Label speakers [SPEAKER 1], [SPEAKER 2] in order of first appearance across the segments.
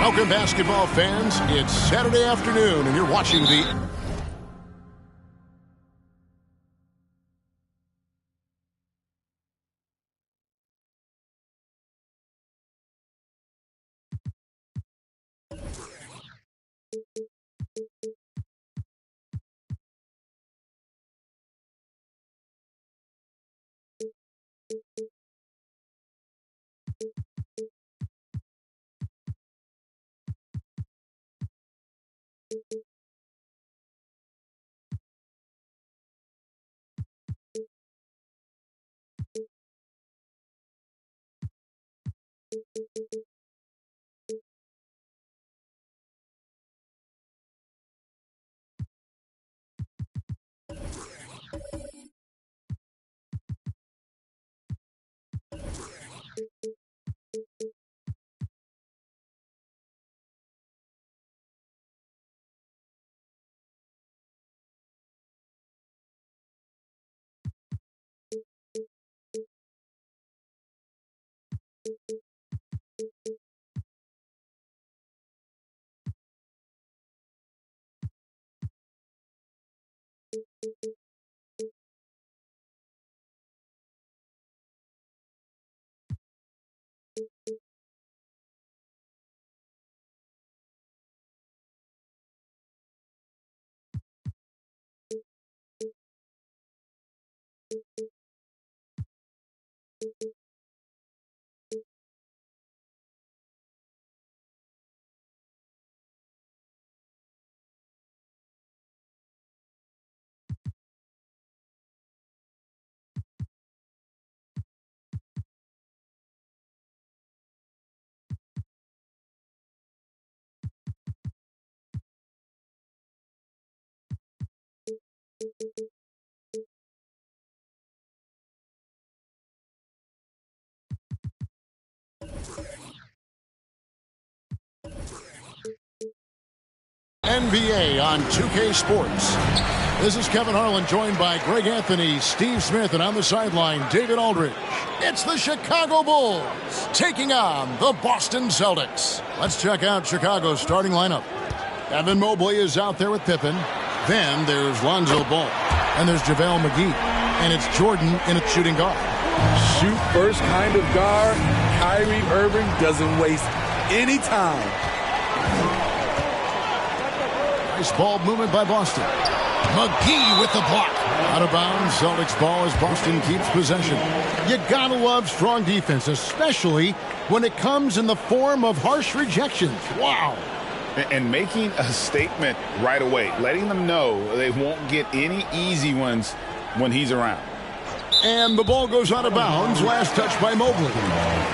[SPEAKER 1] Welcome, basketball fans. It's Saturday afternoon, and you're watching the... NBA on 2K Sports. This is Kevin Harlan, joined by Greg Anthony, Steve Smith, and on the sideline, David Aldridge. It's the Chicago Bulls taking on the Boston Celtics. Let's check out Chicago's starting lineup. Evan Mobley is out there with Pippen. Then there's Lonzo Ball. And there's JaVale McGee. And it's Jordan in a shooting guard.
[SPEAKER 2] Shoot first kind of guard. Kyrie Irving doesn't waste any time.
[SPEAKER 1] Nice ball movement by Boston. McGee with the block. Out of bounds, Celtics ball as Boston keeps possession. You gotta love strong defense, especially when it comes in the form of harsh rejections. Wow.
[SPEAKER 3] And making a statement right away, letting them know they won't get any easy ones when he's around.
[SPEAKER 1] And the ball goes out of bounds. Last touch by Mobley.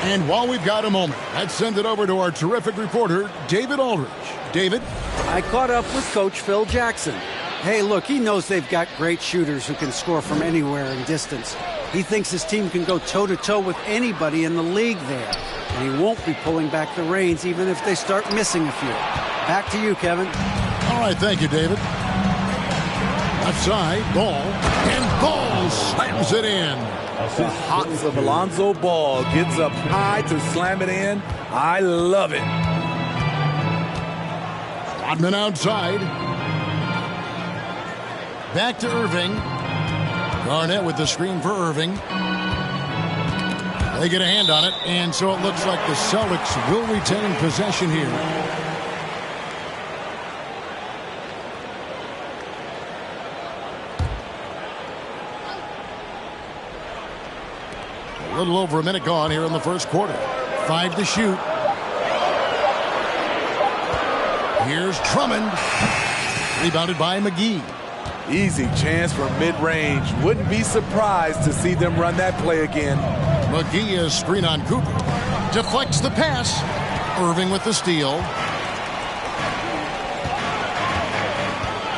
[SPEAKER 1] And while we've got a moment, let's send it over to our terrific reporter, David Aldridge. David?
[SPEAKER 4] I caught up with Coach Phil Jackson. Hey, look, he knows they've got great shooters who can score from anywhere in distance. He thinks his team can go toe-to-toe with anybody in the league there. And he won't be pulling back the reins even if they start missing a few. Back to you, Kevin.
[SPEAKER 1] All right, thank you, David. Left side, Ball. And Ball slams it in.
[SPEAKER 2] The hops of Alonzo Ball gets up high to slam it in. I love it.
[SPEAKER 1] Rodman outside. Back to Irving. Garnett with the screen for Irving. They get a hand on it, and so it looks like the Celtics will retain possession here. A little over a minute gone here in the first quarter. 5 to shoot. Here's Drummond. Rebounded by McGee.
[SPEAKER 2] Easy chance for mid-range. Wouldn't be surprised to see them run that play again.
[SPEAKER 1] McGee is screen on Cooper. Deflects the pass. Irving with the steal.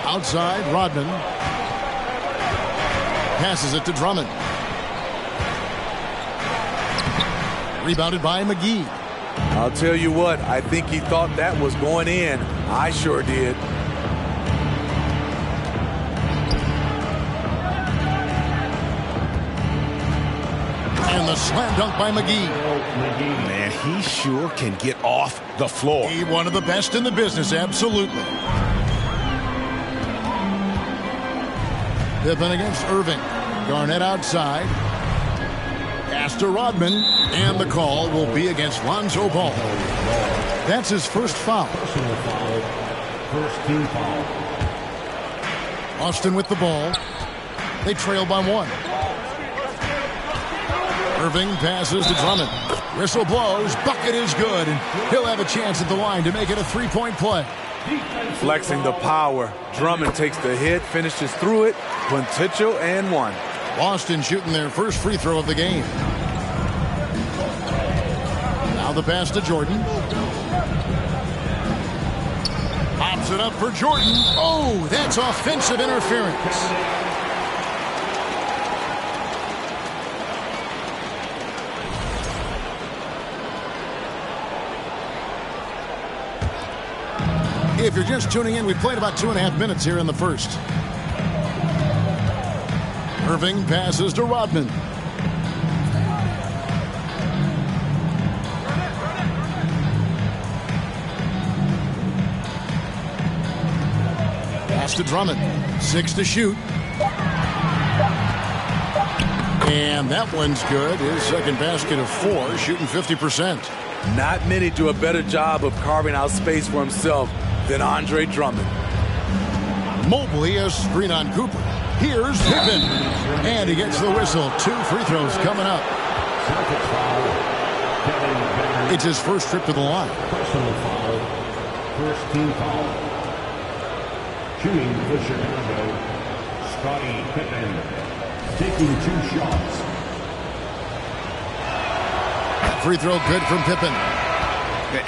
[SPEAKER 1] Outside, Rodman. Passes it to Drummond. Rebounded by McGee.
[SPEAKER 2] I'll tell you what, I think he thought that was going in. I sure did.
[SPEAKER 1] And the slam dunk by McGee.
[SPEAKER 3] Man, he sure can get off the floor.
[SPEAKER 1] He one of the best in the business, absolutely. Pippen against Irving. Garnett outside. Pass to Rodman. And the call will be against Lonzo Ball. That's his first foul.
[SPEAKER 5] First team foul.
[SPEAKER 1] Austin with the ball. They trail by 1. Irving passes to Drummond. Whistle blows. Bucket is good. And he'll have a chance at the line to make it a three-point play.
[SPEAKER 2] Flexing the power. Drummond takes the hit, finishes through it. Quinticho and 1.
[SPEAKER 1] Boston shooting their first free throw of the game. Now the pass to Jordan. Pops it up for Jordan. Oh, that's offensive interference. If you're just tuning in, we played about 2.5 minutes here in the first. Irving passes to Rodman. Pass to Drummond. 6 to shoot. And that one's good. His second basket of 4, shooting 50%.
[SPEAKER 2] Not many do a better job of carving out space for himself than Andre Drummond.
[SPEAKER 1] Mobley is screen on Cooper. Here's Pippen. And he gets the whistle. 2 free throws coming up. It's his first trip to the line.
[SPEAKER 5] Personal foul. First team foul. Shooting for Chicago. Scottie Pippen. Taking 2 shots.
[SPEAKER 1] Free throw good from Pippen.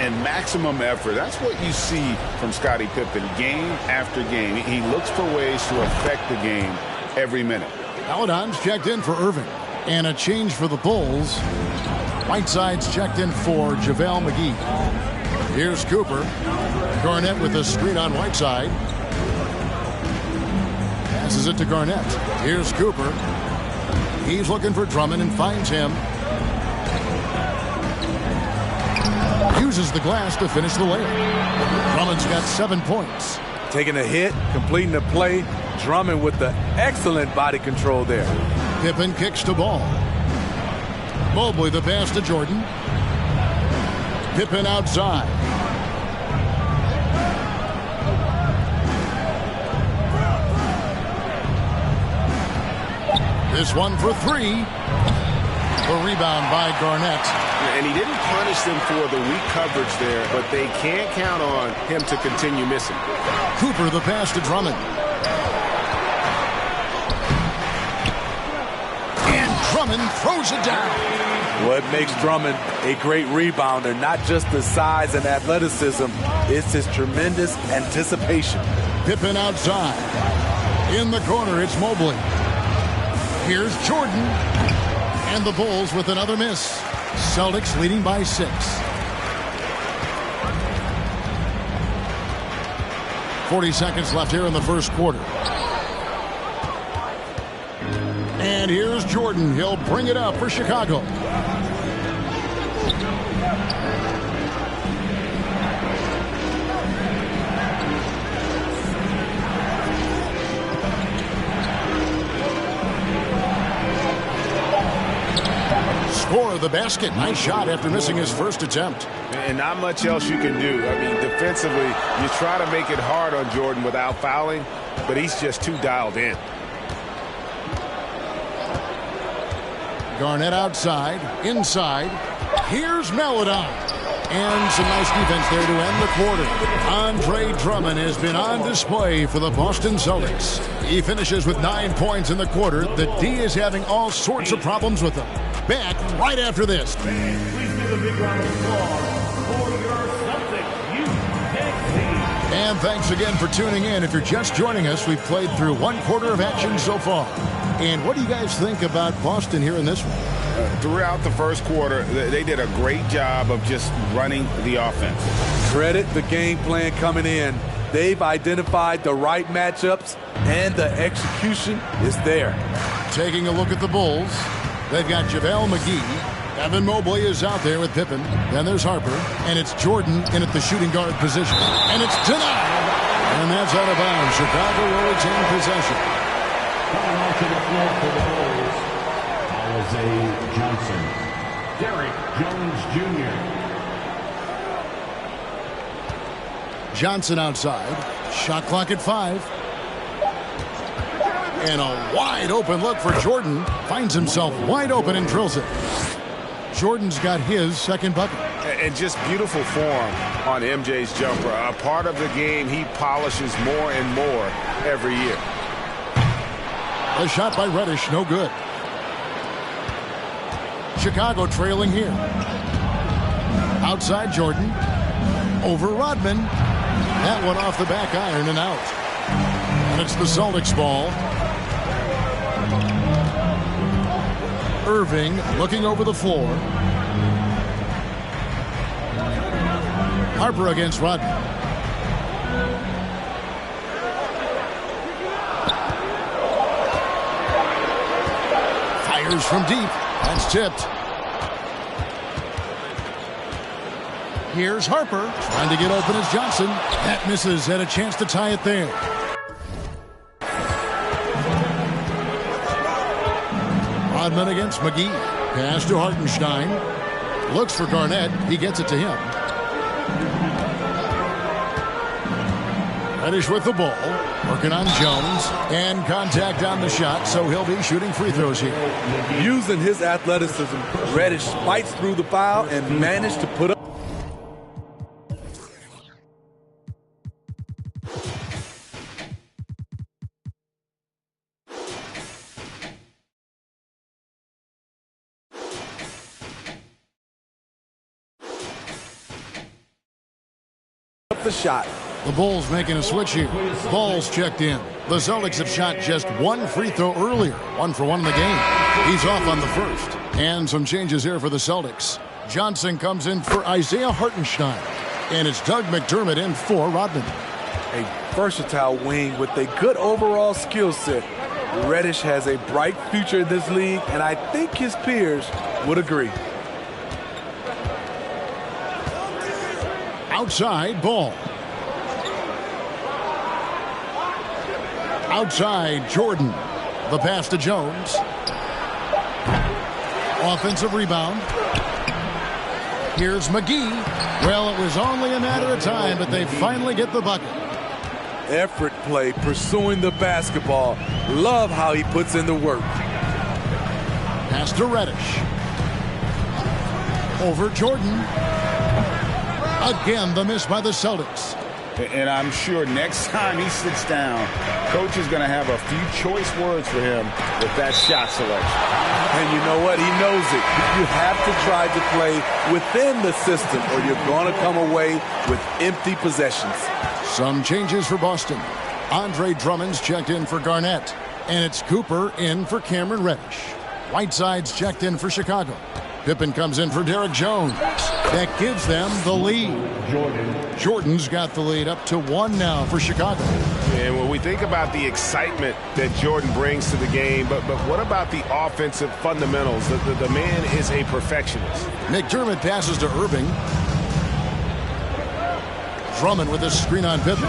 [SPEAKER 3] And maximum effort. That's what you see from Scottie Pippen game after game. He looks for ways to affect the game every minute.
[SPEAKER 1] Paladon's checked in for Irving. And a change for the Bulls. Whiteside's checked in for JaVale McGee. Here's Cooper. Garnett with a screen on Whiteside. Passes it to Garnett. Here's Cooper. He's looking for Drummond and finds him. Uses the glass to finish the layup. Drummond's got 7 points.
[SPEAKER 2] Taking a hit, completing the play. Drummond with the excellent body control there.
[SPEAKER 1] Pippen kicks to ball. Mobley the pass to Jordan. Pippen outside. This one for 3. The rebound by Garnett.
[SPEAKER 6] And he didn't punish them for the weak coverage there, but they can't count on him to continue missing.
[SPEAKER 1] Cooper the pass to Drummond. And Drummond throws it down.
[SPEAKER 2] What makes Drummond a great rebounder, not just the size and athleticism, it's his tremendous anticipation.
[SPEAKER 1] Pippen outside. In the corner, it's Mobley. Here's Jordan. And the Bulls with another miss. Celtics leading by 6. 40 seconds left here in the first quarter. And here's Jordan. He'll bring it up for Chicago. Score of the basket. Nice shot after missing his first attempt.
[SPEAKER 6] And not much else you can do. I mean, defensively, you try to make it hard on Jordan without fouling, but he's just too dialed in.
[SPEAKER 1] Garnett outside. Inside. Here's Maledon. And some nice defense there to end the quarter. Andre Drummond has been on display for the Boston Celtics. He finishes with 9 points in the quarter. The D is having all sorts of problems with him. Back right after this.
[SPEAKER 5] Please give a big round of applause for your Celtics youth team.
[SPEAKER 1] And thanks again for tuning in. If you're just joining us, we've played through 1 quarter of action so far. And what do you guys think about Boston here in this one?
[SPEAKER 3] Throughout the first quarter, they did a great job of just running the offense.
[SPEAKER 2] Credit the game plan coming in. They've identified the right matchups, and the execution is there.
[SPEAKER 1] Taking a look at the Bulls, they've got JaVale McGee. Evan Mobley is out there with Pippen. Then there's Harper, and it's Jordan in at the shooting guard position. And it's denied. And that's out of bounds. Chicago will retain possession.
[SPEAKER 5] Coming onto the floor for the Bulls, Alize Johnson, Derek Jones Jr.
[SPEAKER 1] Johnson outside. Shot clock at 5. And a wide open look for Jordan. Finds himself wide open and drills it. Jordan's got his second bucket.
[SPEAKER 3] And just beautiful form on MJ's jumper. A part of the game he polishes more and more every year.
[SPEAKER 1] A shot by Reddish, no good. Chicago trailing here. Outside Jordan. Over Rodman. That one off the back iron and out. And it's the Celtics ball. Irving looking over the floor. Harper against Rodman. Fires from deep. That's tipped. Here's Harper trying to get open as Johnson. That misses. Had a chance to tie it there. Rodman against McGee. Pass to Hartenstein. Looks for Garnett. He gets it to him. Reddish with the ball. Working on Jones. And contact on the shot, so he'll be shooting free throws here.
[SPEAKER 2] Using his athleticism, Reddish fights through the foul and managed to put up the shot.
[SPEAKER 1] The Bulls making a switch here. Ball's checked in. The Celtics have shot just 1 free throw earlier. 1 for 1 in the game. He's off on the first. And some changes here for the Celtics. Johnson comes in for Isaiah Hartenstein. And it's Doug McDermott in for Rodman.
[SPEAKER 2] A versatile wing with a good overall skill set. Reddish has a bright future in this league, and I think his peers would agree.
[SPEAKER 1] Outside, ball. Outside, Jordan. The pass to Jones. Offensive rebound. Here's McGee. Well, it was only a matter of time, but they finally get the bucket.
[SPEAKER 2] Effort play, pursuing the basketball. Love how he puts in the work.
[SPEAKER 1] Pass to Reddish. Over Jordan. Again, the miss by the Celtics.
[SPEAKER 3] And I'm sure next time he sits down, coach is going to have a few choice words for him with that shot selection.
[SPEAKER 2] And you know what? He knows it. You have to try to play within the system or you're going to come away with empty possessions.
[SPEAKER 1] Some changes for Boston. Andre Drummond's checked in for Garnett. And it's Cooper in for Cameron Reddish. Whiteside's checked in for Chicago. Pippen comes in for Derek Jones. That gives them the lead. Jordan's got the lead up to 1 now for Chicago.
[SPEAKER 6] And when we think about the excitement that Jordan brings to the game, but what about the offensive fundamentals? The man is a perfectionist.
[SPEAKER 1] McDermott passes to Irving. Drummond with a screen on Pippen.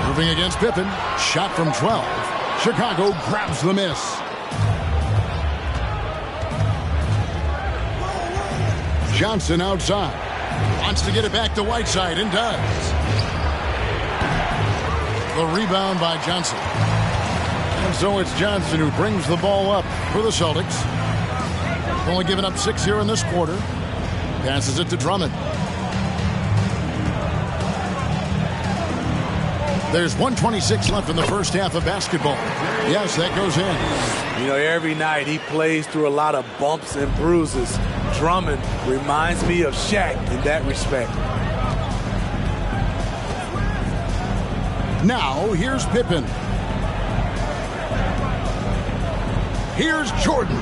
[SPEAKER 1] Irving against Pippen. Shot from 12. Chicago grabs the miss. Johnson outside. Wants to get it back to Whiteside and does. The rebound by Johnson. And so it's Johnson who brings the ball up for the Celtics. Only given up 6 here in this quarter. Passes it to Drummond. There's 1:26 left in the first half of basketball. Yes, that goes in.
[SPEAKER 2] You know, every night he plays through a lot of bumps and bruises. Drummond reminds me of Shaq in that respect.
[SPEAKER 1] Now, here's Pippen. Here's Jordan.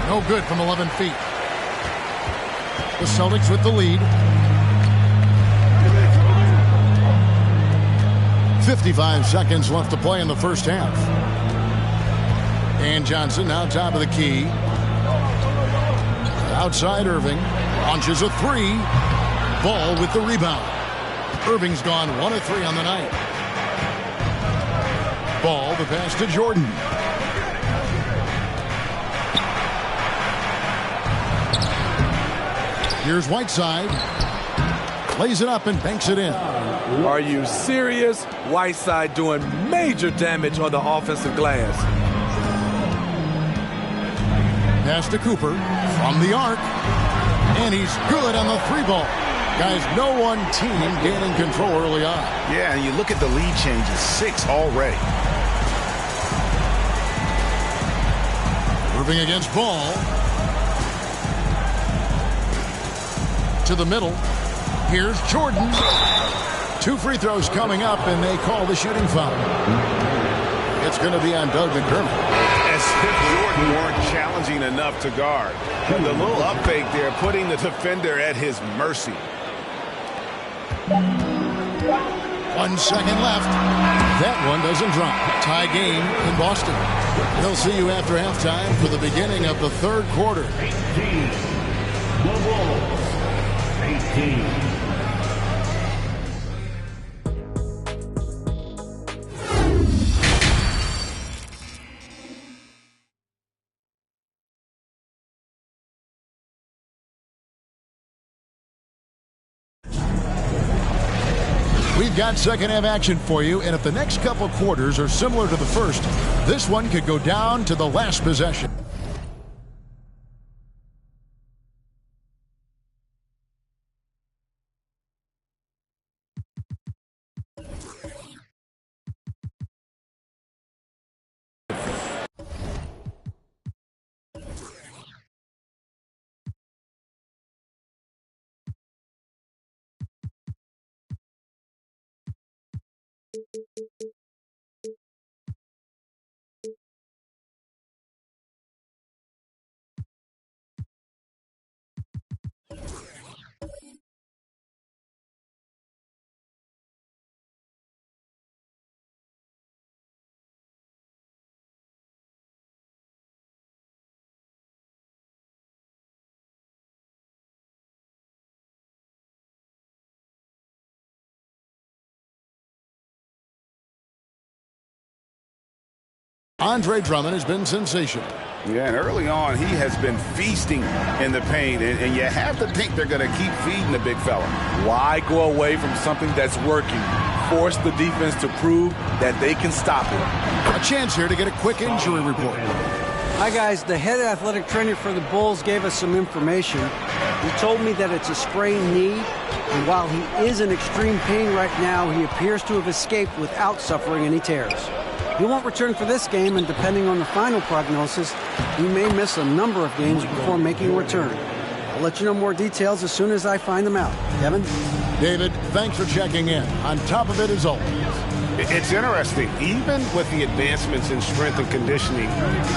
[SPEAKER 1] No good from 11 feet. The Celtics with the lead. 55 seconds left to play in the first half. And Johnson now top of the key. Outside Irving. Launches a three. Ball with the rebound. Irving's gone 1 of 3 on the night. Ball, the pass to Jordan. Here's Whiteside. Lays it up and banks it in.
[SPEAKER 2] Are you serious? Whiteside doing major damage on the offensive glass.
[SPEAKER 1] Pass to Cooper from the arc. And he's good on the 3-ball. Guys, no one team gaining control early on.
[SPEAKER 3] Yeah, and you look at the lead changes, 6 already.
[SPEAKER 1] Irving against Ball. To the middle. Here's Jordan. 2 free throws coming up, and they call the shooting foul. It's going to be on Doug McDermott.
[SPEAKER 3] As if Jordan weren't challenging enough to guard. And the little up fake there, putting the defender at his mercy.
[SPEAKER 1] 1 second left. That one doesn't drop. Tie game in Boston. They'll see you after halftime for the beginning of the third quarter.
[SPEAKER 5] 18. The Bulls. 18.
[SPEAKER 1] We've got second half action for you, and if the next couple quarters are similar to the first, this one could go down to the last possession. Andre Drummond has been sensational.
[SPEAKER 3] Yeah, and early on, he has been feasting in the paint, and you have to think they're going to keep feeding the big fella.
[SPEAKER 2] Why go away from something that's working? Force the defense to prove that they can stop it.
[SPEAKER 1] A chance here to get a quick injury report.
[SPEAKER 4] Hi, guys. The head athletic trainer for the Bulls gave us some information. He told me that it's a sprained knee, and while he is in extreme pain right now, he appears to have escaped without suffering any tears. He won't return for this game, and depending on the final prognosis, he may miss a number of games before making a return. I'll let you know more details as soon as I find them out. Kevin?
[SPEAKER 1] David, thanks for checking in. On top of it as always.
[SPEAKER 3] It's interesting. Even with the advancements in strength and conditioning,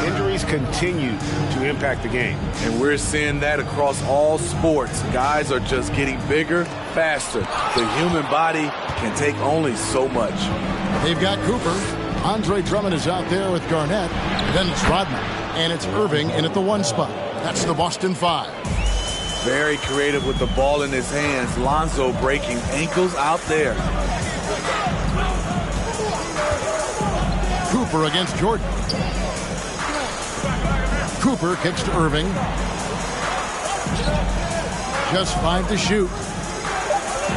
[SPEAKER 3] injuries continue to impact the game.
[SPEAKER 2] And we're seeing that across all sports. Guys are just getting bigger, faster. The human body can take only so much.
[SPEAKER 1] They've got Cooper. Andre Drummond is out there with Garnett. Then it's Rodman. And it's Irving in at the 1 spot. That's the Boston 5.
[SPEAKER 2] Very creative with the ball in his hands. Lonzo breaking ankles out there.
[SPEAKER 1] Cooper against Jordan. Cooper kicks to Irving. Just 5 to shoot.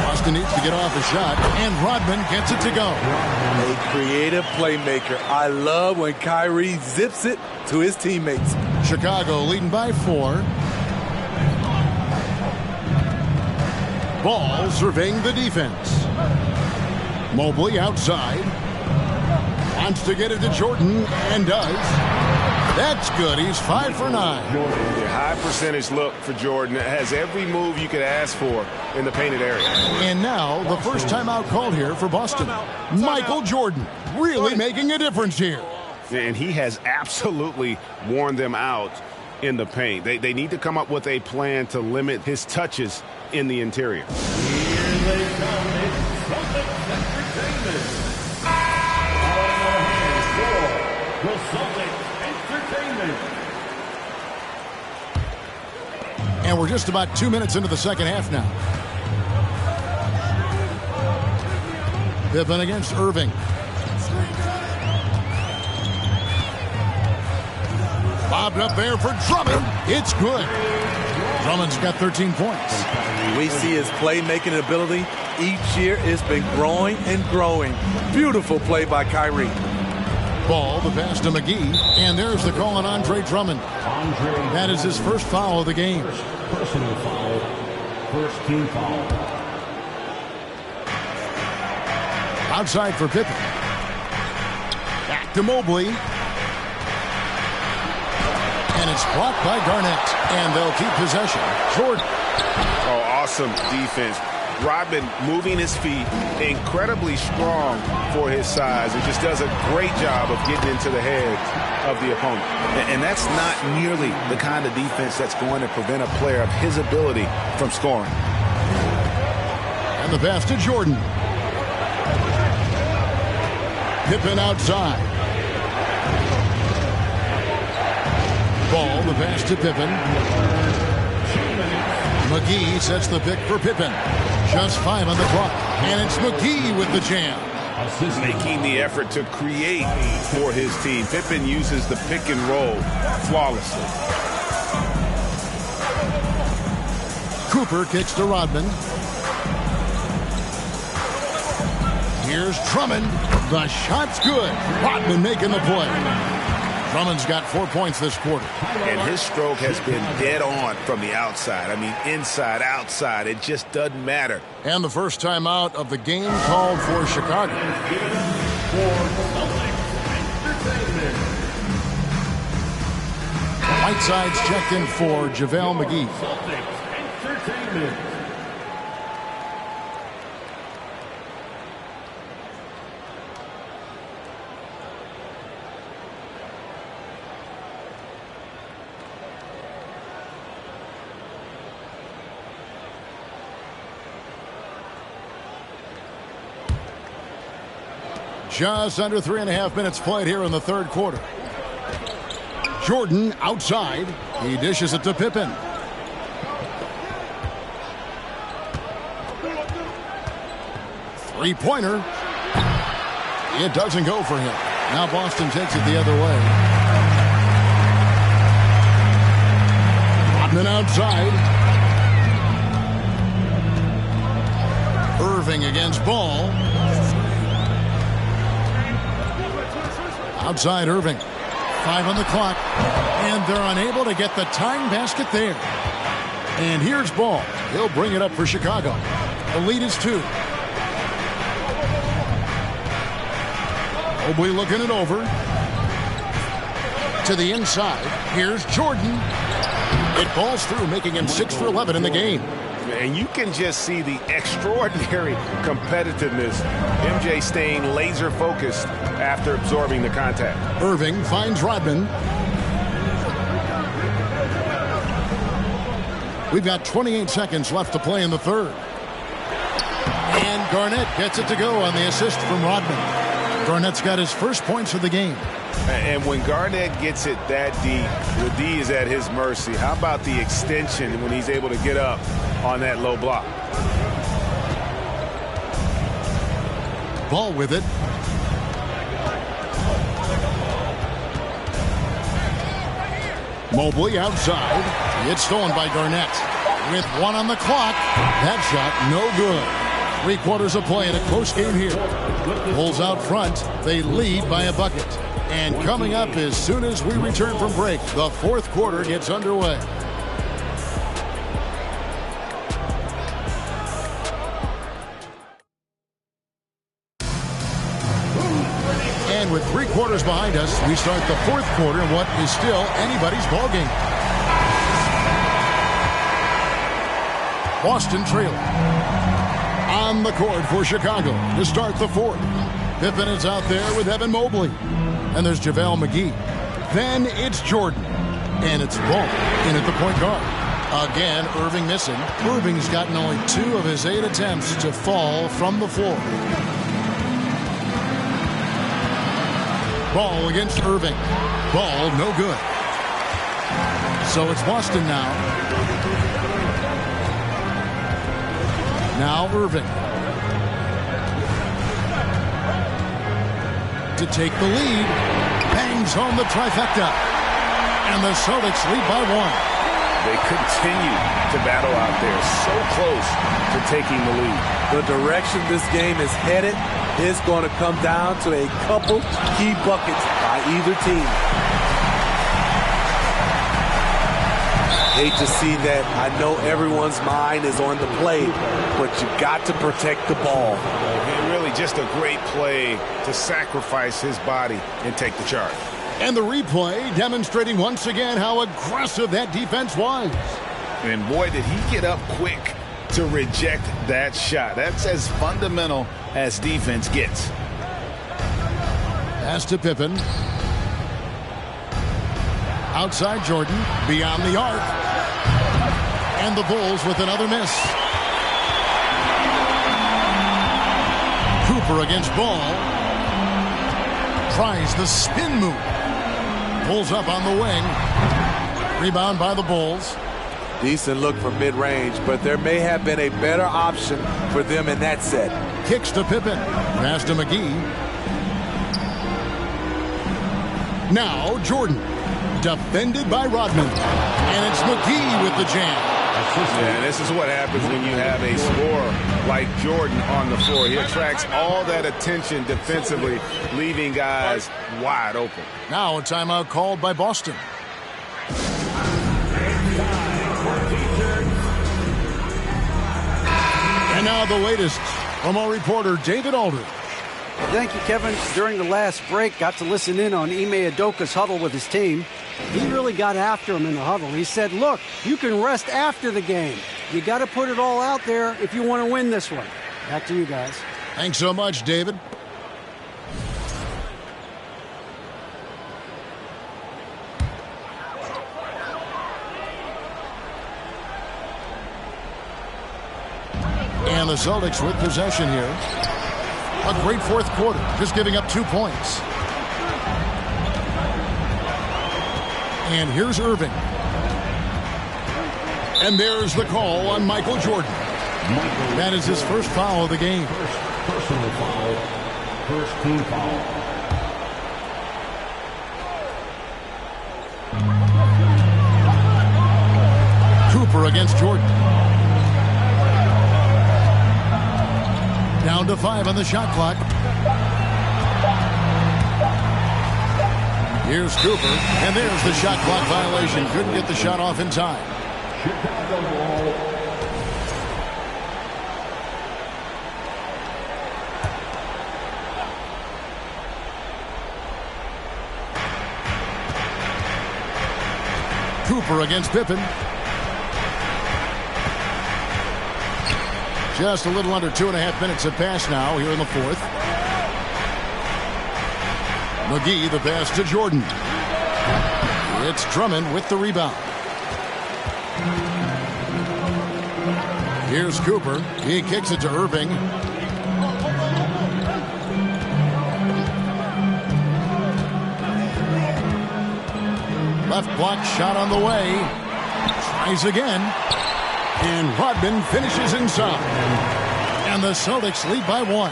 [SPEAKER 1] Boston needs to get off the shot, and Rodman gets it to go.
[SPEAKER 2] A creative playmaker. I love when Kyrie zips it to his teammates.
[SPEAKER 1] Chicago leading by 4. Ball surveying the defense. Mobley outside. Wants to get it to Jordan, and does. That's good. He's 5 for 9.
[SPEAKER 6] A high percentage look for Jordan. It has every move you could ask for in the painted area.
[SPEAKER 1] And now the first timeout called here for Boston. Michael Jordan really making a difference here.
[SPEAKER 6] And he has absolutely worn them out in the paint. They need to come up with a plan to limit his touches in the interior.
[SPEAKER 5] Here they come. It's Celtics Entertainment. For the Celtics Entertainment.
[SPEAKER 1] And we're just about 2 minutes into the second half now. Pippen against Irving. Bobbed up there for Drummond. It's good. Drummond's got 13 points.
[SPEAKER 2] We see his playmaking ability each year. It's been growing and growing. Beautiful play by Kyrie.
[SPEAKER 1] Ball, the pass to McGee. And there's the call on Andre Drummond. That is his first foul of the game.
[SPEAKER 5] Personal foul. First team foul.
[SPEAKER 1] Outside for Pippen. Back to Mobley. And it's blocked by Garnett. And they'll keep possession. Jordan.
[SPEAKER 6] Oh, awesome defense. Rodman moving his feet, incredibly strong for his size. It just does a great job of getting into the head of the opponent.
[SPEAKER 3] And that's not nearly the kind of defense that's going to prevent a player of his ability from scoring.
[SPEAKER 1] And the pass to Jordan. Pippen outside. Ball, the pass to Pippen. McGee sets the pick for Pippen. Just 5 on the clock. And it's McGee with the jam.
[SPEAKER 6] Making the effort to create for his team. Pippen uses the pick and roll flawlessly.
[SPEAKER 1] Cooper kicks to Rodman. Here's Drummond. The shot's good. Rodman making the play. Drummond's got 4 points this quarter.
[SPEAKER 3] And his stroke has been dead on from the outside. I mean, inside, outside. It just doesn't matter.
[SPEAKER 1] And the first timeout of the game called for Chicago. Whiteside's checked in for JaVale McGee.
[SPEAKER 5] Celtics Entertainment.
[SPEAKER 1] Just under 3.5 minutes played here in the third quarter. Jordan outside. He dishes it to Pippen. Three-pointer. It doesn't go for him. Now Boston takes it the other way. Rodman outside. Irving against Ball. Outside Irving. 5 on the clock. And they're unable to get the tying basket there. And here's Ball. He'll bring it up for Chicago. The lead is 2. Mobley looking it over. To the inside. Here's Jordan. It falls through, making him 6 for 11 in the game.
[SPEAKER 6] And you can just see the extraordinary competitiveness. MJ staying laser focused after absorbing the contact.
[SPEAKER 1] Irving finds Rodman. We've got 28 seconds left to play in the third. And Garnett gets it to go on the assist from Rodman. Garnett's got his first points of the game.
[SPEAKER 6] And when Garnett gets it that deep, the D is at his mercy. How about the extension when he's able to get up on that low block?
[SPEAKER 1] Ball with it. Mobley outside. It's stolen by Garnett. With 1 on the clock. That shot no good. 3 quarters of play in a close game here. Bulls out front. They lead by a bucket. And coming up as soon as we return from break, the fourth quarter gets underway. quarters behind us. We start the fourth quarter in what is still anybody's ballgame. Boston trailing. On the court for Chicago to start the fourth. Pippen is out there with Evan Mobley. And there's JaVale McGee. Then it's Jordan. And it's Ball in at the point guard. Again, Irving missing. Irving's gotten only 2 of his 8 attempts to fall from the floor. Ball against Irving. Ball no good. So it's Boston now. Now Irving. To take the lead. Bangs home the trifecta. And the Celtics lead by 1.
[SPEAKER 3] They continue to battle out there, so close to taking the lead.
[SPEAKER 2] The direction this game is headed is going to come down to a couple key buckets by either team. Hate to see that. I know everyone's mind is on the play, but you got to protect the ball.
[SPEAKER 3] And really just a great play to sacrifice his body and take the charge.
[SPEAKER 1] And the replay demonstrating once again how aggressive that defense was.
[SPEAKER 3] And boy, did he get up quick to reject that shot. That's as fundamental as defense gets.
[SPEAKER 1] Pass to Pippen. Outside Jordan, beyond the arc. And the Bulls with another miss. Cooper against Ball. Tries the spin move. Pulls up on the wing. Rebound by the Bulls.
[SPEAKER 2] Decent look from mid-range, but there may have been a better option for them in that set.
[SPEAKER 1] Kicks to Pippen. Pass to McGee. Now Jordan. Defended by Rodman. And it's McGee with the jam.
[SPEAKER 3] Yeah, this is what happens when you have a scorer like Jordan on the floor. He attracts all that attention defensively, leaving guys wide open.
[SPEAKER 1] Now a timeout called by Boston. And now the latest from our reporter, David Aldridge.
[SPEAKER 4] Thank you, Kevin. During the last break, got to listen in on Ime Udoka's huddle with his team. He really got after him in the huddle. He said, look, you can rest after the game. You got to put it all out there if you want to win this one. Back to you guys.
[SPEAKER 1] Thanks so much, David. And the Celtics with possession here. A great fourth quarter, just giving up 2 points. And here's Irving. And there's the call on Michael Jordan. That is his first foul of the game.
[SPEAKER 5] First personal foul. First team foul.
[SPEAKER 1] Cooper against Jordan. Down to 5 on the shot clock. Here's Cooper, and there's the shot clock violation. Couldn't get the shot off in time.
[SPEAKER 5] Chicago ball.
[SPEAKER 1] Cooper against Pippen. Just a little under 2.5 minutes have passed now here in the fourth. McGee, the pass to Jordan. It's Drummond with the rebound. Here's Cooper. He kicks it to Irving. Left block shot on the way. Tries again. And Rodman finishes inside. And the Celtics lead by 1.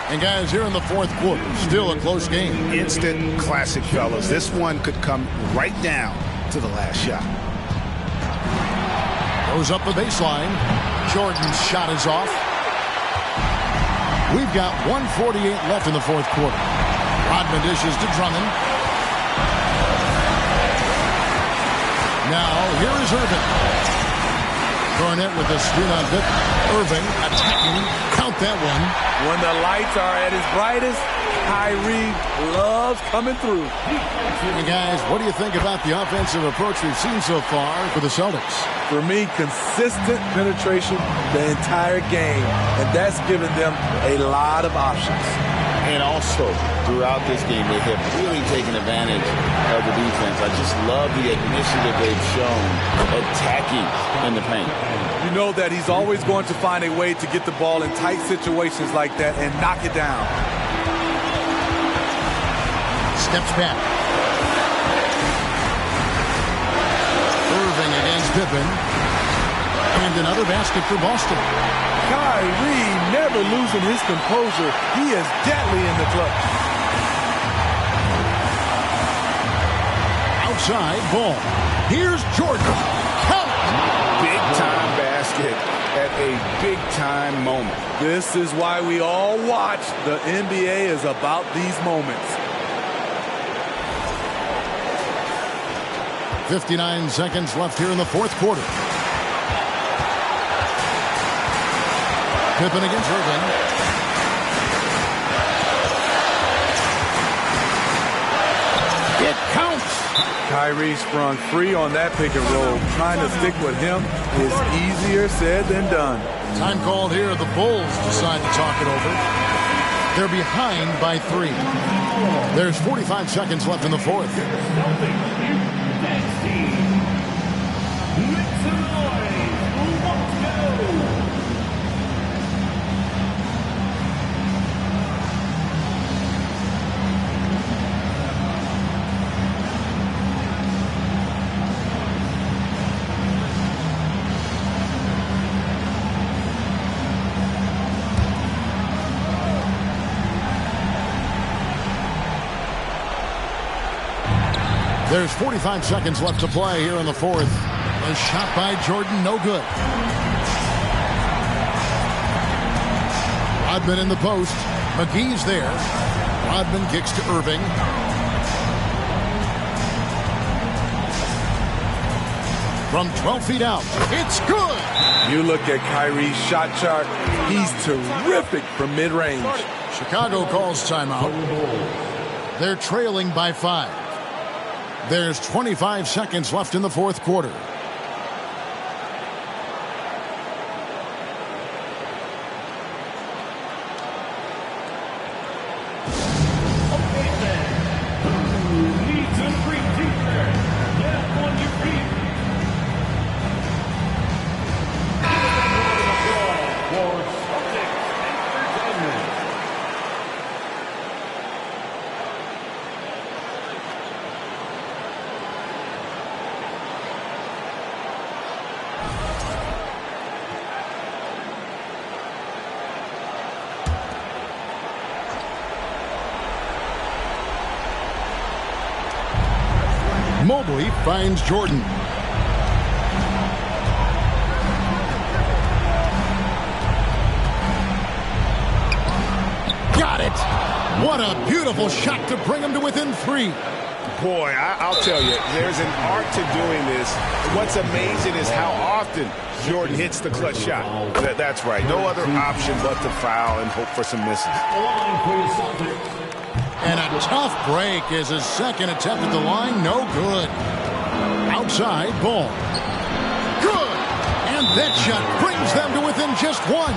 [SPEAKER 1] And guys, here in the fourth quarter, still a close game.
[SPEAKER 3] Instant classic, fellas. This one could come right down to the last shot.
[SPEAKER 1] Goes up the baseline. Jordan's shot is off. We've got 1:48 left in the fourth quarter. Rodman dishes to Drummond. Now, here is Irving. Garnett with a screen on Pippen. Irving attacking. Count that one.
[SPEAKER 2] When the lights are at its brightest, Kyrie loves coming through.
[SPEAKER 1] Hey guys, what do you think about the offensive approach we've seen so far for the Celtics?
[SPEAKER 2] For me, consistent penetration the entire game, and that's given them a lot of options.
[SPEAKER 3] And also, throughout this game, they have really taken advantage of the defense. I just love the initiative they've shown attacking in the paint.
[SPEAKER 2] You know that he's always going to find a way to get the ball in tight situations like that and knock it down.
[SPEAKER 1] Steps back. Irving against Pippen. And another basket for Boston.
[SPEAKER 2] Kyrie never losing his composure. He is deadly in the clutch.
[SPEAKER 1] Outside ball. Here's Jordan. Count.
[SPEAKER 3] Big time basket at a big time moment.
[SPEAKER 2] This is why we all watch. The NBA is about these moments.
[SPEAKER 1] 59 seconds left here in the fourth quarter. Pippen against Irving. It counts.
[SPEAKER 2] Kyrie sprung free on that pick and roll. Trying to stick with him is easier said than done.
[SPEAKER 1] Time called here. The Bulls decide to talk it over. They're behind by 3. There's 45 seconds left in the fourth. There's 45 seconds left to play here in the fourth. A shot by Jordan, no good. Rodman in the post. McGee's there. Rodman kicks to Irving. From 12 feet out, it's good.
[SPEAKER 2] You look at Kyrie's shot chart. He's terrific from mid-range.
[SPEAKER 1] Chicago calls timeout. They're trailing by 5. There's 25 seconds left in the fourth quarter. Mobley finds Jordan. Got it. What a beautiful shot to bring him to within 3.
[SPEAKER 6] Boy, I'll tell you, there's an art to doing this. What's amazing is how often Jordan hits the clutch shot. That's right. No other option but to foul and hope for some misses.
[SPEAKER 1] And a tough break is his second attempt at the line. No good. Outside ball. Good. And that shot brings them to within just 1.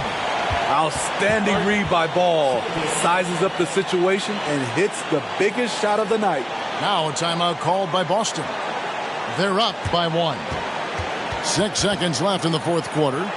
[SPEAKER 2] Outstanding read by Ball. Sizes up the situation and hits the biggest shot of the night.
[SPEAKER 1] Now a timeout called by Boston. They're up by 1. 6 seconds left in the fourth quarter.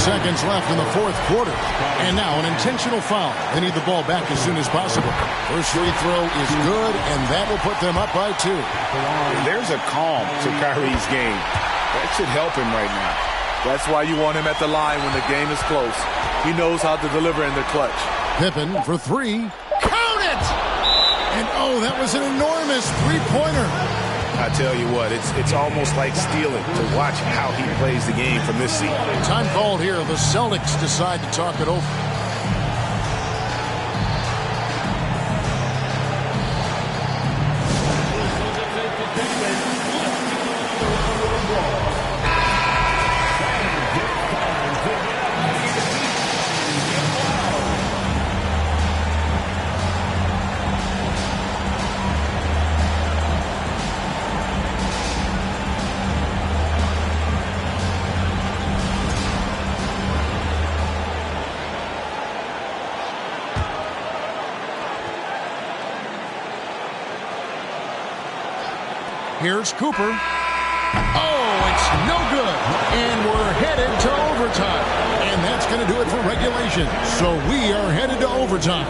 [SPEAKER 1] Seconds left in the fourth quarter. And now an intentional foul. They need the ball back as soon as possible. First free throw is good, and that will put them up by 2.
[SPEAKER 6] There's a calm to Kyrie's game. That should help him right now.
[SPEAKER 2] That's why you want him at the line when the game is close. He knows how to deliver in the clutch.
[SPEAKER 1] Pippen for 3. Count it! And oh, that was an enormous three-pointer.
[SPEAKER 6] I tell you what, it's almost like stealing to watch how he plays the game from this seat.
[SPEAKER 1] Time called here. The Celtics decide to talk it over. Here's Cooper. Oh, it's no good. And we're headed to overtime. And that's going to do it for regulation. So we are headed to overtime.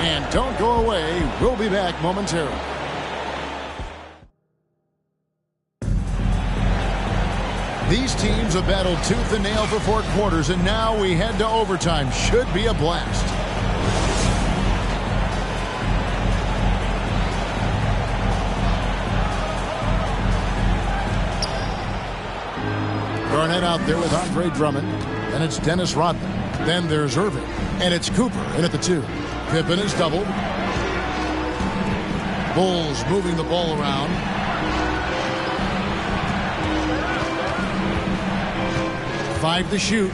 [SPEAKER 1] And don't go away. We'll be back momentarily. These teams have battled tooth and nail for 4 quarters, and now we head to overtime. Should be a blast. Garnett out there with Andre Drummond. Then it's Dennis Rodman. Then there's Irving. And it's Cooper in at the 2. Pippen is doubled. Bulls moving the ball around. Five to shoot.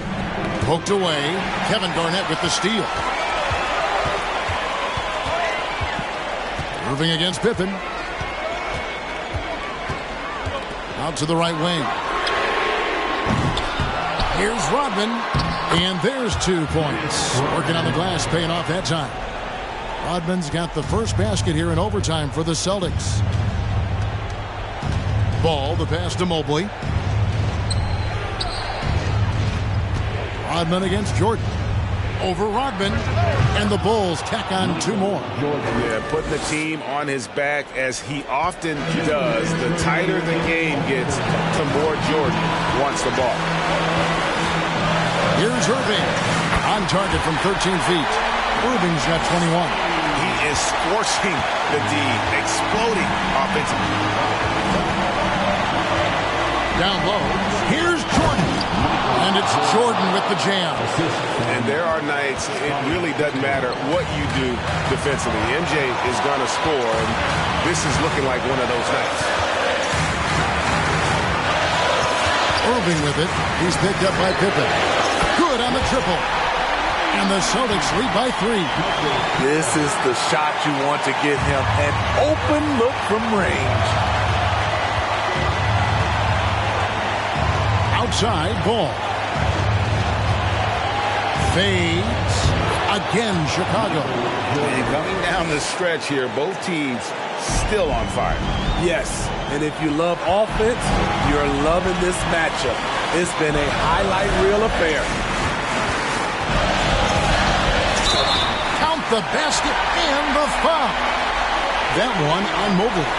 [SPEAKER 1] Poked away. Kevin Garnett with the steal. Irving against Pippen. Out to the right wing. Here's Rodman, and there's 2 points. Working on the glass, paying off that time. Rodman's got the first basket here in overtime for the Celtics. Ball, the pass to Mobley. Rodman against Jordan. Over Rodman, and the Bulls tack on 2 more.
[SPEAKER 6] Yeah, putting the team on his back as he often does. The tighter the game gets, the more Jordan wants the ball.
[SPEAKER 1] Here's Irving. On target from 13 feet. Irving's got 21.
[SPEAKER 6] He is scorching the D, exploding offensively.
[SPEAKER 1] Down low. Here's Jordan. And it's Jordan with the jam.
[SPEAKER 6] And there are nights it really doesn't matter what you do defensively. MJ is going to score, and this is looking like one of those nights.
[SPEAKER 1] Irving with it. He's picked up by Pippen. Good on the triple. And the Celtics lead by 3.
[SPEAKER 2] This is the shot you want to get him. An open look from range.
[SPEAKER 1] Outside ball. Fades. Again, Chicago.
[SPEAKER 6] And coming down the stretch here, both teams still on fire.
[SPEAKER 2] Yes, and if you love offense, you're loving this matchup. It's been a highlight reel affair.
[SPEAKER 1] Count the basket and the foul. That one on Mobley.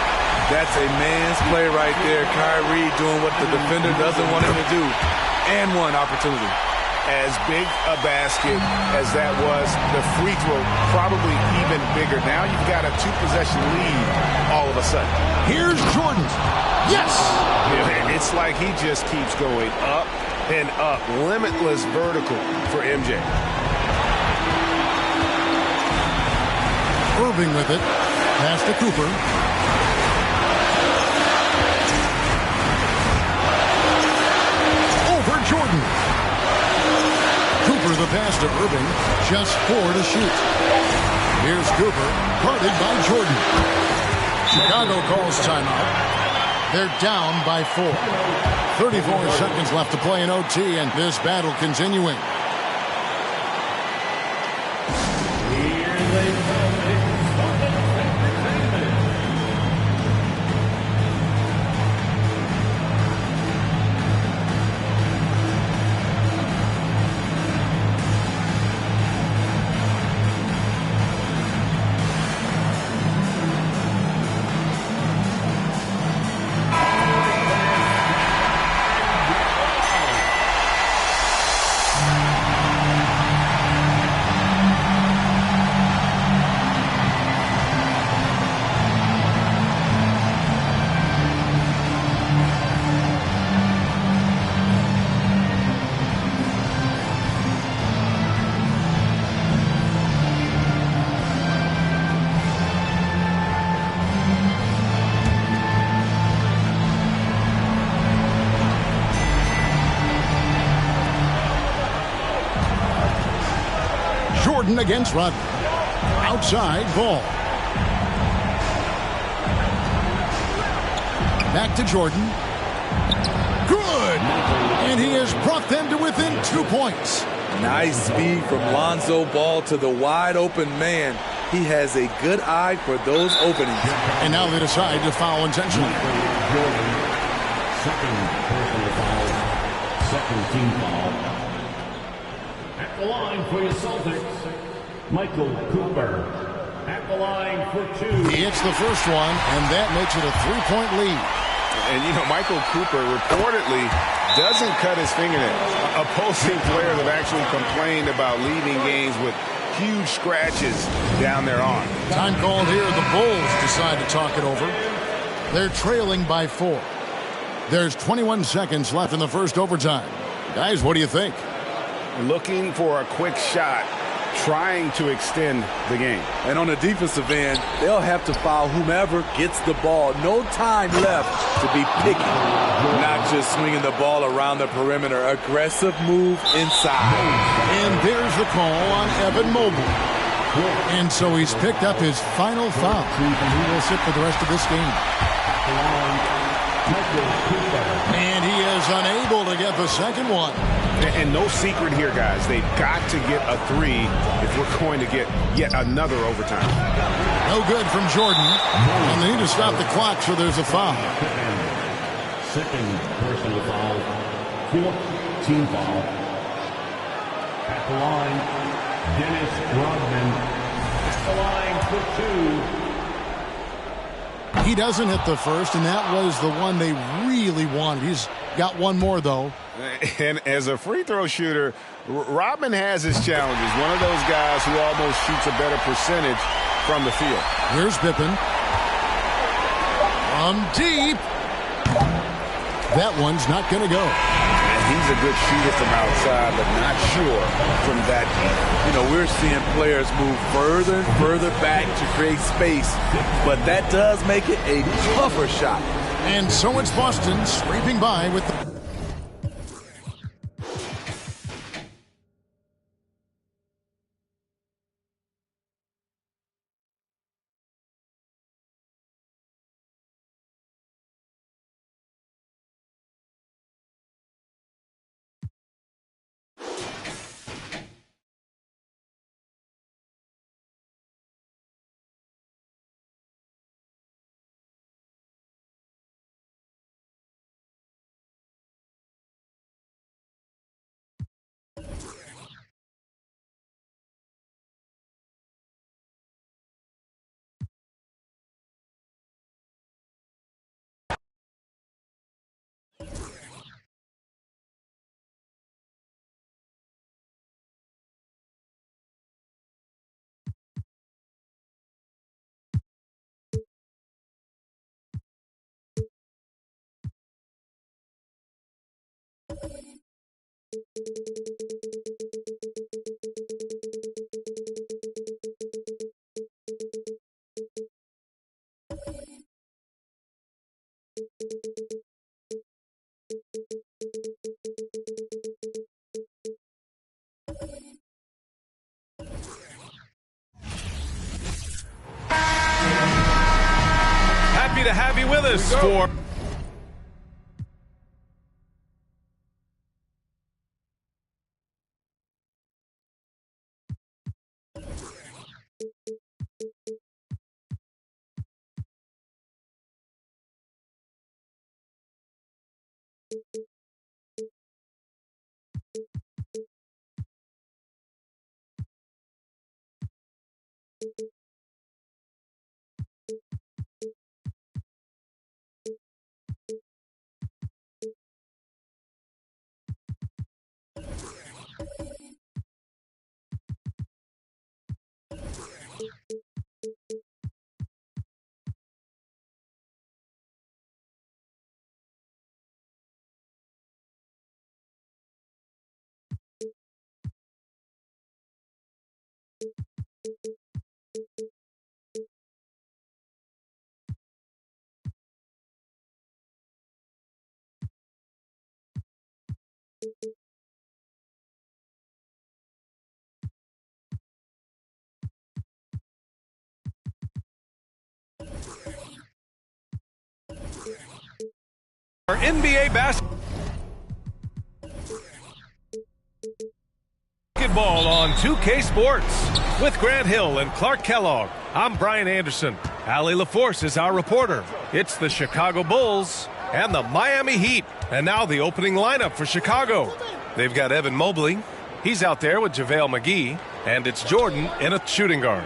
[SPEAKER 2] That's a man's play right there. Kyrie doing what the defender doesn't want him to do. And one opportunity.
[SPEAKER 6] As big a basket as that was, the free throw probably even bigger. Now you've got a 2-possession lead all of a sudden.
[SPEAKER 1] Here's Jordan. Yes!
[SPEAKER 6] Yeah, it's like he just keeps going up and up. Limitless vertical for MJ.
[SPEAKER 1] Irving with it. Pass to Cooper. Over Jordan. Cooper the pass to Irving. Just 4 to shoot. Here's Cooper. Guarded by Jordan. Chicago calls timeout. They're down by 4. 34 seconds left to play in OT, and this battle continuing. Jordan against Rodman. Outside ball. Back to Jordan. Good! And he has brought them to within 2 points.
[SPEAKER 2] Nice speed from Lonzo Ball to the wide open man. He has a good eye for those openings.
[SPEAKER 1] And now they decide to foul intentionally.
[SPEAKER 5] Jordan, second personal foul, second team foul. At the line for the Celtics, Michael Cooper. At the line for 2.
[SPEAKER 1] He hits the first one, and that makes it a 3-point lead.
[SPEAKER 6] And, you know, Michael Cooper reportedly doesn't cut his fingernails. Opposing players have actually complained about leaving games with huge scratches down their arm.
[SPEAKER 1] Time called here. The Bulls decide to talk it over. They're trailing by 4. There's 21 seconds left in the first overtime. Guys, what do you think?
[SPEAKER 6] Looking for a quick shot, trying to extend the game.
[SPEAKER 2] And on the defensive end, they'll have to foul whomever gets the ball. No time left to be picky. Not just swinging the ball around the perimeter. Aggressive move inside.
[SPEAKER 1] And there's the call on Evan Mobley. And so he's picked up his final foul. And he will sit for the rest of this game. And he is unable to get the second one.
[SPEAKER 6] And no secret here, guys. They've got to get a 3 if we're going to get yet another overtime.
[SPEAKER 1] No good from Jordan. And they need to stop the clock, so there's a foul.
[SPEAKER 5] Second personal foul, fourth team foul. At the line, Dennis Rodman. At the line for 2.
[SPEAKER 1] He doesn't hit the first, and that was the one they really wanted. He's got one more, though.
[SPEAKER 6] And as a free throw shooter, Rodman has his challenges. One of those guys who almost shoots a better percentage from the field.
[SPEAKER 1] Here's Pippen. From deep. That one's not going to go.
[SPEAKER 6] He's a good shooter from outside, but not sure from that deep.
[SPEAKER 2] You know, we're seeing players move further and further back to create space, but that does make it a tougher shot.
[SPEAKER 1] And so it's Boston scraping by with the...
[SPEAKER 7] Happy to have you with us for... NBA basketball on 2K Sports. With Grant Hill and Clark Kellogg, I'm Brian Anderson. Allie LaForce is our reporter. It's the Chicago Bulls and the Miami Heat. And now the opening lineup for Chicago. They've got Evan Mobley. He's out there with JaVale McGee. And it's Jordan in a shooting guard.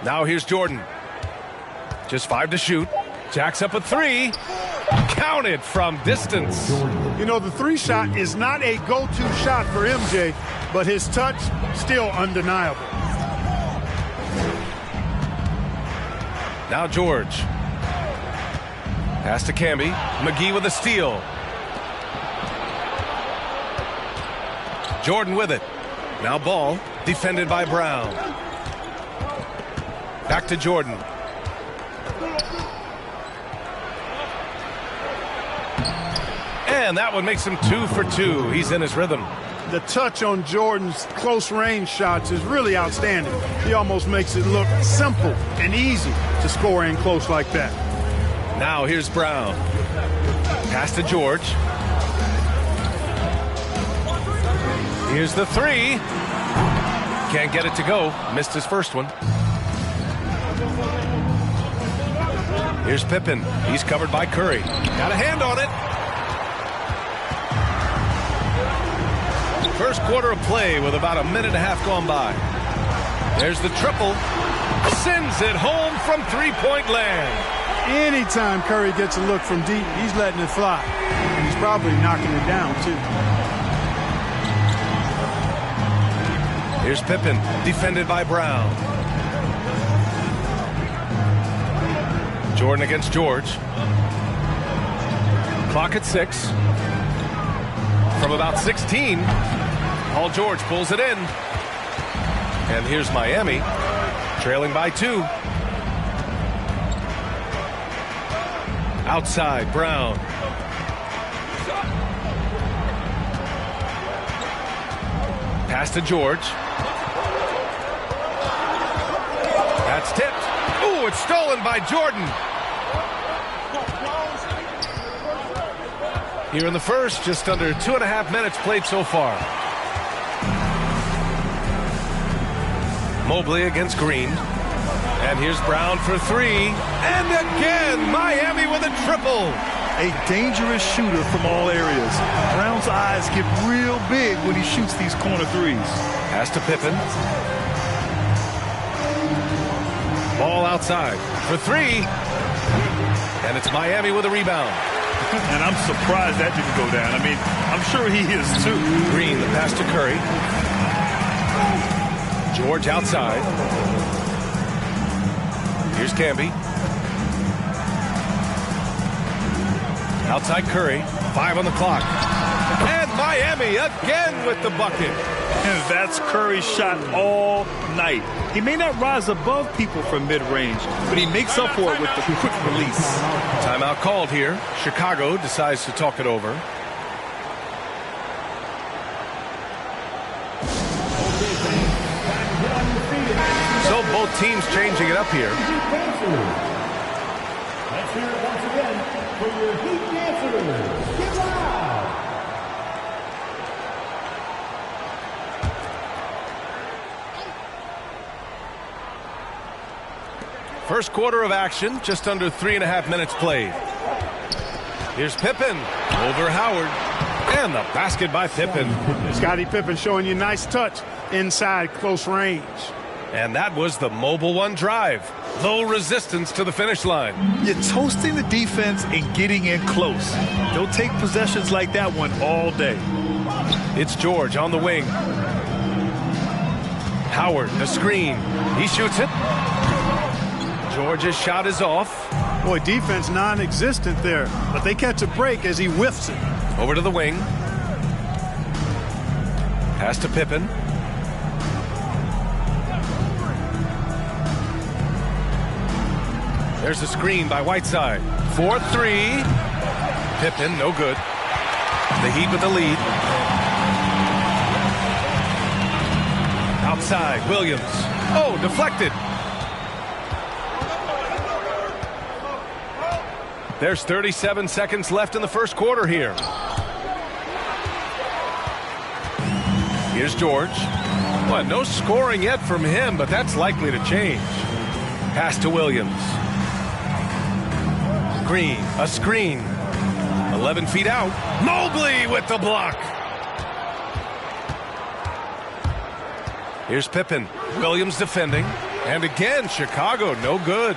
[SPEAKER 7] Now here's Jordan. Just 5 to shoot. Jacks up a 3. Counted from distance.
[SPEAKER 8] You know, the 3 shot is not a go-to shot for MJ, but his touch still undeniable.
[SPEAKER 7] Now George. Pass to Camby. McGee with a steal. Jordan with it. Now ball. Defended by Brown. Back to Jordan. And that one makes him 2 for 2. He's in his rhythm.
[SPEAKER 8] The touch on Jordan's close-range shots is really outstanding. He almost makes it look simple and easy to score in close like that.
[SPEAKER 7] Now here's Brown. Pass to George. Here's the 3. Can't get it to go. Missed his first one. Here's Pippen. He's covered by Curry. Got a hand on it. First quarter of play with about a minute and a half gone by. There's the triple. Sends it home from three-point land.
[SPEAKER 8] Anytime Curry gets a look from deep, he's letting it fly. And he's probably knocking it down, too.
[SPEAKER 7] Here's Pippen, defended by Brown. Jordan against George. Clock at 6. From about 16, Paul George pulls it in. And here's Miami, trailing by 2. Outside, Brown. Pass to George. That's tipped. Ooh, it's stolen by Jordan. Here in the first, just under 2.5 minutes played so far. Mobley against Green. And here's Brown for 3. And again, Miami with a triple.
[SPEAKER 9] A dangerous shooter from all areas. Brown's eyes get real big when he shoots these corner threes.
[SPEAKER 7] Pass to Pippen. Ball outside for 3. And it's Miami with a rebound.
[SPEAKER 9] And I'm surprised that didn't go down. I mean, I'm sure he is too.
[SPEAKER 7] Green, the pass to Curry. George outside. Here's Camby. Outside Curry. 5 on the clock. And Miami again with the bucket.
[SPEAKER 9] And that's Curry's shot all night. He may not rise above people from mid-range, but he makes up for it with the quick release.
[SPEAKER 7] Timeout called here. Chicago decides to talk it over. So both teams changing it up here.
[SPEAKER 5] Let's hear it once again for your Heat dancers. Get loud!
[SPEAKER 7] First quarter of action, just under 3.5 minutes played. Here's Pippen over Howard. And the basket by Pippen.
[SPEAKER 8] Scottie Pippen showing you nice touch inside close range.
[SPEAKER 7] And that was the Mobile One drive. Low resistance to the finish line.
[SPEAKER 9] You're toasting the defense and getting in close. They'll take possessions like that one all day.
[SPEAKER 7] It's George on the wing. Howard, the screen. He shoots it. George's shot is off.
[SPEAKER 8] Boy, defense non-existent there, but they catch a break as he whiffs it.
[SPEAKER 7] Over to the wing. Pass to Pippen. There's a screen by Whiteside. 4-3. Pippen, no good. The Heat with the lead. Outside, Williams. Oh, deflected. There's 37 seconds left in the first quarter here. Here's George. Well, no scoring yet from him, but that's likely to change. Pass to Williams. Green, a screen. 11 feet out. Mobley with the block. Here's Pippen. Williams defending. And again, Chicago no good.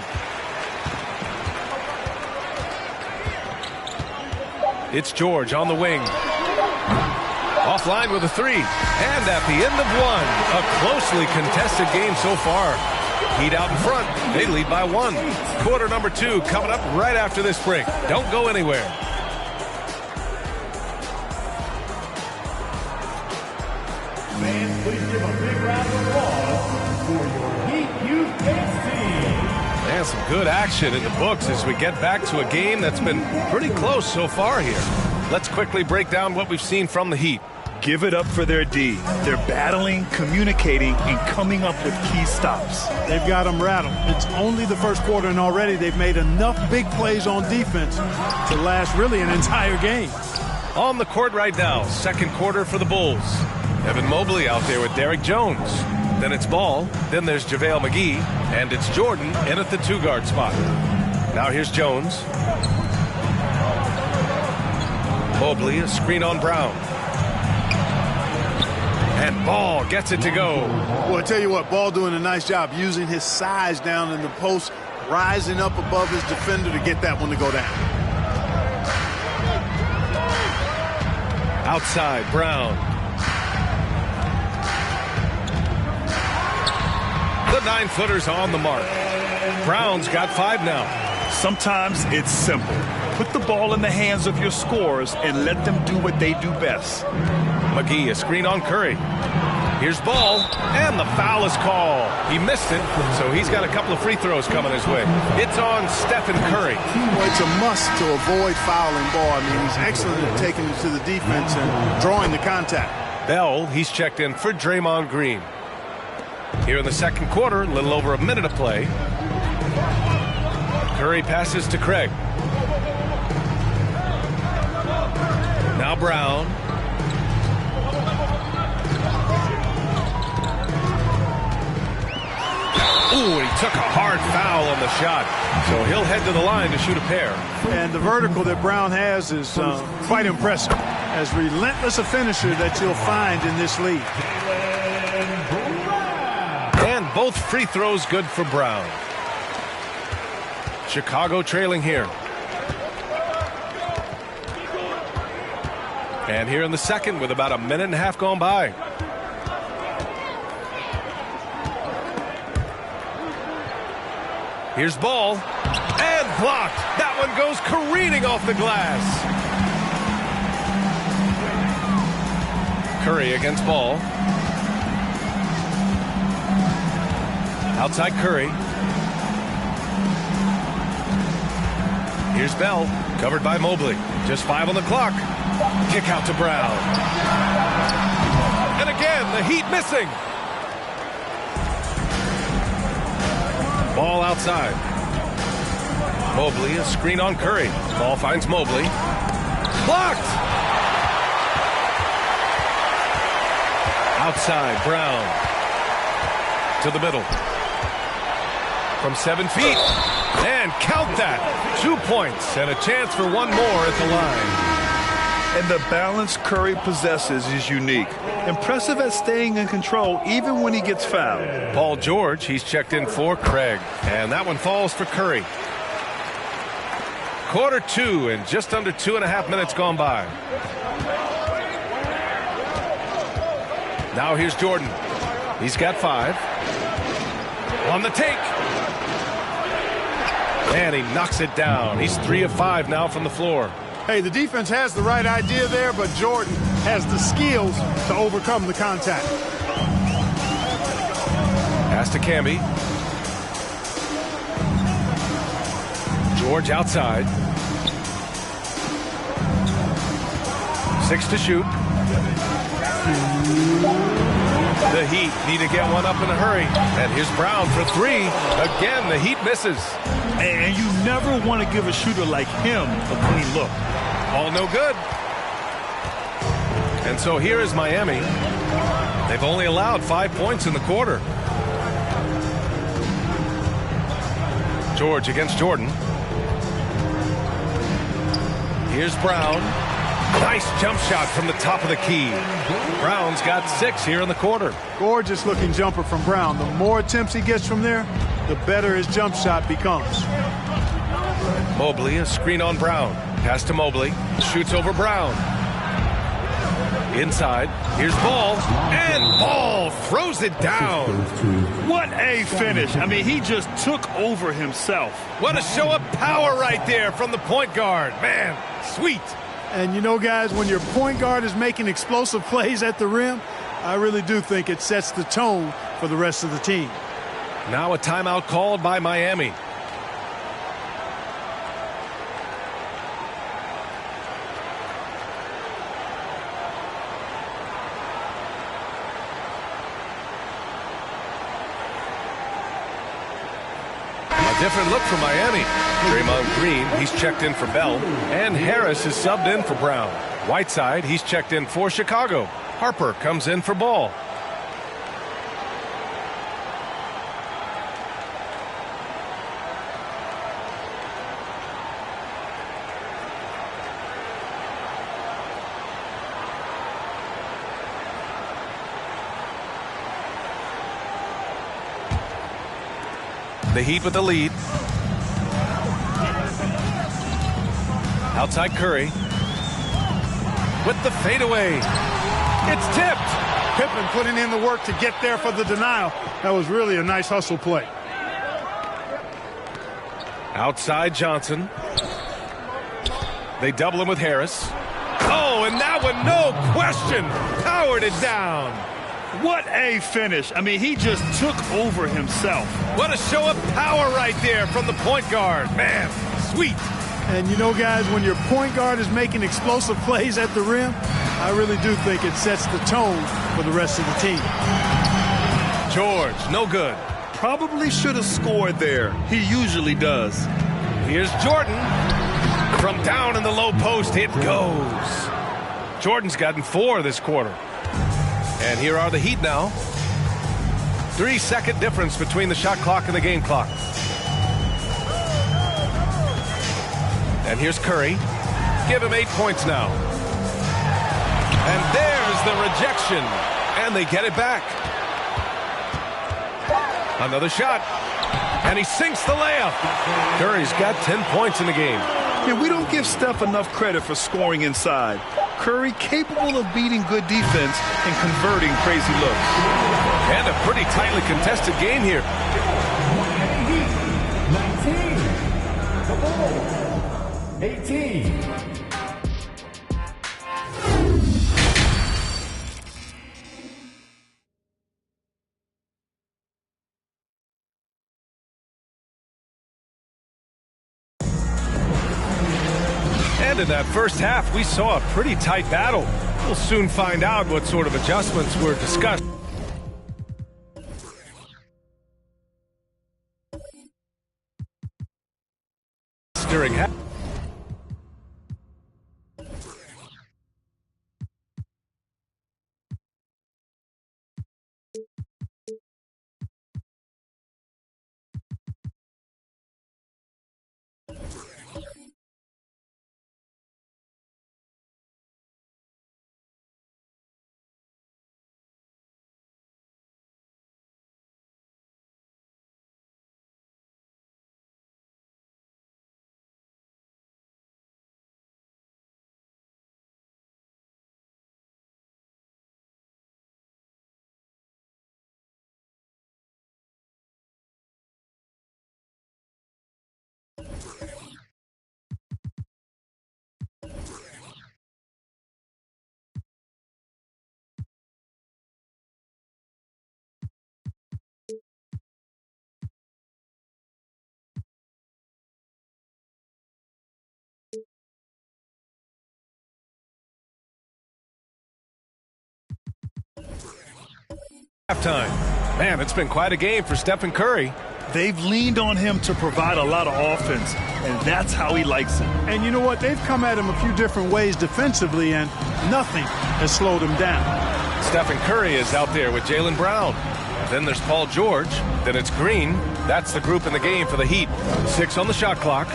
[SPEAKER 7] It's George on the wing. Offline with a three. And at the end of one, a closely contested game so far. Heat out in front. They lead by 1. Quarter number 2 coming up right after this break. Don't go anywhere.
[SPEAKER 5] Fans, please give a big round of applause for your Heat Youth Base team.
[SPEAKER 7] And some good action in the books as we get back to a game that's been pretty close so far here. Let's quickly break down what we've seen from the Heat.
[SPEAKER 9] Give it up for their D. They're battling, communicating, and coming up with key stops.
[SPEAKER 8] They've got them rattled. It's only the first quarter, and already they've made enough big plays on defense to last really an entire game.
[SPEAKER 7] On the court right now, second quarter for the Bulls. Evan Mobley out there with Derrick Jones. Then it's Ball. Then there's JaVale McGee. And it's Jordan in at the 2-guard spot. Now here's Jones. Mobley, a screen on Brown. And Ball gets it to go.
[SPEAKER 8] Well, I tell you what, Ball doing a nice job using his size down in the post, rising up above his defender to get that one to go down.
[SPEAKER 7] Outside, Brown. The 9-footer's on the mark. Brown's got 5 now.
[SPEAKER 9] Sometimes it's simple. Put the ball in the hands of your scorers and let them do what they do best.
[SPEAKER 7] McGee, a screen on Curry. Here's Ball, and the foul is called. He missed it, so he's got a couple of free throws coming his way. It's on Stephen Curry.
[SPEAKER 8] Well, it's a must to avoid fouling Ball. I mean, he's excellent at taking it to the defense and drawing the contact.
[SPEAKER 7] Bell, he's checked in for Draymond Green. Here in the second quarter, a little over a minute of play. Curry passes to Craig. Now Brown. Ooh, he took a hard foul on the shot. So he'll head to the line to shoot a pair.
[SPEAKER 8] And the vertical that Brown has is quite impressive. As relentless a finisher that you'll find in this league.
[SPEAKER 7] And both free throws good for Brown. Chicago trailing here. And here in the second with about a minute and a half gone by. Here's Ball. And blocked. That one goes careening off the glass. Curry against Ball. Outside Curry. Here's Bell. Covered by Mobley. Just 5 on the clock. Kick out to Brown. And again, the Heat missing. Ball outside. Mobley, a screen on Curry. Ball finds Mobley. Blocked! Outside, Brown. To the middle. From 7 feet. And count that. 2 points and a chance for one more at the line.
[SPEAKER 9] And the balance Curry possesses is unique. Impressive at staying in control even when he gets fouled.
[SPEAKER 7] Paul George, he's checked in for Craig. And that one falls for Curry. Quarter 2 and just under 2.5 minutes gone by. Now here's Jordan. He's got 5. On the take. And he knocks it down. He's 3 of 5 now from the floor.
[SPEAKER 8] Hey, the defense has the right idea there, but Jordan has the skills to overcome the contact.
[SPEAKER 7] Pass to Camby. George outside. 6 to shoot. The Heat need to get one up in a hurry. And here's Brown for three. Again, the Heat misses.
[SPEAKER 9] And you never want to give a shooter like him a clean look.
[SPEAKER 7] All no good. And so here is Miami. They've only allowed 5 points in the quarter. George against Jordan. Here's Brown. Nice jump shot from the top of the key. Brown's got 6 here in the quarter.
[SPEAKER 8] Gorgeous looking jumper from Brown. The more attempts he gets from there, the better his jump shot becomes.
[SPEAKER 7] Mobley, a screen on Brown. Pass to Mobley. Shoots over Brown. Inside. Here's Ball. And Ball throws it down.
[SPEAKER 9] What a finish. I mean, he just took over himself.
[SPEAKER 7] What a show of power right there from the point guard. Man, sweet.
[SPEAKER 8] And you know, guys, when your point guard is making explosive plays at the rim, I really do think it sets the tone for the rest of the team.
[SPEAKER 7] Now a timeout called by Miami. A different look for Miami. Draymond Green, he's checked in for Bell. And Harris is subbed in for Brown. Whiteside, he's checked in for Chicago. Harper comes in for Ball. The Heat with the lead. Outside Curry. With the fadeaway. It's tipped.
[SPEAKER 8] Pippen putting in the work to get there for the denial. That was really a nice hustle play.
[SPEAKER 7] Outside Johnson. They double him with Harris. Oh, and that one, no question, powered it down.
[SPEAKER 9] What a finish. I mean, he just took over himself.
[SPEAKER 7] What a show of power right there from the point guard. Man, sweet.
[SPEAKER 8] And you know, guys, when your point guard is making explosive plays at the rim, I really do think it sets the tone for the rest of the team.
[SPEAKER 7] George, no good.
[SPEAKER 9] Probably should have scored there. He usually does.
[SPEAKER 7] Here's Jordan. From down in the low post, it goes. Jordan's gotten 4 this quarter. And here are the Heat now. 3-second difference between the shot clock and the game clock. And here's Curry. Give him 8 points now. And there's the rejection. And they get it back. Another shot. And he sinks the layup. Curry's got 10 points in the game.
[SPEAKER 9] Yeah, we don't give Steph enough credit for scoring inside. Curry capable of beating good defense and converting crazy looks.
[SPEAKER 7] And a pretty tightly contested game here.
[SPEAKER 5] 19. The Bulls. 18.
[SPEAKER 7] And in that first half, we saw a pretty tight battle. We'll soon find out what sort of adjustments were discussed during half. Halftime. Man, it's been quite a game for Stephen Curry.
[SPEAKER 9] They've leaned on him to provide a lot of offense, and that's how he likes it.
[SPEAKER 8] And you know what? They've come at him a few different ways defensively, and nothing has slowed him down.
[SPEAKER 7] Stephen Curry is out there with Jaylen Brown. Then there's Paul George. Then it's Green. That's the group in the game for the Heat. 6 on the shot clock.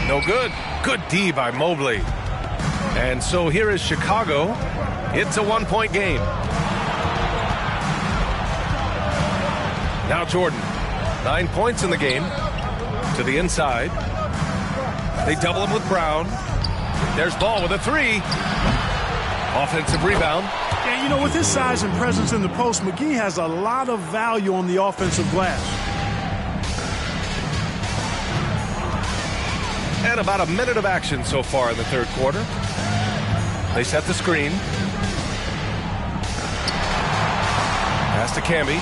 [SPEAKER 7] No good. Good D by Mobley. And so here is Chicago. It's a 1-point game. Now Jordan. 9 points in the game. To the inside. They double him with Brown. There's Ball with a 3. Offensive rebound.
[SPEAKER 8] And, you know, with his size and presence in the post, McGee has a lot of value on the offensive glass.
[SPEAKER 7] And about a minute of action so far in the third quarter. They set the screen. Pass to Camby.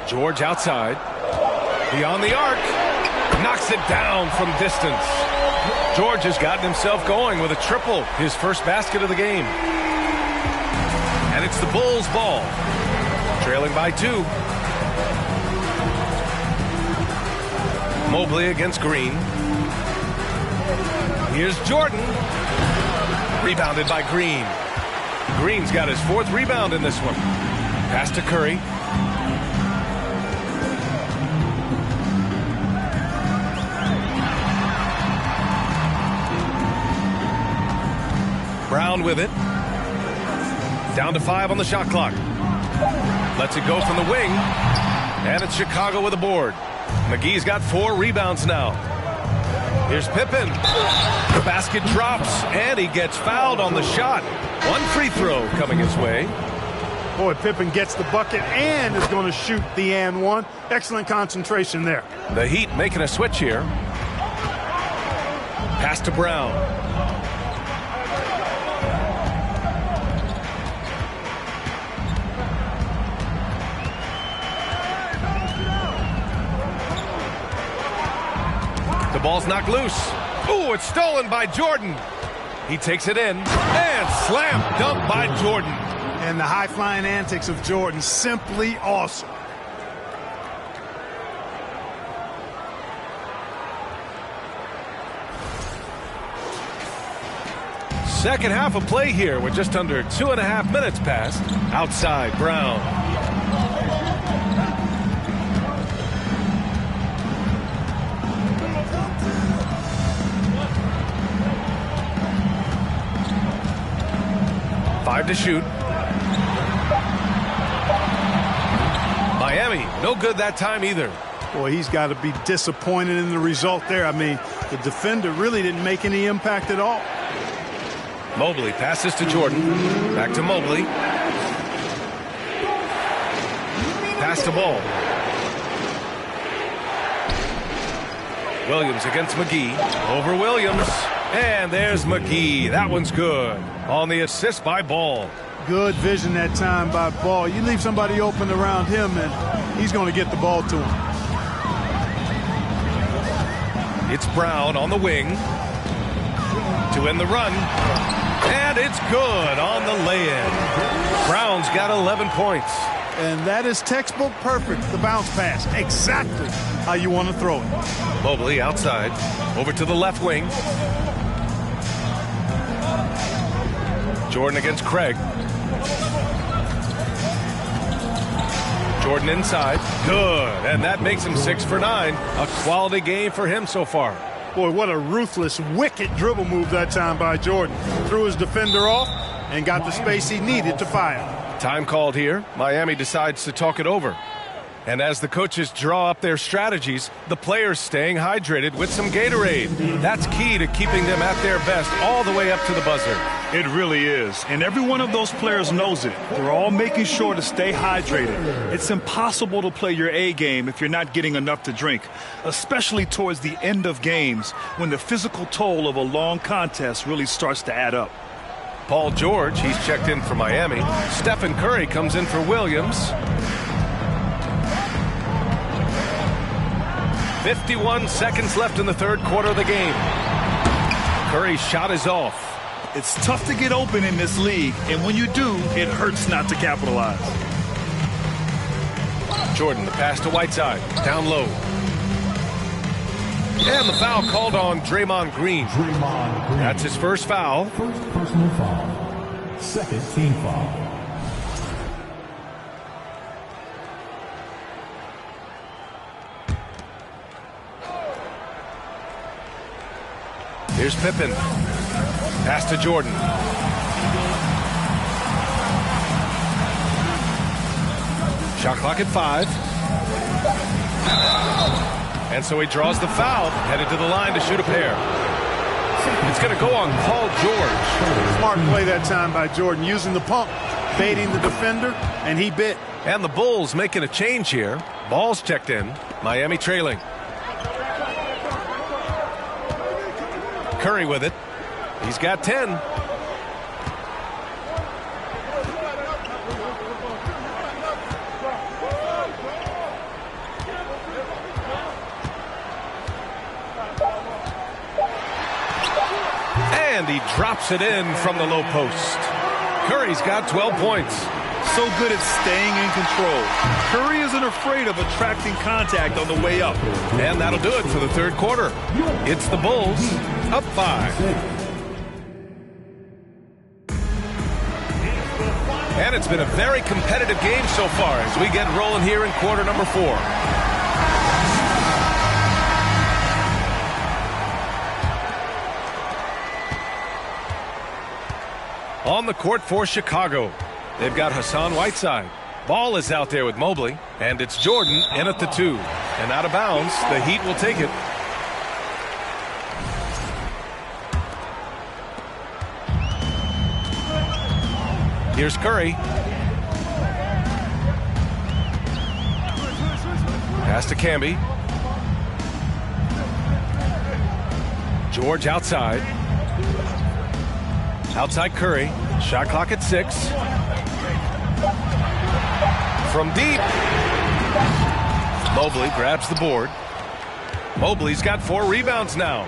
[SPEAKER 7] George outside. Beyond the arc. Knocks it down from distance. George has gotten himself going with a triple. His first basket of the game. And it's the Bulls' ball. Trailing by 2. Mobley against Green. Here's Jordan. Rebounded by Green. Green's got his 4th rebound in this one. Pass to Curry. Brown with it. Down to 5 on the shot clock. Lets it go from the wing. And it's Chicago with a board. McGee's got 4 rebounds now. Here's Pippen. The basket drops, and he gets fouled on the shot. 1 free throw coming his way.
[SPEAKER 8] Boy, Pippen gets the bucket and is going to shoot the and one. Excellent concentration there.
[SPEAKER 7] The Heat making a switch here. Pass to Brown. The ball's knocked loose. Ooh, it's stolen by Jordan. He takes it in and slam dunk by Jordan.
[SPEAKER 8] And the high-flying antics of Jordan, simply awesome.
[SPEAKER 7] Second half of play here with just under 2.5 minutes passed. Outside, Brown. Five to shoot. Miami, no good that time either.
[SPEAKER 8] Boy, he's got to be disappointed in the result there. I mean, the defender really didn't make any impact at all.
[SPEAKER 7] Mobley passes to Jordan. Back to Mobley. Pass to Ball. Williams against McGee. Over Williams. And there's McGee. That one's good. On the assist by Ball.
[SPEAKER 8] Good vision that time by Ball. You leave somebody open around him, and he's going to get the ball to him.
[SPEAKER 7] It's Brown on the wing to end the run. And it's good on the lay-in. Brown's got 11 points.
[SPEAKER 8] And that is textbook perfect, the bounce pass. Exactly how you want to throw it.
[SPEAKER 7] Mobley outside. Over to the left wing. Jordan against Craig. Jordan inside. Good. And that makes him 6 for 9. A quality game for him so far.
[SPEAKER 8] Boy, what a ruthless, wicked dribble move that time by Jordan. Threw his defender off and got the space he needed to fire.
[SPEAKER 7] Time called here. Miami decides to talk it over. And as the coaches draw up their strategies, the players staying hydrated with some Gatorade. That's key to keeping them at their best all the way up to the buzzer.
[SPEAKER 9] It really is. And every one of those players knows it. They're all making sure to stay hydrated. It's impossible to play your A game if you're not getting enough to drink, especially towards the end of games when the physical toll of a long contest really starts to add up.
[SPEAKER 7] Paul George, he's checked in for Miami. Stephen Curry comes in for Williams. 51 seconds left in the third quarter of the game. Curry's shot is off.
[SPEAKER 9] It's tough to get open in this league, and when you do, it hurts not to capitalize.
[SPEAKER 7] Jordan, the pass to Whiteside, down low. And the foul called on Draymond Green. That's his first foul.
[SPEAKER 5] First personal foul. Second team foul.
[SPEAKER 7] Here's Pippen. Pass to Jordan. Shot clock at 5. And so he draws the foul, headed to the line to shoot a pair. It's going to go on Paul George.
[SPEAKER 8] Smart play that time by Jordan, using the pump, baiting the defender, and he bit.
[SPEAKER 7] And the Bulls making a change here. Ball's checked in. Miami trailing. Curry with it. He's got 10. And he drops it in from the low post. Curry's got 12 points.
[SPEAKER 9] So good at staying in control. Curry isn't afraid of attracting contact on the way up.
[SPEAKER 7] And that'll do it for the third quarter. It's the Bulls up 5. And it's been a very competitive game so far as we get rolling here in quarter number 4. On the court for Chicago, they've got Hassan Whiteside. Ball is out there with Mobley, and it's Jordan in at the 2. And out of bounds, the Heat will take it. Here's Curry. Pass to Camby. George outside. Outside Curry. Shot clock at 6. From deep. Mobley grabs the board. Mobley's got 4 rebounds now.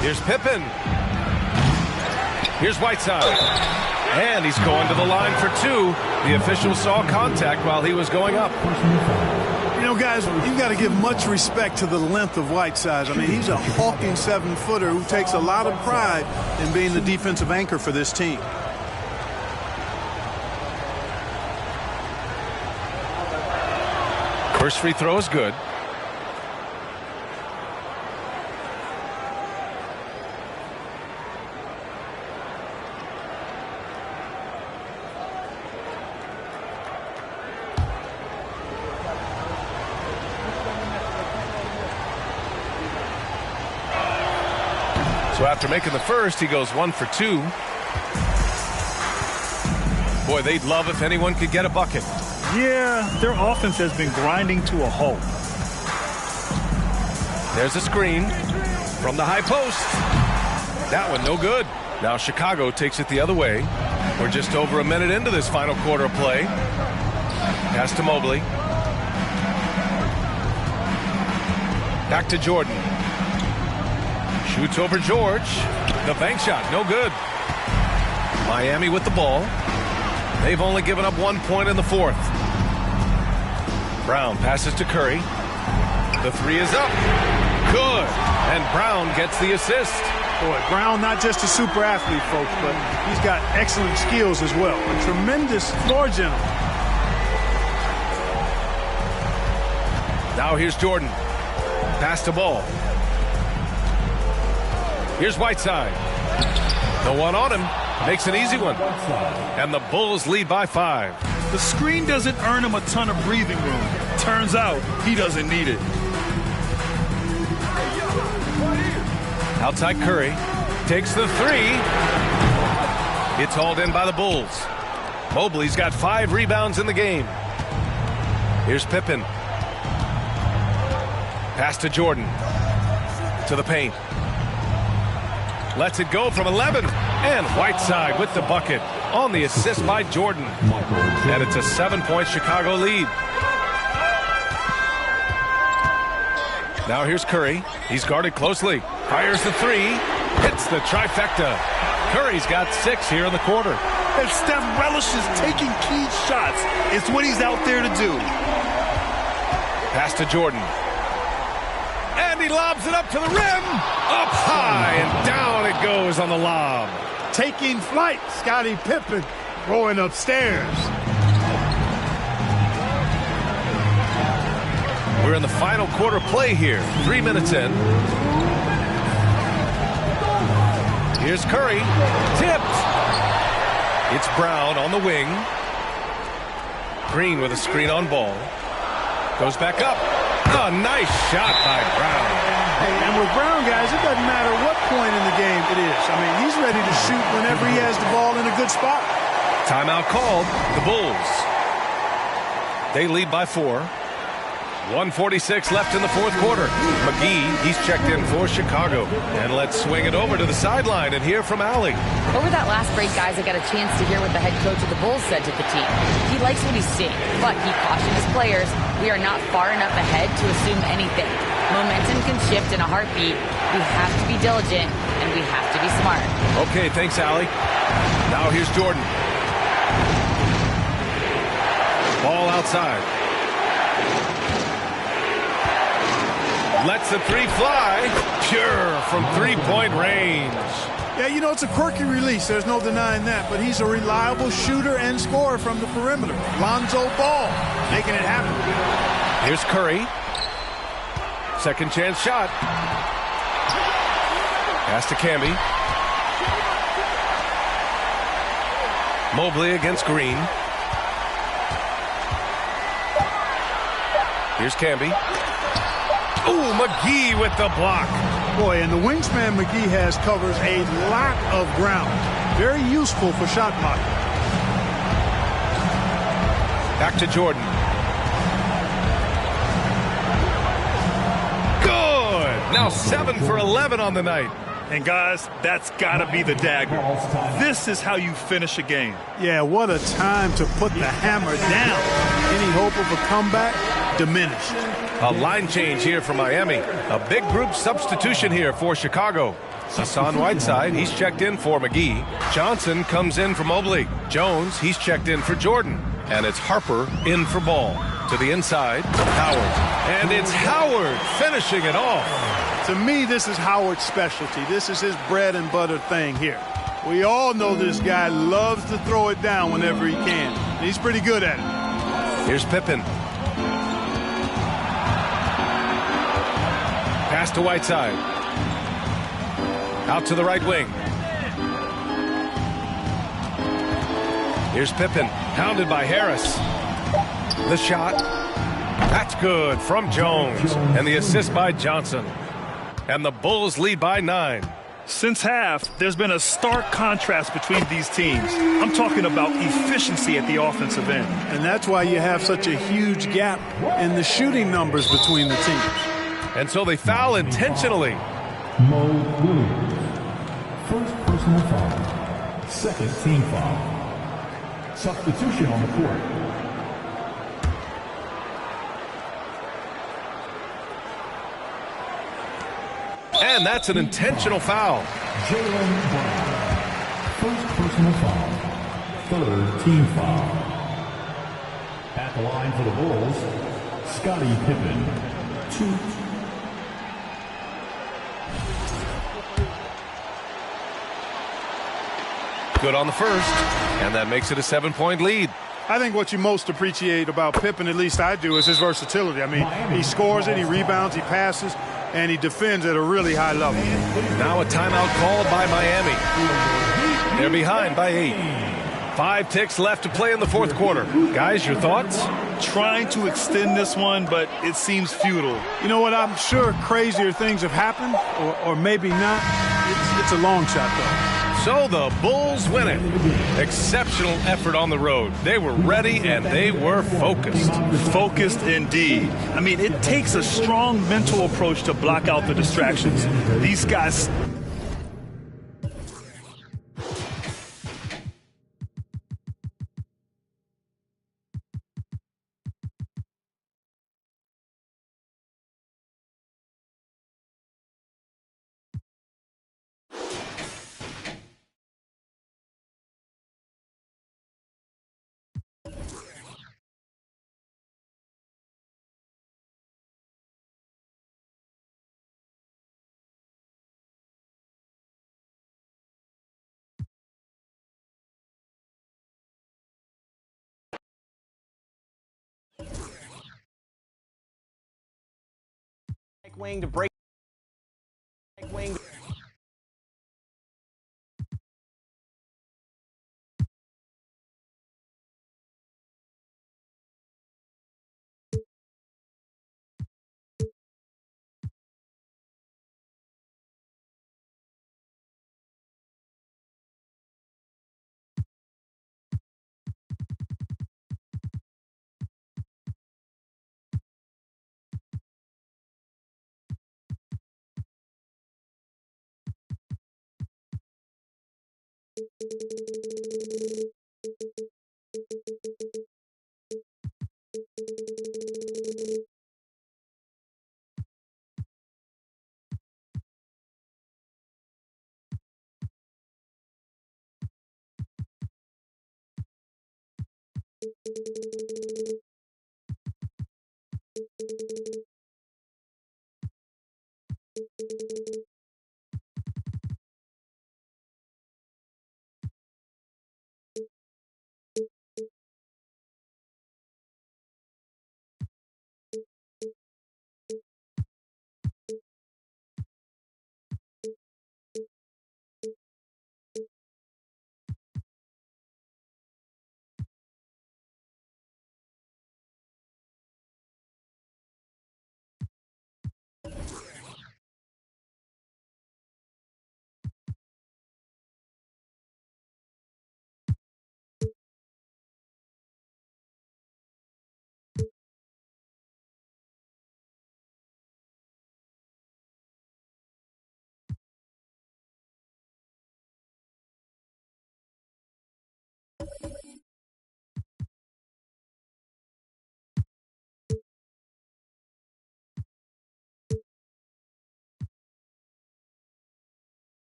[SPEAKER 7] Here's Pippen. Here's Whiteside. And he's going to the line for 2. The official saw contact while he was going up.
[SPEAKER 8] You know, guys, you've got to give much respect to the length of Whiteside. I mean, he's a hulking 7-footer who takes a lot of pride in being the defensive anchor for this team.
[SPEAKER 7] First free throw is good. So after making the first, he goes 1 for 2. Boy, they'd love if anyone could get a bucket.
[SPEAKER 9] Yeah, their offense has been grinding to a halt.
[SPEAKER 7] There's a screen from the high post. That one no good. Now Chicago takes it the other way. We're just over a minute into this final quarter of play. Pass to Mobley. Back to Jordan. Shoots over George. The bank shot, no good. Miami with the ball. They've only given up 1 point in the 4th. Brown passes to Curry. The 3 is up. Good. And Brown gets the assist.
[SPEAKER 8] Boy, Brown not just a super athlete, folks, but he's got excellent skills as well. A tremendous floor general.
[SPEAKER 7] Now here's Jordan. Pass to ball. Here's Whiteside. The one on him makes an easy one. And the Bulls lead by 5.
[SPEAKER 9] The screen doesn't earn him a ton of breathing room. Turns out he doesn't need it.
[SPEAKER 7] Outside Curry. Takes the 3. It's hauled in by the Bulls. Mobley's got 5 rebounds in the game. Here's Pippen. Pass to Jordan. To the paint. Lets it go from 11. And Whiteside with the bucket on the assist by Jordan. And it's a 7-point Chicago lead. Now here's Curry. He's guarded closely. Fires the three. Hits the trifecta. Curry's got 6 here in the quarter.
[SPEAKER 9] And Steph relishes taking key shots. It's what he's out there to do.
[SPEAKER 7] Pass to Jordan. And he lobs it up to the rim. Up high and down it goes on the lob.
[SPEAKER 8] Taking flight, Scottie Pippen going upstairs.
[SPEAKER 7] We're in the final quarter play here. 3 minutes in. Here's Curry. Tipped. It's Brown on the wing. Green with a screen on ball. Goes back up. Oh, nice shot by Brown.
[SPEAKER 8] And with Brown, guys, it doesn't matter what point in the game it is. I mean, he's ready to shoot whenever he has the ball in a good spot.
[SPEAKER 7] Timeout called. The Bulls. They lead by 4. 1:46 left in the fourth quarter. McGee, he's checked in for Chicago. And let's swing it over to the sideline and hear from Allie.
[SPEAKER 10] Over that last break, guys, I got a chance to hear what the head coach of the Bulls said to the team. He likes what he's seeing, but he cautioned his players, we are not far enough ahead to assume anything. Momentum can shift in a heartbeat. We have to be diligent, and we have to be smart.
[SPEAKER 7] Okay, thanks, Allie. Now here's Jordan. Ball outside. Lets the three fly. Pure from three-point range.
[SPEAKER 8] Yeah, you know, it's a quirky release. There's no denying that. But he's a reliable shooter and scorer from the perimeter. Lonzo Ball making it happen.
[SPEAKER 7] Here's Curry. Second chance shot. Pass to Camby. Mobley against Green. Here's Camby. Ooh, McGee with the block.
[SPEAKER 8] Boy, and the wingspan McGee has covers a lot of ground. Very useful for shot blocking.
[SPEAKER 7] Back to Jordan. Good. Now 7 for 11 on the night.
[SPEAKER 9] And guys, that's got to be the dagger. This is how you finish a game.
[SPEAKER 8] Yeah, what a time to put the hammer down. Any hope of a comeback diminished.
[SPEAKER 7] A line change here for Miami. A big group substitution here for Chicago. Hassan Whiteside, he's checked in for McGee. Johnson comes in for Mobley. Jones, he's checked in for Jordan. And it's Harper in for Ball. To the inside, Howard. And it's Howard finishing it off.
[SPEAKER 8] To me, this is Howard's specialty. This is his bread and butter thing here. We all know this guy loves to throw it down whenever he can. And he's pretty good at it.
[SPEAKER 7] Here's Pippen. Pass to Whiteside. Out to the right wing. Here's Pippen. Pounded by Harris. The shot. That's good from Jones. And the assist by Johnson. And the Bulls lead by 9.
[SPEAKER 9] Since half, there's been a stark contrast between these teams. I'm talking about efficiency at the offensive end.
[SPEAKER 8] And that's why you have such a huge gap in the shooting numbers between the teams.
[SPEAKER 7] And so they foul intentionally.
[SPEAKER 5] Mo Williams. First personal foul. Second team foul. Substitution on the court.
[SPEAKER 7] And that's an intentional foul.
[SPEAKER 5] Jaylen Brown. First personal foul. Third team foul. At the line for the Bulls, Scottie Pippen. 2.
[SPEAKER 7] Good on the first, and that makes it a 7-point lead.
[SPEAKER 8] I think what you most appreciate about Pippen, at least I do, is his versatility. I mean, he scores it, he rebounds, he passes, and he defends at a really high level.
[SPEAKER 7] Now a timeout called by Miami. They're behind by 8. 5 ticks left to play in the fourth quarter. Guys, your thoughts?
[SPEAKER 9] Trying to extend this one, but it seems futile.
[SPEAKER 8] You know what? I'm sure crazier things have happened, or maybe not. It's a long shot, though.
[SPEAKER 7] So the Bulls win it. Exceptional effort on the road. They were ready and they were focused.
[SPEAKER 9] Focused indeed. I mean, it takes a strong mental approach to block out the distractions. These guys
[SPEAKER 11] wing to break. Wing.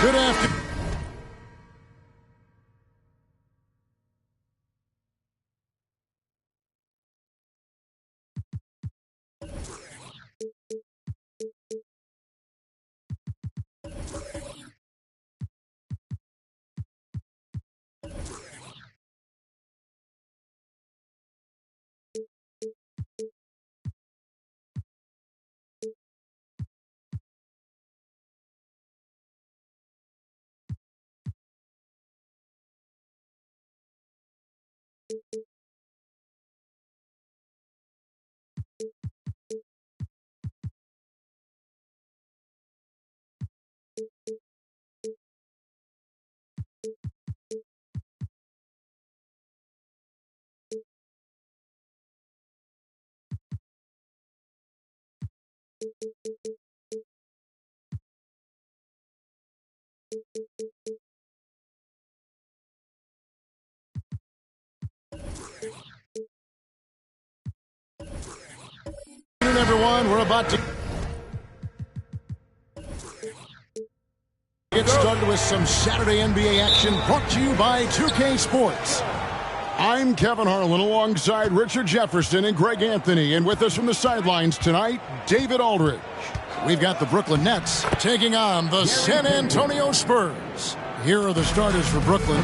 [SPEAKER 1] Good afternoon. Everyone, we're about to get started with some Saturday NBA action brought to you by 2K Sports. I'm Kevin Harlan alongside Richard Jefferson and Greg Anthony, and with us from the sidelines tonight, David Aldridge. We've got the Brooklyn Nets taking on the San Antonio Spurs. Here are the starters for Brooklyn.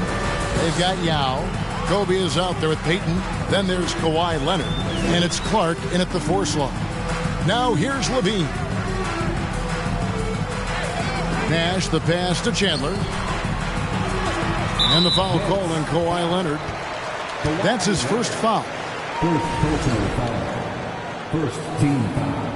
[SPEAKER 1] They've got Yao. Kobe is out there with Peyton. Then there's Kawhi Leonard. And it's Clark in at the 4 slot. Now here's Levine. Nash, the pass to Chandler. And the foul call on Kawhi Leonard. That's his first foul.
[SPEAKER 5] First personal foul. First team foul.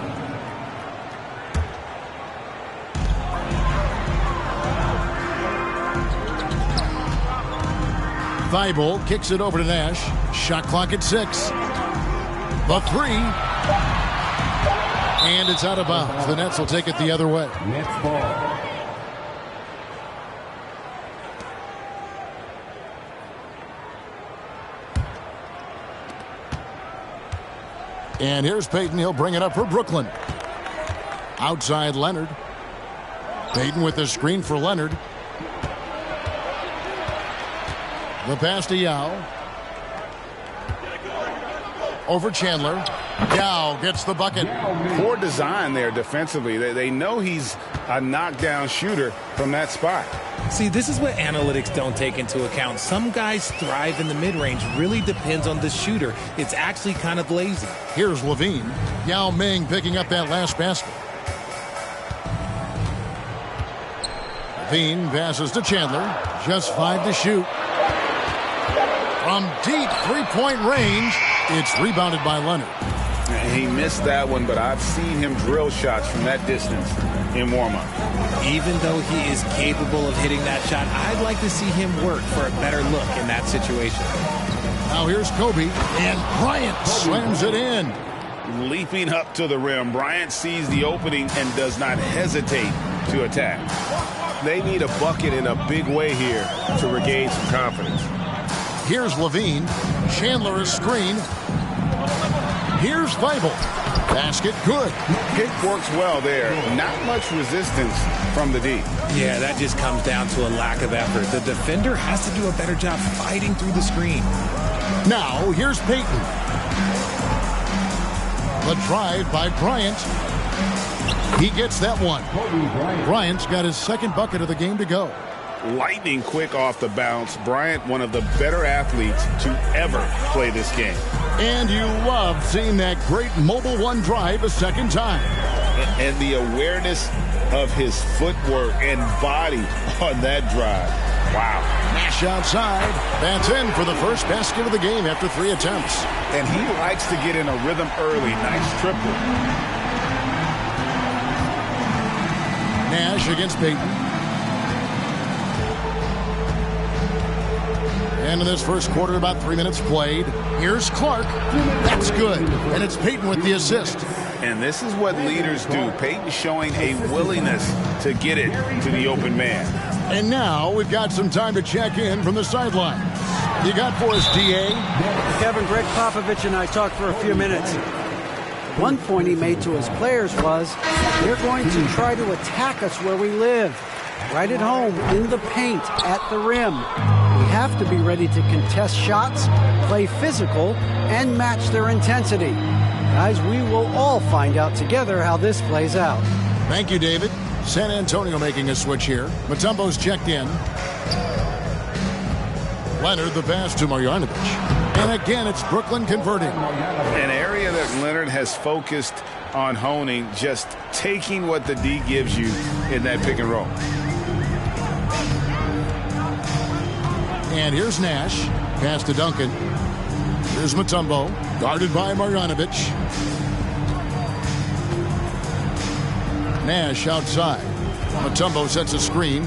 [SPEAKER 1] Thibault kicks it over to Nash. Shot clock at 6. The 3. And it's out of bounds. The Nets will take it the other way.
[SPEAKER 5] Nets ball.
[SPEAKER 1] And here's Peyton. He'll bring it up for Brooklyn. Outside Leonard. Peyton with the screen for Leonard. The pass to Yao. Over Chandler. Yao gets the bucket.
[SPEAKER 6] Poor design there defensively. They know he's a knockdown shooter from that spot.
[SPEAKER 11] See, this is what analytics don't take into account. Some guys thrive in the mid-range. Really depends on the shooter. It's actually kind of lazy.
[SPEAKER 1] Here's Levine. Yao Ming picking up that last basket. Levine passes to Chandler. Just 5 to shoot. From deep three-point range, it's rebounded by Leonard.
[SPEAKER 6] He missed that one, but I've seen him drill shots from that distance in warm-up.
[SPEAKER 11] Even though he is capable of hitting that shot, I'd like to see him work for a better look in that situation.
[SPEAKER 1] Now here's Kobe, and Bryant slams it in.
[SPEAKER 6] Leaping up to the rim, Bryant sees the opening and does not hesitate to attack. They need a bucket in a big way here to regain some confidence.
[SPEAKER 1] Here's Levine. Chandler is screen. Here's Weibel. Basket good.
[SPEAKER 6] Pick works well there. Not much resistance from the D.
[SPEAKER 11] Yeah, that just comes down to a lack of effort. The defender has to do a better job fighting through the screen.
[SPEAKER 1] Now, here's Payton. The drive by Bryant. He gets that one. Bryant's got his second bucket of the game to go.
[SPEAKER 6] Lightning quick off the bounce. Bryant, one of the better athletes to ever play this game.
[SPEAKER 1] And you love seeing that great mobile one drive a second time.
[SPEAKER 6] And the awareness of his footwork and body on that drive. Wow.
[SPEAKER 1] Nash outside. That's in for the first basket of the game after 3 attempts.
[SPEAKER 6] And he likes to get in a rhythm early. Nice triple.
[SPEAKER 1] Nash against Payton. And in this first quarter, about 3 minutes played. Here's Clark. That's good. And it's Payton with the assist.
[SPEAKER 6] And this is what leaders do. Payton showing a willingness to get it to the open man.
[SPEAKER 1] And now we've got some time to check in from the sideline. You got for us, D.A.?
[SPEAKER 4] Kevin, Greg Popovich and I talked for a few minutes. One point he made to his players was, they're going to try to attack us where we live. Right at home, in the paint, at the rim. We have to be ready to contest shots, play physical, and match their intensity. Guys, we will all find out together how this plays out.
[SPEAKER 1] Thank you, David. San Antonio making a switch here. Mutombo's checked in. Leonard the pass to Marjanovic. And again, it's Brooklyn converting.
[SPEAKER 6] An area that Leonard has focused on honing, just taking what the D gives you in that pick and roll.
[SPEAKER 1] And here's Nash. Pass to Duncan. Here's Mutombo. Guarded by Marjanovic. Nash outside. Mutombo sets a screen.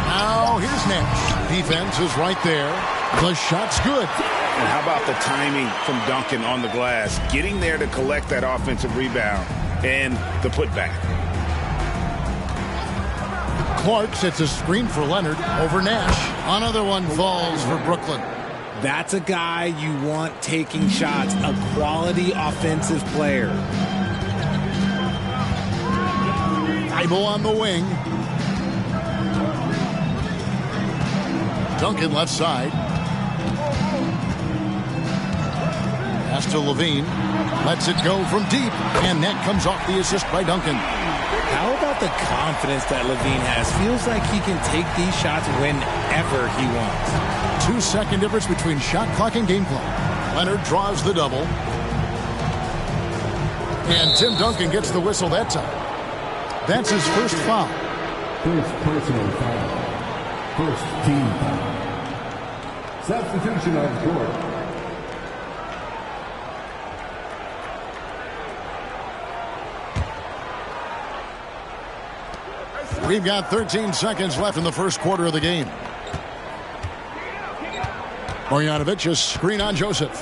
[SPEAKER 1] Now here's Nash. Defense is right there. The shot's good.
[SPEAKER 6] And how about the timing from Duncan on the glass? Getting there to collect that offensive rebound and the putback.
[SPEAKER 1] Clark sets a screen for Leonard over Nash. Another one falls for Brooklyn.
[SPEAKER 11] That's a guy you want taking shots, a quality offensive player.
[SPEAKER 1] Weibel on the wing. Duncan left side. Pass to Levine. Lets it go from deep. And that comes off the assist by Duncan.
[SPEAKER 11] How about the confidence that Levine has? Feels like he can take these shots whenever he wants.
[SPEAKER 1] 2-second difference between shot clock and game clock. Leonard draws the double. And Tim Duncan gets the whistle that time. That's his first foul.
[SPEAKER 5] First personal foul. First team foul. Substitution on court.
[SPEAKER 1] We've got 13 seconds left in the first quarter of the game. Marjanovic, a screen on Joseph.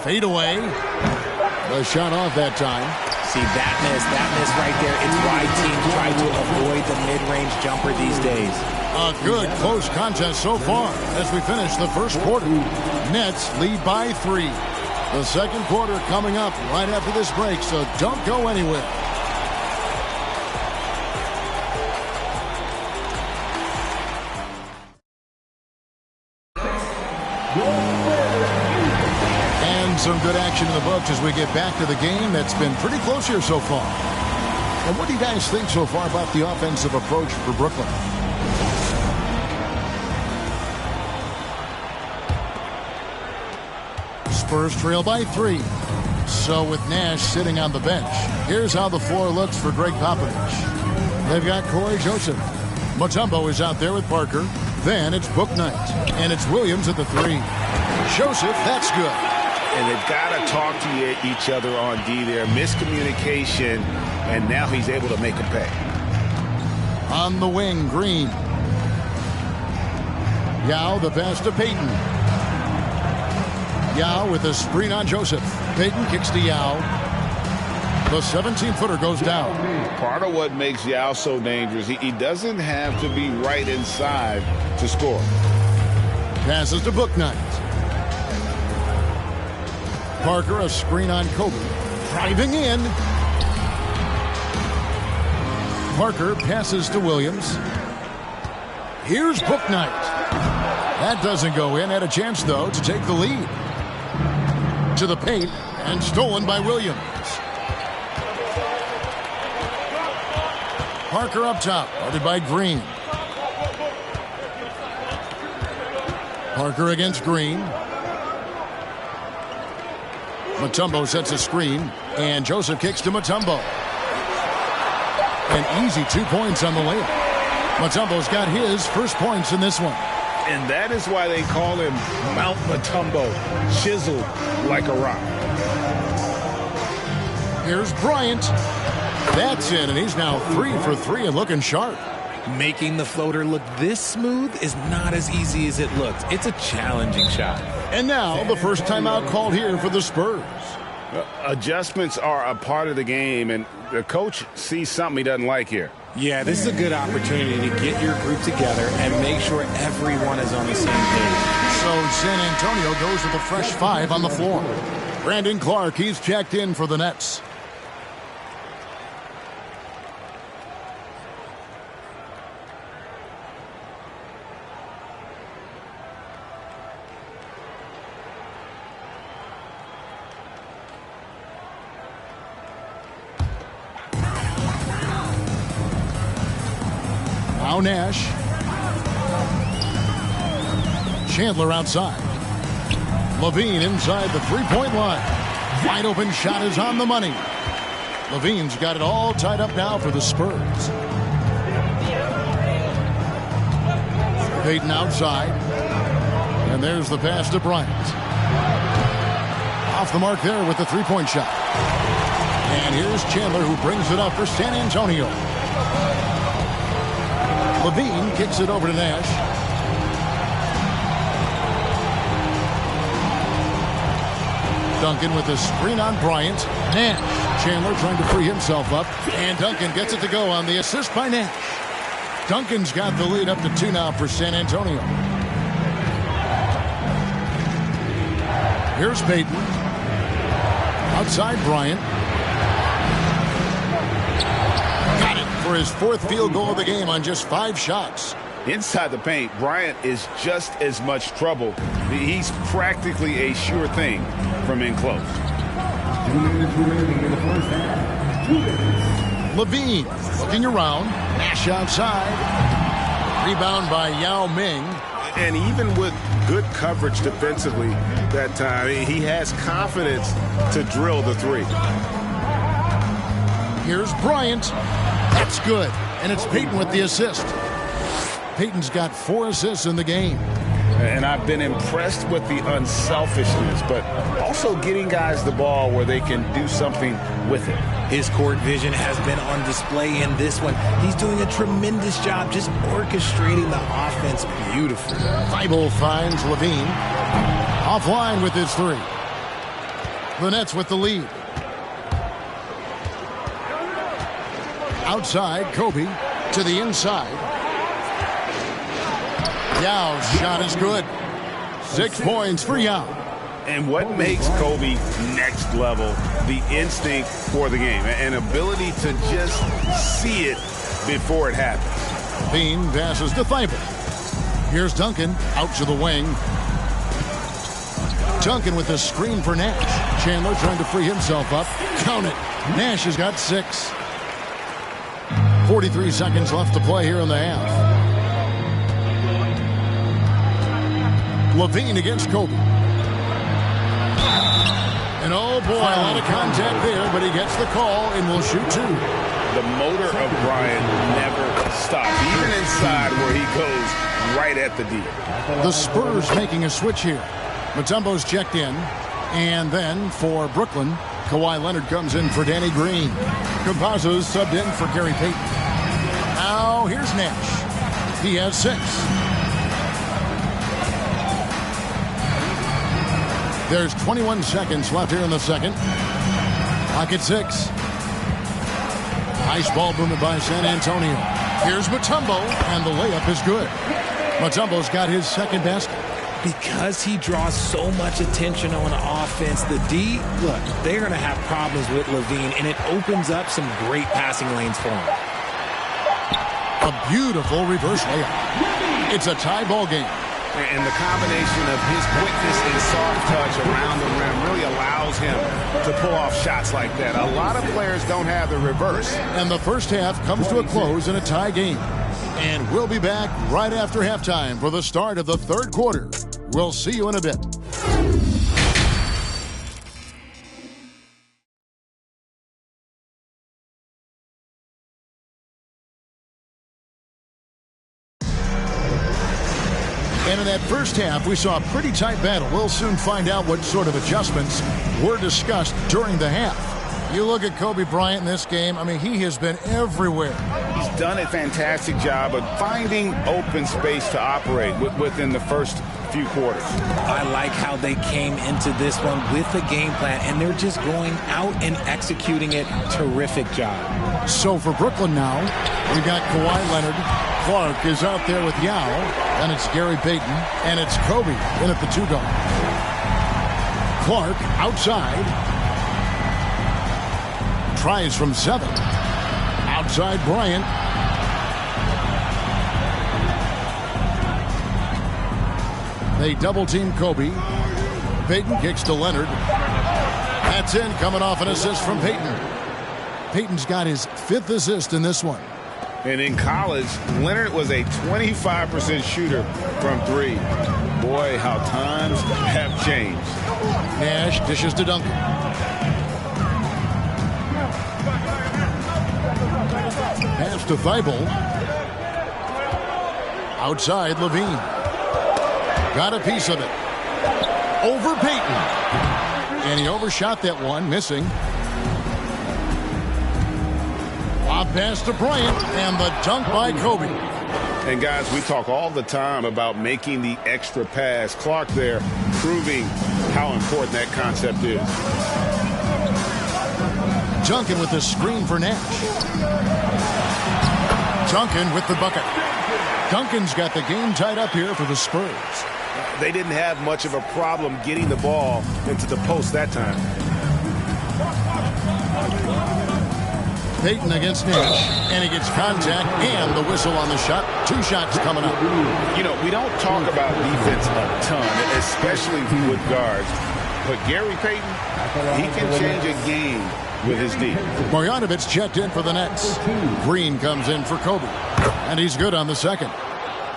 [SPEAKER 1] Fade away. The shot off that time.
[SPEAKER 11] See, that miss right there. It's why teams try to avoid the mid-range jumper these days.
[SPEAKER 1] A good close contest so far as we finish the first quarter. Nets lead by 3. The second quarter coming up right after this break, so don't go anywhere. Some good action in the books as we get back to the game that's been pretty close here so far. And what do you guys think so far about the offensive approach for Brooklyn? Spurs trail by 3. So with Nash sitting on the bench, here's how the floor looks for Greg Popovich. They've got Corey Joseph. Mutombo is out there with Parker. Then it's Bouknight. And it's Williams at the 3. Joseph, that's good.
[SPEAKER 6] And they've got to talk to each other on D there. Miscommunication, and now he's able to make a pay.
[SPEAKER 1] On the wing, Green. Yao, the pass to Payton. Yao with a screen on Joseph. Payton kicks to Yao. The 17-footer goes down.
[SPEAKER 6] Part of what makes Yao so dangerous, he doesn't have to be right inside to score.
[SPEAKER 1] Passes to Bouknight. Parker, a screen on Kobe. Driving in. Parker passes to Williams. Here's Bouknight. That doesn't go in. Had a chance, though, to take the lead. To the paint, and stolen by Williams. Parker up top, guarded by Green. Parker against Green. Mutombo sets a screen, and Joseph kicks to Mutombo. An easy 2 points on the layup. Mutombo's got his first points in this one.
[SPEAKER 6] And that is why they call him Mount Mutombo, chiseled like a rock.
[SPEAKER 1] Here's Bryant. That's in, and he's now 3 for 3 and looking sharp.
[SPEAKER 11] Making the floater look this smooth is not as easy as it looks. It's a challenging shot.
[SPEAKER 1] And now the first timeout called here for the Spurs.
[SPEAKER 6] Adjustments are a part of the game, and the coach sees something he doesn't like here.
[SPEAKER 11] Yeah, this is a good opportunity to get your group together and make sure everyone is on the same page.
[SPEAKER 1] So San Antonio goes with a fresh 5 on the floor. Brandon Clark, he's checked in for the Nets. Now Nash. Chandler outside. Levine inside the three-point line. Wide open shot is on the money. Levine's got it all tied up now for the Spurs. Payton outside. And there's the pass to Bryant. Off the mark there with the three-point shot. And here's Chandler who brings it up for San Antonio. Levine kicks it over to Nash. Duncan with a screen on Bryant. Nash. Chandler trying to free himself up. And Duncan gets it to go on the assist by Nash. Duncan's got the lead up to 2 now for San Antonio. Here's Payton. Outside Bryant. Got it for his 4th field goal of the game on just 5 shots.
[SPEAKER 6] Inside the paint, Bryant is just as much trouble. He's practically a sure thing from in close.
[SPEAKER 5] 2 minutes remaining in the first half. 2 minutes.
[SPEAKER 1] Levine looking around. Nash outside. Rebound by Yao Ming.
[SPEAKER 6] And even with good coverage defensively that time, he has confidence to drill the three.
[SPEAKER 1] Here's Bryant. That's good. And it's Payton with the assist. Payton's got 4 assists in the game.
[SPEAKER 6] And I've been impressed with the unselfishness, but also getting guys the ball where they can do something with it.
[SPEAKER 11] His court vision has been on display in this one. He's doing a tremendous job just orchestrating the offense beautifully.
[SPEAKER 1] Thibault finds Levine. Offline with his 3. The Nets with the lead. Outside, Kobe to the inside. Yao's shot is good. 6 points for Yao.
[SPEAKER 6] And what makes Kobe next level? The instinct for the game. An ability to just see it before it happens.
[SPEAKER 1] Bean passes to Thibault. Here's Duncan out to the wing. Duncan with the screen for Nash. Chandler trying to free himself up. Count it. Nash has got 6. 43 seconds left to play here in the half. Levine against Kobe. And oh boy, a lot of contact there, but he gets the call and will shoot 2.
[SPEAKER 6] The motor of Bryant never stops, even inside where he goes right at the D.
[SPEAKER 1] The Spurs making a switch here. Mutombo's checked in. And then for Brooklyn, Kawhi Leonard comes in for Danny Green. Campazzo's subbed in for Gary Payton. Now here's Nash. He has 6. There's 21 seconds left here in the second. Clock at 6. Nice ball movement by San Antonio. Here's Mutombo, and the layup is good. Mutombo's got his second basket.
[SPEAKER 11] Because he draws so much attention on offense, the D, look, they're going to have problems with Levine, and it opens up some great passing lanes for him.
[SPEAKER 1] A beautiful reverse layup. It's a tie ball game.
[SPEAKER 6] And the combination of his quickness and soft touch around the rim really allows him to pull off shots like that. A lot of players don't have the reverse.
[SPEAKER 1] And the first half comes to a close in a tie game. And we'll be back right after halftime for the start of the third quarter. We'll see you in a bit. And in that first half, we saw a pretty tight battle. We'll soon find out what sort of adjustments were discussed during the half. You look at Kobe Bryant in this game, I mean, he has been everywhere.
[SPEAKER 6] He's done a fantastic job of finding open space to operate within the first few quarters.
[SPEAKER 11] I like how they came into this one with a game plan, and they're just going out and executing it. Terrific job.
[SPEAKER 1] So for Brooklyn now, we've got Kawhi Leonard. Clark is out there with Yao, and it's Gary Payton, and it's Kobe in at the 2 guard. Clark outside. Tries from 7. Outside Bryant. They double team Kobe. Payton kicks to Leonard. That's in, coming off an assist from Payton. Payton's got his 5th assist in this one.
[SPEAKER 6] And in college, Leonard was a 25% shooter from 3. Boy, how times have changed.
[SPEAKER 1] Nash dishes to Duncan. Pass to Thibault. Outside Levine. Got a piece of it. Over Payton. And he overshot that one, missing. Lob pass to Bryant, and the dunk by Kobe.
[SPEAKER 6] And guys, we talk all the time about making the extra pass. Clark there proving how important that concept is.
[SPEAKER 1] Duncan with the screen for Nash. Duncan with the bucket. Duncan's got the game tied up here for the Spurs.
[SPEAKER 6] They didn't have much of a problem getting the ball into the post that time.
[SPEAKER 1] Payton against Nash, and he gets contact and the whistle on the shot. 2 shots coming up.
[SPEAKER 6] You know, we don't talk about defense a ton, especially with guards. But Gary Payton, he can change a game with his D.
[SPEAKER 1] Marjanovic checked in for the Nets. Green comes in for Kobe, and he's good on the second.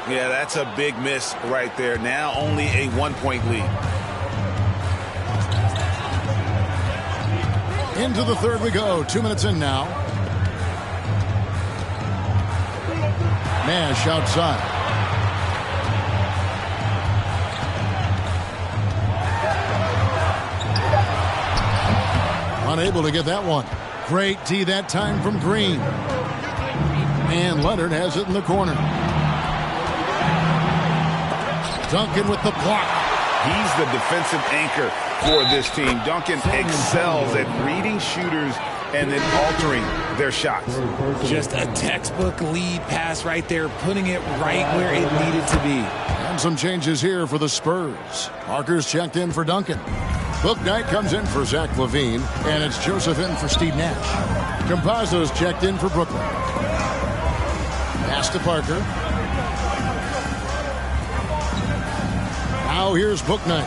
[SPEAKER 6] Yeah, that's a big miss right there. Now only a 1-point lead.
[SPEAKER 1] Into the third we go. 2 minutes in now. Nash outside. Unable to get that one. Great D that time from Green. And Leonard has it in the corner. Duncan with the block.
[SPEAKER 6] He's the defensive anchor for this team. Duncan excels at reading shooters and then altering their shots.
[SPEAKER 11] Just a textbook lead pass right there, putting it right where it needed to be.
[SPEAKER 1] And some changes here for the Spurs. Parker's checked in for Duncan. Bouknight comes in for Zach LaVine, and it's Joseph in for Steve Nash. Campazzo's checked in for Brooklyn. Pass to Parker. Now here's Bouknight.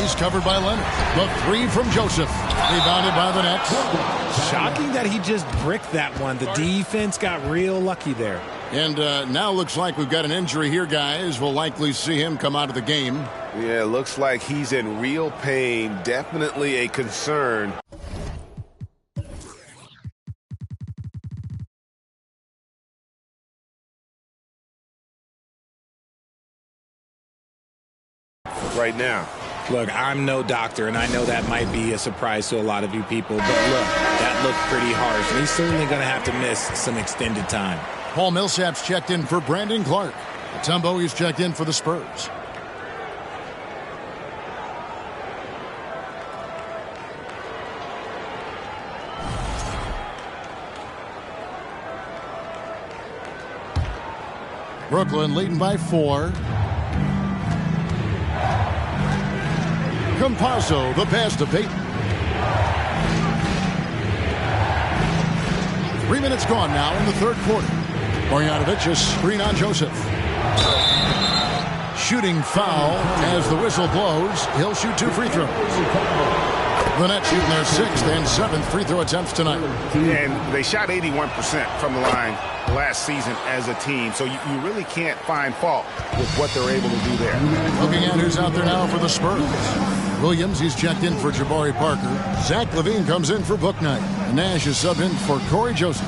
[SPEAKER 1] He's covered by Leonard. The three from Joseph. Rebounded by the Nets.
[SPEAKER 11] Shocking that he just bricked that one. The defense got real lucky there.
[SPEAKER 1] And now looks like we've got an injury here, guys. We'll likely see him come out of the game.
[SPEAKER 6] Yeah, looks like he's in real pain. Definitely a concern. Right now.
[SPEAKER 11] Look, I'm no doctor, and I know that might be a surprise to a lot of you people, but look, that looked pretty harsh, and he's certainly going to have to miss some extended time.
[SPEAKER 1] Paul Millsap's checked in for Brandon Clark. Mutombo is checked in for the Spurs. Brooklyn leading by 4. Campazzo, the pass to Payton. 3 minutes gone now in the third quarter. Marjanovic, a screen on Joseph. Shooting foul as the whistle blows. He'll shoot 2 free throws. The Nets shooting their 6th and 7th free throw attempts tonight.
[SPEAKER 6] And they shot 81% from the line last season as a team, so you really can't find fault with what they're able to do there.
[SPEAKER 1] Looking at who's out there now for the Spurs. Williams, he's checked in for Jabari Parker. Zach LaVine comes in for Bouknight. Nash is subbed in for Corey Joseph.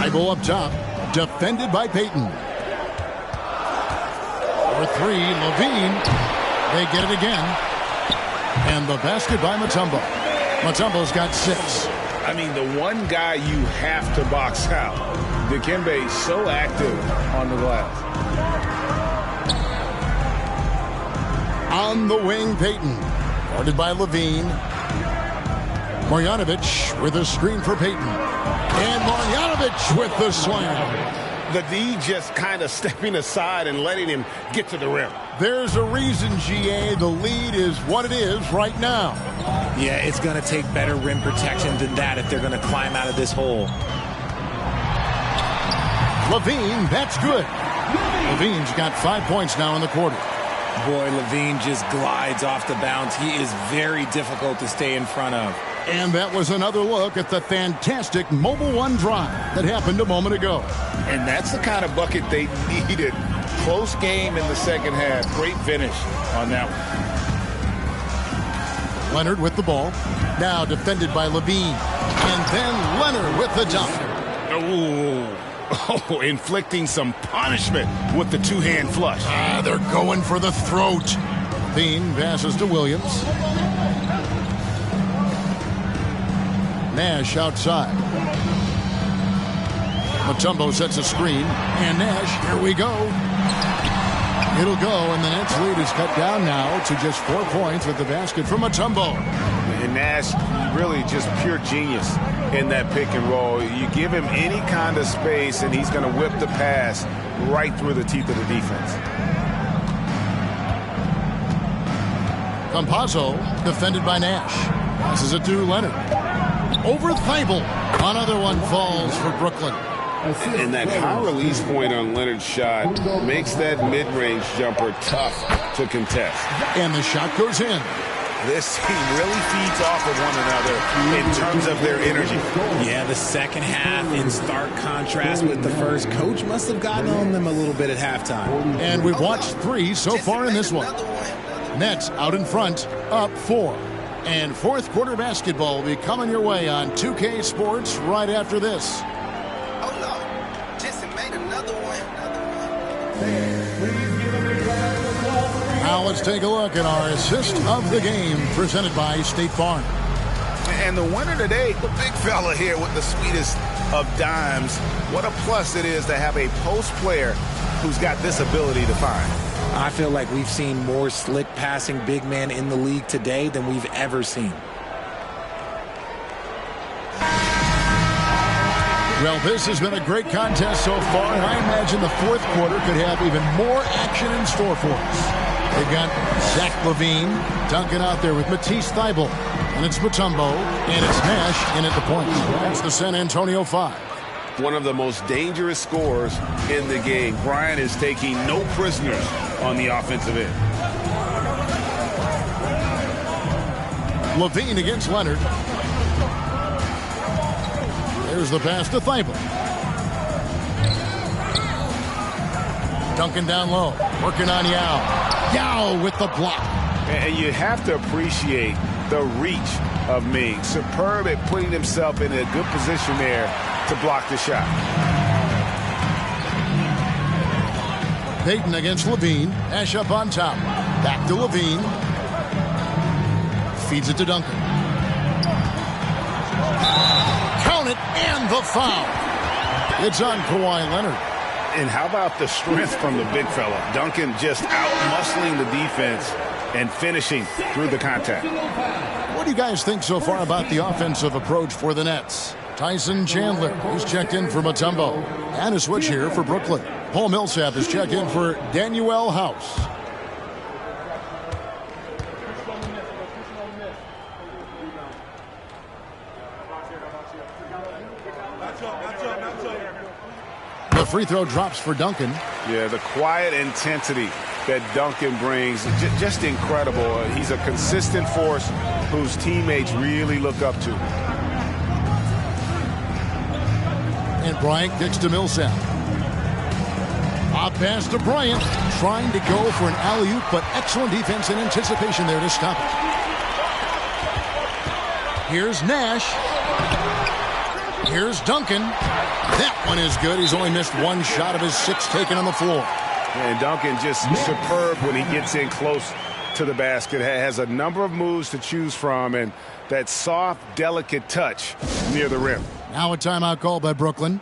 [SPEAKER 1] Thibault up top, defended by Payton. For 3, LaVine. They get it again. And the basket by Mutombo. Mutombo's got 6.
[SPEAKER 6] I mean, the one guy you have to box out. Dikembe so active on the glass.
[SPEAKER 1] On the wing, Payton. Guarded by LaVine. Marjanovic with a screen for Payton. And Marjanovic with the slam.
[SPEAKER 6] The D just kind of stepping aside and letting him get to the rim.
[SPEAKER 1] There's a reason, GA, the lead is what it is right now.
[SPEAKER 11] Yeah, it's going to take better rim protection than that if they're going to climb out of this hole.
[SPEAKER 1] LaVine, that's good. LaVine's got 5 points now in the quarter.
[SPEAKER 11] Boy, LaVine just glides off the bounce. He is very difficult to stay in front of.
[SPEAKER 1] And that was another look at the fantastic Mobile One drive that happened a moment ago.
[SPEAKER 6] And that's the kind of bucket they needed. Close game in the second half. Great finish on that one.
[SPEAKER 1] Leonard with the ball. Now defended by LaVine. And then Leonard with the dunk.
[SPEAKER 6] Oh, inflicting some punishment with the two-hand flush.
[SPEAKER 1] They're going for the throat. LaVine passes to Williams. Nash outside. Mutombo sets a screen. And Nash, here we go. It'll go, and the Nets lead is cut down now to just 4 points with the basket from Mutombo.
[SPEAKER 6] And Nash, really just pure genius in that pick and roll. You give him any kind of space, and he's going to whip the pass right through the teeth of the defense.
[SPEAKER 1] Campazzo, defended by Nash. Passes it to Leonard. Over Thibault. Another one falls for Brooklyn.
[SPEAKER 6] And that high release point on Leonard's shot makes that mid-range jumper tough to contest.
[SPEAKER 1] And the shot goes in.
[SPEAKER 6] This team really feeds off of one another in terms of their energy.
[SPEAKER 11] Yeah, the second half in stark contrast with the first. Coach must have gotten on them a little bit at halftime.
[SPEAKER 1] And we've watched 3 so far in this one. Nets out in front, up 4. And fourth quarter basketball will be coming your way on 2K Sports right after this. Now let's take a look at our assist of the game presented by State Farm.
[SPEAKER 6] And the winner today, the big fella here with the sweetest of dimes. What a plus it is to have a post player who's got this ability to find.
[SPEAKER 11] I feel like we've seen more slick passing big man in the league today than we've ever seen.
[SPEAKER 1] Well, this has been a great contest so far, and I imagine the fourth quarter could have even more action in store for us. They've got Zach LaVine dunking out there with Matisse Thybulle. And it's Mutombo, and it's Nash in at the point. That's the San Antonio 5.
[SPEAKER 6] one of the most dangerous scorers in the game. Bryant is taking no prisoners on the offensive end.
[SPEAKER 1] LaVine against Leonard. There's the pass to Thibault. Duncan down low, working on Yao. Yao with the block.
[SPEAKER 6] And you have to appreciate the reach of Ming. Superb at putting himself in a good position there to block the shot.
[SPEAKER 1] Payton against LaVine. Nash up on top. Back to LaVine. Feeds it to Duncan. Count it, and the foul. It's on Kawhi Leonard.
[SPEAKER 6] And how about the strength from the big fella? Duncan just out-muscling the defense and finishing through the contact.
[SPEAKER 1] What do you guys think so far about the offensive approach for the Nets? Tyson Chandler, who's checked in for Mutombo. And a switch here for Brooklyn. Paul Millsap is checked in for Danuel House. The free throw drops for Duncan.
[SPEAKER 6] Yeah, the quiet intensity that Duncan brings, just incredible. He's a consistent force whose teammates really look up to.
[SPEAKER 1] And Bryant kicks to Millsap. Off pass to Bryant, trying to go for an alley-oop, but excellent defense and anticipation there to stop it. Here's Nash. Here's Duncan. That one is good. He's only missed one shot of his 6 taken on the floor.
[SPEAKER 6] And Duncan just superb when he gets in close to the basket. Has a number of moves to choose from, and that soft, delicate touch near the rim.
[SPEAKER 1] Now a timeout call by Brooklyn.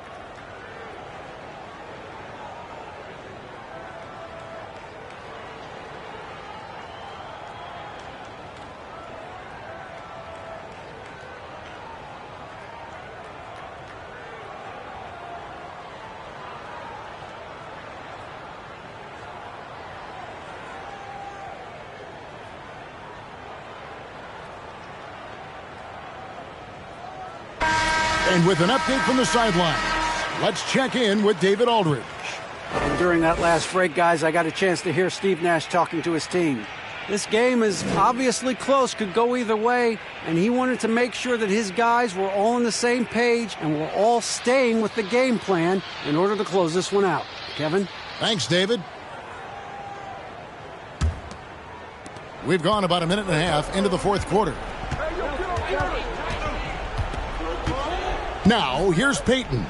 [SPEAKER 1] And with an update from the sidelines, let's check in with David Aldridge.
[SPEAKER 4] And during that last break, guys, I got a chance to hear Steve Nash talking to his team. This game is obviously close, could go either way, and he wanted to make sure that his guys were all on the same page and were all staying with the game plan in order to close this one out. Kevin?
[SPEAKER 1] Thanks, David. We've gone about a minute and a half into the fourth quarter. Now, here's Payton.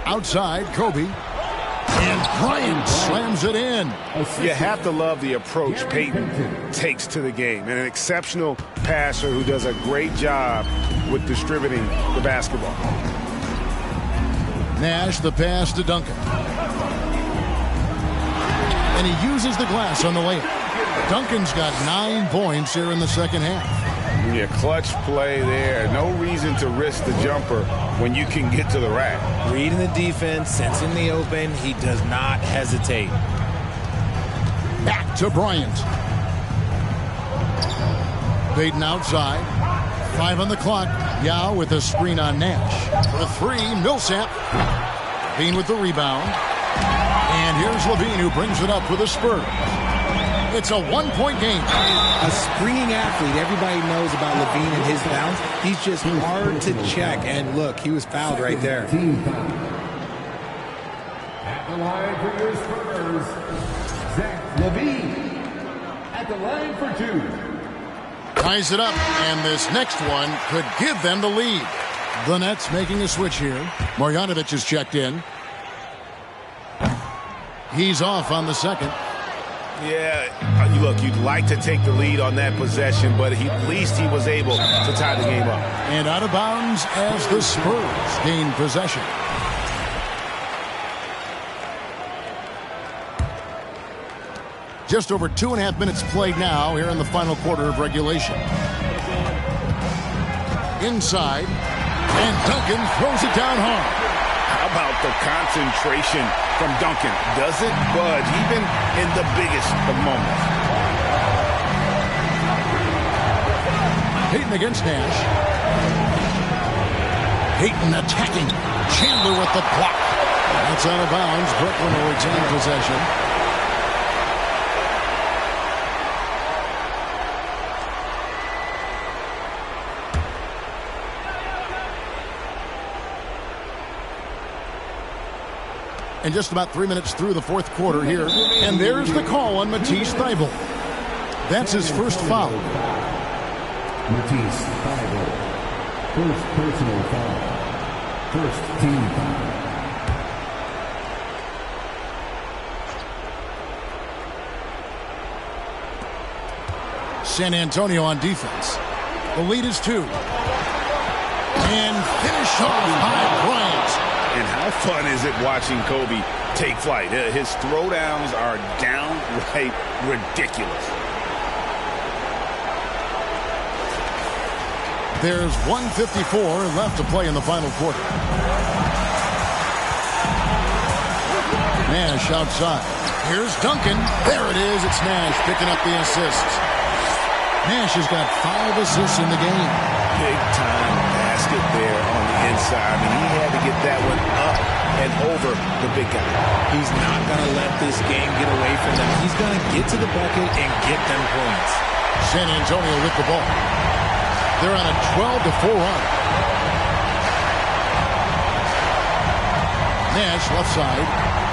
[SPEAKER 1] Outside, Kobe. And Bryant slams it in.
[SPEAKER 6] You have to love the approach Payton takes to the game. And an exceptional passer who does a great job with distributing the basketball.
[SPEAKER 1] Nash, the pass to Duncan. And he uses the glass on the layup. Duncan's got 9 points here in the second half.
[SPEAKER 6] Yeah, clutch play there. No reason to risk the jumper when you can get to the rack.
[SPEAKER 11] Reading the defense, sensing the open, he does not hesitate.
[SPEAKER 1] Back to Bryant. Payton outside. 5 on the clock. Yao with a screen on Nash. For 3, Millsap. LaVine with the rebound. And here's LaVine who brings it up with a spur. It's a 1-point game.
[SPEAKER 11] A springing athlete. Everybody knows about LaVine and his bounce. He's just hard to check. And look, he was fouled right there.
[SPEAKER 5] At the line for your Spurs, Zach LaVine. At the line for 2.
[SPEAKER 1] Ties it up, and this next one could give them the lead. The Nets making a switch here. Marjanovic is checked in. He's off on the second.
[SPEAKER 6] Yeah, look, you'd like to take the lead on that possession, but at least he was able to tie the game up.
[SPEAKER 1] And out of bounds as the Spurs gain possession. Just over 2.5 minutes played now here in the final quarter of regulation. Inside, and Duncan throws it down hard.
[SPEAKER 6] How about the concentration from Duncan? Doesn't budge, even in the biggest of moments.
[SPEAKER 1] Payton against Nash. Payton attacking. Chandler with the block. That's out of bounds. Brooklyn will retain possession. And just about 3 minutes through the fourth quarter here. And there's the call on Matisse Thybulle. That's his first foul.
[SPEAKER 5] Matisse Thybulle. First personal foul. First team foul.
[SPEAKER 1] San Antonio on defense. The lead is 2. And finish off by Bryant.
[SPEAKER 6] And how fun is it watching Kobe take flight? His throwdowns are downright ridiculous.
[SPEAKER 1] There's 1:54 left to play in the final quarter. Nash outside. Here's Duncan. There it is. It's Nash picking up the assist. Nash has got 5 assists in the game.
[SPEAKER 6] Big time basket there on the inside. I mean, he had to get that one up and over the big guy.
[SPEAKER 11] He's not going to let this game get away from them. He's going to get to the bucket and get them points.
[SPEAKER 1] San Antonio with the ball. They're on a 12-4 run. Nash left side.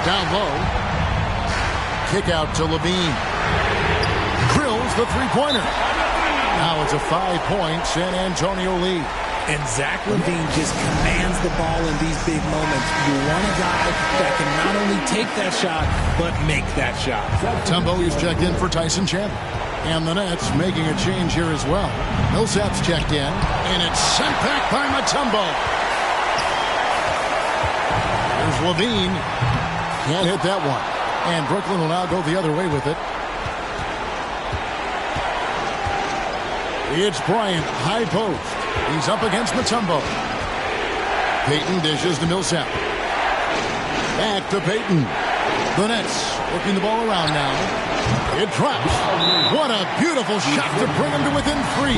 [SPEAKER 1] Down low. Kick out to Levine. Drills the three-pointer. Now it's a 5-point San Antonio lead.
[SPEAKER 11] And Zach LaVine just commands the ball in these big moments. You want a guy that can not only take that shot, but make that shot.
[SPEAKER 1] Mutombo is checked in for Tyson Chandler. And the Nets making a change here as well. Millsap's checked in, and it's sent back by Mutombo. There's LaVine. Can't hit that one. And Brooklyn will now go the other way with it. It's Bryant, high post. He's up against Mutombo. Payton dishes to Millsap. Back to Payton. The Nets working the ball around now. It drops. What a beautiful shot to bring him to within 3.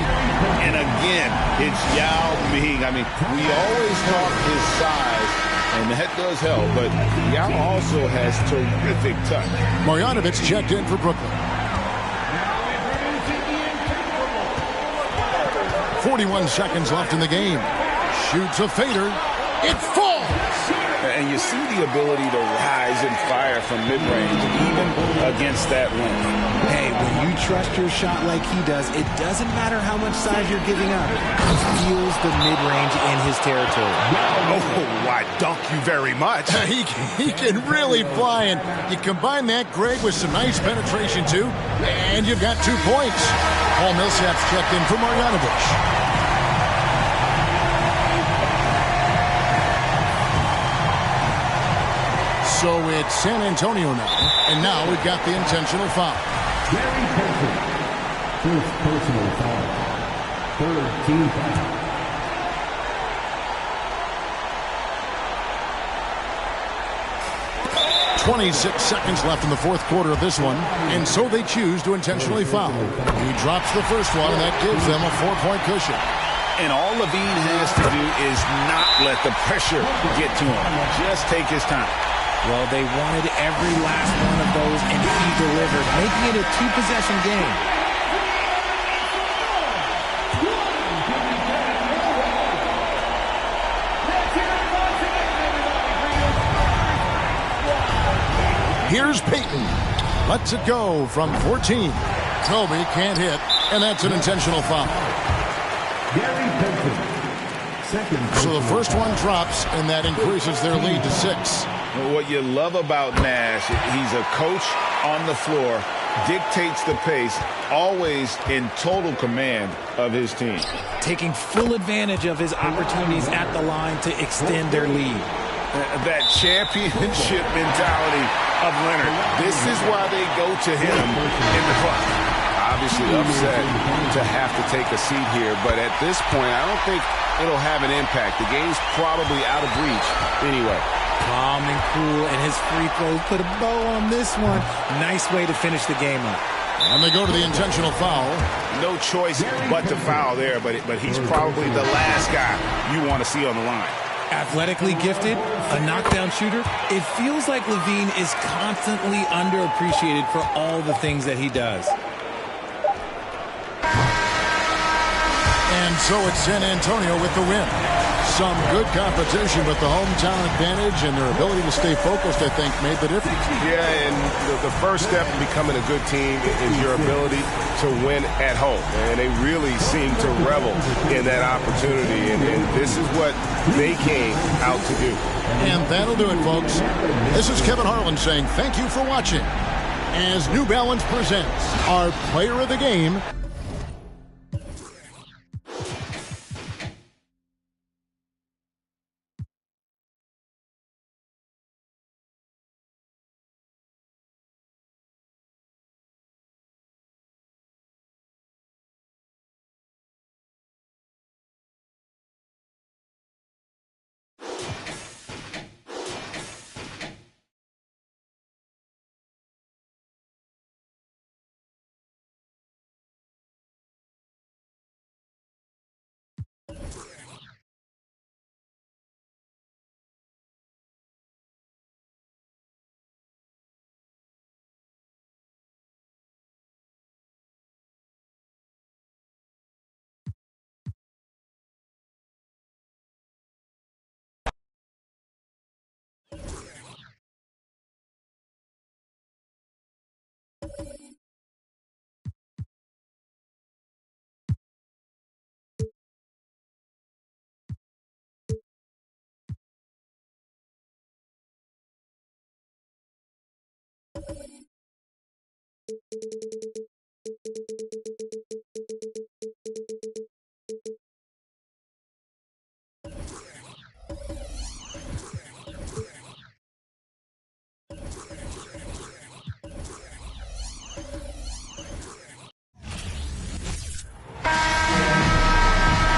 [SPEAKER 6] And again, it's Yao Ming. I mean, we always talk his size, and that does help, but Yao also has terrific touch.
[SPEAKER 1] Marjanovic checked in for Brooklyn. 41 seconds left in the game. Shoots a fader. It falls!
[SPEAKER 6] And you see the ability to rise and fire from mid-range, even against that length.
[SPEAKER 11] Hey, when you trust your shot like he does, it doesn't matter how much size you're giving up. He feels the mid-range in his territory.
[SPEAKER 6] Oh, why, dunk you very much.
[SPEAKER 1] He can really fly, and you combine that, Greg, with some nice penetration, too, and you've got 2 points. Paul Millsap's checked in for Marjanovic. So it's San Antonio now, and now we've got the intentional foul.
[SPEAKER 5] Gary Payton. First personal foul. Third team foul.
[SPEAKER 1] 26 seconds left in the fourth quarter of this one, and so they choose to intentionally foul. He drops the first one, and that gives them a 4-point cushion.
[SPEAKER 6] And all LaVine has to do is not let the pressure get to him. Just take his time.
[SPEAKER 11] Well, they wanted every last one of those, and he delivered, making it a 2-possession game.
[SPEAKER 1] Here's Payton. Lets it go from 14. Kobe can't hit, and that's an intentional foul.
[SPEAKER 5] Gary Payton. Second.
[SPEAKER 1] So the first one drops, and that increases their lead to 6.
[SPEAKER 6] What you love about Nash, he's a coach on the floor, dictates the pace, always in total command of his team.
[SPEAKER 11] Taking full advantage of his opportunities at the line to extend their lead.
[SPEAKER 6] That championship mentality of Leonard. This is why they go to him in the clutch. Obviously upset to have to take a seat here, but at this point, I don't think it'll have an impact. The game's probably out of reach anyway.
[SPEAKER 11] Calm and cool, and his free throws put a bow on this one. Nice way to finish the game up.
[SPEAKER 1] And they go to the intentional foul.
[SPEAKER 6] No choice but to foul there, but he's probably the last guy you want to see on the line.
[SPEAKER 11] Athletically gifted, a knockdown shooter. It feels like LaVine is constantly underappreciated for all the things that he does.
[SPEAKER 1] And so it's San Antonio with the win. Some good competition, but the hometown advantage and their ability to stay focused, I think, made the difference.
[SPEAKER 6] Yeah, and the first step in becoming a good team is your ability to win at home. And they really seem to revel in that opportunity. And this is what they came out to do.
[SPEAKER 1] And that'll do it, folks. This is Kevin Harlan saying thank you for watching as New Balance presents our Player of the Game.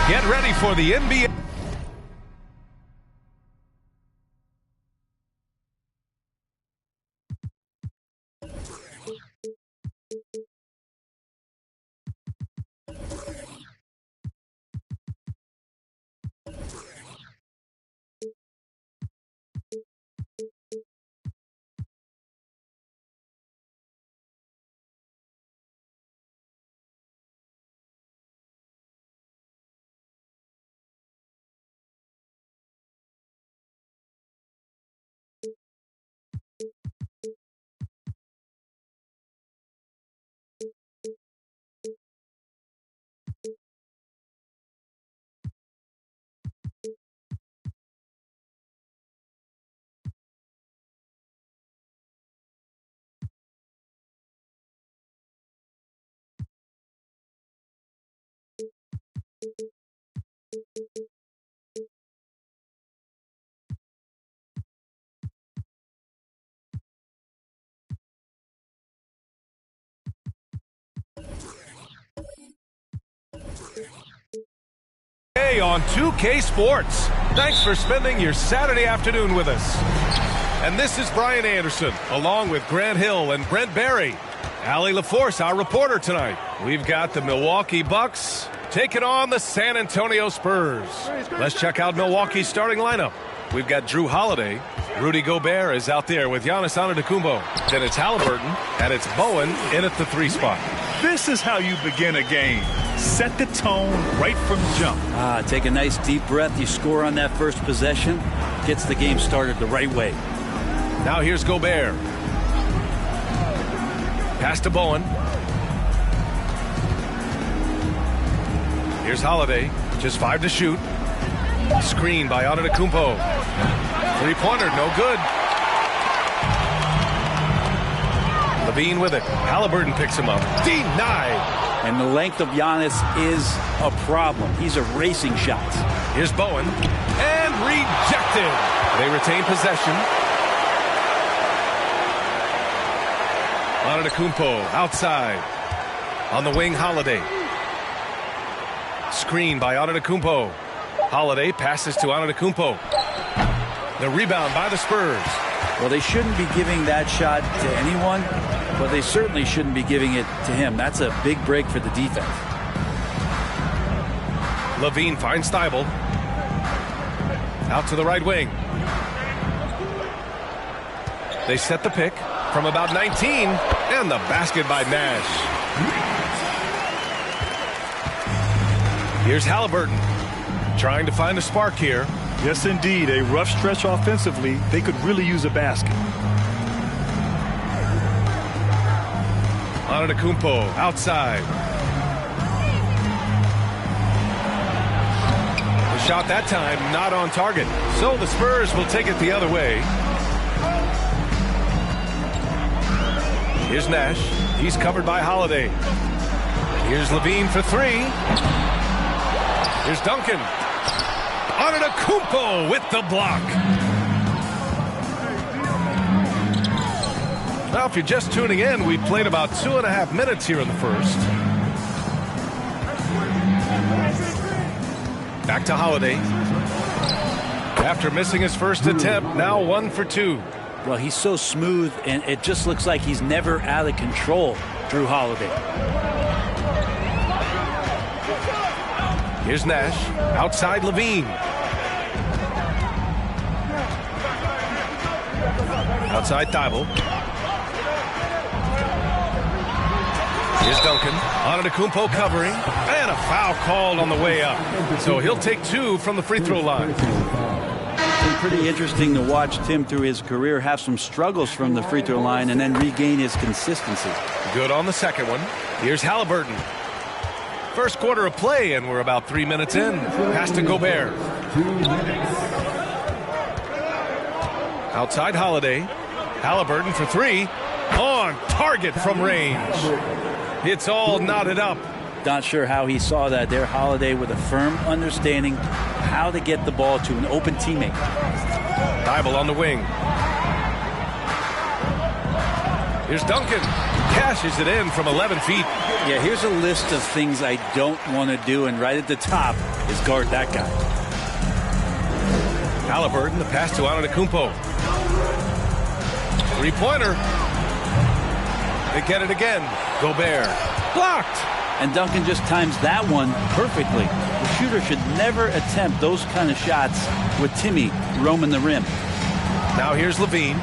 [SPEAKER 7] Get ready for the NBA. On 2K Sports. Thanks for spending your Saturday afternoon with us. And this is Brian Anderson, along with Grant Hill and Brent Barry. Allie LaForce, our reporter tonight. We've got the Milwaukee Bucks taking on the San Antonio Spurs. Let's check out Milwaukee's starting lineup. We've got Drew Holiday. Rudy Gobert is out there with Giannis Antetokounmpo. Then it's Halliburton, and it's Bowen in at the 3 spot.
[SPEAKER 9] This is how you begin a game. Set the tone right from jump.
[SPEAKER 12] Take a nice deep breath. You score on that first possession. Gets the game started the right way.
[SPEAKER 7] Now here's Gobert. Pass to Bowen. Here's Holiday. Just 5 to shoot. Screen by Antetokounmpo. Three-pointer, no good. LaVine with it. Halliburton picks him up. Denied.
[SPEAKER 12] And the length of Giannis is a problem. He's erasing shots.
[SPEAKER 7] Here's Bowen. And rejected. They retain possession. Antetokounmpo outside. On the wing, Holiday. Screen by Antetokounmpo. Holiday passes to Antetokounmpo. The rebound by the Spurs.
[SPEAKER 12] Well, they shouldn't be giving that shot to anyone, but they certainly shouldn't be giving it to him. That's a big break for the defense.
[SPEAKER 7] LaVine finds Thybulle. Out to the right wing. They set the pick from about 19, and the basket by Nash. Here's Halliburton trying to find a spark here.
[SPEAKER 9] Yes, indeed. A rough stretch offensively. They could really use a basket.
[SPEAKER 7] Antetokounmpo outside. The shot that time not on target. So the Spurs will take it the other way. Here's Nash. He's covered by Holiday. Here's LaVine for three. Here's Duncan. Antetokounmpo with the block. Now, if you're just tuning in, we played about 2.5 minutes here in the first. Back to Holiday. After missing his first attempt, now 1 for 2.
[SPEAKER 12] Well, he's so smooth, and it just looks like he's never out of control, Jrue Holiday.
[SPEAKER 7] Here's Nash. Outside LaVine. Outside Thybulle. Here's Duncan. Antetokounmpo covering. And a foul called on the way up. So he'll take 2 from the free throw line.
[SPEAKER 12] It's been pretty interesting to watch Tim through his career have some struggles from the free throw line and then regain his consistency.
[SPEAKER 7] Good on the second one. Here's Halliburton. First quarter of play, and we're about 3 minutes in. Pass to Gobert. Outside Holiday. Halliburton for three. On target from range. It's all knotted up.
[SPEAKER 12] Not sure how he saw that there. Holiday with a firm understanding how to get the ball to an open teammate.
[SPEAKER 7] Thybulle on the wing. Here's Duncan. Cashes it in from 11 feet.
[SPEAKER 12] Yeah, here's a list of things I don't want to do, and right at the top is guard that guy.
[SPEAKER 7] Halliburton, the pass to Antetokounmpo. Three-pointer. They get it again. Gobert. Blocked.
[SPEAKER 12] And Duncan just times that one perfectly. The shooter should never attempt those kind of shots with Timmy roaming the rim.
[SPEAKER 7] Now here's LaVine.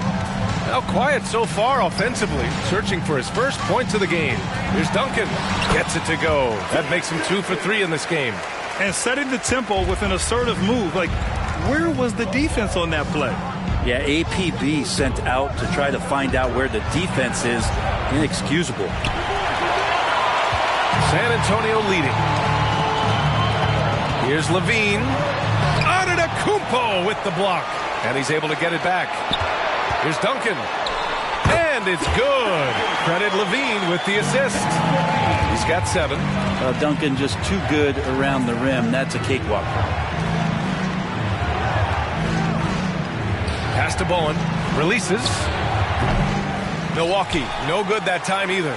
[SPEAKER 7] Now quiet so far offensively, searching for his first points of the game. Here's Duncan. Gets it to go. That makes him 2 for 3 in this game.
[SPEAKER 9] And setting the tempo with an assertive move. Like, where was the defense on that play?
[SPEAKER 12] Yeah, APB sent out to try to find out where the defense is. Inexcusable.
[SPEAKER 7] San Antonio leading. Here's LaVine. Antetokounmpo with the block. And he's able to get it back. Here's Duncan. And it's good. Credit LaVine with the assist. He's got 7.
[SPEAKER 12] Duncan just too good around the rim. That's a cakewalk.
[SPEAKER 7] Pass to Bowen. Releases. Milwaukee. No good that time either.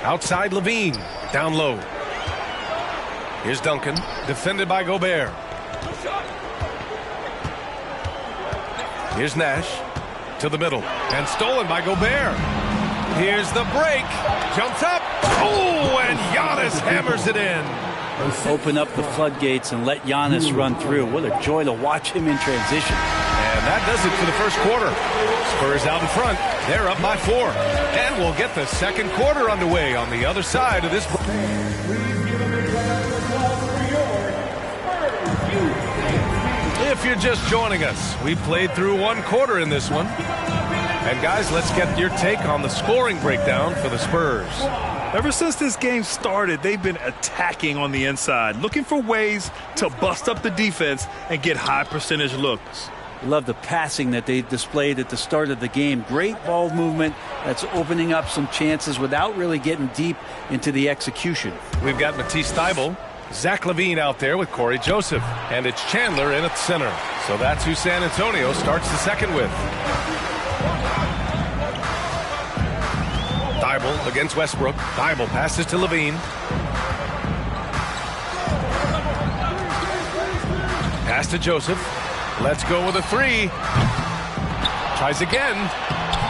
[SPEAKER 7] Outside LaVine. Down low. Here's Duncan. Defended by Gobert. Here's Nash to the middle and stolen by Gobert. Here's the break. Jumps up. Oh, and Giannis hammers it in.
[SPEAKER 12] Open up the floodgates and let Giannis run through. What a joy to watch him in transition.
[SPEAKER 7] And that does it for the first quarter. Spurs out in front. They're up by 4. And we'll get the second quarter underway on the other side of this. If you're just joining us, we played through 1 quarter in this one. And guys, let's get your take on the scoring breakdown for the Spurs.
[SPEAKER 9] Ever since this game started, they've been attacking on the inside, looking for ways to bust up the defense and get high percentage looks.
[SPEAKER 12] Love the passing that they displayed at the start of the game. Great ball movement that's opening up some chances without really getting deep into the execution.
[SPEAKER 7] We've got Matisse Thybulle. Zach LaVine out there with Corey Joseph. And it's Chandler in at center. So that's who San Antonio starts the second with. Thybulle against Westbrook. Thybulle passes to LaVine. Pass to Joseph. Let's go with a 3. Tries again,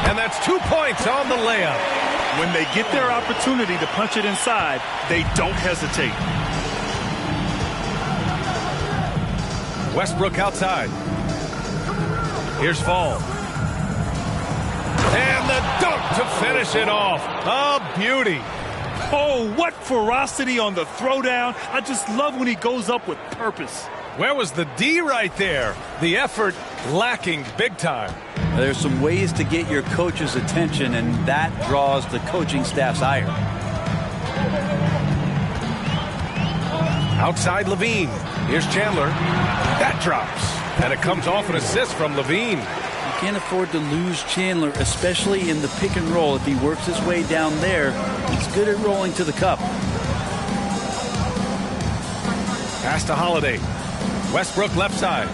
[SPEAKER 7] and that's 2 points on the layup.
[SPEAKER 9] When they get their opportunity to punch it inside, they don't hesitate.
[SPEAKER 7] Westbrook outside. Here's Fall. And the dunk to finish it off. A beauty.
[SPEAKER 9] Oh, what ferocity on the throwdown. I just love when he goes up with purpose.
[SPEAKER 7] Where was the D right there? The effort lacking big time.
[SPEAKER 12] There's some ways to get your coach's attention, and that draws the coaching staff's ire.
[SPEAKER 7] Outside Levine. Here's Chandler. That drops. And it comes off an assist from Levine.
[SPEAKER 12] You can't afford to lose Chandler, especially in the pick and roll. If he works his way down there, he's good at rolling to the cup.
[SPEAKER 7] Pass to Holiday. Westbrook left side.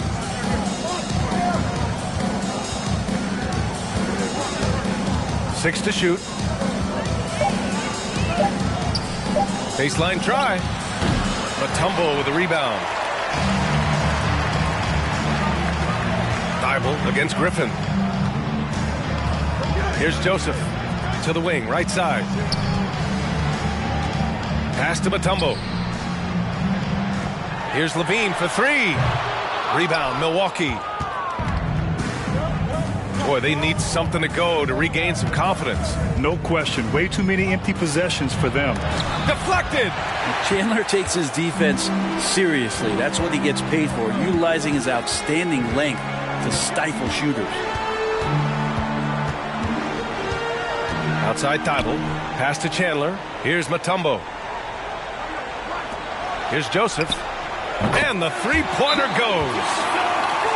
[SPEAKER 7] Six to shoot. Baseline try. Mutombo with a rebound. Thibault against Griffin. Here's Joseph to the wing, right side. Pass to Mutombo. Here's Levine for three. Rebound, Milwaukee. Boy, they need something to go to regain some confidence.
[SPEAKER 9] No question. Way too many empty possessions for them.
[SPEAKER 7] Deflected.
[SPEAKER 12] Chandler takes his defense seriously. That's what he gets paid for, utilizing his outstanding length to stifle shooters.
[SPEAKER 7] Outside Thibault. Pass to Chandler. Here's Mutombo. Here's Joseph. And the three-pointer goes.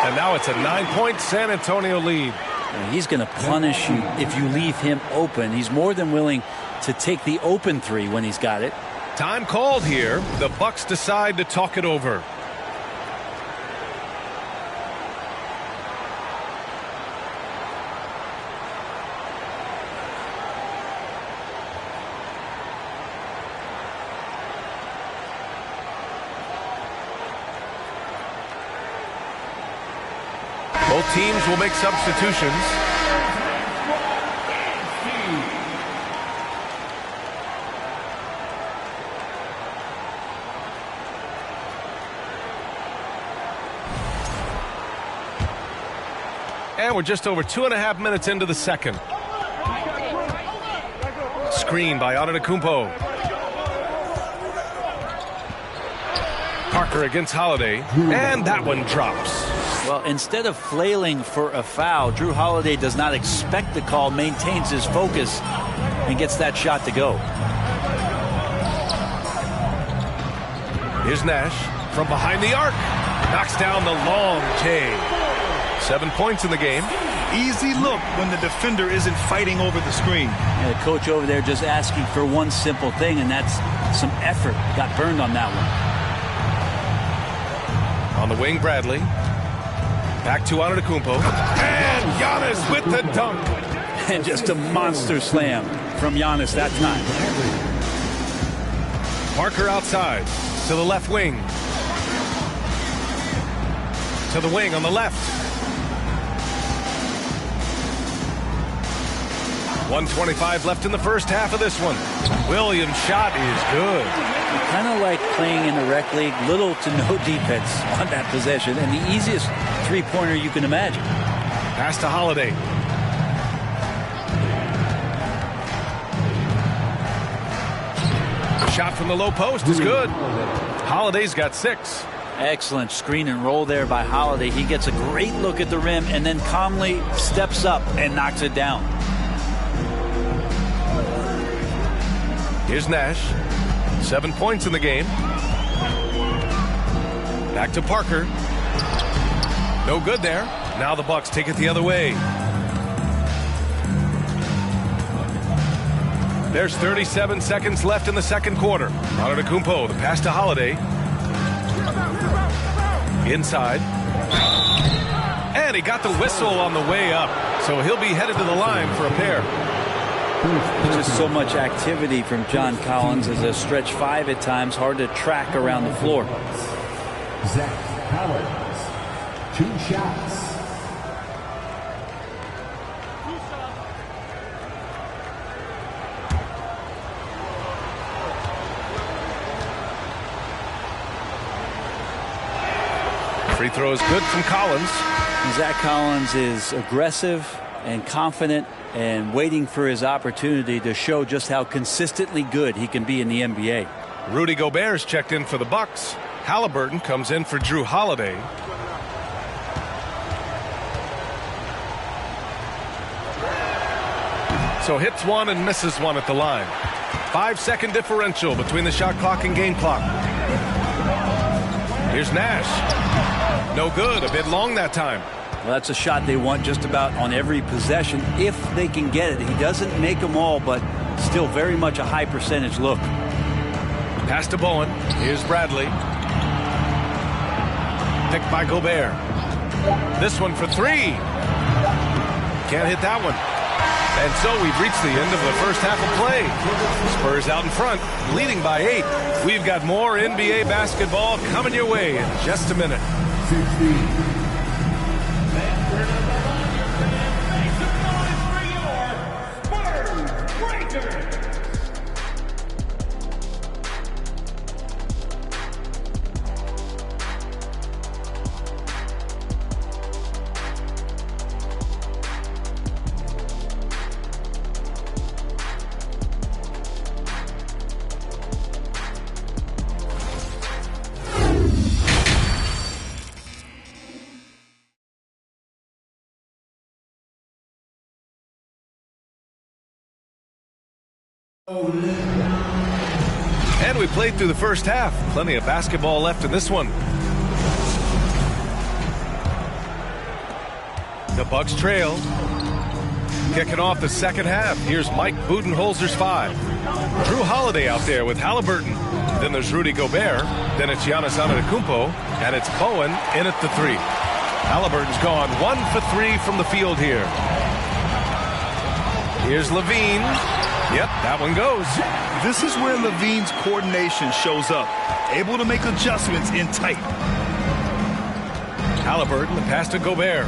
[SPEAKER 7] And now it's a 9-point San Antonio lead.
[SPEAKER 12] He's going to punish you if you leave him open. He's more than willing to take the open three when he's got it.
[SPEAKER 7] Time called here. The Bucks decide to talk it over. Both teams will make substitutions. And we're just over 2.5 minutes into the second. Screen by Antetokounmpo. Parker against Holiday. And that one drops.
[SPEAKER 12] Well, instead of flailing for a foul, Drew Holiday does not expect the call, maintains his focus, and gets that shot to go.
[SPEAKER 7] Here's Nash from behind the arc. Knocks down the long J. 7 points in the game.
[SPEAKER 9] Easy look when the defender isn't fighting over the screen.
[SPEAKER 12] And the coach over there just asking for one simple thing, and that's some effort. Got burned on that one.
[SPEAKER 7] On the wing, Bradley. Back to Antetokounmpo. And Giannis with the dunk.
[SPEAKER 12] And just a monster slam from Giannis that time.
[SPEAKER 7] Parker outside to the left wing. To the wing on the left. 1:25 left in the first half of this one. Williams' shot is good.
[SPEAKER 12] Kind of like playing in the rec league, little to no defense on that possession, and the easiest three-pointer you can imagine.
[SPEAKER 7] Pass to Holiday. Shot from the low post is good. Holiday's got 6.
[SPEAKER 12] Excellent screen and roll there by Holiday. He gets a great look at the rim and then calmly steps up and knocks it down.
[SPEAKER 7] Here's Nash. 7 points in the game. Back to Parker. No good there. Now the Bucks take it the other way. There's 37 seconds left in the second quarter. Antetokounmpo, the pass to Holiday. Inside. And he got the whistle on the way up. So he'll be headed to the line for a pair.
[SPEAKER 12] Just so much activity from John Collins as a stretch 5 at times. Hard to track around the floor.
[SPEAKER 5] Zach Collins, 2 shots.
[SPEAKER 7] Free throw is good from Collins.
[SPEAKER 12] Zach Collins is aggressive and confident and waiting for his opportunity to show just how consistently good he can be in the NBA.
[SPEAKER 7] Rudy Gobert's checked in for the Bucks. Halliburton comes in for Drew Holiday. So hits one and misses one at the line. 5-second differential between the shot clock and game clock. Here's Nash. No good. A bit long that time.
[SPEAKER 12] Well, that's a shot they want just about on every possession if they can get it. He doesn't make them all, but still very much a high percentage look.
[SPEAKER 7] Pass to Bowen. Here's Bradley. Picked by Gobert. This one for three. Can't hit that one. And so we've reached the end of the first half of play. Spurs out in front, leading by 8. We've got more NBA basketball coming your way in just a minute.
[SPEAKER 5] 16.
[SPEAKER 7] And we played through the first half. Plenty of basketball left in this one. The Bucks trail. Kicking off the second half. Here's Mike Budenholzer's 5. Drew Holiday out there with Halliburton. Then there's Rudy Gobert. Then it's Giannis Antetokounmpo. And it's Bowen in at the 3. Halliburton's gone 1 for 3 from the field here. Here's LaVine. Yep, that one goes.
[SPEAKER 9] This is where LaVine's coordination shows up. Able to make adjustments in tight.
[SPEAKER 7] Halliburton, the pass to Gobert.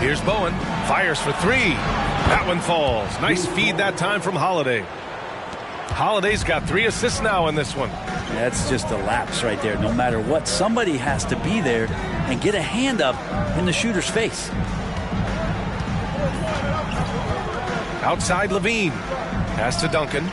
[SPEAKER 7] Here's Bowen. Fires for 3. That one falls. Nice feed that time from Holiday. Holiday's got 3 assists now in this one.
[SPEAKER 12] That's just a lapse right there. No matter what, somebody has to be there and get a hand up in the shooter's face.
[SPEAKER 7] Outside LaVine. Pass to Duncan.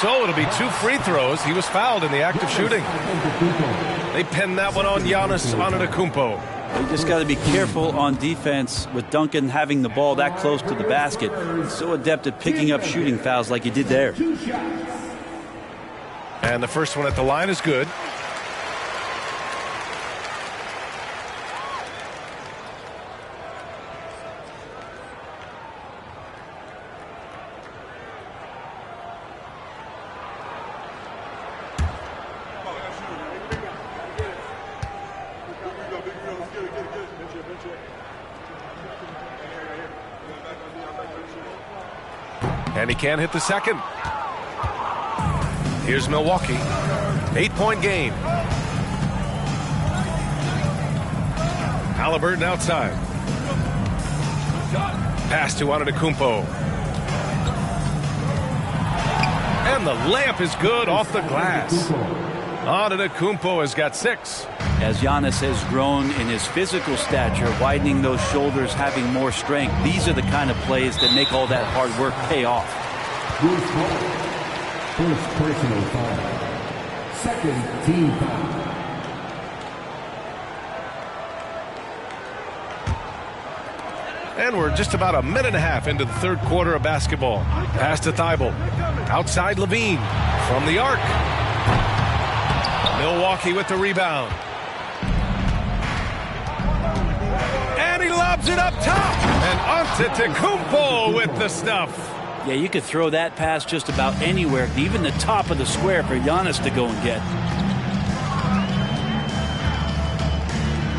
[SPEAKER 7] So it'll be 2 free throws. He was fouled in the act of shooting. They pinned that one on Giannis Antetokounmpo.
[SPEAKER 12] You just got to be careful on defense with Duncan having the ball that close to the basket. He's so adept at picking up shooting fouls like he did there.
[SPEAKER 7] And the first one at the line is good. And he can't hit the second. Here's Milwaukee. 8-point game. Halliburton outside. Pass to Antetokounmpo. And the layup is good off the glass. Antetokounmpo has got 6.
[SPEAKER 12] As Giannis has grown in his physical stature, widening those shoulders, having more strength, these are the kind of plays that make all that hard work pay off.
[SPEAKER 5] First personal foul. Second team foul.
[SPEAKER 7] And we're just about a minute and a half into the third quarter of basketball. Pass to Thibault. Outside LaVine. From the arc. Milwaukee with the rebound. And he lobs it up top. And Antetokounmpo with the stuff.
[SPEAKER 12] Yeah, you could throw that pass just about anywhere, even the top of the square for Giannis to go and get.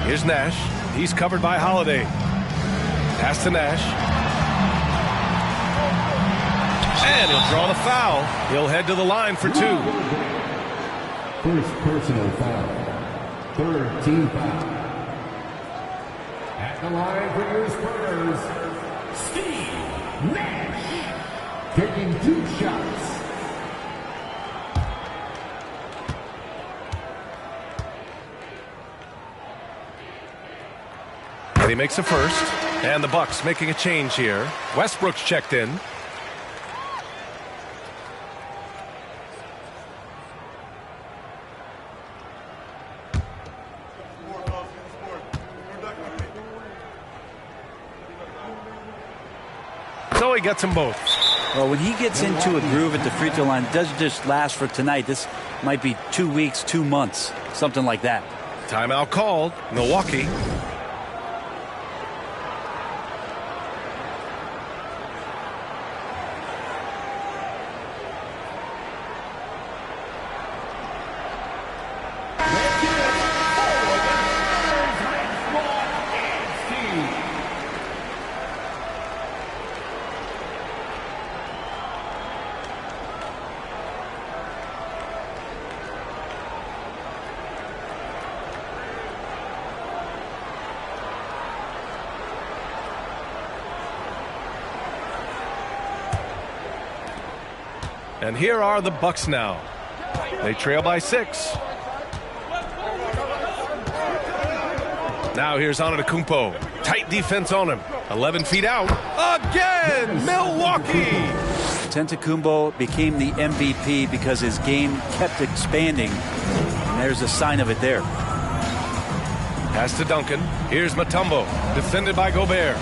[SPEAKER 7] Here's Nash. He's covered by Holiday. Pass to Nash. And he'll draw the foul. He'll head to the line for 2.
[SPEAKER 5] First personal foul. Third team foul. At the line for your Spurs, Steve Nash. Taking 2 shots.
[SPEAKER 7] And he makes a first. And the Bucks making a change here. Westbrook's checked in. So he gets them both.
[SPEAKER 12] Well, when he gets into a groove at the free throw line, it doesn't just last for tonight. This might be 2 weeks, 2 months, something like that.
[SPEAKER 7] Timeout called. Milwaukee. And here are the Bucks now. They trail by 6. Now here's Antetokounmpo. Tight defense on him. 11 feet out. Again, Milwaukee.
[SPEAKER 12] Antetokounmpo became the MVP because his game kept expanding. And there's a sign of it there.
[SPEAKER 7] Pass to Duncan. Here's Mutombo. Defended by Gobert.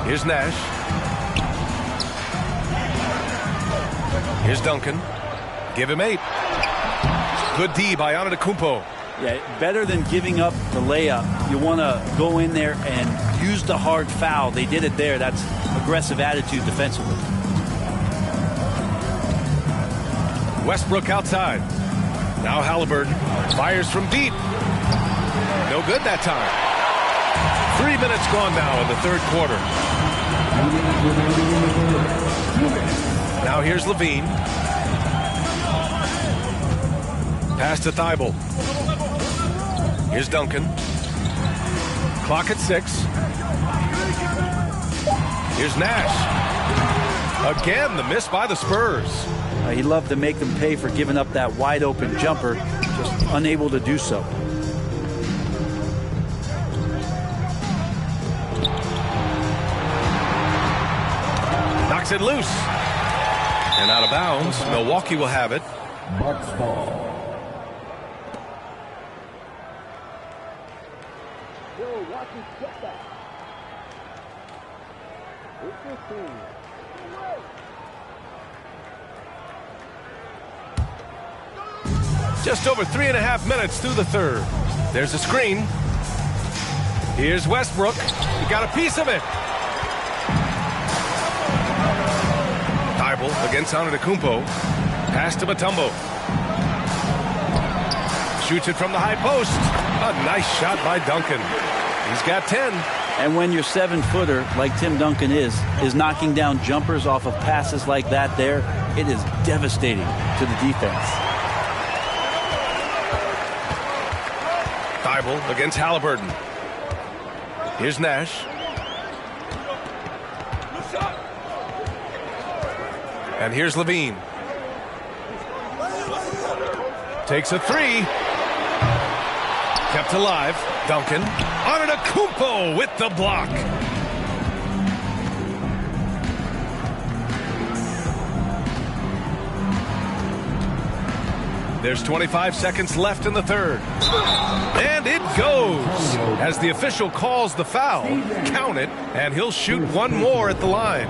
[SPEAKER 7] Here's Nash. Here's Duncan. Give him 8. Good D by Antetokounmpo.
[SPEAKER 12] Yeah, better than giving up the layup. You want to go in there and use the hard foul. They did it there. That's aggressive attitude defensively.
[SPEAKER 7] Westbrook outside. Now Halliburton fires from deep. No good that time. 3 minutes gone now in the 3rd quarter. Now here's Levine. Pass to Thibault. Here's Duncan. Clock at 6. Here's Nash. Again, the miss by the Spurs.
[SPEAKER 12] He loved to make them pay for giving up that wide open jumper, just unable to do so.
[SPEAKER 7] Knocks it loose. And out of bounds. Milwaukee will have it.
[SPEAKER 5] Bucks ball.
[SPEAKER 7] Just over 3.5 minutes through the 3rd. There's a screen. Here's Westbrook. He got a piece of it. Thibault against Antetokounmpo. Pass to Mutombo. Shoots it from the high post. A nice shot by Duncan. He's got 10.
[SPEAKER 12] And when your 7-footer, like Tim Duncan is knocking down jumpers off of passes like that there, it is devastating to the defense.
[SPEAKER 7] Thibault against Halliburton. Here's Nash. And here's Levine. Takes a 3. Kept alive. Duncan. Antetokounmpo with the block. There's 25 seconds left in the 3rd. And it goes. As the official calls the foul, count it, and he'll shoot one more at the line.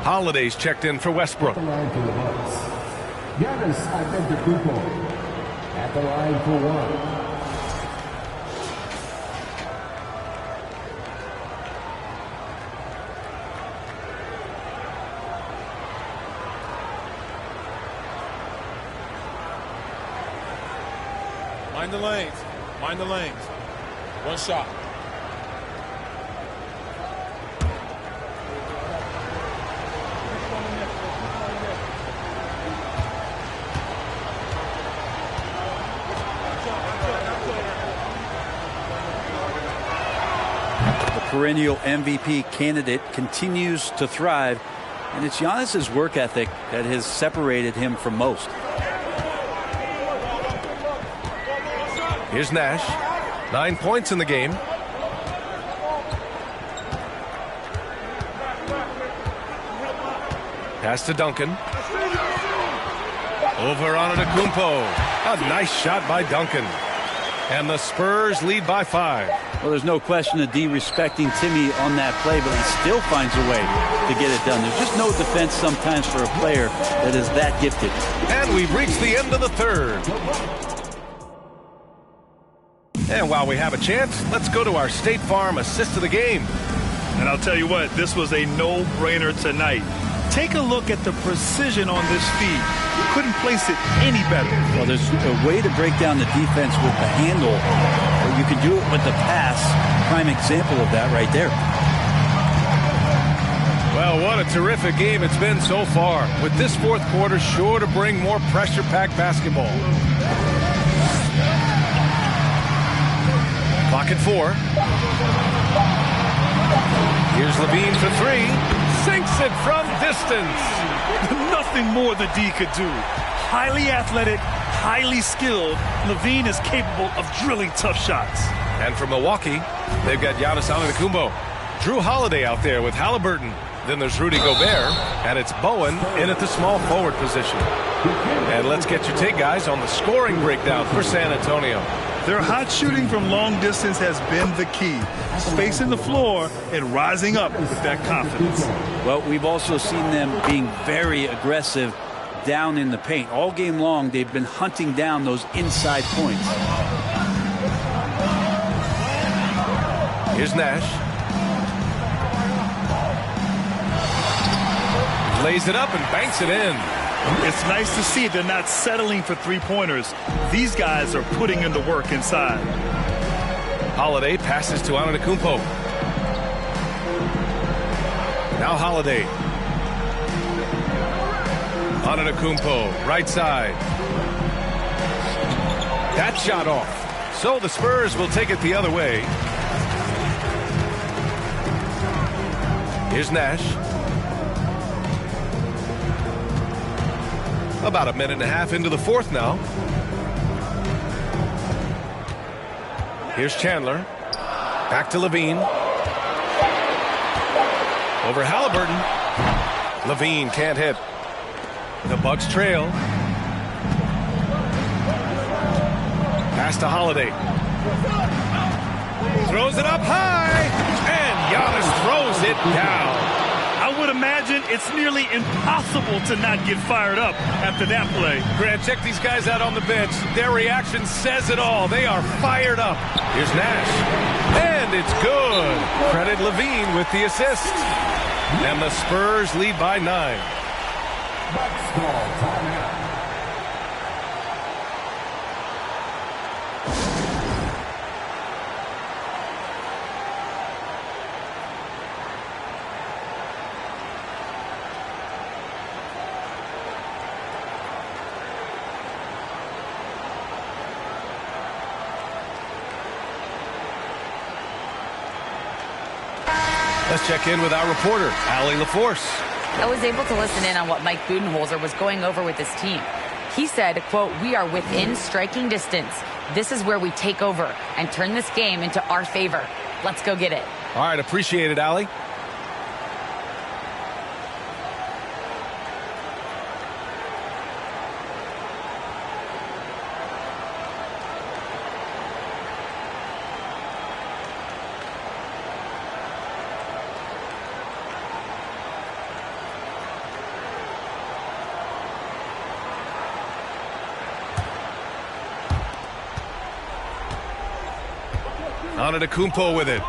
[SPEAKER 7] Holiday's checked in for Westbrook.
[SPEAKER 5] Giannis Antetokounmpo. At the line for one.
[SPEAKER 13] Mind the lanes. Mind the lanes. One shot.
[SPEAKER 12] The perennial MVP candidate continues to thrive, and it's Giannis's work ethic that has separated him from most.
[SPEAKER 7] Here's Nash. 9 points in the game. Pass to Duncan. Over on Antetokounmpo. A nice shot by Duncan. And the Spurs lead by 5.
[SPEAKER 12] Well, there's no question of de-respecting Timmy on that play, but he still finds a way to get it done. There's just no defense sometimes for a player that is that gifted.
[SPEAKER 7] And we've reached the end of the third. And while we have a chance, let's go to our State Farm assist of the game.
[SPEAKER 9] And I'll tell you what, this was a no-brainer tonight. Take a look at the precision on this feed. You couldn't place it any better.
[SPEAKER 12] Well, there's a way to break down the defense with the handle, or you can do it with the pass. Prime example of that right there.
[SPEAKER 7] Well, what a terrific game it's been so far, with this fourth quarter sure to bring more pressure-packed basketball. Clock at 4. Here's Levine for 3. Sinks it from distance.
[SPEAKER 9] Nothing more the D could do. Highly athletic, highly skilled, Levine is capable of drilling tough shots.
[SPEAKER 7] And from Milwaukee, they've got Giannis Antetokounmpo. Drew Holiday out there with Halliburton. Then there's Rudy Gobert, and it's Bowen in at the small forward position. And let's get your take, guys, on the scoring breakdown for San Antonio.
[SPEAKER 9] Their hot shooting from long distance has been the key. Spacing the floor and rising up with that confidence.
[SPEAKER 12] Well, we've also seen them being very aggressive down in the paint. All game long, they've been hunting down those inside points.
[SPEAKER 7] Here's Nash. Lays it up and banks it in.
[SPEAKER 9] It's nice to see they're not settling for three-pointers. These guys are putting in the work inside.
[SPEAKER 7] Holiday passes to Antetokounmpo. Now Holiday. Antetokounmpo, right side. That shot off. So the Spurs will take it the other way. Here's Nash. About a minute and a half into the fourth now. Here's Chandler. Back to Levine. Over Halliburton. Levine can't hit. The Bucks trail. Pass to Holiday. Throws it up high. And Giannis throws it down.
[SPEAKER 9] I would imagine it's nearly impossible to not get fired up after that play.
[SPEAKER 7] Grant, check these guys out on the bench. Their reaction says it all. They are fired up. Here's Nash. And it's good. Credit Levine with the assist. And the Spurs lead by 9. Let's check in with our reporter, Allie LaForce.
[SPEAKER 10] I was able to listen in on what Mike Budenholzer was going over with his team. He said, quote, "We are within striking distance. This is where we take over and turn this game into our favor. Let's go get it."
[SPEAKER 7] All right, appreciate it, Allie. Antetokounmpo with it.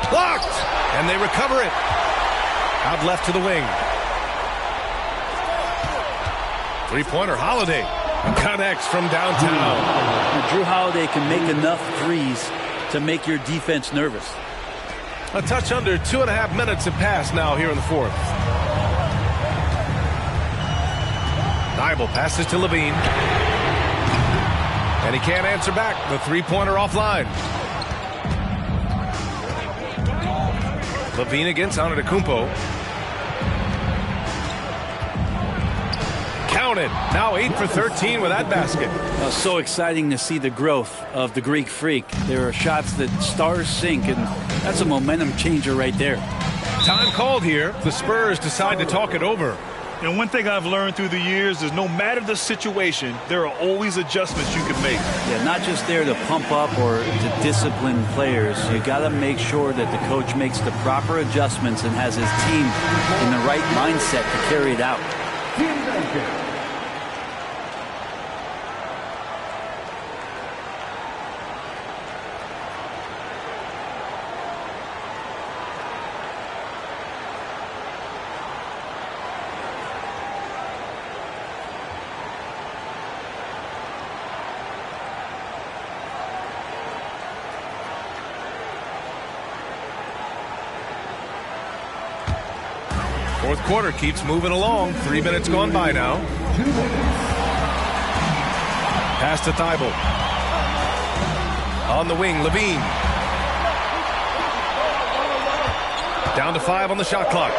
[SPEAKER 7] Blocked! And they recover it. Out left to the wing. Three-pointer, Holiday. Connects from downtown.
[SPEAKER 12] Drew Holiday can make enough threes to make your defense nervous.
[SPEAKER 7] A touch under 2.5 minutes have passed now here in the fourth. Thybulle passes to Levine. And he can't answer back. The three-pointer offline. Levine against Antetokounmpo. Counted. Now 8 for 13 with that basket.
[SPEAKER 12] So exciting to see the growth of the Greek Freak. There are shots that stars sink, and that's a momentum changer right there.
[SPEAKER 7] Time called here. The Spurs decide to talk it over.
[SPEAKER 9] And one thing I've learned through the years is no matter the situation, there are always adjustments you can make.
[SPEAKER 12] Yeah, not just there to pump up or to discipline players. You got to make sure that the coach makes the proper adjustments and has his team in the right mindset to carry it out.
[SPEAKER 7] Fourth quarter keeps moving along. 3 minutes gone by now. Pass to Thybulle. On the wing, Levine. Down to 5 on the shot clock.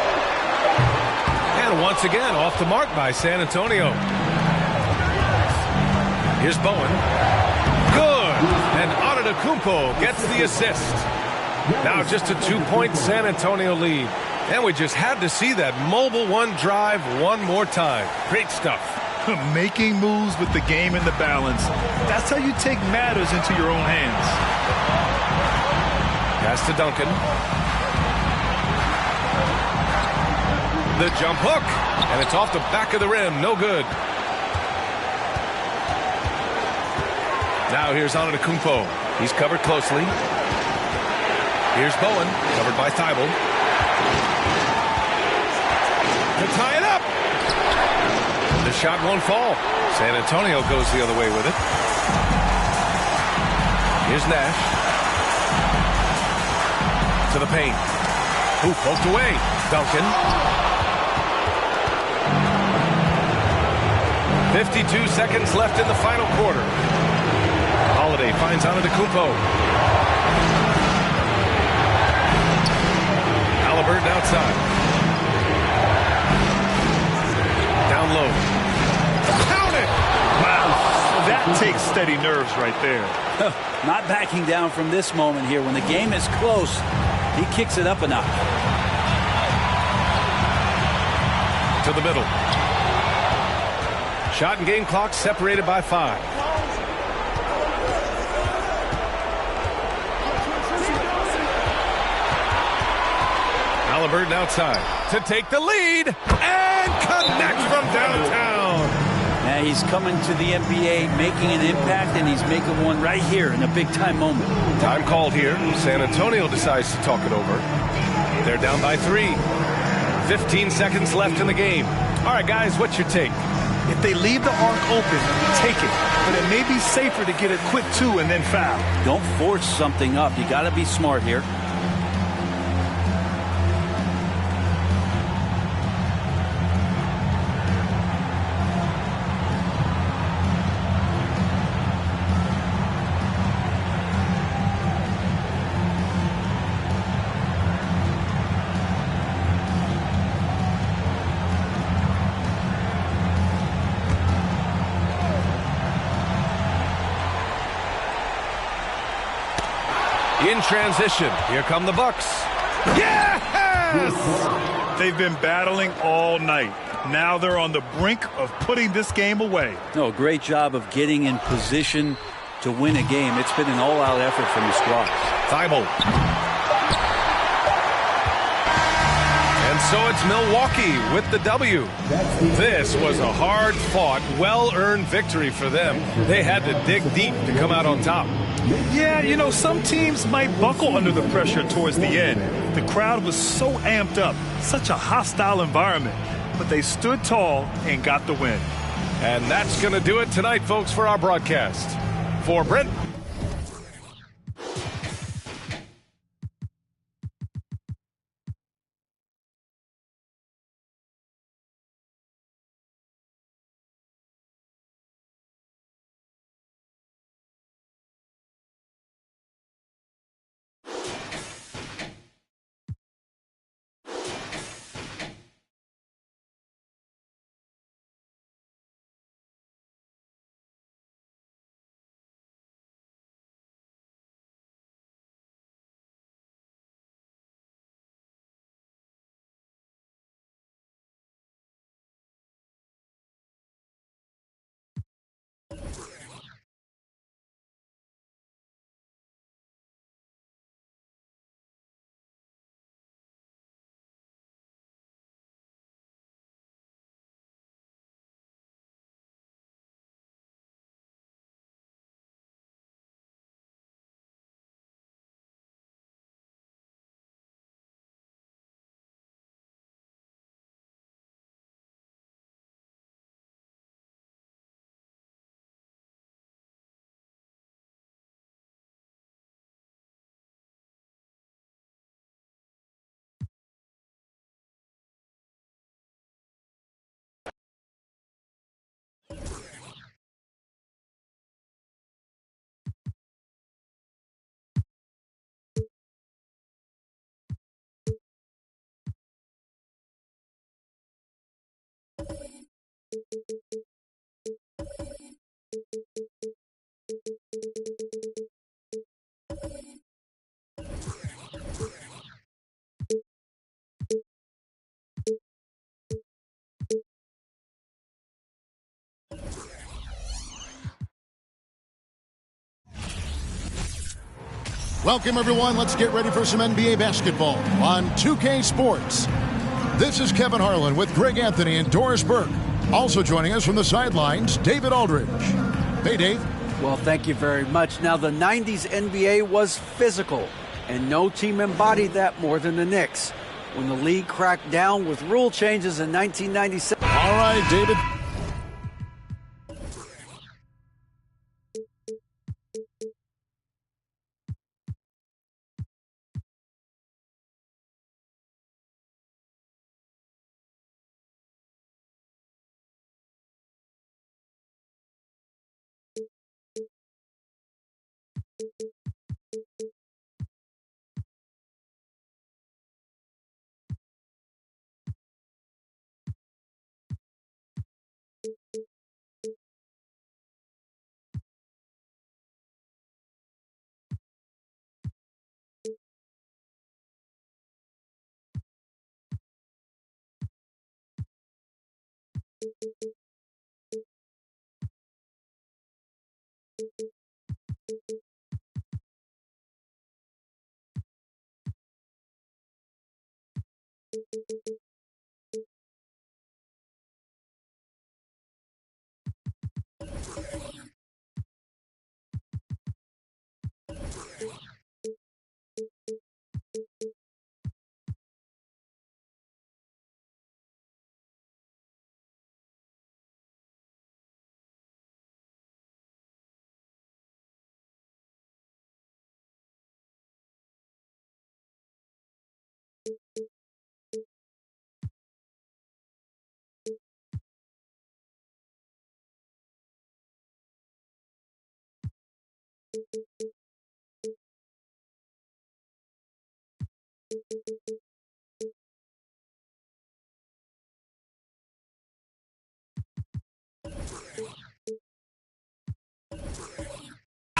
[SPEAKER 7] And once again, off the mark by San Antonio. Here's Bowen. Good! And Antetokounmpo gets the assist. Now just a 2-point San Antonio lead. And we just had to see that mobile one drive one more time. Great stuff.
[SPEAKER 9] Making moves with the game in the balance. That's how you take matters into your own hands.
[SPEAKER 7] Pass to Duncan. The jump hook. And it's off the back of the rim. No good. Now here's Antetokounmpo. He's covered closely. Here's Bowen. Covered by Thybulle. To tie it up. The shot won't fall. San Antonio goes the other way with it. Here's Nash. To the paint. Who poked away? Duncan. 52 seconds left in the final quarter. Holiday finds Antetokounmpo. Halliburton outside. Down low. Count it!
[SPEAKER 9] Wow, that takes steady nerves right there.
[SPEAKER 12] Not backing down from this moment here. When the game is close, he kicks it up a notch.
[SPEAKER 7] To the middle. Shot and game clock separated by 5. Halliburton outside to take the lead and connects from downtown.
[SPEAKER 12] Now he's coming to the NBA, making an impact, and he's making one right here in a big-time moment.
[SPEAKER 7] Time called here. San Antonio decides to talk it over. They're down by 3. 15 seconds left in the game. All right, guys, what's your take?
[SPEAKER 9] If they leave the arc open, take it. But it may be safer to get a quick 2 and then foul.
[SPEAKER 12] Don't force something up. You got to be smart here.
[SPEAKER 7] In transition, here come the Bucks. Yes!
[SPEAKER 9] They've been battling all night. Now they're on the brink of putting this game away.
[SPEAKER 12] No, great job of getting in position to win a game. It's been an all-out effort from the squad.
[SPEAKER 7] Thybulle. And so it's Milwaukee with the W. This was a hard-fought, well-earned victory for them. They had to dig deep to come out on top.
[SPEAKER 9] Yeah, you know, some teams might buckle under the pressure towards the end. The crowd was so amped up, such a hostile environment. But they stood tall and got the win.
[SPEAKER 7] And that's going to do it tonight, folks, for our broadcast. For Brent.
[SPEAKER 1] Welcome, everyone. Let's get ready for some NBA basketball on 2K Sports. This is Kevin Harlan with Greg Anthony and Doris Burke. Also joining us from the sidelines, David Aldridge. Hey, Dave.
[SPEAKER 4] Well, thank you very much. Now, the 90s NBA was physical, and no team embodied that more than the Knicks. When the league cracked down with rule changes in 1997.
[SPEAKER 1] All right, David.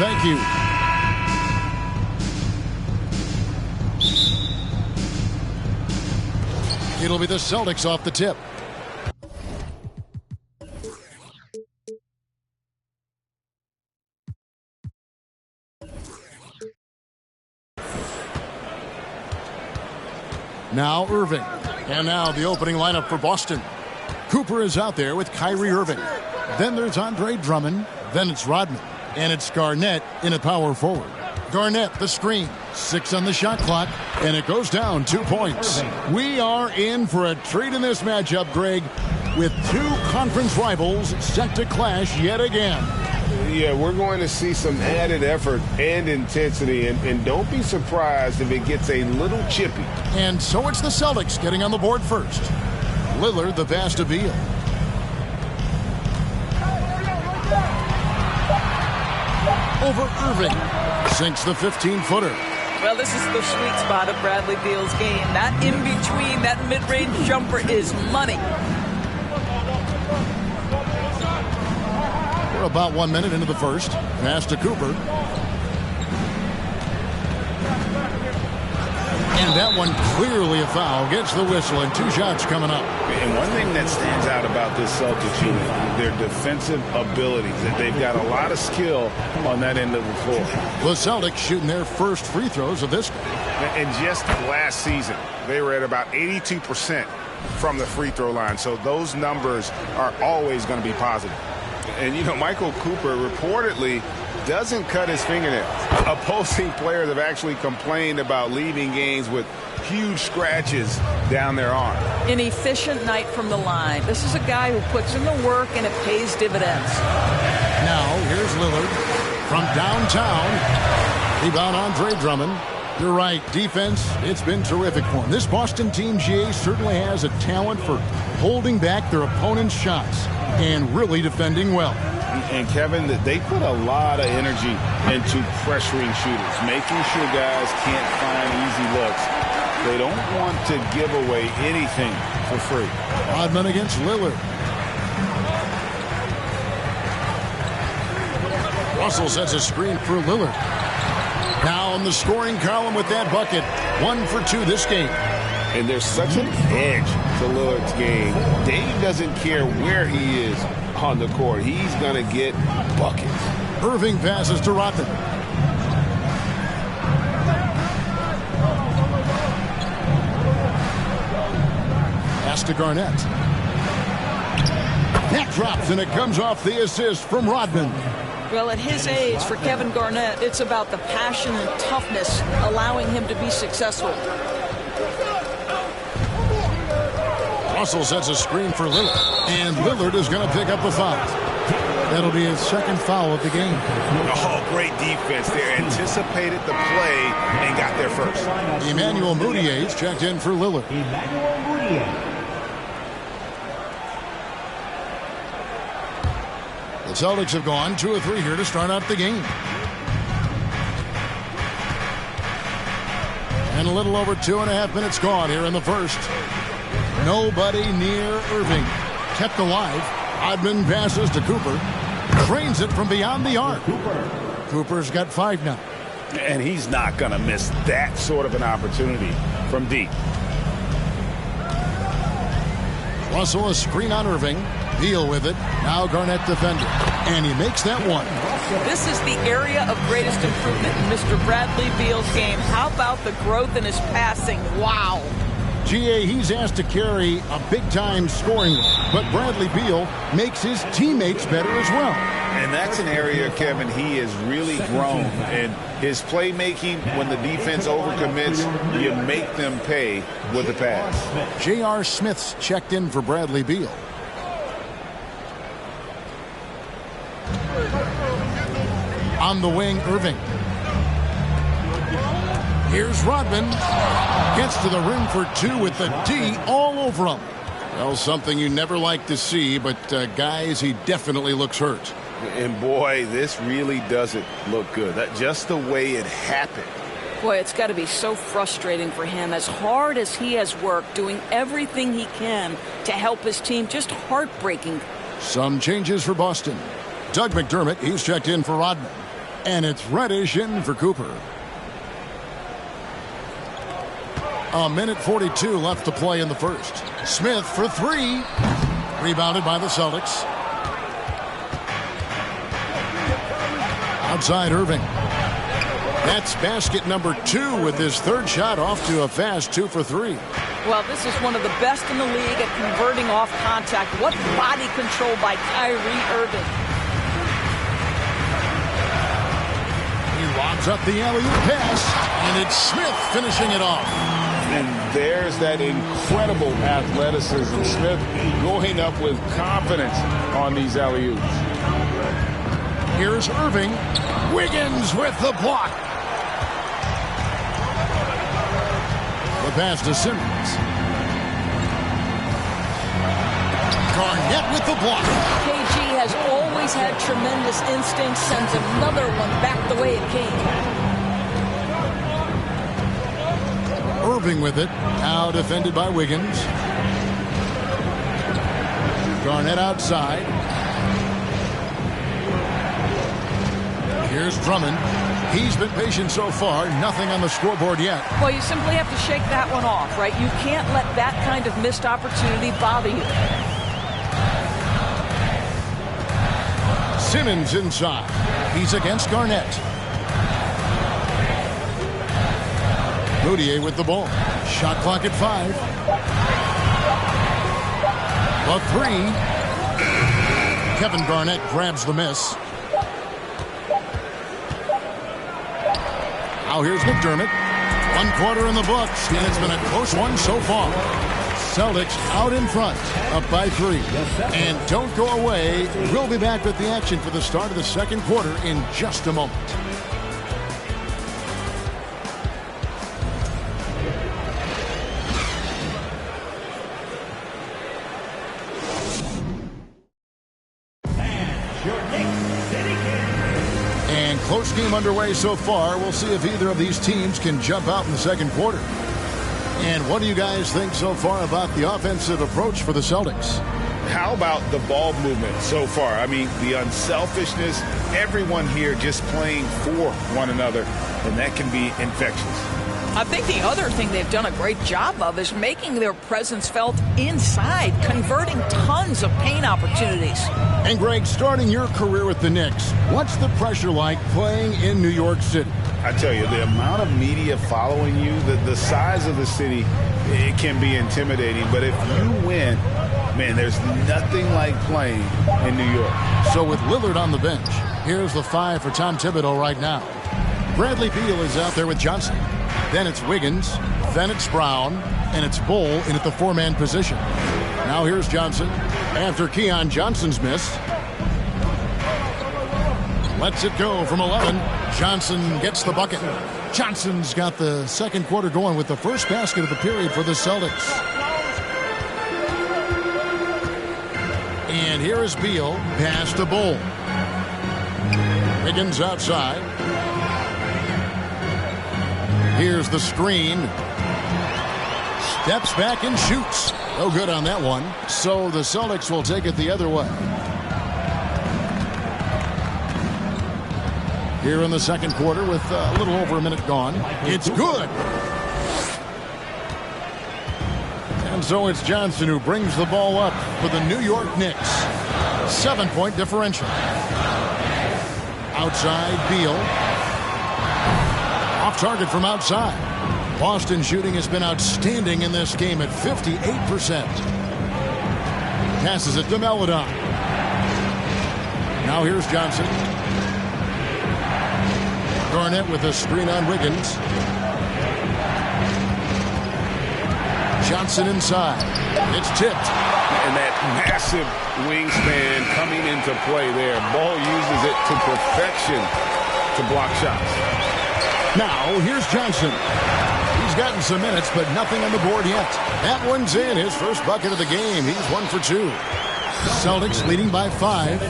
[SPEAKER 1] Thank you. It'll be the Celtics off the tip. Now Irving. And now the opening lineup for Boston. Cooper is out there with Kyrie Irving. Then there's Andre Drummond. Then it's Rodman. And it's Garnett in at power forward. Garnett, the screen. 6 on the shot clock. And it goes down 2 points. We are in for a treat in this matchup, Greg, with 2 conference rivals set to clash yet again.
[SPEAKER 6] Yeah, we're going to see some added effort and intensity, and don't be surprised if it gets a little chippy.
[SPEAKER 1] And so it's the Celtics getting on the board first. Lillard, the pass to Beal. Over Irving. Sinks the 15-footer.
[SPEAKER 14] Well, this is the sweet spot of Bradley Beal's game. That in-between, that mid-range jumper is money.
[SPEAKER 1] We're about 1 minute into the first. Pass to Cooper. And that one clearly a foul. Gets the whistle and 2 shots coming up.
[SPEAKER 6] And one thing that stands out about this Celtics unit, their defensive abilities. They've got a lot of skill on that end of the floor.
[SPEAKER 1] The Celtics shooting their first free throws of this game.
[SPEAKER 6] And just last season, they were at about 82% from the free throw line. So those numbers are always going to be positive. And, you know, Michael Cooper reportedly doesn't cut his fingernails. Opposing players have actually complained about leaving games with huge scratches down their arm.
[SPEAKER 14] An efficient night from the line. This is a guy who puts in the work and it pays dividends.
[SPEAKER 1] Now, here's Lillard from downtown. Rebound Andre Drummond. You're right, defense, it's been terrific for him. This Boston team, GA, certainly has a talent for holding back their opponent's shots and really defending well.
[SPEAKER 6] And, Kevin, they put a lot of energy into pressuring shooters, making sure guys can't find easy looks. They don't want to give away anything for free.
[SPEAKER 1] Rodman against Lillard. Russell sets a screen for Lillard. Now on the scoring column with that bucket. 1 for 2 this game.
[SPEAKER 6] And there's such an edge to Lillard's game. Dave doesn't care where he is on the court. He's going to get buckets.
[SPEAKER 1] Irving passes to Rodman. Pass to Garnett. That drops, and it comes off the assist from Rodman.
[SPEAKER 14] Well, at his age, for Kevin Garnett, it's about the passion and toughness allowing him to be successful.
[SPEAKER 1] Russell sets a screen for Lillard, and Lillard is going to pick up the foul. That'll be his second foul of the game.
[SPEAKER 6] Oh, great defense there. Anticipated the play and got there first.
[SPEAKER 1] Emmanuel Mudiay's checked in for Lillard. The Celtics have gone 2 of 3 here to start out the game. And a little over 2.5 minutes gone here in the first. Nobody near Irving. Kept alive. Rodman passes to Cooper. Drains it from beyond the arc. Cooper's got 5 now.
[SPEAKER 6] And he's not going to miss that sort of an opportunity from deep.
[SPEAKER 1] Russell a screen on Irving. Beal with it. Now Garnett defender. And he makes that one.
[SPEAKER 14] This is the area of greatest improvement in Mr. Bradley Beal's game. How about the growth in his passing? Wow.
[SPEAKER 1] GA, he's asked to carry a big-time scoring role, but Bradley Beal makes his teammates better as well.
[SPEAKER 6] And that's an area, Kevin, he has really grown. And his playmaking, when the defense overcommits, you make them pay with the pass.
[SPEAKER 1] J.R. Smith's checked in for Bradley Beal. On the wing, Irving. Here's Rodman. Gets to the rim for 2 with the D all over him. Well, something you never like to see, but guys, he definitely looks hurt.
[SPEAKER 6] And boy, this really doesn't look good. Just the way it happened.
[SPEAKER 14] Boy, it's got to be so frustrating for him. As hard as he has worked, doing everything he can to help his team, just heartbreaking.
[SPEAKER 1] Some changes for Boston. Doug McDermott, he's checked in for Rodman. And it's Reddish in for Cooper. 1:42 left to play in the first. Smith for 3. Rebounded by the Celtics. Outside Irving. That's basket number 2 with his 3rd shot off to a fast 2 for 3.
[SPEAKER 14] Well, this is one of the best in the league at converting off contact. What body control by Kyrie Irving.
[SPEAKER 1] He lobs up the alley-oop pass, and it's Smith finishing it off.
[SPEAKER 6] And there's that incredible athleticism. Smith going up with confidence on these alley-oops.
[SPEAKER 1] Here's Irving. Wiggins with the block. The pass to Simmons. Garnett with the block.
[SPEAKER 14] KG has always had tremendous instincts, sends another one back the way it came.
[SPEAKER 1] Irving with it. Now defended by Wiggins. Garnett outside. Here's Drummond. He's been patient so far. Nothing on the scoreboard yet.
[SPEAKER 14] Well, you simply have to shake that one off, right? You can't let that kind of missed opportunity bother you.
[SPEAKER 1] Simmons inside. He's against Garnett. Moutier with the ball. Shot clock at 5. A 3. Kevin Garnett grabs the miss. Now here's McDermott. 1 quarter in the books, and it's been a close one so far. Celtics out in front, up by 3. And don't go away. We'll be back with the action for the start of the second quarter in just a moment. And close game underway so far. We'll see if either of these teams can jump out in the second quarter. And what do you guys think so far about the offensive approach for the Celtics?
[SPEAKER 6] How about the ball movement so far? I mean, the unselfishness, everyone here just playing for one another, and that can be infectious.
[SPEAKER 14] I think the other thing they've done a great job of is making their presence felt inside, converting tons of paint opportunities.
[SPEAKER 1] And Greg, starting your career with the Knicks, what's the pressure like playing in New York City?
[SPEAKER 6] I tell you, the amount of media following you, the size of the city, it can be intimidating. But if you win, man, there's nothing like playing in New York.
[SPEAKER 1] So with Lillard on the bench, here's the 5 for Tom Thibodeau right now. Bradley Beal is out there with Johnson. Then it's Wiggins. Then it's Brown. And it's Bull in at the 4-man position. Now here's Johnson after Keon Johnson's miss. Lets it go from 11. Johnson gets the bucket. Johnson's got the second quarter going with the first basket of the period for the Celtics. And here is Beal. Pass to Bull. Wiggins outside. Here's the screen. Steps back and shoots. No good on that one. So the Celtics will take it the other way. Here in the second quarter with a little over a minute gone. It's good. And so it's Johnson who brings the ball up for the New York Knicks. 7-point differential. Outside, Beal. Off target from outside. Boston shooting has been outstanding in this game at 58%. Passes it to Melodon. Now here's Johnson. Garnett with a screen on Wiggins. Johnson inside. It's tipped.
[SPEAKER 6] And that massive wingspan coming into play there. Ball uses it to perfection to block shots.
[SPEAKER 1] Now here's Johnson. He's gotten some minutes, but nothing on the board yet. That one's in. His first bucket of the game. He's 1 for 2. Celtics leading by 5.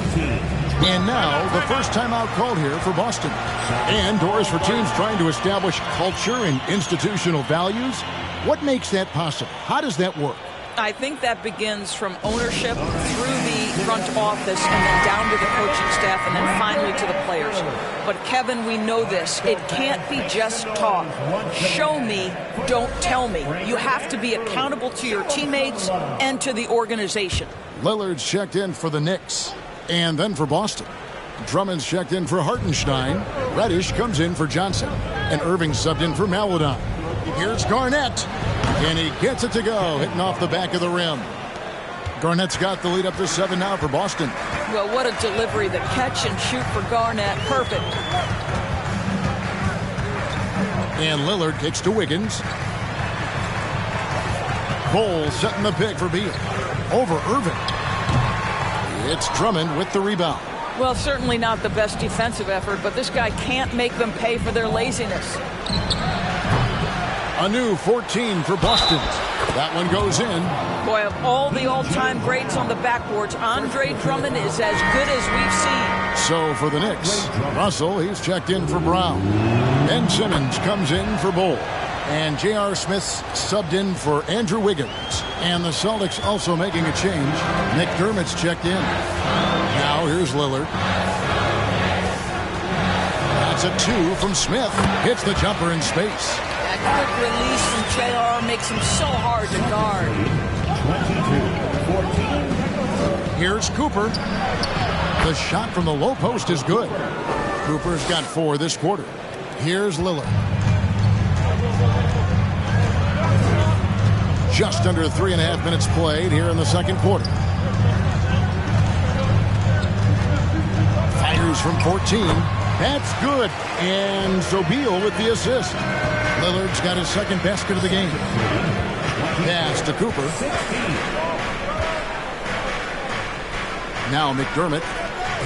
[SPEAKER 1] And now the first timeout called here for Boston. And doors for teams trying to establish culture and institutional values. What makes that possible? How does that work?
[SPEAKER 14] I think that begins from ownership through the front office and then down to the coaching staff and then finally to the players. But Kevin, we know this. It can't be just talk. Show me, don't tell me. You have to be accountable to your teammates and to the organization.
[SPEAKER 1] Lillard's checked in for the Knicks and then for Boston. Drummond's checked in for Hartenstein. Reddish comes in for Johnson. And Irving subbed in for Melodon. Here's Garnett. And he gets it to go, hitting off the back of the rim. Garnett's got the lead up to 7 now for Boston.
[SPEAKER 14] Well, what a delivery. The catch and shoot for Garnett. Perfect.
[SPEAKER 1] And Lillard kicks to Wiggins. Bowles setting the pick for Beal. Over Irving. It's Drummond with the rebound.
[SPEAKER 14] Well, certainly not the best defensive effort, but this guy can't make them pay for their laziness.
[SPEAKER 1] A new 14 for Boston. That one goes in.
[SPEAKER 14] Boy, of all the all-time greats on the backboards, Andre Drummond is as good as we've seen.
[SPEAKER 1] So for the Knicks, Russell, he's checked in for Brown. Ben Simmons comes in for Bull. And J.R. Smith's subbed in for Andrew Wiggins. And the Celtics also making a change. McDermott's checked in. Now here's Lillard. That's a 2 from Smith. Hits the jumper in space.
[SPEAKER 14] That quick release from J.R. makes him so hard to guard.
[SPEAKER 5] 22-14.
[SPEAKER 1] Here's Cooper. The shot from the low post is good. Cooper's got 4 this quarter. Here's Lillard. Just under 3.5 minutes played here in the second quarter. Fires from 14. That's good. And so Beal with the assist. Lillard's got his second basket of the game. Pass to Cooper. Now McDermott.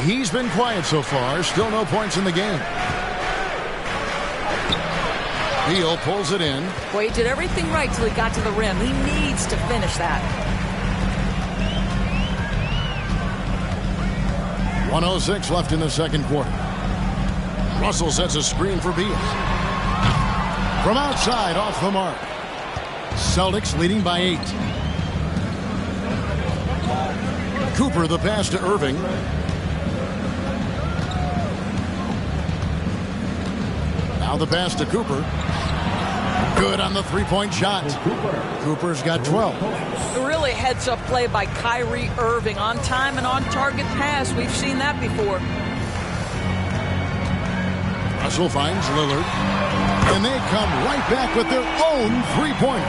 [SPEAKER 1] He's been quiet so far. Still no points in the game. Beal pulls it in.
[SPEAKER 14] Well, he did everything right till he got to the rim. He needs to finish that.
[SPEAKER 1] 1:06 left in the second quarter. Russell sets a screen for Beal. From outside, off the mark. Celtics leading by 8. Cooper the pass to Irving. Now the pass to Cooper. Good on the three-point shot. Cooper's got 12.
[SPEAKER 14] Really heads-up play by Kyrie Irving. On time and on target pass. We've seen that before.
[SPEAKER 1] Russell finds Lillard. And they come right back with their own three-pointer.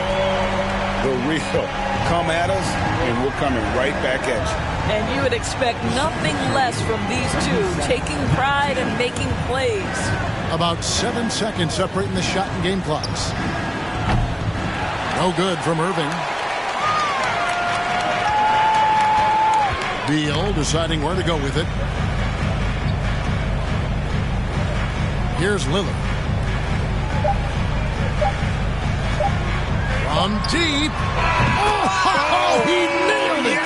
[SPEAKER 6] The real. Come at us, and we're coming right back at you.
[SPEAKER 14] And you would expect nothing less from these two, taking pride and making plays.
[SPEAKER 1] About 7 seconds separating the shot and game clocks. No good from Irving. Beal deciding where to go with it. Here's Lillard. From deep. Oh, he nailed it.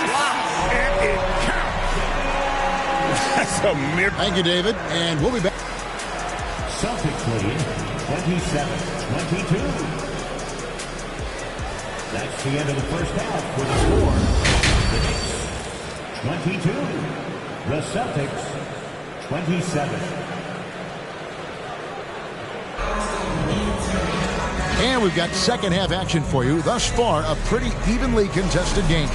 [SPEAKER 6] And it counts. That's a miracle.
[SPEAKER 1] Thank you, David. And we'll be back.
[SPEAKER 5] Celtics lead 27-22. That's the end of the first half with the score. The Knicks 22. The Celtics 27.
[SPEAKER 1] And we've got second half action for you. Thus far, a pretty evenly contested game.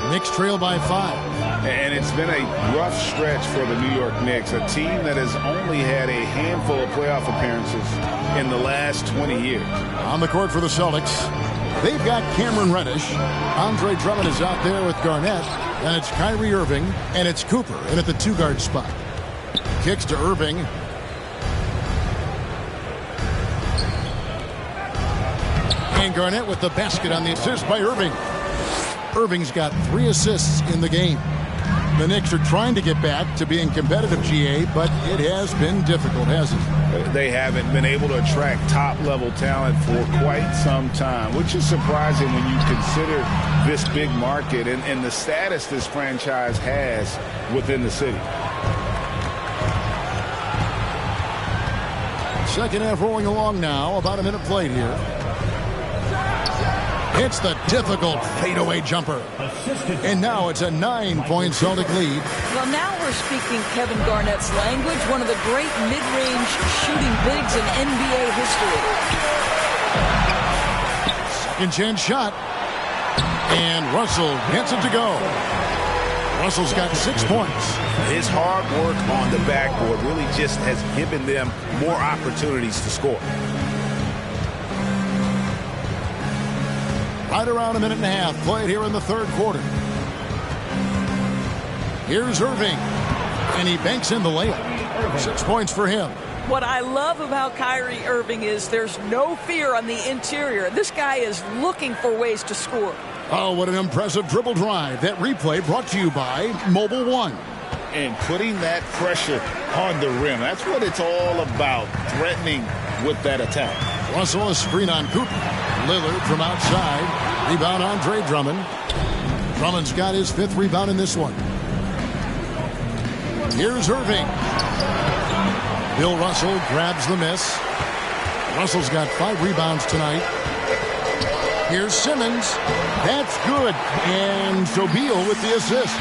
[SPEAKER 1] Knicks trail by 5.
[SPEAKER 6] And it's been a rough stretch for the New York Knicks, a team that has only had a handful of playoff appearances in the last 20 years.
[SPEAKER 1] On the court for the Celtics, they've got Cameron Reddish. Andre Drummond is out there with Garnett. And it's Kyrie Irving, and it's Cooper in at the 2-guard spot. Kicks to Irving. And Garnett with the basket on the assist by Irving. Irving's got 3 assists in the game. The Knicks are trying to get back to being competitive, GA, but it has been difficult, hasn't it?
[SPEAKER 6] They haven't been able to attract top-level talent for quite some time, which is surprising when you consider this big market and the status this franchise has within the city.
[SPEAKER 1] Second half rolling along now. About a minute played here. It's the difficult fadeaway jumper. And now it's a 9-point Celtic lead.
[SPEAKER 14] Well, now we're speaking Kevin Garnett's language, one of the great mid-range shooting bigs in NBA history.
[SPEAKER 1] Second chance shot. And Russell gets it to go. Russell's got 6 points.
[SPEAKER 6] His hard work on the backboard really just has given them more opportunities to score.
[SPEAKER 1] Right around a minute and a half played here in the third quarter. Here's Irving. And he banks in the layup. 6 points for him.
[SPEAKER 14] What I love about Kyrie Irving is there's no fear on the interior. This guy is looking for ways to score.
[SPEAKER 1] Oh, what an impressive dribble drive. That replay brought to you by Mobile One.
[SPEAKER 3] And putting that pressure on the rim. That's what it's all about, threatening with that attack.
[SPEAKER 1] Russell, a screen on Cooper. Lillard from outside. Rebound Andre Drummond. Drummond's got his 5th rebound in this one. Here's Irving. Bill Russell grabs the miss. Russell's got 5 rebounds tonight. Here's Simmons. That's good. And Sobeal with the assist.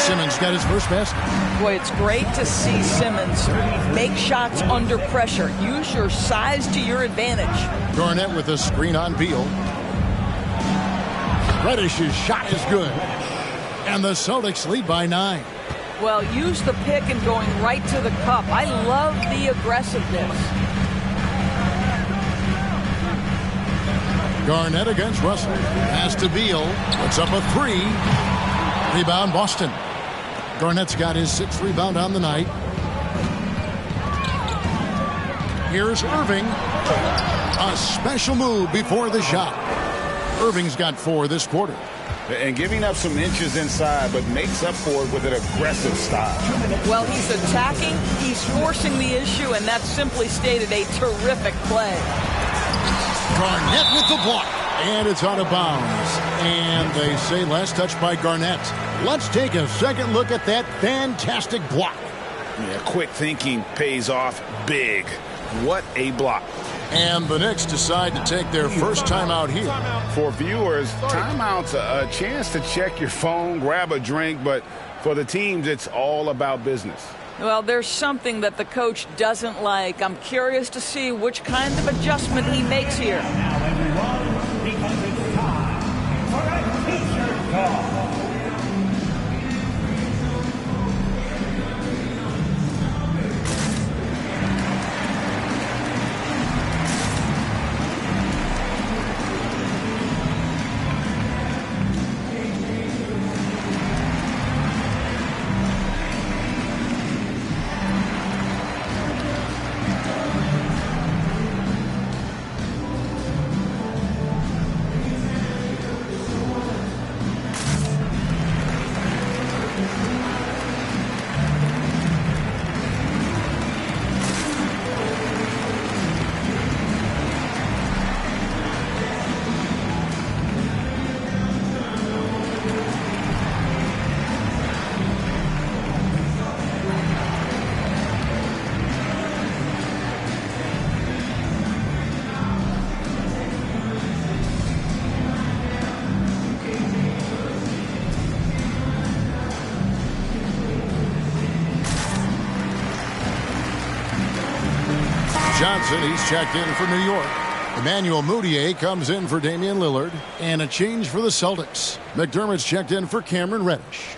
[SPEAKER 1] Simmons got his first basket.
[SPEAKER 14] Boy, it's great to see Simmons make shots under pressure. Use your size to your advantage.
[SPEAKER 1] Garnett with a screen on Beal. Reddish's shot is good. And the Celtics lead by 9.
[SPEAKER 14] Well, use the pick and going right to the cup. I love the aggressiveness.
[SPEAKER 1] Garnett against Russell. Pass to Beal. Puts up a 3. Rebound Boston. Garnett's got his 6th rebound on the night. Here's Irving. A special move before the shot. Irving's got 4 this quarter.
[SPEAKER 3] And giving up some inches inside, but makes up for it with an aggressive style.
[SPEAKER 14] Well, he's attacking, he's forcing the issue, and that's simply stated a terrific play.
[SPEAKER 1] Garnett with the block. And it's out of bounds. And they say last touch by Garnett. Let's take a second look at that fantastic block.
[SPEAKER 6] Yeah, quick thinking pays off big. What a block.
[SPEAKER 1] And the Knicks decide to take their first timeout here.
[SPEAKER 3] For viewers, timeout's a chance to check your phone, grab a drink, but for the teams, it's all about business.
[SPEAKER 14] Well, there's something that the coach doesn't like. I'm curious to see which kind of adjustment he makes here.
[SPEAKER 5] Now, everyone, because it's time for a feature call.
[SPEAKER 1] Johnson, he's checked in for New York. Emmanuel Mudiay comes in for Damian Lillard. And a change for the Celtics. McDermott's checked in for Cameron Reddish.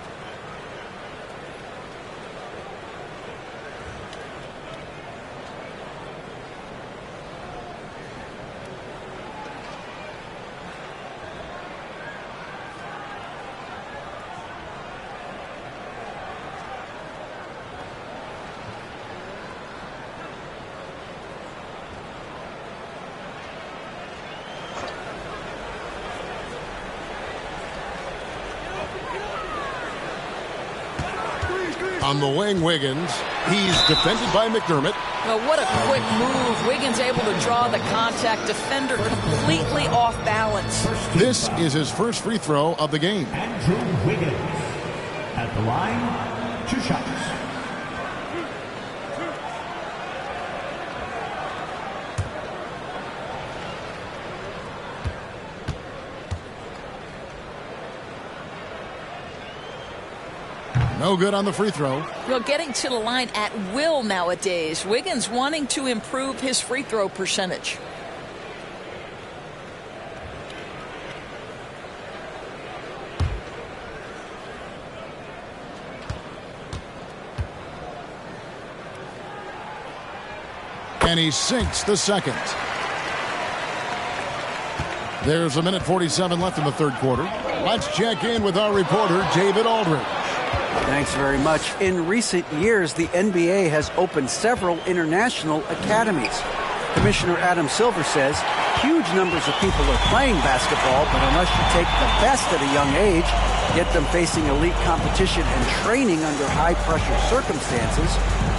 [SPEAKER 1] On the wing, Wiggins. He's defended by McDermott.
[SPEAKER 14] Well, what a quick move. Wiggins able to draw the contact. Defender completely off balance.
[SPEAKER 1] This is his first free throw of the game.
[SPEAKER 5] Andrew Wiggins at the line, 2 shots.
[SPEAKER 1] No good on the free throw.
[SPEAKER 14] Well, getting to the line at will nowadays. Wiggins wanting to improve his free throw percentage.
[SPEAKER 1] And he sinks the second. There's a minute 47 left in the third quarter. Let's check in with our reporter, David Aldridge.
[SPEAKER 4] Thanks very much. In recent years, the NBA has opened several international academies. Commissioner Adam Silver says huge numbers of people are playing basketball, but unless you take the best at a young age, get them facing elite competition and training under high-pressure circumstances,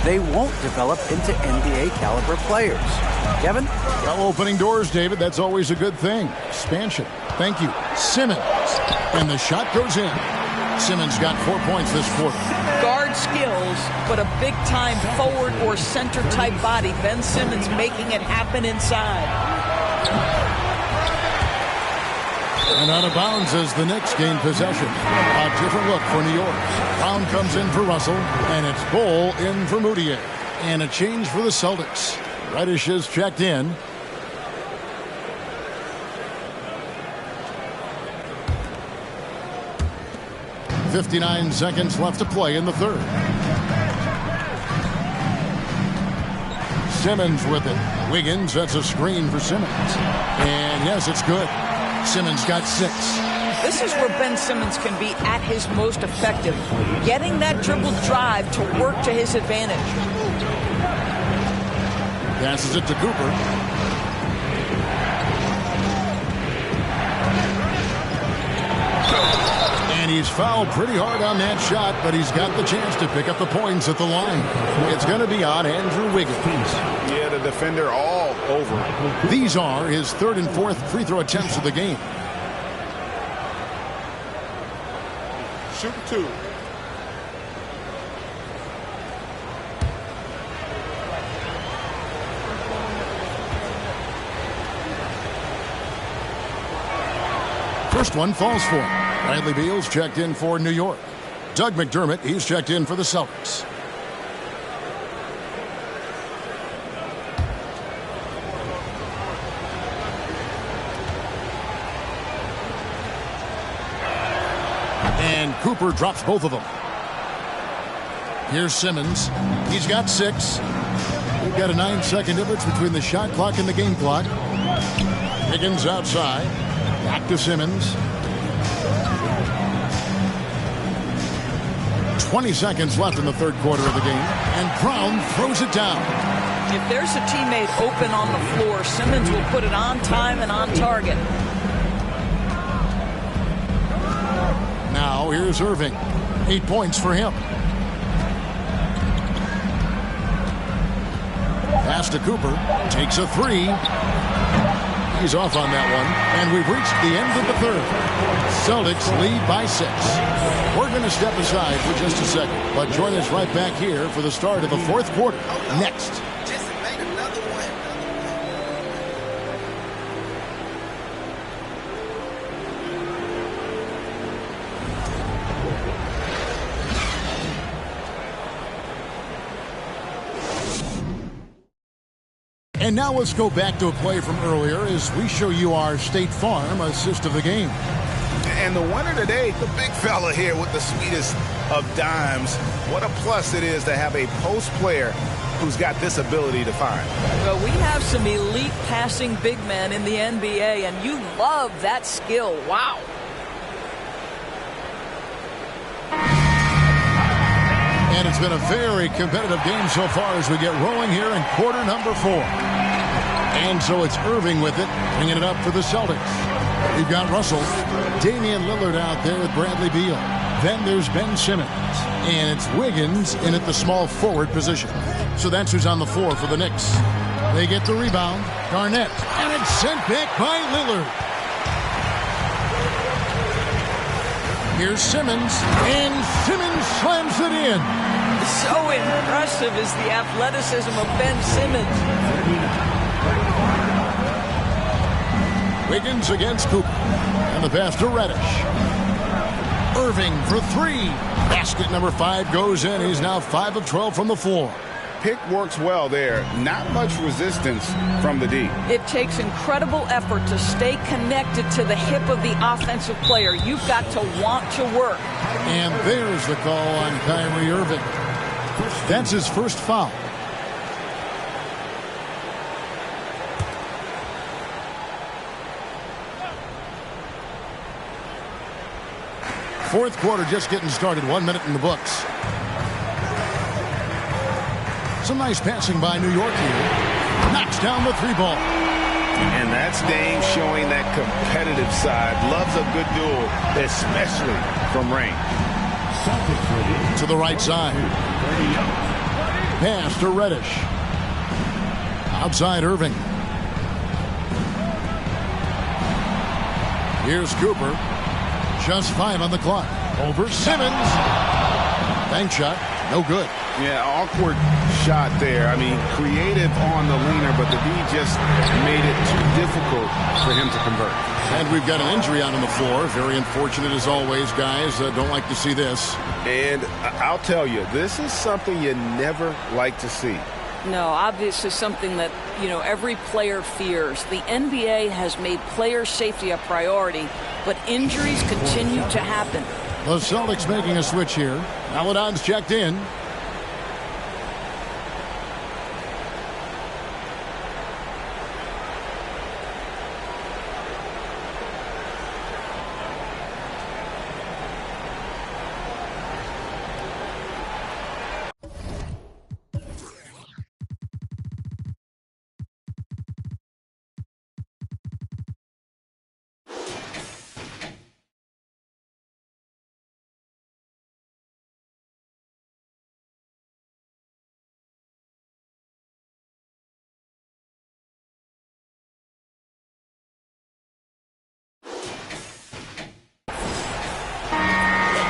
[SPEAKER 4] they won't develop into NBA-caliber players. Kevin?
[SPEAKER 1] Well, opening doors, David. That's always a good thing. Expansion. Thank you. Simmons. And the shot goes in. Simmons got 4 points this quarter.
[SPEAKER 14] Guard skills, but a big-time forward or center-type body. Ben Simmons making it happen inside.
[SPEAKER 1] And out of bounds as the Knicks gain possession. A different look for New York. Brown comes in for Russell, and it's Bol in for Moutier. And a change for the Celtics. Reddish is checked in. .59 seconds left to play in the third. Simmons with it. Wiggins sets a screen for Simmons. And yes, it's good. Simmons got 6.
[SPEAKER 14] This is where Ben Simmons can be at his most effective, getting that dribble drive to work to his advantage.
[SPEAKER 1] Passes it to Cooper. And he's fouled pretty hard on that shot, but he's got the chance to pick up the points at the line. It's going to be on Andrew Wiggins.
[SPEAKER 6] Yeah, the defender all over.
[SPEAKER 1] These are his third and fourth free throw attempts of the game.
[SPEAKER 13] Shoot 2.
[SPEAKER 1] First one falls for him. Bradley Beal's checked in for New York. Doug McDermott, he's checked in for the Celtics. And Cooper drops both of them. Here's Simmons. He's got 6. We've got a 9-second difference between the shot clock and the game clock. Higgins outside. Back to Simmons. 20 seconds left in the third quarter of the game. And Brown throws it down.
[SPEAKER 14] If there's a teammate open on the floor, Simmons will put it on time and on target.
[SPEAKER 1] Now here's Irving. 8 points for him. Pass to Cooper. Takes a 3. He's off on that one. And we've reached the end of the third. Celtics lead by 6. We're going to step aside for just a second, but join us right back here for the start of the fourth quarter. Next. And now let's go back to a play from earlier as we show you our State Farm assist of the game.
[SPEAKER 6] And the winner today, the big fella here with the sweetest of dimes. What a plus it is to have a post player who's got this ability to find.
[SPEAKER 14] Well, we have some elite passing big men in the NBA, and you love that skill. Wow.
[SPEAKER 1] And it's been a very competitive game so far as we get rolling here in quarter number 4. And so it's Irving with it, bringing it up for the Celtics. We've got Russell, Damian Lillard out there with Bradley Beal. Then there's Ben Simmons. And it's Wiggins in at the small forward position. So that's who's on the floor for the Knicks. They get the rebound. Garnett. And it's sent back by Lillard. Here's Simmons. And Simmons slams it in.
[SPEAKER 14] So impressive is the athleticism of Ben Simmons. Wiggins
[SPEAKER 1] against Cooper. And the pass to Reddish. Irving for three. Basket number 5 goes in. He's now 5 of 12 from the floor.
[SPEAKER 6] Pick works well there. Not much resistance from the D.
[SPEAKER 14] It takes incredible effort to stay connected to the hip of the offensive player. You've got to want to work.
[SPEAKER 1] And there's the call on Kyrie Irving. That's his first foul. Fourth quarter just getting started. 1 minute in the books. Some nice passing by New York here. Knocks down the 3 ball.
[SPEAKER 6] And that's Dame showing that competitive side. Loves a good duel, especially from range.
[SPEAKER 1] To the right side. Pass to Reddish. Outside Irving. Here's Cooper. Just 5 on the clock. Over Simmons. Bank shot. No good.
[SPEAKER 6] Yeah, awkward shot there. I mean, creative on the leaner, but the D just made it too difficult for him to convert.
[SPEAKER 1] And we've got an injury out on the floor. Very unfortunate as always, guys. Don't like to see this.
[SPEAKER 6] And I'll tell you, this is something you never like to see.
[SPEAKER 14] No, obviously something that, every player fears. The NBA has made player safety a priority, but injuries continue to happen.
[SPEAKER 1] The Celtics making a switch here. Maledon's checked in.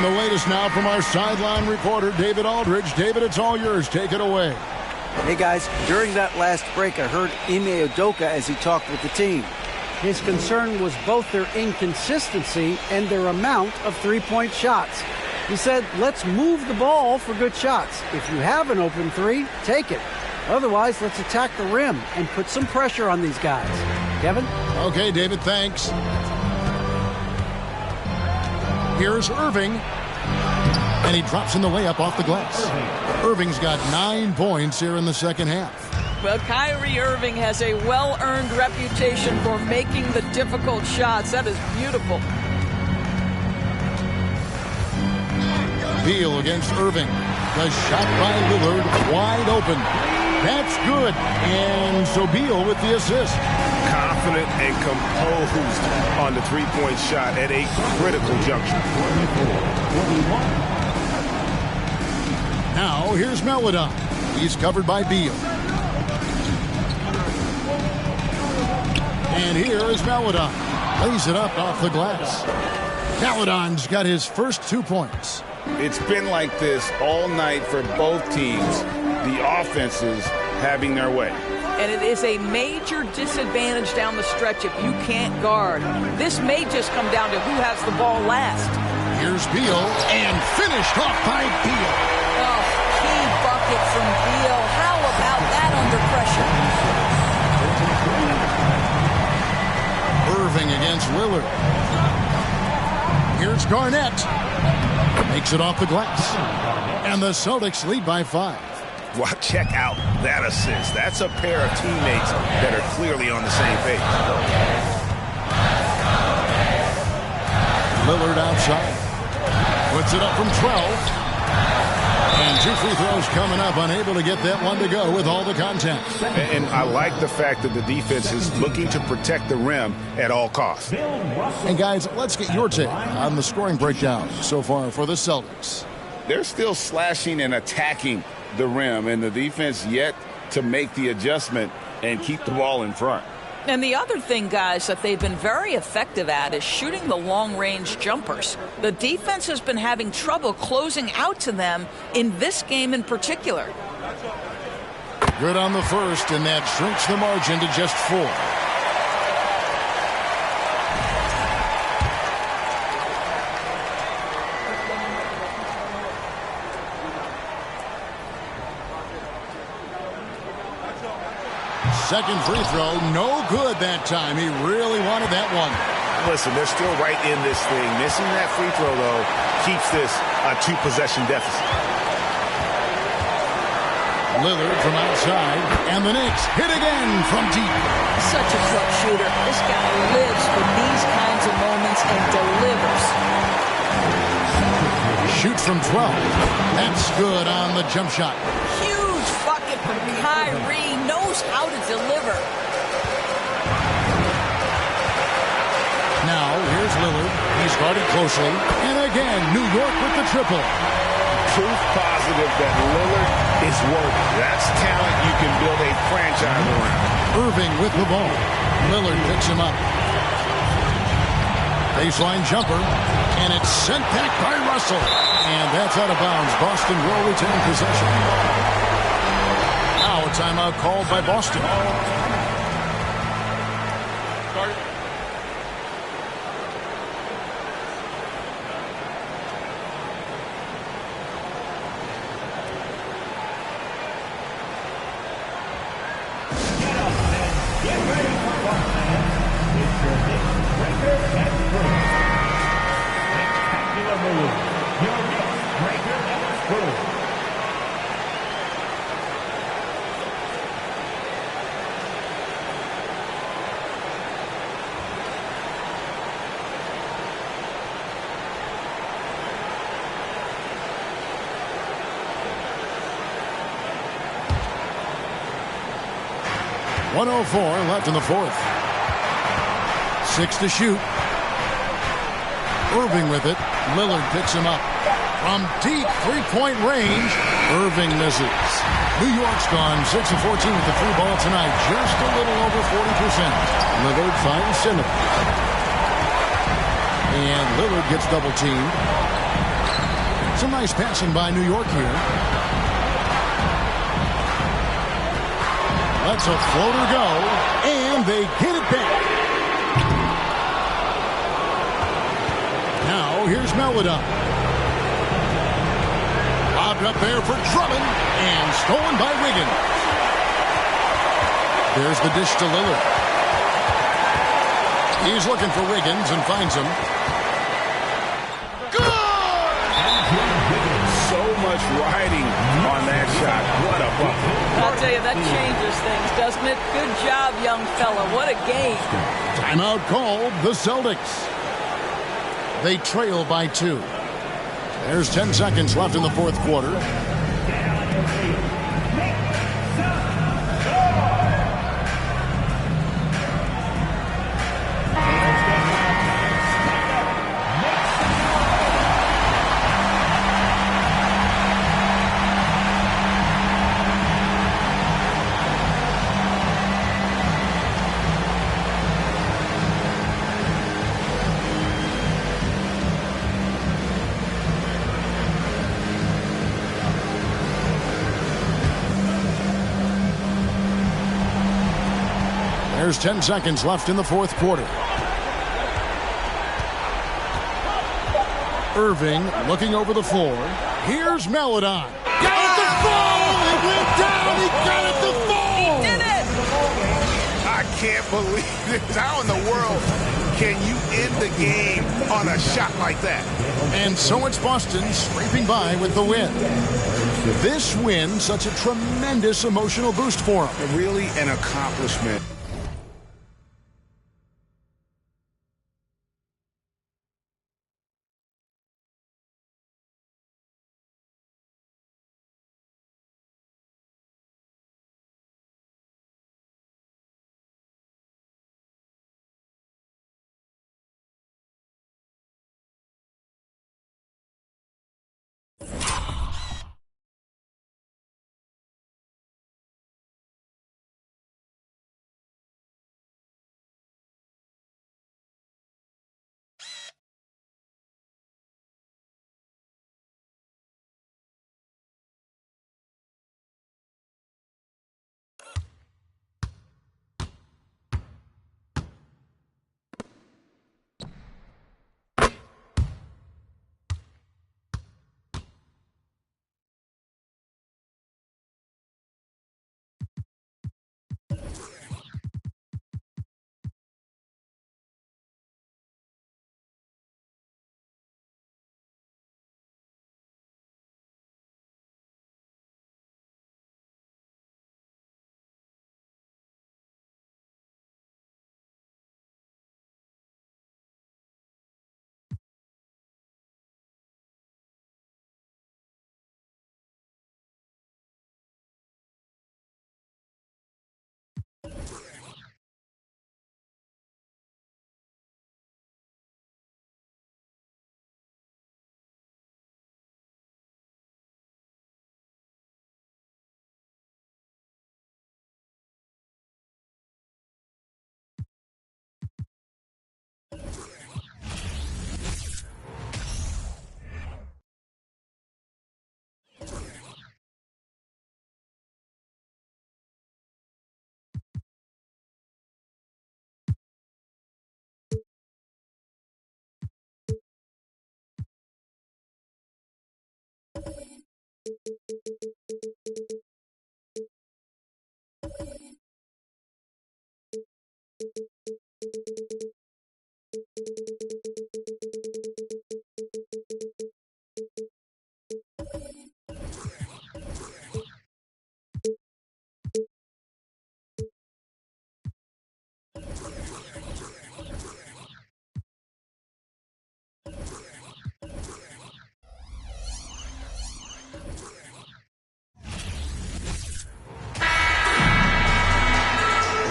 [SPEAKER 1] The latest now from our sideline reporter, David Aldridge. David, it's all yours. Take it away.
[SPEAKER 4] Hey, guys, during that last break, I heard Ime Udoka as he talked with the team. His concern was both their inconsistency and their amount of three-point shots. He said, let's move the ball for good shots. If you have an open 3, take it. Otherwise, let's attack the rim and put some pressure on these guys. Kevin?
[SPEAKER 1] Okay, David, thanks. Here's Irving. And he drops in the layup off the glass. Irving's got 9 points here in the second half.
[SPEAKER 14] Well, Kyrie Irving has a well-earned reputation for making the difficult shots. That is beautiful.
[SPEAKER 1] Beal against Irving. The shot by Lillard wide open. That's good. And so Beal with the assist.
[SPEAKER 6] Confident and composed on the three-point shot at a critical juncture.
[SPEAKER 1] Now here's Maledon. He's covered by Beal. And here is Maledon. Lays it up off the glass. Maledon's got his first 2 points.
[SPEAKER 6] It's been like this all night for both teams. The offenses having their way.
[SPEAKER 14] And it is a major disadvantage down the stretch if you can't guard. This may just come down to who has the ball last.
[SPEAKER 1] Here's Beal, and finished off by Beal.
[SPEAKER 14] Oh, key bucket from Beal. How about that under pressure?
[SPEAKER 1] Irving against Lillard. Here's Garnett. Makes it off the glass. And the Celtics lead by 5.
[SPEAKER 6] Well, check out that assist. That's a pair of teammates that are clearly on the same page.
[SPEAKER 1] Lillard outside. Puts it up from 12. And 2 free throws coming up. Unable to get that one to go with all the contact.
[SPEAKER 6] And I like the fact that the defense is looking to protect the rim at all costs.
[SPEAKER 1] And guys, let's get your take on the scoring breakdown so far for the Celtics.
[SPEAKER 6] They're still slashing and attacking the rim, and the defense yet to make the adjustment and keep the ball in front.
[SPEAKER 14] And the other thing, guys, that they've been very effective at is shooting the long-range jumpers. The defense has been having trouble closing out to them in this game in particular.
[SPEAKER 1] Good on the first, and that shrinks the margin to just 4. second free throw, no good that time. He really wanted that one.
[SPEAKER 6] Listen, they're still right in this thing. Missing that free throw, though, keeps this a two-possession deficit.
[SPEAKER 1] Lillard from outside, and the Knicks hit again from deep.
[SPEAKER 14] Such a clutch shooter. This guy lives for these kinds of moments and delivers.
[SPEAKER 1] Shoots from 12. That's good on the jump shot.
[SPEAKER 14] Huge bucket from Kyrie. Knows how to deliver.
[SPEAKER 1] Now, here's Lillard. He's guarded closely. And again, New York with the triple.
[SPEAKER 6] Proof positive that Lillard is worthy. That's talent you can build a franchise around.
[SPEAKER 1] Irving with the ball. Lillard picks him up. Baseline jumper. And it's sent back by Russell. And that's out of bounds. Boston will retain possession. Now a timeout called by Boston. .104 left in the fourth. 6 to shoot. Irving with it. Lillard picks him up. From deep three-point range, Irving misses. New York's gone 6 of 14 with the free ball tonight. Just a little over 40%. Lillard finds Simmons. And Lillard gets double-teamed. Some nice passing by New York here. Lets a floater go, and they get it back. Now, here's Meledon. Lobbed up there for Drummond, and stolen by Wiggins. There's the dish to Lillard. He's looking for Wiggins and finds him.
[SPEAKER 6] So much riding on that shot. What a bucket.
[SPEAKER 14] I'll tell you, that changes things, doesn't it? Good job, young fella. What a game.
[SPEAKER 1] Timeout called the Celtics. They trail by 2. There's 10 seconds left in the fourth quarter. There's 10 seconds left in the fourth quarter. Irving looking over the floor. Here's Meledon. Got it to fall! It went down! He got it to fall!
[SPEAKER 14] He did it!
[SPEAKER 6] I can't believe this. How in the world can you end the game on a shot like that?
[SPEAKER 1] And so it's Boston scraping by with the win. This win, such a tremendous emotional boost for them.
[SPEAKER 6] Really an accomplishment.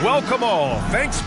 [SPEAKER 7] Welcome all. Thanks.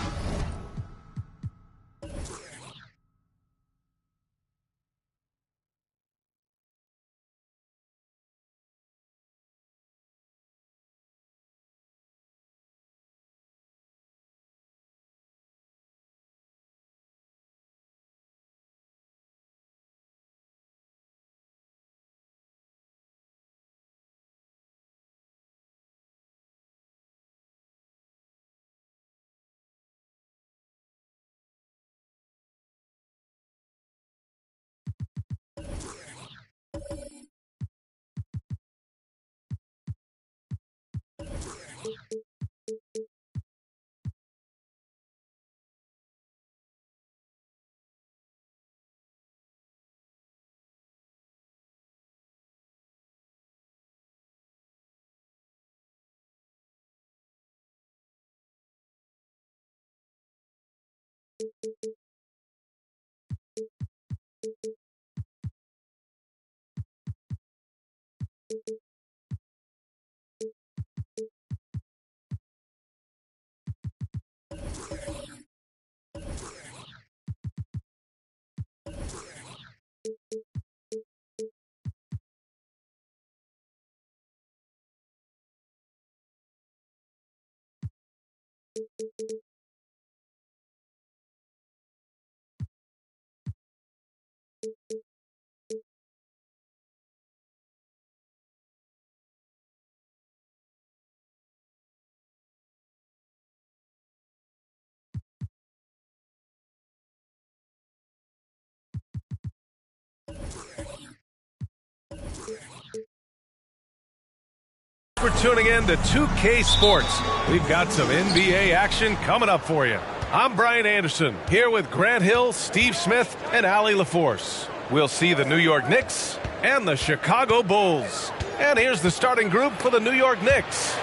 [SPEAKER 7] For tuning in to 2K Sports. We've got some NBA action coming up for you. I'm Brian Anderson, here with Grant Hill, Steve Smith, and Allie LaForce. We'll see the New York Knicks and the Chicago Bulls. And here's the starting group for the New York Knicks.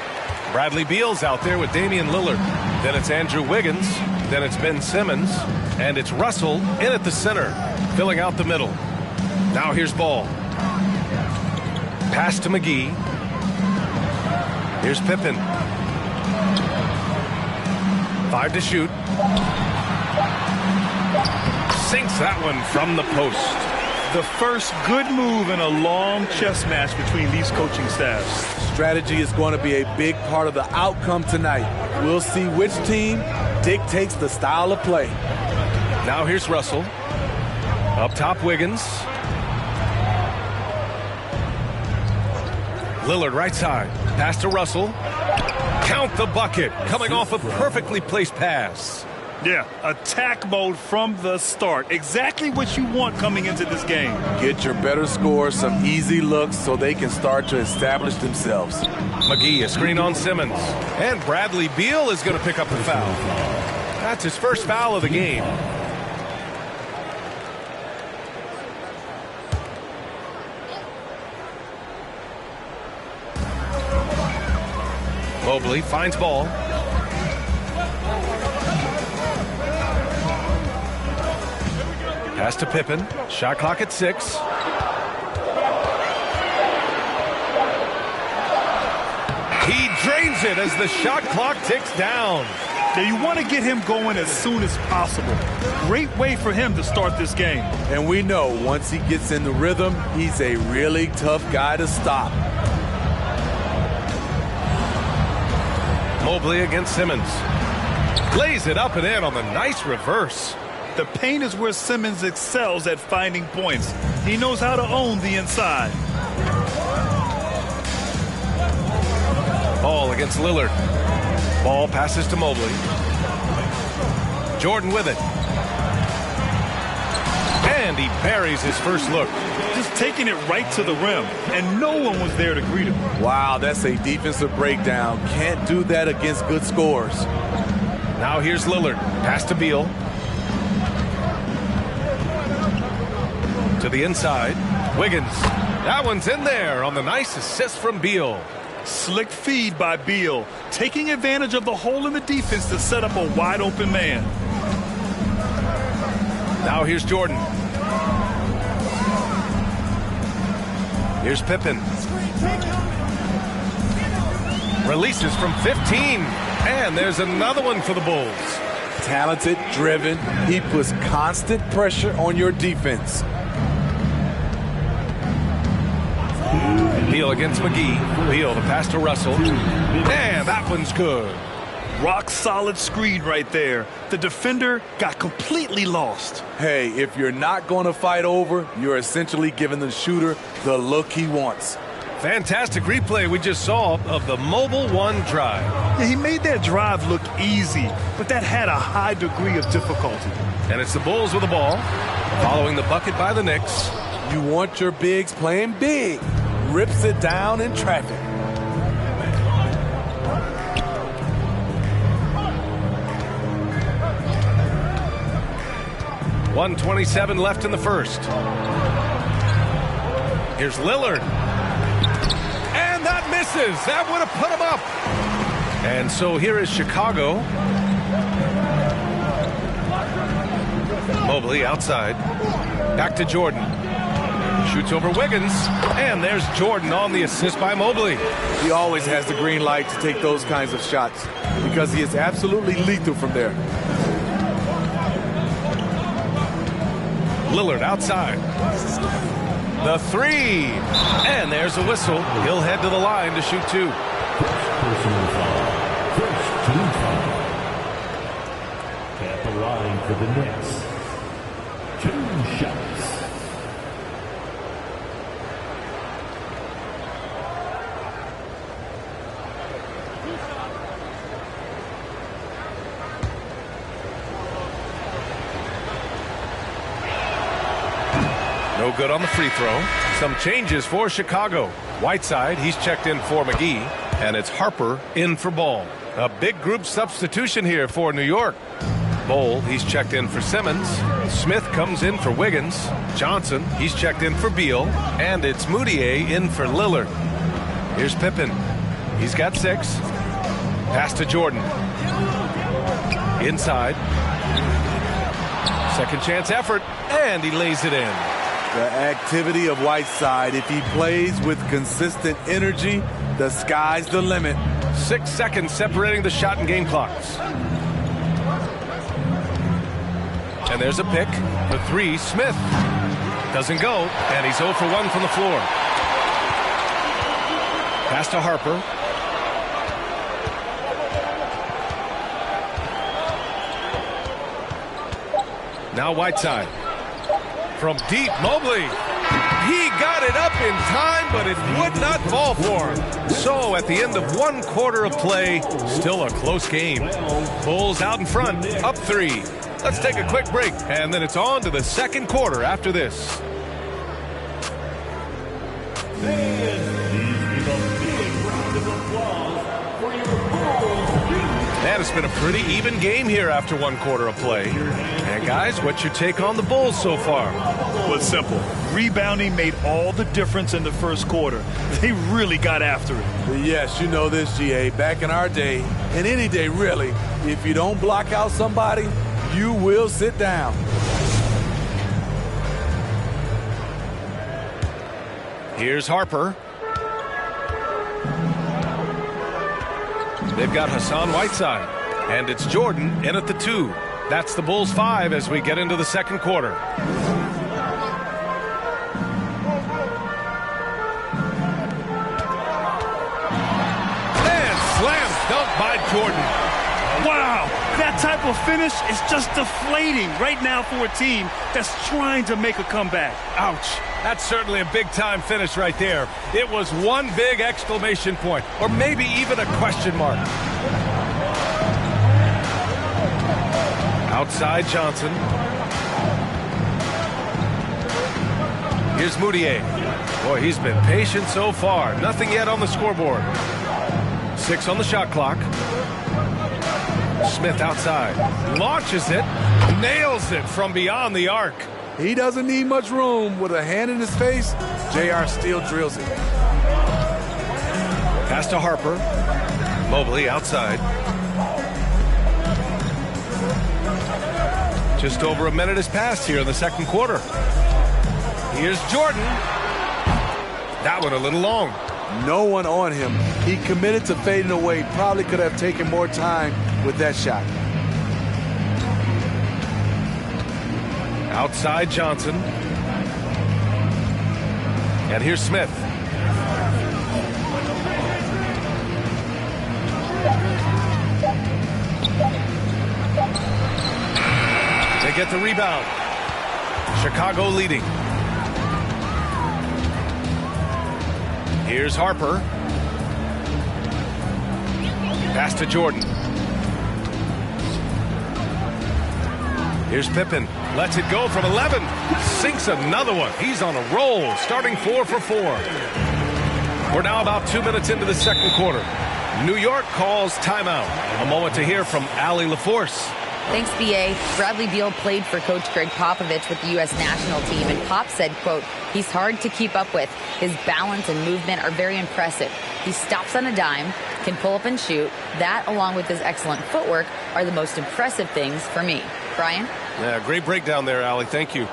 [SPEAKER 7] Bradley Beal's out there with Damian Lillard. Then it's Andrew Wiggins. Then it's Ben Simmons. And it's Russell in at the center, filling out the middle. Now here's Ball. Pass to McGee. Here's Pippen. 5 to shoot. Sinks that one from the post.
[SPEAKER 9] The first good move in a long chess match between these coaching staffs.
[SPEAKER 2] Strategy is going to be a big part of the outcome tonight. We'll see which team dictates the style of play.
[SPEAKER 7] Now here's Russell. Up top, Wiggins. Lillard right side. Pass to Russell. Count the bucket. Coming off a perfectly placed pass.
[SPEAKER 9] Yeah, attack mode from the start. Exactly what you want coming into this game.
[SPEAKER 2] Get your better scores some easy looks so they can start to establish themselves.
[SPEAKER 7] McGee, a screen on Simmons. And Bradley Beal is going to pick up the foul. That's his first foul of the game. Mobley finds Ball. Pass to Pippen. Shot clock at 6. He drains it as the shot clock ticks down.
[SPEAKER 9] Now you want to get him going as soon as possible. Great way for him to start this game.
[SPEAKER 2] And we know once he gets in the rhythm, he's a really tough guy to stop.
[SPEAKER 7] Mobley against Simmons. Lays it up and in on the nice reverse.
[SPEAKER 9] The paint is where Simmons excels at finding points. He knows how to own the inside.
[SPEAKER 7] Ball against Lillard. Ball passes to Mobley. Jordan with it. And he buries his first look.
[SPEAKER 9] Just taking it right to the rim, and no one was there to greet him.
[SPEAKER 2] Wow, that's a defensive breakdown. Can't do that against good scores.
[SPEAKER 7] Now here's Lillard. Pass to Beal. To the inside. Wiggins. That one's in there on the nice assist from Beal.
[SPEAKER 9] Slick feed by Beal, taking advantage of the hole in the defense to set up a wide open man.
[SPEAKER 7] Now here's Jordan. Here's Pippen. Releases from 15. And there's another one for the Bulls.
[SPEAKER 2] Talented, driven. He puts constant pressure on your defense.
[SPEAKER 7] Beal against McGee. Beal the pass to Russell. And that one's good.
[SPEAKER 9] Rock solid screen right there. The defender got completely lost.
[SPEAKER 2] Hey, if you're not going to fight over, you're essentially giving the shooter the look he wants.
[SPEAKER 7] Fantastic replay we just saw of the Mobile One drive.
[SPEAKER 9] Yeah, he made that drive look easy, but that had a high degree of difficulty.
[SPEAKER 7] And it's the Bulls with the ball, following the bucket by the Knicks.
[SPEAKER 2] You want your bigs playing big. Rips it down in traffic.
[SPEAKER 7] .127 left in the first. Here's Lillard. And that misses. That would have put him up. And so here is Chicago. Mobley outside. Back to Jordan. Shoots over Wiggins. And there's Jordan on the assist by Mobley.
[SPEAKER 2] He always has the green light to take those kinds of shots because he is absolutely lethal from there.
[SPEAKER 7] Lillard outside. The three. And there's a whistle. He'll head to the line to shoot two.
[SPEAKER 5] Personal foul. First team foul. At the line for the Knicks. 2 shots.
[SPEAKER 7] No good on the free throw. Some changes for Chicago. Whiteside, he's checked in for McGee. And it's Harper in for Ball. A big group substitution here for New York. Bol, he's checked in for Simmons. Smith comes in for Wiggins. Johnson, he's checked in for Beal. And it's Moutier in for Lillard. Here's Pippen. He's got 6. Pass to Jordan. Inside. Second chance effort. And he lays it in.
[SPEAKER 2] The activity of Whiteside, if he plays with consistent energy, the sky's the limit.
[SPEAKER 7] 6 seconds separating the shot and game clocks. And there's a pick. The 3, Smith. Doesn't go, and he's 0 for 1 from the floor. Pass to Harper. Now Whiteside. From deep, Mobley. He got it up in time, but it would not fall for him. So at the end of 1 quarter of play, still a close game. Bulls out in front, up 3. Let's take a quick break, and then it's on to the second quarter after this. And it's been a pretty even game here after 1 quarter of play. And guys, what's your take on the Bulls so far?
[SPEAKER 9] Well, it's simple. Rebounding made all the difference in the first quarter. They really got after it.
[SPEAKER 2] Yes, you know this, GA. Back in our day, and any day really, if you don't block out somebody, you will sit down.
[SPEAKER 7] Here's Harper. They've got Hassan Whiteside. And it's Jordan in at the 2. That's the Bulls 5 as we get into the second quarter. And slam dunk by Jordan.
[SPEAKER 9] Wow, that type of finish is just deflating right now for a team that's trying to make a comeback.
[SPEAKER 7] Ouch. That's certainly a big-time finish right there. It was one big exclamation point, or maybe even a question mark. Outside Johnson. Here's Moutier. Boy, he's been patient so far. Nothing yet on the scoreboard. 6 on the shot clock. Smith outside. Launches it. Nails it from beyond the arc.
[SPEAKER 2] He doesn't need much room. With a hand in his face, JR still drills it.
[SPEAKER 7] Pass to Harper. Mobley outside. Just over a minute has passed here in the second quarter. Here's Jordan. That one a little long.
[SPEAKER 2] No one on him. He committed to fading away. Probably could have taken more time with that shot.
[SPEAKER 7] Outside Johnson. And here's Smith. They get the rebound. Chicago leading. Here's Harper. Pass to Jordan. Here's Pippen. Lets it go from 11. Sinks another one. He's on a roll. Starting 4 for 4. We're now about 2 minutes into the second quarter. New York calls timeout. A moment to hear from Allie LaForce.
[SPEAKER 10] Thanks, B.A. Bradley Beal played for Coach Greg Popovich with the U.S. national team, and Pop said, quote, he's hard to keep up with. His balance and movement are very impressive. He stops on a dime, can pull up and shoot. That, along with his excellent footwork, are the most impressive things for me. Brian?
[SPEAKER 7] Yeah, great breakdown there, Allie. Thank you.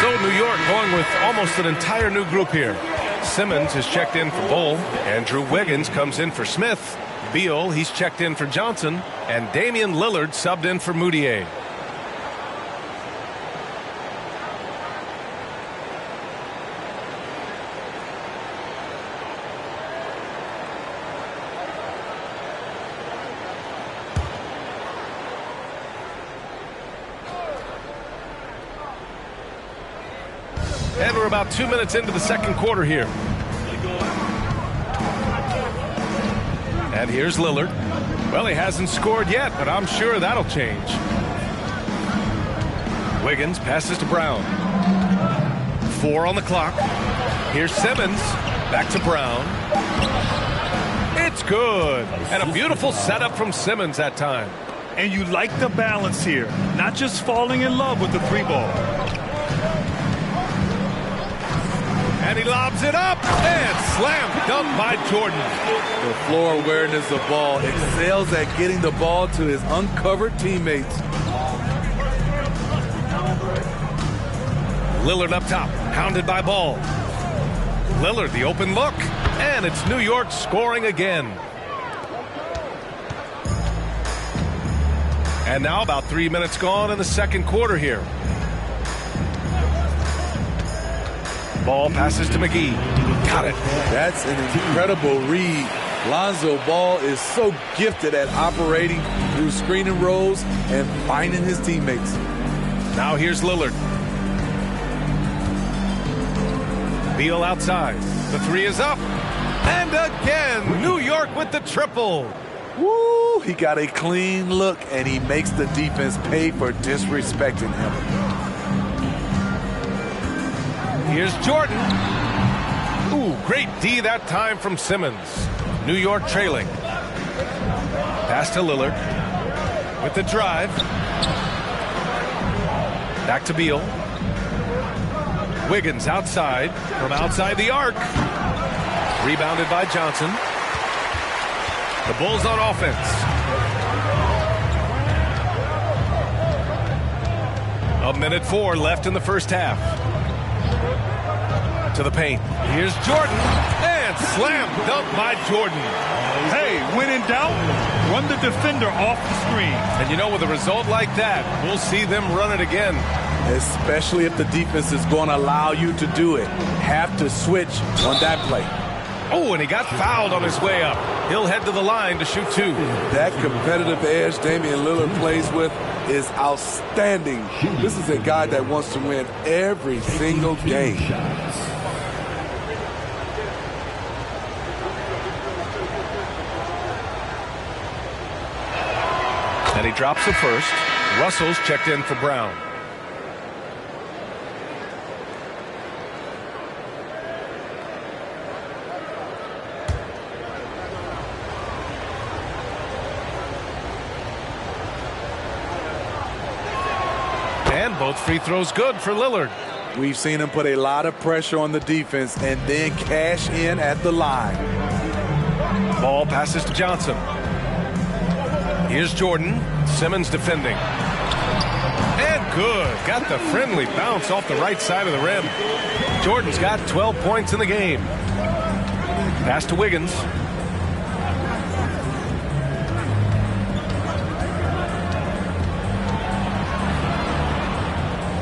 [SPEAKER 7] So New York going with almost an entire new group here. Simmons is checked in for Bol. Andrew Wiggins comes in for Smith. Beal, he's checked in for Johnson. And Damian Lillard subbed in for Moutier. And we're about 2 minutes into the second quarter here. And here's Lillard. Well, he hasn't scored yet, but I'm sure that'll change. Wiggins passes to Brown. 4 on the clock. Here's Simmons. Back to Brown. It's good. And a beautiful setup from Simmons that time.
[SPEAKER 9] And you like the balance here. Not just falling in love with the 3-ball.
[SPEAKER 7] And he lobs it up and slam dunk by Jordan.
[SPEAKER 2] The floor awareness of ball, excels at getting the ball to his uncovered teammates.
[SPEAKER 7] Lillard up top, pounded by Ball. Lillard, the open look, and it's New York scoring again. And now about 3 minutes gone in the second quarter here. Ball passes to McGee. Got it.
[SPEAKER 2] That's an incredible read. Lonzo Ball is so gifted at operating through screening roles and finding his teammates.
[SPEAKER 7] Now here's Lillard. Beal outside. The 3 is up. And again, New York with the triple.
[SPEAKER 2] Woo! He got a clean look, and he makes the defense pay for disrespecting him.
[SPEAKER 7] Here's Jordan. Ooh, great D that time from Simmons. New York trailing. Pass to Lillard. With the drive. Back to Beal. Wiggins outside. From outside the arc. Rebounded by Johnson. The Bulls on offense. A minute 4 left in the first half. To the paint. Here's Jordan. And slam dunk by Jordan.
[SPEAKER 9] Hey, when in doubt, run the defender off the screen.
[SPEAKER 7] And you know, with a result like that, we'll see them run it again.
[SPEAKER 2] Especially if the defense is going to allow you to do it. Have to switch on that play.
[SPEAKER 7] Oh, and he got fouled on his way up. He'll head to the line to shoot 2.
[SPEAKER 2] That competitive edge Damian Lillard plays with is outstanding. This is a guy that wants to win every single game.
[SPEAKER 7] And he drops the first. Russell's checked in for Brown. And both free throws good for Lillard.
[SPEAKER 2] We've seen him put a lot of pressure on the defense and then cash in at the line.
[SPEAKER 7] Ball passes to Johnson. Here's Jordan. Simmons defending. And good. Got the friendly bounce off the right side of the rim. Jordan's got 12 points in the game. Pass to Wiggins.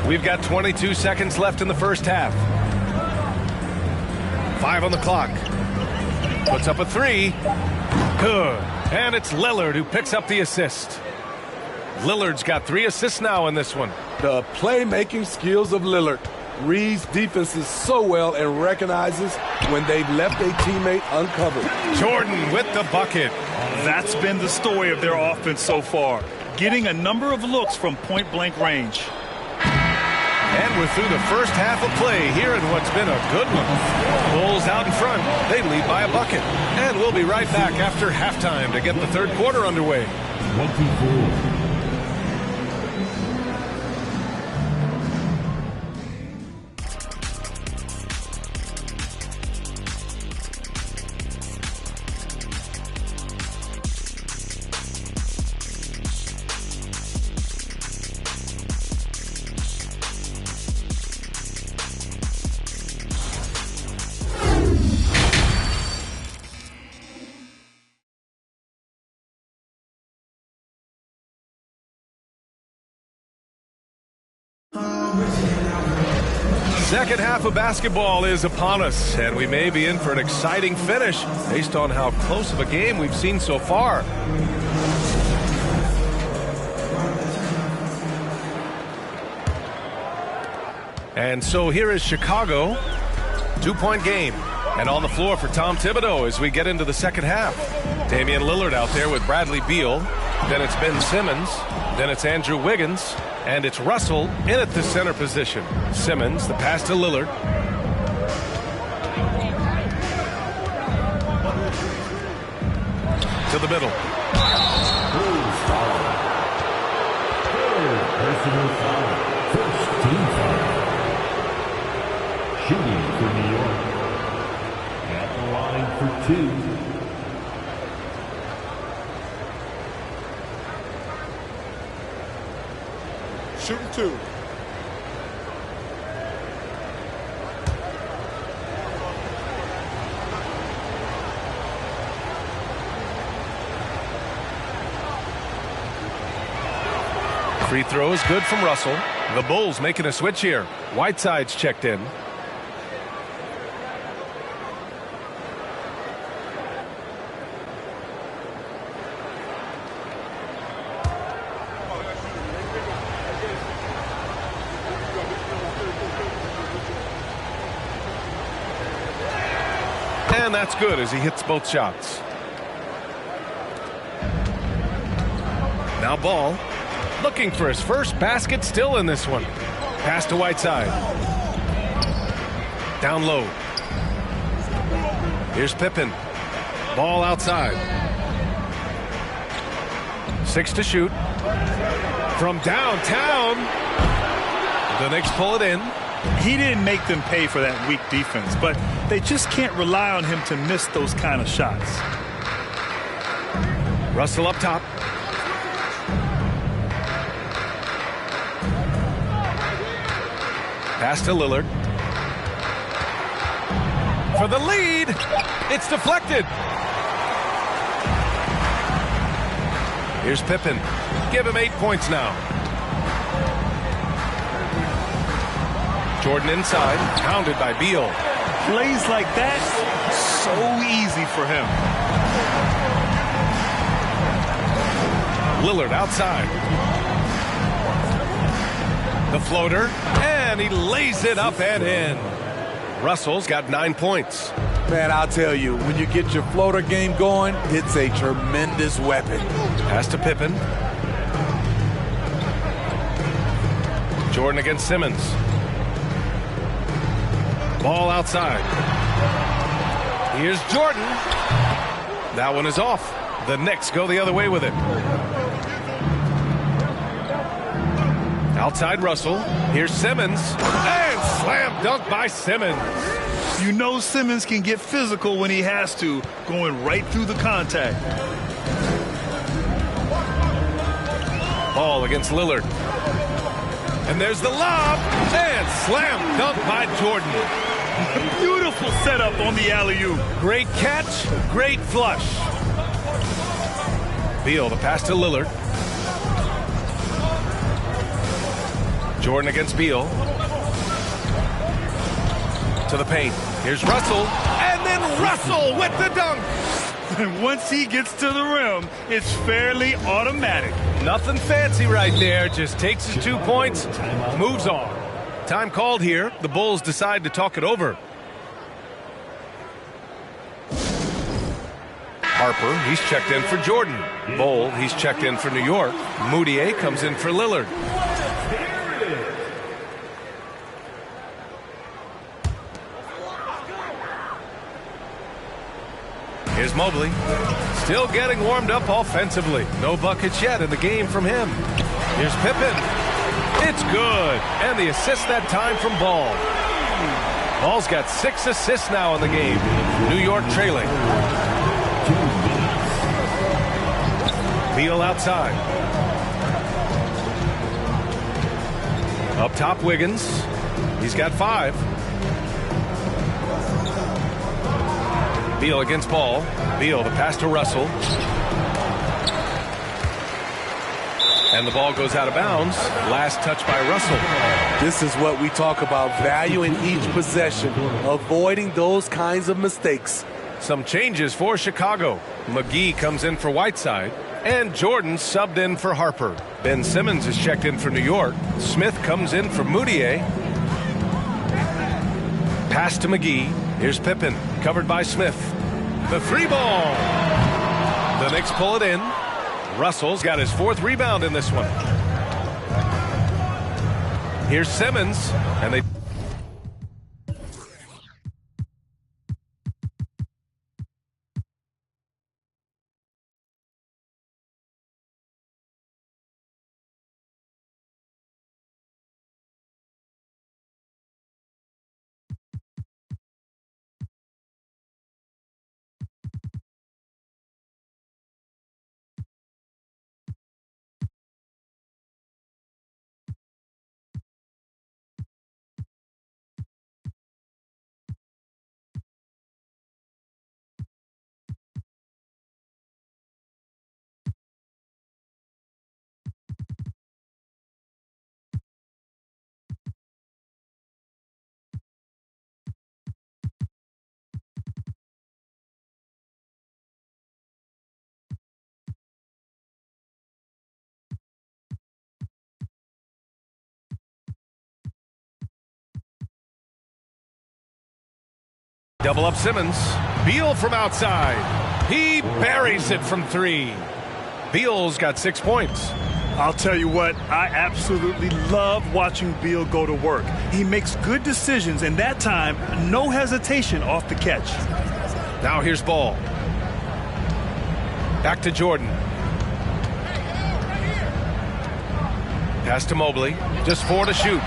[SPEAKER 7] We've got 22 seconds left in the first half. 5 on the clock. Puts up a three. Good. And it's Lillard who picks up the assist. Lillard's got 3 assists now in this one.
[SPEAKER 2] The playmaking skills of Lillard. Reads defenses so well and recognizes when they've left a teammate uncovered.
[SPEAKER 7] Jordan with the bucket.
[SPEAKER 9] That's been the story of their offense so far. Getting a number of looks from point-blank range.
[SPEAKER 7] And we're through the first half of play here in what's been a good one. Bulls out in front. They lead by a bucket. And we'll be right back after halftime to get the third quarter underway.
[SPEAKER 5] 24.
[SPEAKER 7] Second half of basketball is upon us, and we may be in for an exciting finish based on how close of a game we've seen so far. And so here is Chicago, 2-point game. And on the floor for Tom Thibodeau as we get into the second half. Damian Lillard out there with Bradley Beal. Then it's Ben Simmons. Then it's Andrew Wiggins. And it's Russell in at the center position. Simmons, the pass to Lillard. To the middle.
[SPEAKER 5] Personal foul. First team foul. Shooting for New York. At the line for 2.
[SPEAKER 8] Shooting 2.
[SPEAKER 7] Free throw is good from Russell. The Bulls making a switch here. Whiteside's checked in. And that's good as he hits both shots. Now Ball looking for his first basket, still in this one. Pass to Whiteside. Down low. Here's Pippen. Ball outside. 6 to shoot. From downtown. The Knicks pull it in.
[SPEAKER 9] He didn't make them pay for that weak defense, but they just can't rely on him to miss those kind of shots.
[SPEAKER 7] Russell up top. Pass to Lillard. For the lead. It's deflected. Here's Pippen. Give him 8 points now. Jordan inside, pounded by Beal.
[SPEAKER 9] Plays like that, so easy for him.
[SPEAKER 7] Lillard outside. The floater, and he lays it up and in. Russell's got 9 points.
[SPEAKER 2] Man, I'll tell you, when you get your floater game going, it's a tremendous weapon.
[SPEAKER 7] Pass to Pippen. Jordan against Simmons. Ball outside. Here's Jordan. That one is off. The Knicks go the other way with it. Outside Russell. Here's Simmons. And slam dunk by Simmons.
[SPEAKER 9] You know Simmons can get physical when he has to, going right through the contact.
[SPEAKER 7] Ball against Lillard. And there's the lob. And slam dunk by Jordan.
[SPEAKER 9] Beautiful setup on the alley-oop.
[SPEAKER 7] Great catch, great flush. Beal, the pass to Lillard. Jordan against Beal. To the paint. Here's Russell. And then Russell with the dunk.
[SPEAKER 9] And once he gets to the rim, it's fairly automatic.
[SPEAKER 7] Nothing fancy right there. Just takes his 2 points, moves on. Time called here. The Bulls decide to talk it over. Harper, he's checked in for Jordan. Bol, he's checked in for New York. Moutier comes in for Lillard. Here's Mobley. Still getting warmed up offensively. No buckets yet in the game from him. Here's Pippen. It's good. And the assist that time from Ball. Ball's got 6 assists now in the game. New York trailing. Beal outside. Up top, Wiggins. He's got 5. Beal against Ball. Beal, the pass to Russell. And the ball goes out of bounds. Last touch by Russell.
[SPEAKER 2] This is what we talk about, valuing each possession, avoiding those kinds of mistakes.
[SPEAKER 7] Some changes for Chicago. McGee comes in for Whiteside. And Jordan subbed in for Harper. Ben Simmons is checked in for New York. Smith comes in for Moutier. Pass to McGee. Here's Pippen, covered by Smith. The 3 ball. The Knicks pull it in. Russell's got his 4th rebound in this one. Here's Simmons, and they... Double up Simmons. Beal from outside. He buries it from 3. Beal's got 6 points.
[SPEAKER 9] I'll tell you what, I absolutely love watching Beal go to work. He makes good decisions, and that time, no hesitation off the catch.
[SPEAKER 7] Now here's Ball. Back to Jordan. Pass to Mobley. Just 4 to shoot.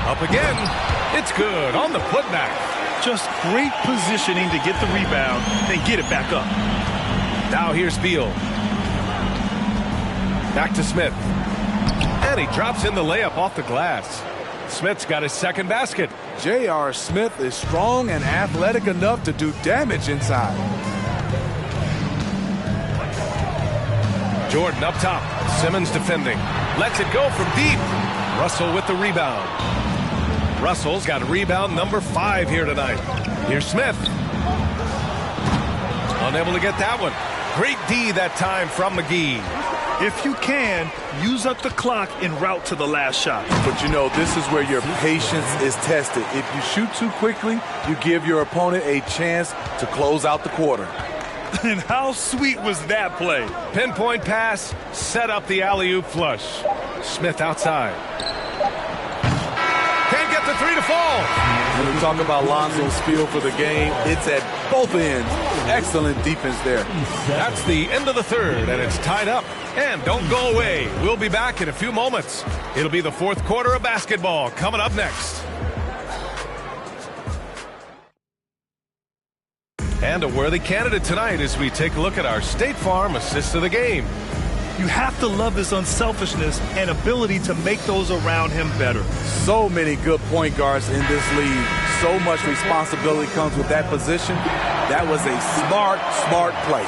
[SPEAKER 7] Up again. It's good on the putback.
[SPEAKER 9] Just great positioning to get the rebound and get it back up.
[SPEAKER 7] Now here's Beal. Back to Smith. And he drops in the layup off the glass. Smith's got his 2nd basket.
[SPEAKER 2] J.R. Smith is strong and athletic enough to do damage inside.
[SPEAKER 7] Jordan up top. Simmons defending. Lets it go from deep. Russell with the rebound. Russell's got rebound number 5 here tonight. Here's Smith. Unable to get that one. Great D that time from McGee.
[SPEAKER 9] If you can, use up the clock en route to the last shot.
[SPEAKER 2] But you know, this is where your patience is tested. If you shoot too quickly, you give your opponent a chance to close out the quarter.
[SPEAKER 9] And how sweet was that play?
[SPEAKER 7] Pinpoint pass, set up the alley-oop flush. Smith outside. three to fall.
[SPEAKER 2] When we talk about Lonzo's feel for the game, it's at both ends. Excellent defense there.
[SPEAKER 7] That's the end of the third, and it's tied up. And don't go away. We'll be back in a few moments. It'll be the fourth quarter of basketball coming up next. And a worthy candidate tonight as we take a look at our State Farm assist of the game.
[SPEAKER 9] You have to love his unselfishness and ability to make those around him better.
[SPEAKER 2] So many good point guards in this league. So much responsibility comes with that position. That was a smart play.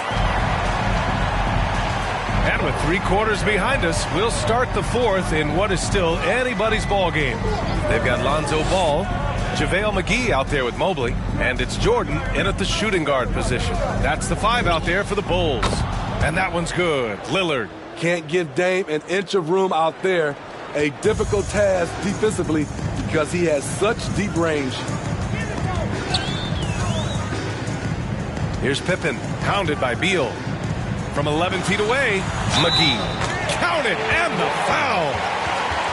[SPEAKER 7] And with 3 quarters behind us, we'll start the fourth in what is still anybody's ball game. They've got Lonzo Ball, JaVale McGee out there with Mobley, and it's Jordan in at the shooting guard position. That's the 5 out there for the Bulls. And that one's good. Lillard.
[SPEAKER 2] Can't give Dame an inch of room out there. A difficult task defensively because he has such deep range.
[SPEAKER 7] Here's Pippen, pounded by Beal. From 11 feet away, McGee. Count it, and the foul.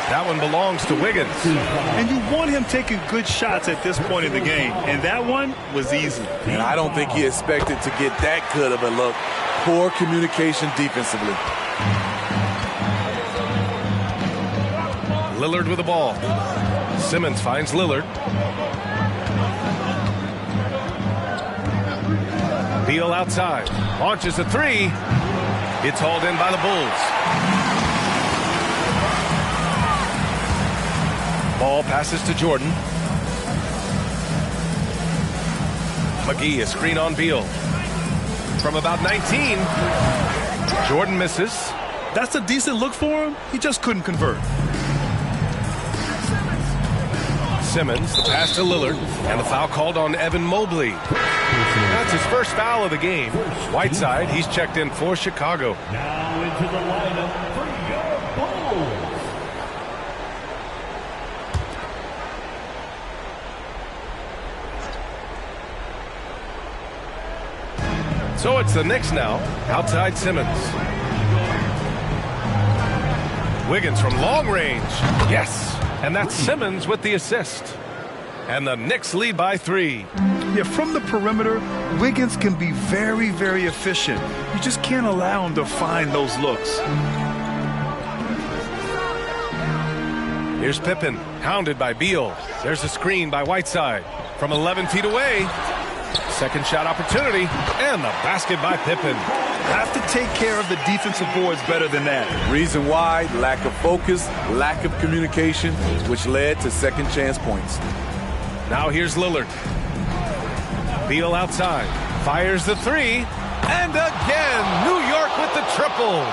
[SPEAKER 7] That one belongs to Wiggins.
[SPEAKER 9] And you want him taking good shots at this point in the game. And that one was easy.
[SPEAKER 2] And I don't think he expected to get that good of a look. Poor communication defensively.
[SPEAKER 7] Lillard with the ball. Simmons finds Lillard. Beal outside. Launches a 3. It's hauled in by the Bulls. Ball passes to Jordan. McGee, a screen on Beal. From about 19. Jordan misses.
[SPEAKER 9] That's a decent look for him. He just couldn't convert.
[SPEAKER 7] Simmons, the pass to Lillard, and the foul called on Evan Mobley. That's his first foul of the game. Whiteside, he's checked in for Chicago.
[SPEAKER 5] Now into the lineup for your Bulls.
[SPEAKER 7] So it's the Knicks now, outside Simmons. Wiggins from long range. Yes. And that's Simmons with the assist. And the Knicks lead by 3.
[SPEAKER 9] Yeah, from the perimeter, Wiggins can be very, very efficient. You just can't allow him to find those looks.
[SPEAKER 7] Here's Pippen, hounded by Beal. There's a screen by Whiteside. From 11 feet away. Second shot opportunity, and the basket by Pippen.
[SPEAKER 9] Have to take care of the defensive boards better than that.
[SPEAKER 2] Reason why, lack of focus, lack of communication, which led to second chance points.
[SPEAKER 7] Now here's Lillard. Beal outside, fires the 3, and again, New York with the triple.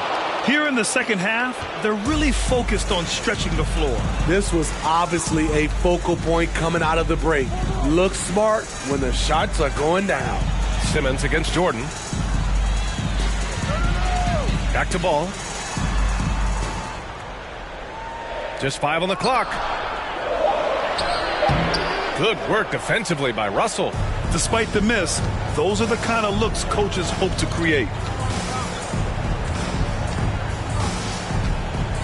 [SPEAKER 9] Here in the second half, they're really focused on stretching the floor.
[SPEAKER 2] This was obviously a focal point coming out of the break. Look smart when the shots are going down.
[SPEAKER 7] Simmons against Jordan. Back to Ball. Just 5 on the clock. Good work defensively by Russell.
[SPEAKER 9] Despite the miss, those are the kind of looks coaches hope to create.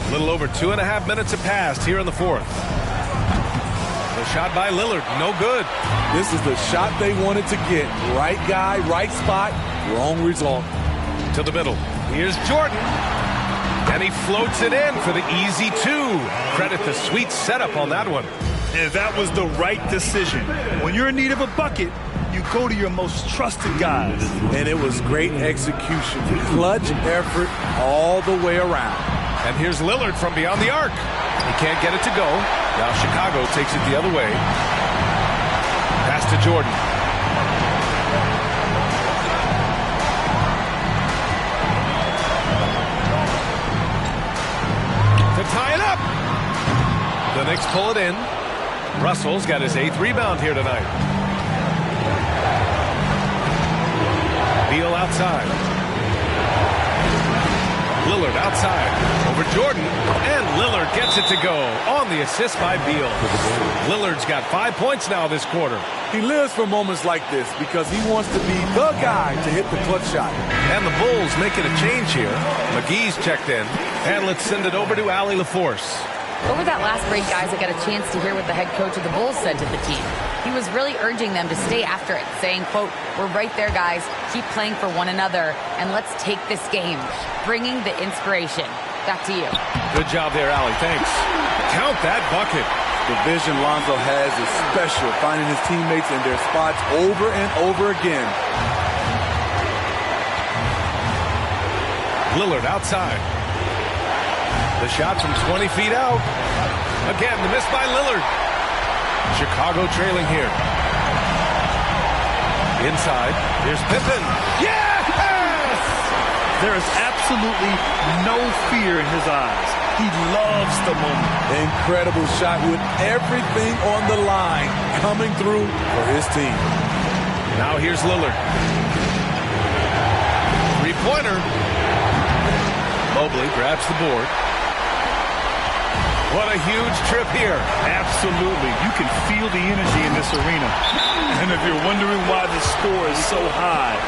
[SPEAKER 7] A little over 2.5 minutes have passed here in the fourth. The shot by Lillard, no good.
[SPEAKER 2] This is the shot they wanted to get. Right guy, right spot, wrong result.
[SPEAKER 7] To the middle. Here's Jordan. And he floats it in for the easy 2. Credit the sweet setup on that one.
[SPEAKER 9] And that was the right decision. When you're in need of a bucket, you go to your most trusted guys.
[SPEAKER 2] And it was great execution. Clutch effort all the way around.
[SPEAKER 7] And here's Lillard from beyond the arc. He can't get it to go. Now Chicago takes it the other way. Pass to Jordan. To tie it up. The Knicks pull it in. Russell's got his 8th rebound here tonight. Beal outside. Lillard outside. Over Jordan. And Lillard gets it to go on the assist by Beal. Lillard's got 5 points now this quarter.
[SPEAKER 2] He lives for moments like this because he wants to be the guy to hit the clutch shot.
[SPEAKER 7] And the Bulls making a change here. McGee's checked in. And let's send it over to Allie LaForce.
[SPEAKER 10] Over that last break, guys, I got a chance to hear what the head coach of the Bulls said to the team. He was really urging them to stay after it, saying, quote, "We're right there, guys. Keep playing for one another, and let's take this game." Bringing the inspiration. Back to you.
[SPEAKER 7] Good job there, Allie. Thanks. Count that bucket.
[SPEAKER 2] The vision Lonzo has is special, finding his teammates in their spots over and over again.
[SPEAKER 7] Lillard outside. The shot from 20 feet out. Again, the miss by Lillard. Chicago trailing here. Inside. Here's Pippen. Yes!
[SPEAKER 9] There is absolutely no fear in his eyes. He loves the moment.
[SPEAKER 2] Incredible shot with everything on the line coming through for his team.
[SPEAKER 7] Now here's Lillard. Three-pointer. Mobley grabs the board. What a huge trip here.
[SPEAKER 9] Absolutely. You can feel the energy in this arena. And if you're wondering why the score is so high,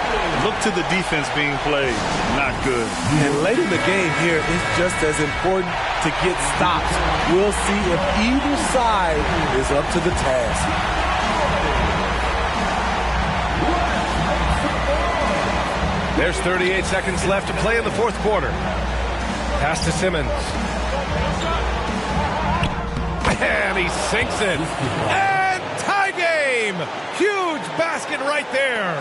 [SPEAKER 9] look to the defense being played. Not good.
[SPEAKER 2] And late in the game here, it's just as important to get stops. We'll see if either side is up to the task.
[SPEAKER 7] There's 38 seconds left to play in the fourth quarter. Pass to Simmons. And he sinks it. And tie game! Huge basket right there.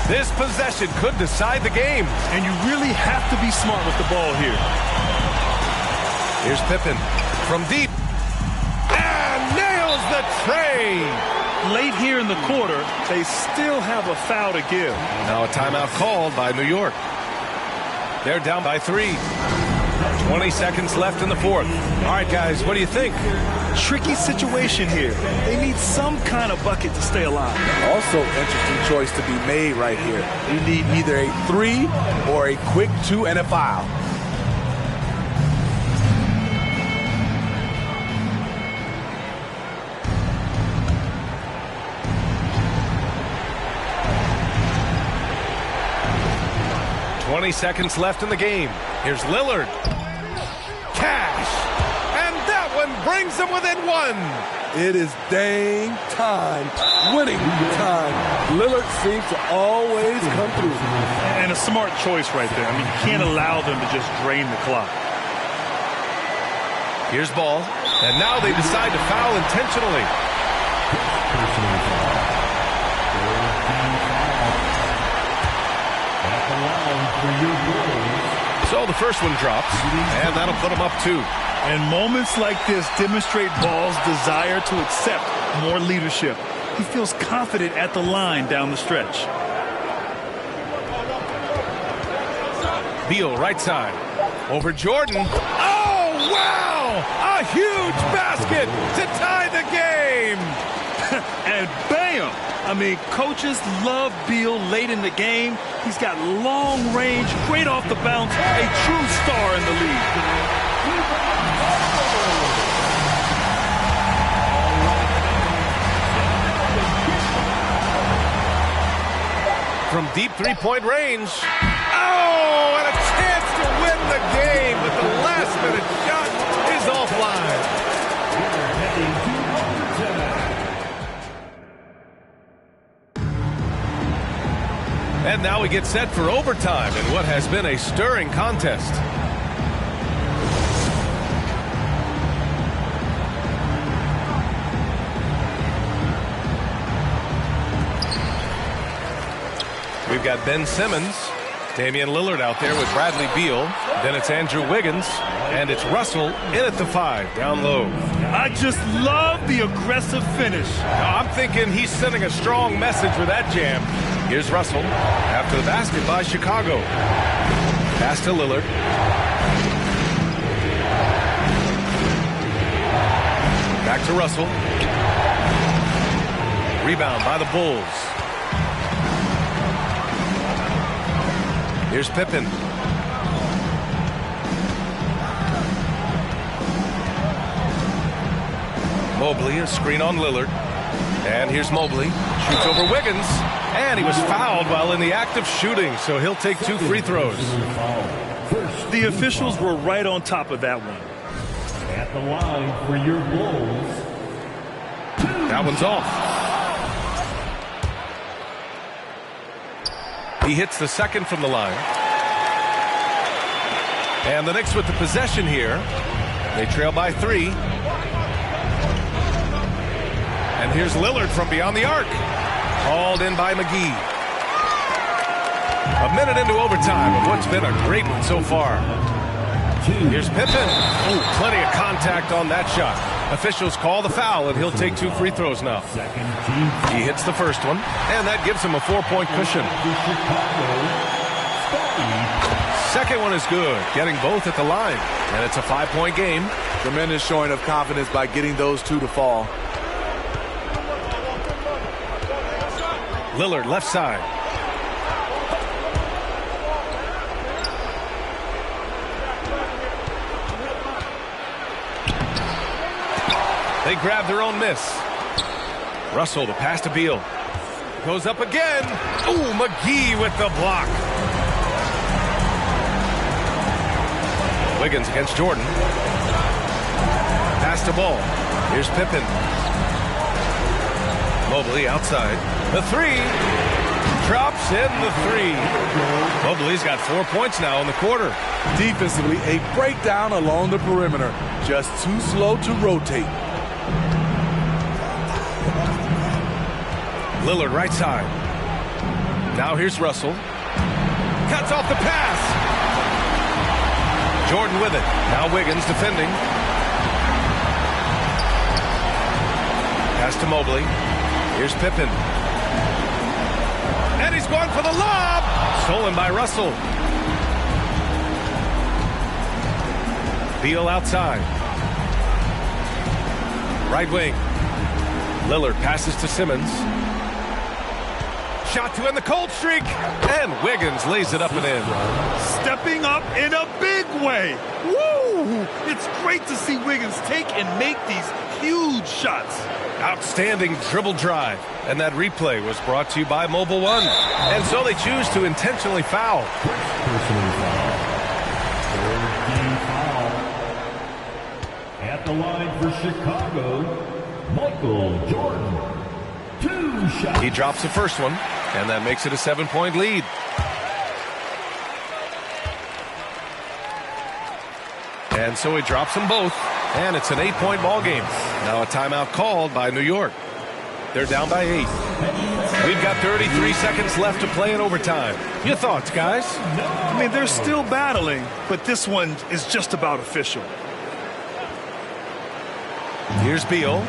[SPEAKER 7] This possession could decide the game.
[SPEAKER 9] And you really have to be smart with the ball here.
[SPEAKER 7] Here's Pippen from deep. And nails the tray.
[SPEAKER 9] Late here in the quarter, they still have a foul to give.
[SPEAKER 7] Now a timeout called by New York. They're down by 3. 20 seconds left in the fourth. All right, guys, what do you think?
[SPEAKER 9] Tricky situation here. They need some kind of bucket to stay alive.
[SPEAKER 2] Also, interesting choice to be made right here. You need either a 3 or a quick 2 and a foul.
[SPEAKER 7] Seconds left in the game. Here's Lillard. Cash. And that one brings them within 1.
[SPEAKER 2] It is dang time. Winning time. Lillard seems to always come through.
[SPEAKER 9] And a smart choice right there. I mean, you can't allow them to just drain the clock.
[SPEAKER 7] Here's Ball. And now they decide to foul intentionally. So the first one drops, and that'll put them up 2.
[SPEAKER 9] And moments like this demonstrate Ball's desire to accept more leadership. He feels confident at the line down the stretch.
[SPEAKER 7] Beal right side. Over Jordan. Oh, wow! A huge basket to tie the game!
[SPEAKER 9] And bam! I mean, coaches love Beal late in the game. He's got long range, great off the bounce, a true star in the league.
[SPEAKER 7] From deep three-point range. Oh, and a chance to win the game, but the last-minute shot is offline. And now we get set for overtime in what has been a stirring contest. We've got Ben Simmons, Damian Lillard out there with Bradley Beal. Then it's Andrew Wiggins, and it's Russell in at the 5, down low.
[SPEAKER 9] I just love the aggressive finish.
[SPEAKER 7] Now, I'm thinking he's sending a strong message with that jam. Here's Russell after the basket by Chicago. Pass to Lillard. Back to Russell. Rebound by the Bulls. Here's Pippen. Mobley, a screen on Lillard. And here's Mobley. Shoots over Wiggins. And he was fouled while in the act of shooting, so he'll take 2 free throws.
[SPEAKER 9] The officials were right on top of that one.
[SPEAKER 5] At the line for your Bulls.
[SPEAKER 7] That one's off. He hits the second from the line. And the Knicks with the possession here. They trail by 3. And here's Lillard from beyond the arc. Hauled in by McGee. A minute into overtime of what's been a great one so far. Here's Pippen. Oh, plenty of contact on that shot. Officials call the foul, and he'll take 2 free throws now. He hits the first one, and that gives him a 4-point cushion. Second one is good, getting both at the line. And it's a 5-point game.
[SPEAKER 2] Tremendous showing of confidence by getting those 2 to fall.
[SPEAKER 7] Lillard left side. They grab their own miss. Russell, the pass to Beal. Goes up again. Ooh, McGee with the block. Wiggins against Jordan. Pass to Ball. Here's Pippen. Mobley outside. The 3. Drops in the 3. Mobley's got 4 points now in the quarter.
[SPEAKER 2] Defensively, a breakdown along the perimeter. Just too slow to rotate.
[SPEAKER 7] Lillard right side. Now here's Russell. Cuts off the pass. Jordan with it. Now Wiggins defending. Pass to Mobley. Here's Pippen. And he's going for the lob. Stolen by Russell. Beal outside. Right wing. Lillard passes to Simmons. Shot to end the cold streak. And Wiggins lays it up and in.
[SPEAKER 9] Stepping up in a big way. Woo! It's great to see Wiggins take and make these huge shots.
[SPEAKER 7] Outstanding dribble drive. And that replay was brought to you by Mobile One. And so they choose to intentionally foul.
[SPEAKER 5] Personal foul. Third team foul. At the line for Chicago, Michael Jordan. 2 shots.
[SPEAKER 7] He drops the first one, and that makes it a 7-point lead. And so he drops them both, and it's an 8-point ball game. Now a timeout called by New York. They're down by 8. We've got 33 seconds left to play in overtime. Your thoughts, guys?
[SPEAKER 9] I mean, they're still battling, but this one is just about official.
[SPEAKER 7] Here's Beal.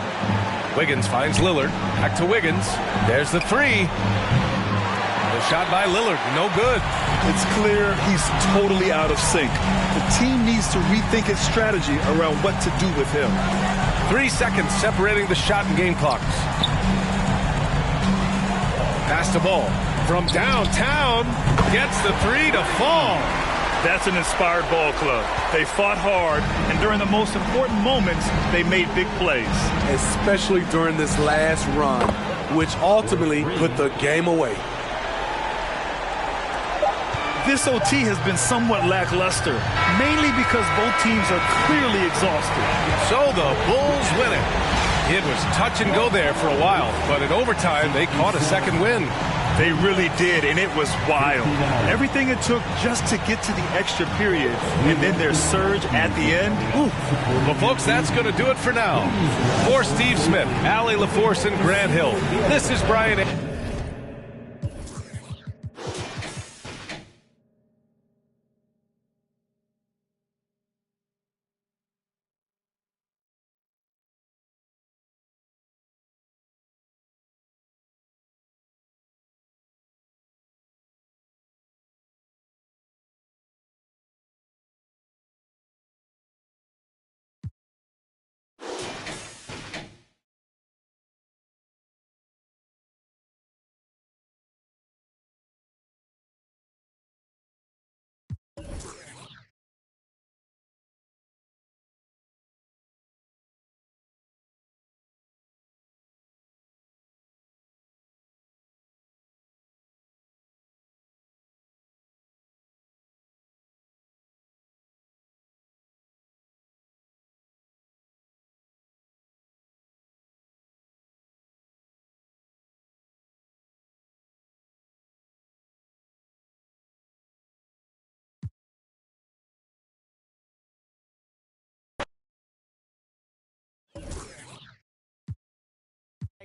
[SPEAKER 7] Wiggins finds Lillard. Back to Wiggins. There's the 3. The shot by Lillard. No good.
[SPEAKER 9] It's clear he's totally out of sync. The team needs to rethink its strategy around what to do with him.
[SPEAKER 7] 3 seconds separating the shot and game clocks. Pass the ball from downtown. Gets the 3 to fall.
[SPEAKER 9] That's an inspired ball club. They fought hard, and during the most important moments, they made big plays.
[SPEAKER 2] Especially during this last run, which ultimately put the game away.
[SPEAKER 9] This OT has been somewhat lackluster, mainly because both teams are clearly exhausted.
[SPEAKER 7] So the Bulls win it. It was touch and go there for a while, but in overtime, they caught a second win.
[SPEAKER 9] They really did, and it was wild. Everything it took just to get to the extra period, and then their surge at the end. Ooh.
[SPEAKER 7] Well, folks, that's going to do it for now. For Steve Smith, Allie LaForce, and Grant Hill, this is Brian.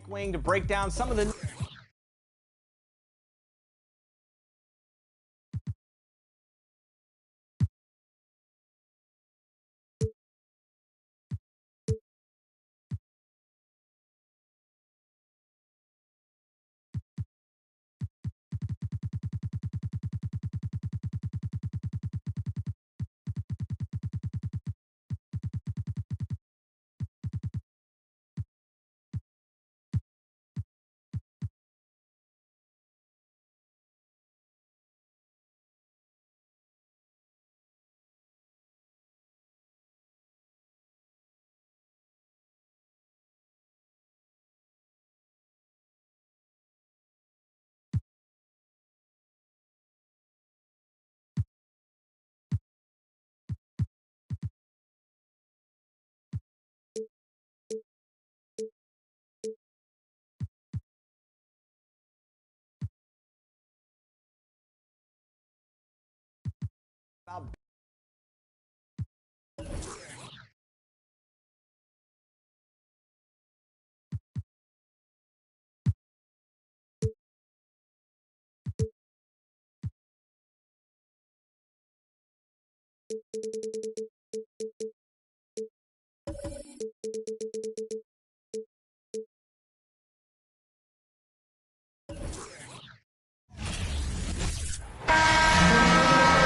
[SPEAKER 15] Wing to break down some of the...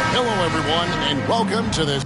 [SPEAKER 1] Hello, everyone, and welcome to this.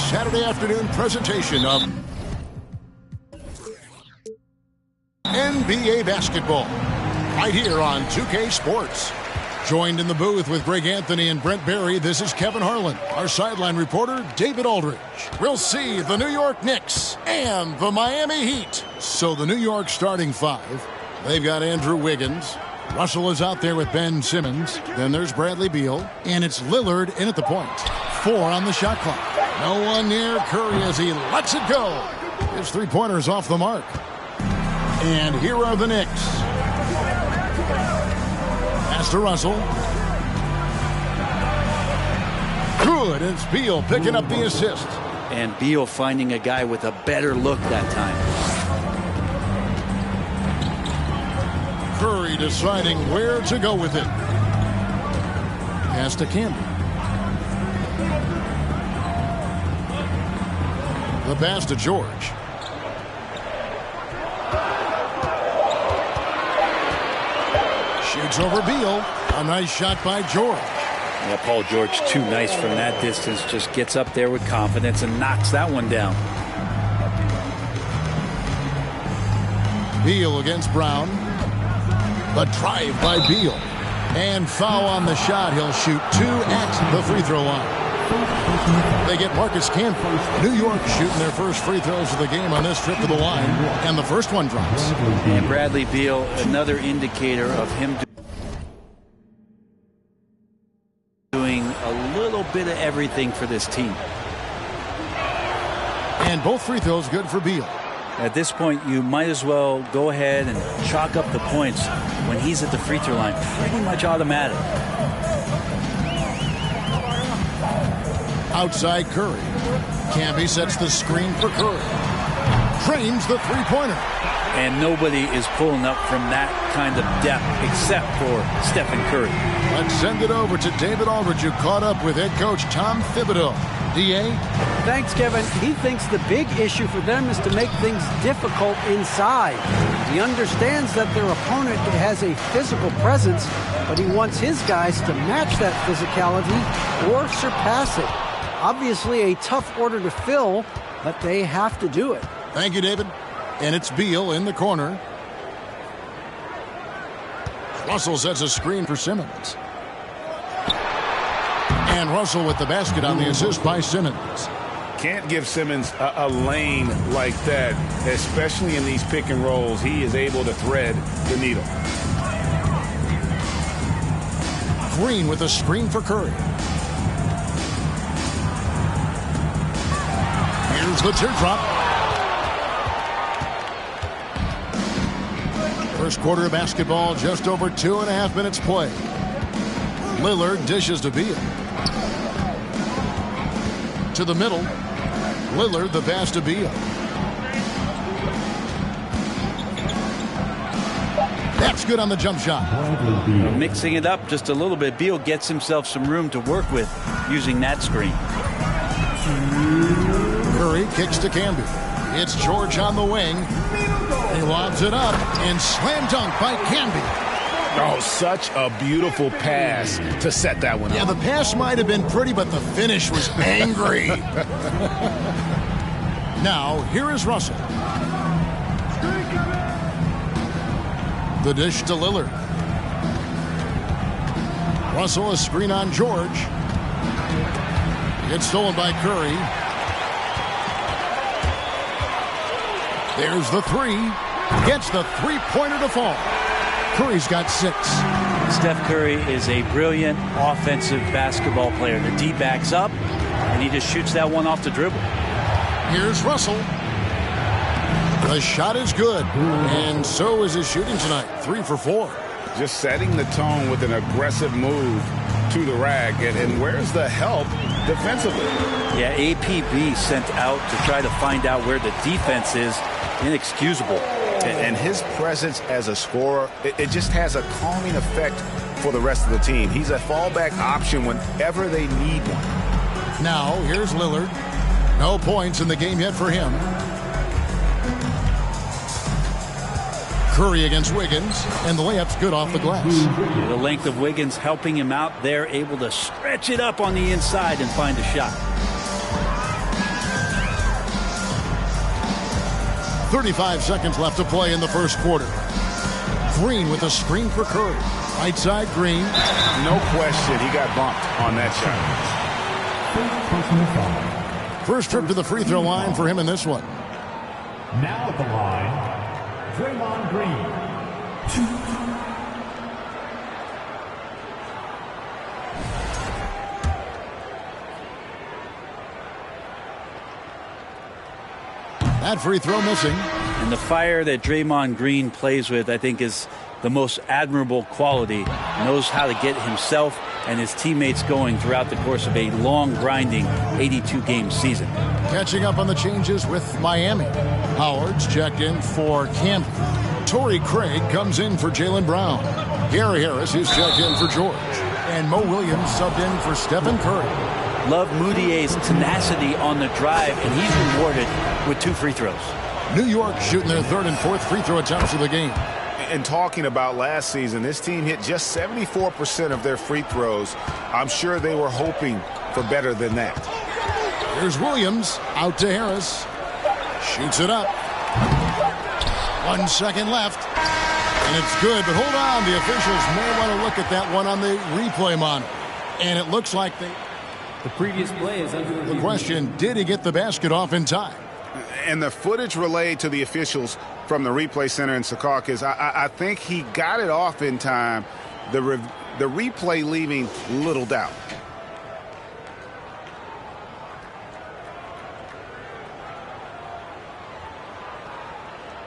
[SPEAKER 1] Saturday afternoon presentation of NBA basketball right here on 2K Sports. Joined in the booth with Greg Anthony and Brent Barry, this is Kevin Harlan. Our sideline reporter, David Aldridge. We'll see the New York Knicks and the Miami Heat. So the New York starting five, they've got Andrew Wiggins. Russell is out there with Ben Simmons. Then there's Bradley Beal. And it's Lillard in at the point. 4 on the shot clock. No one near Curry as he lets it go. His three-pointer's off the mark. And here are the Knicks. Pass to Russell. Good. It's Beal picking up the assist.
[SPEAKER 12] And Beal finding a guy with a better look that time.
[SPEAKER 1] Curry deciding where to go with it. Pass to Campbell. The pass to George. Shoots over Beal. A nice shot by George.
[SPEAKER 12] Yeah, Paul George, too nice from that distance. Just gets up there with confidence and knocks that one down.
[SPEAKER 1] Beal against Brown. The drive by Beal. And foul on the shot. He'll shoot 2 at the free throw line. They get Marcus Camby. New York shooting their first free throws of the game on this trip to the line. And the first one drops.
[SPEAKER 12] And Bradley Beal, another indicator of him doing a little bit of everything for this team.
[SPEAKER 1] And both free throws good for Beal.
[SPEAKER 12] At this point, you might as well go ahead and chalk up the points when he's at the free throw line. Pretty much automatic.
[SPEAKER 1] Outside Curry. Camby sets the screen for Curry. Trains the three-pointer.
[SPEAKER 12] And nobody is pulling up from that kind of depth except for Stephen Curry.
[SPEAKER 1] Let's send it over to David Aldridge, who caught up with head coach Tom Thibodeau. D.A.?
[SPEAKER 4] Thanks, Kevin. He thinks the big issue for them is to make things difficult inside. He understands that their opponent has a physical presence, but he wants his guys to match that physicality or surpass it. Obviously a tough order to fill, but they have to do it.
[SPEAKER 1] Thank you, David. And it's Beal in the corner. Russell sets a screen for Simmons. And Russell with the basket on the assist by Simmons.
[SPEAKER 6] Can't give Simmons a lane like that, especially in these pick and rolls. He is able to thread the needle.
[SPEAKER 1] Green with a screen for Curry. Here's the teardrop. First quarter of basketball, just over 2.5 minutes play. Lillard dishes to Beal. To the middle. Lillard the pass to Beal. That's good on the jump shot.
[SPEAKER 12] Mixing it up just a little bit, Beal gets himself some room to work with using that screen.
[SPEAKER 1] Curry kicks to Camby. It's George on the wing. He lobs it up and slam dunk by Camby.
[SPEAKER 6] Oh, such a beautiful pass to set that one up.
[SPEAKER 1] Yeah, the pass might have been pretty, but the finish was angry. Now, here is Russell. The dish to Lillard. Russell, a screen on George. Gets stolen by Curry. There's the three. Gets the three-pointer to fall. Curry's got 6.
[SPEAKER 12] Steph Curry is a brilliant offensive basketball player. The D backs up, and he just shoots that one off the dribble.
[SPEAKER 1] Here's Russell. The shot is good, and so is his shooting tonight. 3 for 4.
[SPEAKER 6] Just setting the tone with an aggressive move to the rack. And where's the help defensively?
[SPEAKER 12] Yeah, APB sent out to try to find out where the defense is. Inexcusable.
[SPEAKER 6] And his presence as a scorer, it just has a calming effect for the rest of the team. He's a fallback option whenever they need one.
[SPEAKER 1] Now, here's Lillard. No points in the game yet for him. Curry against Wiggins, and the layup's good off the glass.
[SPEAKER 12] The length of Wiggins helping him out. They're able to stretch it up on the inside and find a shot.
[SPEAKER 1] 35 seconds left to play in the first quarter. Green with a screen for Curry. Right side, Green.
[SPEAKER 6] No question, he got bumped on that
[SPEAKER 1] shot. First trip to the free throw line for him in this one.
[SPEAKER 5] Now at the line, Draymond Green.
[SPEAKER 1] That free throw missing.
[SPEAKER 12] And the fire that Draymond Green plays with, I think, is the most admirable quality. Knows how to get himself and his teammates going throughout the course of a long, grinding 82-game season.
[SPEAKER 1] Catching up on the changes with Miami. Howard's checked in for Camby. Torrey Craig comes in for Jaylen Brown. Gary Harris is checked in for George. And Mo Williams subbed in for Stephen Curry.
[SPEAKER 12] Love Moutier's tenacity on the drive, and he's rewarded with 2 free throws.
[SPEAKER 1] New York shooting their 3rd and 4th free throw attempts of the game.
[SPEAKER 6] And talking about last season, this team hit just 74% of their free throws. I'm sure they were hoping for better than that.
[SPEAKER 1] Here's Williams out to Harris. Shoots it up. 1 second left. And it's good, but hold on. The officials may want to look at that one on the replay monitor. And it looks like they...
[SPEAKER 16] The previous play is under review.
[SPEAKER 1] The question, did he get the basket off in time?
[SPEAKER 6] And the footage relayed to the officials from the replay center in Secaucus, I think he got it off in time. The replay leaving little doubt.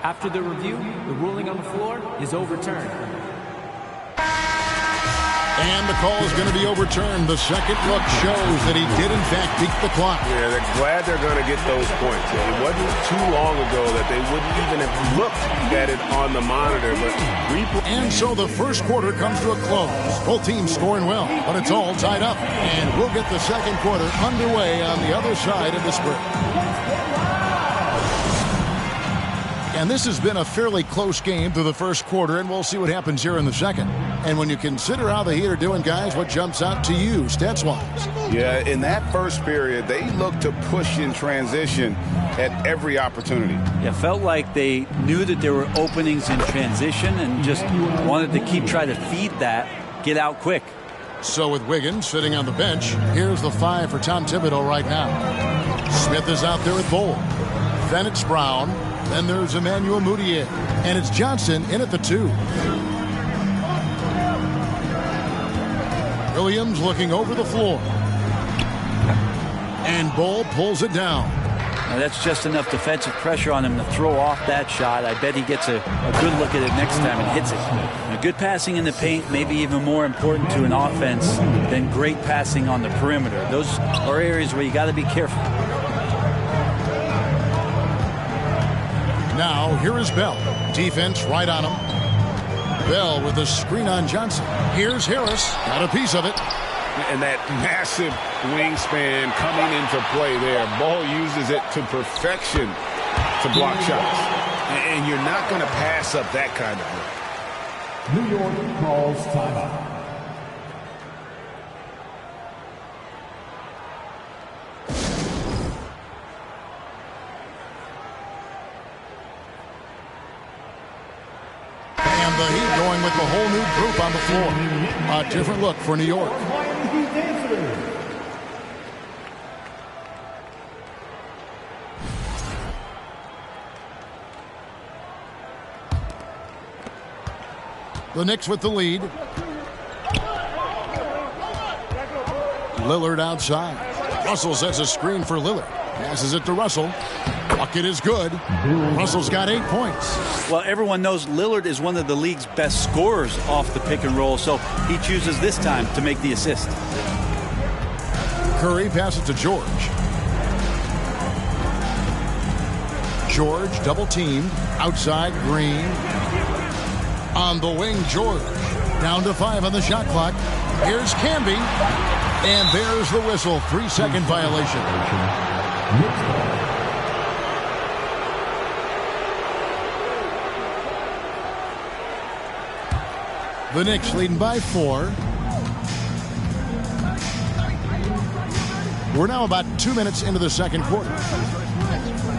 [SPEAKER 16] After the review, the ruling on the floor is overturned.
[SPEAKER 1] And the call is going to be overturned. The second look shows that he did, in fact, beat the clock.
[SPEAKER 6] Yeah, they're glad they're going to get those points. It wasn't too long ago that they wouldn't even have looked at it on the monitor. But
[SPEAKER 1] and so the first quarter comes to a close. Both teams scoring well, but it's all tied up. And we'll get the second quarter underway on the other side of this break. And this has been a fairly close game through the first quarter, and we'll see what happens here in the second. And when you consider how the Heat are doing, guys, what jumps out to you, stats-wise?
[SPEAKER 6] Yeah, in that first period, they looked to push in transition at every opportunity.
[SPEAKER 12] Yeah, felt like they knew that there were openings in transition and just wanted to keep trying to feed that, get out quick.
[SPEAKER 1] So with Wiggins sitting on the bench, here's the 5 for Tom Thibodeau right now. Smith is out there with Bol. Then it's Brown. Then there's Emmanuel Mudiay. And it's Johnson in at the 2. Williams looking over the floor. And Bol pulls it down.
[SPEAKER 12] Now that's just enough defensive pressure on him to throw off that shot. I bet he gets a good look at it next time and hits it. Now, good passing in the paint may be even more important to an offense than great passing on the perimeter. Those are areas where you got to be careful.
[SPEAKER 1] Now, here is Bell. Defense right on him. Bell with a screen on Johnson. Here's Harris. Got a piece of it.
[SPEAKER 6] And that massive wingspan coming into play there. Ball uses it to perfection to block shots. And you're not going to pass up that kind of look.
[SPEAKER 5] New York calls timeout.
[SPEAKER 1] The Heat going with the whole new group on the floor. A different look for New York. The Knicks with the lead. Lillard outside. Russell sets a screen for Lillard. Passes it to Russell. Bucket is good. Russell's got 8 points.
[SPEAKER 12] Well, everyone knows Lillard is one of the league's best scorers off the pick and roll, so he chooses this time to make the assist.
[SPEAKER 1] Curry passes to George. George double teamed. Outside Green. On the wing, George. Down to 5 on the shot clock. Here's Camby. And there's the whistle. 3-second violation. The Knicks leading by 4. We're now about 2 minutes into the second quarter.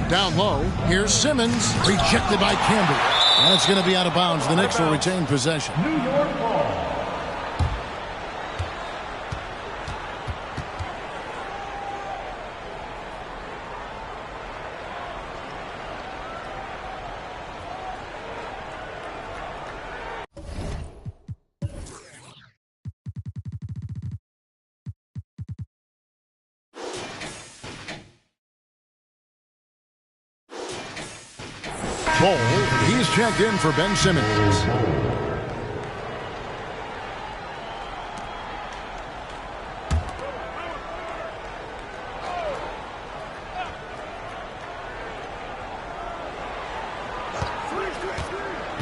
[SPEAKER 1] Down low, here's Simmons, rejected by Camby. And it's going to be out of bounds. The Knicks will retain possession.
[SPEAKER 5] New York ball.
[SPEAKER 1] Bol, he's checked in for Ben Simmons.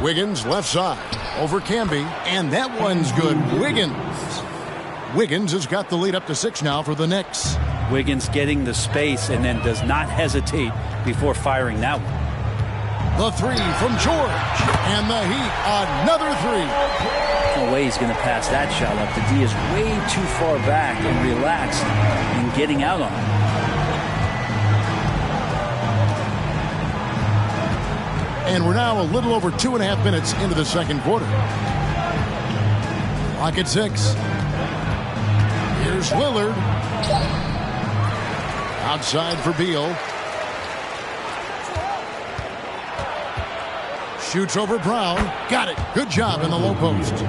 [SPEAKER 1] Wiggins left side over Camby, and that one's good. Wiggins has got the lead up to 6 now for the Knicks.
[SPEAKER 12] Wiggins getting the space and then does not hesitate before firing that one.
[SPEAKER 1] The 3 from George, and the Heat, another 3.
[SPEAKER 12] No way he's going to pass that shot up. The D is way too far back and relaxed in getting out on it.
[SPEAKER 1] And we're now a little over 2.5 minutes into the second quarter. Clock at 6. Here's Lillard. Outside for Beal. Shoots over Brown. Got it. Good job in the low post.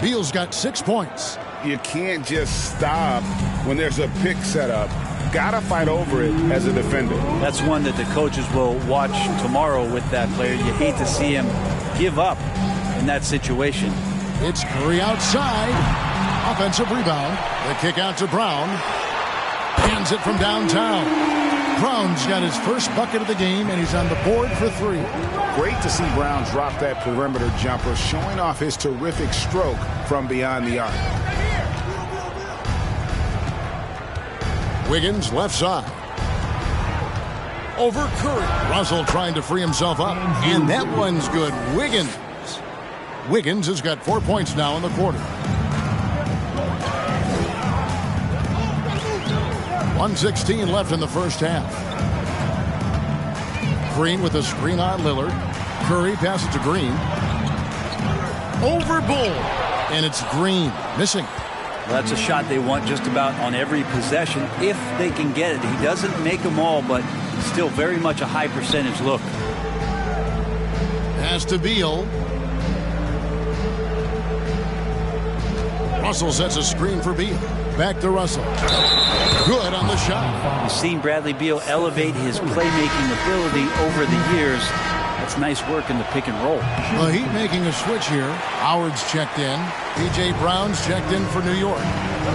[SPEAKER 1] Beal's got 6 points.
[SPEAKER 6] You can't just stop when there's a pick set up got to fight over it as a defender.
[SPEAKER 12] That's one that the coaches will watch tomorrow with that player. You hate to see him give up in that situation.
[SPEAKER 1] It's Curry outside. Offensive rebound. The kick out to Brown. Hands it from downtown. Brown's got his first bucket of the game, and he's on the board for 3.
[SPEAKER 6] Great to see Brown drop that perimeter jumper, showing off his terrific stroke from beyond the arc.
[SPEAKER 1] Wiggins left side. Over Curry. Russell trying to free himself up. And that one's good. Wiggins has got 4 points now in the quarter. 1:16 left in the first half. Green with a screen on Lillard. Curry passes to Green. Over Bull. And it's Green missing.
[SPEAKER 12] Well, that's a shot they want just about on every possession if they can get it. He doesn't make them all, but still very much a high percentage look.
[SPEAKER 1] Pass to Beal. Russell sets a screen for Beal. Back to Russell. Good on the shot.
[SPEAKER 12] You've seen Bradley Beal elevate his playmaking ability over the years. That's nice work in the pick and roll.
[SPEAKER 1] The Heat making a switch here. Howard's checked in. P.J. Brown's checked in for New York.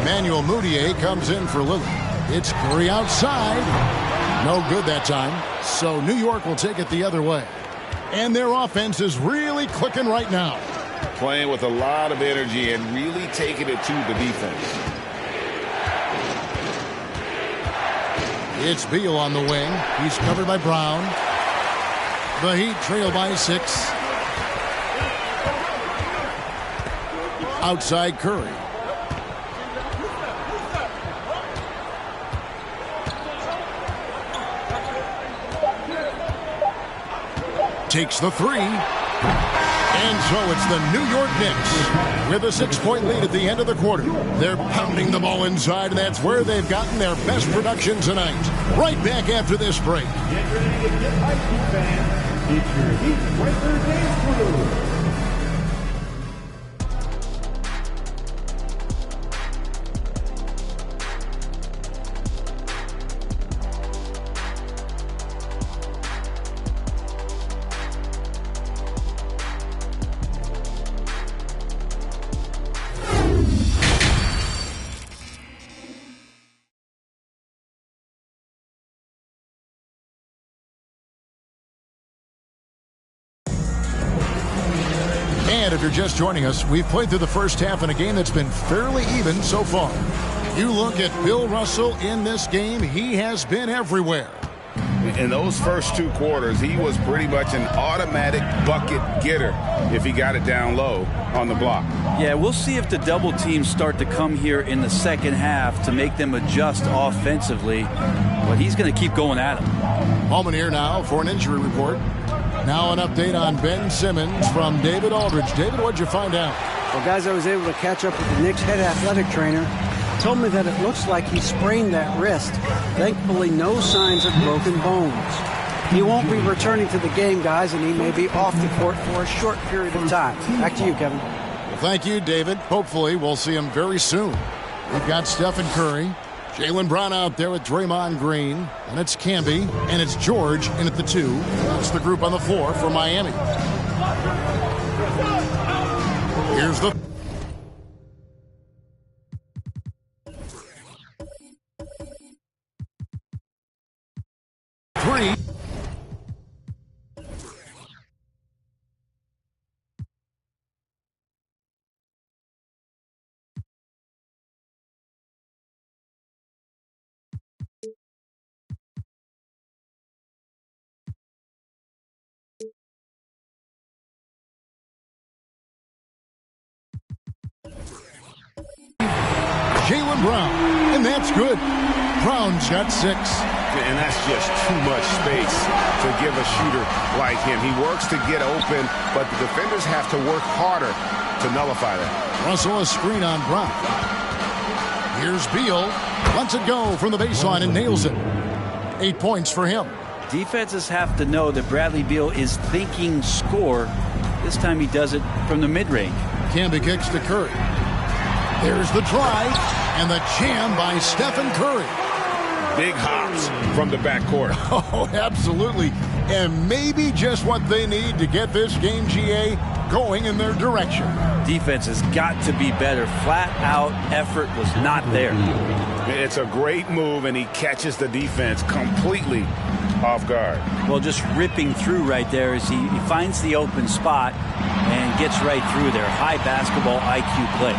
[SPEAKER 1] Emmanuel Mudiay comes in for Lillard. It's Curry outside. No good that time. So New York will take it the other way. And their offense is really clicking right now.
[SPEAKER 6] Playing with a lot of energy and really taking it to the defense.
[SPEAKER 1] It's Beal on the wing. He's covered by Brown. The Heat trail by 6. Outside Curry. Takes the 3. And so it's the New York Knicks with a 6-point lead at the end of the quarter. They're pounding the ball inside, and that's where they've gotten their best production tonight. Right back after this break.
[SPEAKER 5] Get ready to get hyped, fans. It's your Heat Breaker Dance Crew.
[SPEAKER 1] And if you're just joining us, we've played through the first half in a game that's been fairly even so far. You look at Bill Russell in this game, he has been everywhere.
[SPEAKER 6] In those first 2 quarters, he was pretty much an automatic bucket getter if he got it down low on the block.
[SPEAKER 12] Yeah, we'll see if the double teams start to come here in the second half to make them adjust offensively. But he's going to keep going at him.
[SPEAKER 1] Holman here now for an injury report. Now an update on Ben Simmons from David Aldridge. David, what'd you find out?
[SPEAKER 4] Well, guys, I was able to catch up with the Knicks head athletic trainer. Told me that it looks like he sprained that wrist. Thankfully, no signs of broken bones. He won't be returning to the game, guys, and he may be off the court for a short period of time. Back to you, Kevin.
[SPEAKER 1] Well, thank you, David. Hopefully, we'll see him very soon. We've got Stephen Curry, Jaylen Brown out there with Draymond Green, and it's Camby, and it's George in at the 2. That's the group on the floor for Miami. Here's the... three. Jaylen Brown, and that's good. Brown's got 6.
[SPEAKER 6] And that's just too much space to give a shooter like him. He works to get open, but the defenders have to work harder to nullify that.
[SPEAKER 1] Russell a screen on Brown. Here's Beal. Lets it go from the baseline and nails it. 8 points for him.
[SPEAKER 12] Defenses have to know that Bradley Beal is thinking score. This time he does it from the mid-range.
[SPEAKER 1] Camby kicks to Curry. There's the drive and the jam by Stephen Curry.
[SPEAKER 6] big hops from the backcourt.
[SPEAKER 1] Oh, absolutely. And maybe just what they need to get this game, GA, going in their direction.
[SPEAKER 12] Defense has got to be better. Flat out effort was not there.
[SPEAKER 6] It's a great move, and he catches the defense completely off guard.
[SPEAKER 12] Well, just ripping through right there as he finds the open spot and gets right through there. High basketball IQ play.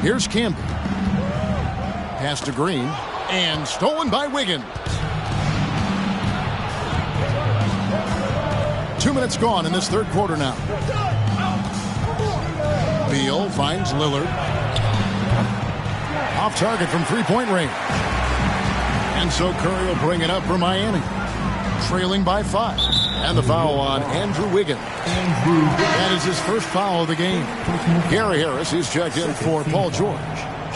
[SPEAKER 1] Here's Campbell. Pass to Green. And stolen by Wiggins. 2 minutes gone in this third quarter now. Beal finds Lillard. Off target from three-point range. And so Curry will bring it up for Miami. Trailing by 5. And the foul on Andrew Wiggins. That is his first foul of the game. Gary Harris is checked in for Paul George.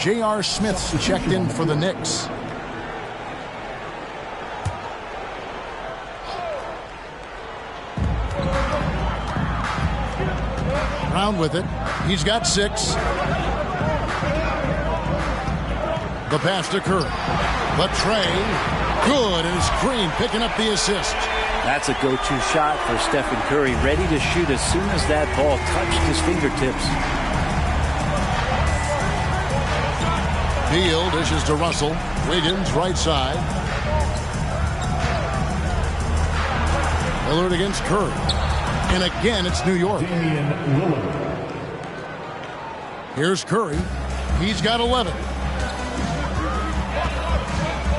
[SPEAKER 1] J.R. Smith's checked in for the Knicks. Brown with it. He's got 6. The pass to Curry. The tray. Good. And it's Green picking up the assist.
[SPEAKER 12] That's a go-to shot for Stephen Curry. Ready to shoot as soon as that ball touched his fingertips.
[SPEAKER 1] Beal dishes to Russell. Wiggins right side. Lillard against Curry. And again, it's New York. Here's Curry. He's got 11.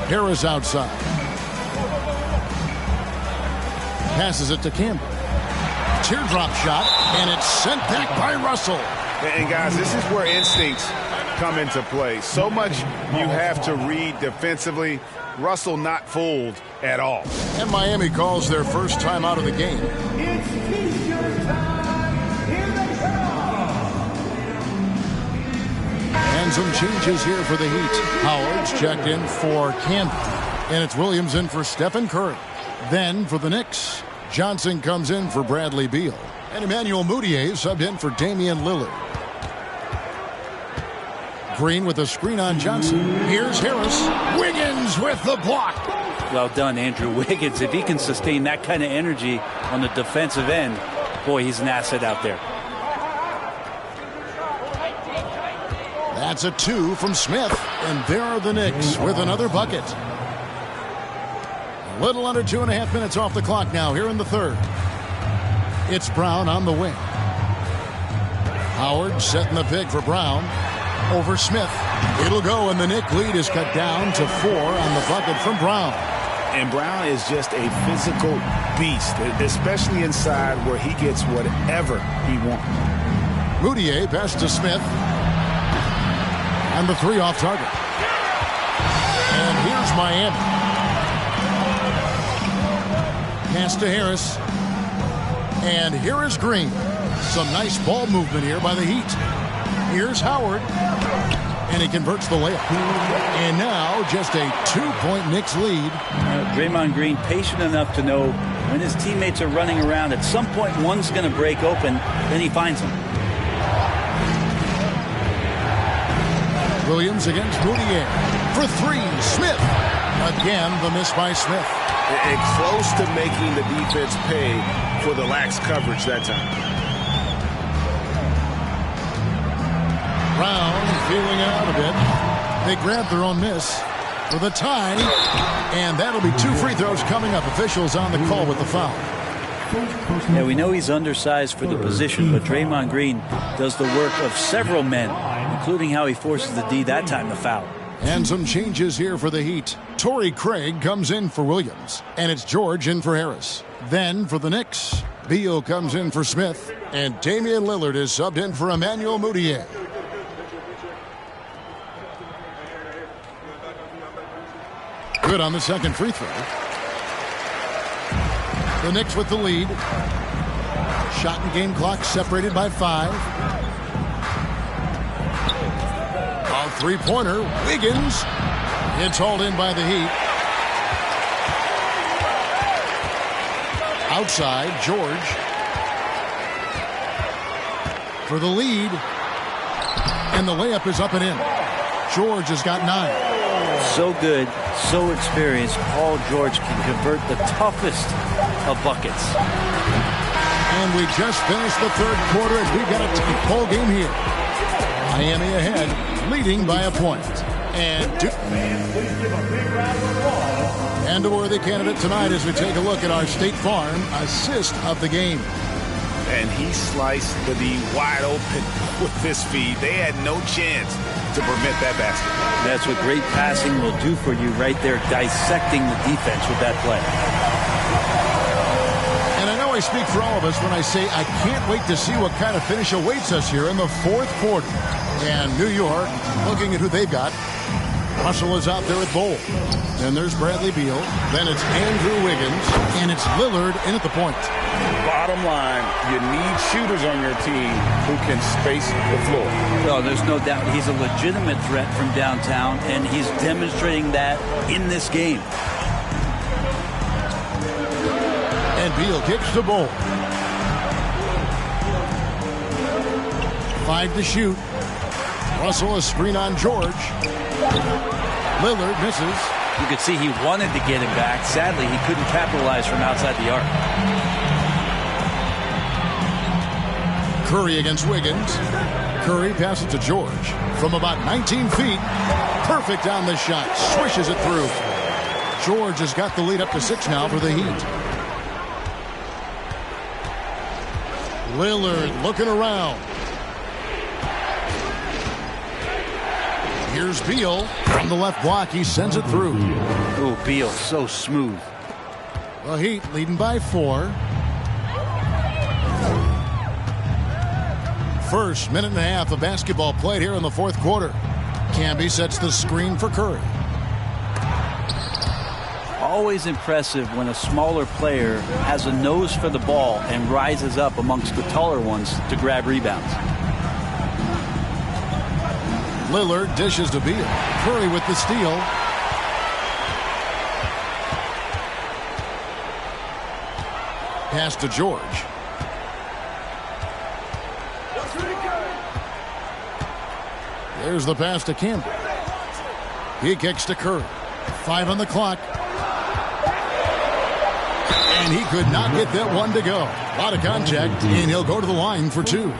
[SPEAKER 1] Harris outside. Passes it to Campbell. Teardrop shot, and it's sent back by Russell.
[SPEAKER 6] And guys, this is where instincts come into play. So much you have to read defensively. Russell not fooled at all.
[SPEAKER 1] And Miami calls their first time out of the game. And some changes here for the Heat. Howard's checked in for Campbell. And it's Williams in for Stephen Curry. Then for the Knicks, Johnson comes in for Bradley Beal. And Emmanuel Mudiay subbed in for Damian Lillard. Green with a screen on Johnson. Here's Harris. Wiggins with the block.
[SPEAKER 12] Well done, Andrew Wiggins. If he can sustain that kind of energy on the defensive end, boy, he's an asset out there.
[SPEAKER 1] That's a 2 from Smith. And there are the Knicks with another bucket. A little under 2.5 minutes off the clock now here in the third. It's Brown on the wing. Howard setting the pick for Brown. Over Smith. It'll go, and the Knick lead is cut down to 4 on the bucket from Brown.
[SPEAKER 6] And Brown is just a physical beast, especially inside where he gets whatever he wants.
[SPEAKER 1] Mudiay pass to Smith. And the 3 off target. And here's Miami. Pass to Harris. And here is Green. Some nice ball movement here by the Heat. Here's Howard. And he converts the layup. And now just a 2-point Knicks lead.
[SPEAKER 12] Draymond Green patient enough to know when his teammates are running around, at some point one's going to break open, then he finds them.
[SPEAKER 1] Williams against Mudiay. For 3, Smith. Again, the miss by Smith.
[SPEAKER 6] And close to making the defense pay for the lax coverage that time.
[SPEAKER 1] Brown feeling it out a bit. They grab their own miss for the tie. And that'll be 2 free throws coming up. Officials on the call with the foul.
[SPEAKER 12] Yeah, we know he's undersized for the position, but Draymond Green does the work of several men, including how he forces the D that time to foul.
[SPEAKER 1] And some changes here for the Heat. Torrey Craig comes in for Williams, and it's George in for Harris. Then for the Knicks, Beal comes in for Smith, and Damian Lillard is subbed in for Emmanuel Mudiay. Good on the second free throw. The Knicks with the lead. Shot and game clock separated by 5. A three-pointer. Wiggins. It's hauled in by the Heat. Outside, George. For the lead. And the layup is up and in. George has got 9.
[SPEAKER 12] So good, so experienced. Paul George can convert the toughest of buckets.
[SPEAKER 1] And we just finished the third quarter as we've got a tight ball game here. Miami ahead, leading by a point. And a worthy candidate tonight as we take a look at our State Farm assist of the game.
[SPEAKER 6] And he sliced the D wide open with this feed. They had no chance to prevent that basket.
[SPEAKER 12] That's what great passing will do for you right there, dissecting the defense with that play.
[SPEAKER 1] And I know I speak for all of us when I say I can't wait to see what kind of finish awaits us here in the fourth quarter. And New York, looking at who they've got, Russell is out there with Bol. Then there's Bradley Beal. Then it's Andrew Wiggins. And it's Lillard in at the point.
[SPEAKER 3] Bottom line, you need shooters on your team who can space the floor.
[SPEAKER 12] No, there's no doubt he's a legitimate threat from downtown, and he's demonstrating that in this game.
[SPEAKER 1] And Beal kicks to Bol. 5 to shoot. Russell a screen on George. Lillard misses.
[SPEAKER 12] You could see he wanted to get him back. Sadly, he couldn't capitalize from outside the arc.
[SPEAKER 1] Curry against Wiggins. Curry passes to George from about 19 feet. Perfect on the shot. Swishes it through. George has got the lead up to 6 now for the Heat. Lillard looking around. Here's Beal from the left block. He sends it through.
[SPEAKER 12] Ooh, Beal so smooth.
[SPEAKER 1] The Heat leading by 4. First minute and a half of basketball played here in the fourth quarter. Camby sets the screen for Curry.
[SPEAKER 12] Always impressive when a smaller player has a nose for the ball and rises up amongst the taller ones to grab rebounds.
[SPEAKER 1] Lillard dishes to Beal. Curry with the steal. Pass to George. There's the pass to Campbell. He kicks to Curry. 5 on the clock. And he could not get that one to go. A lot of contact, and he'll go to the line for 2.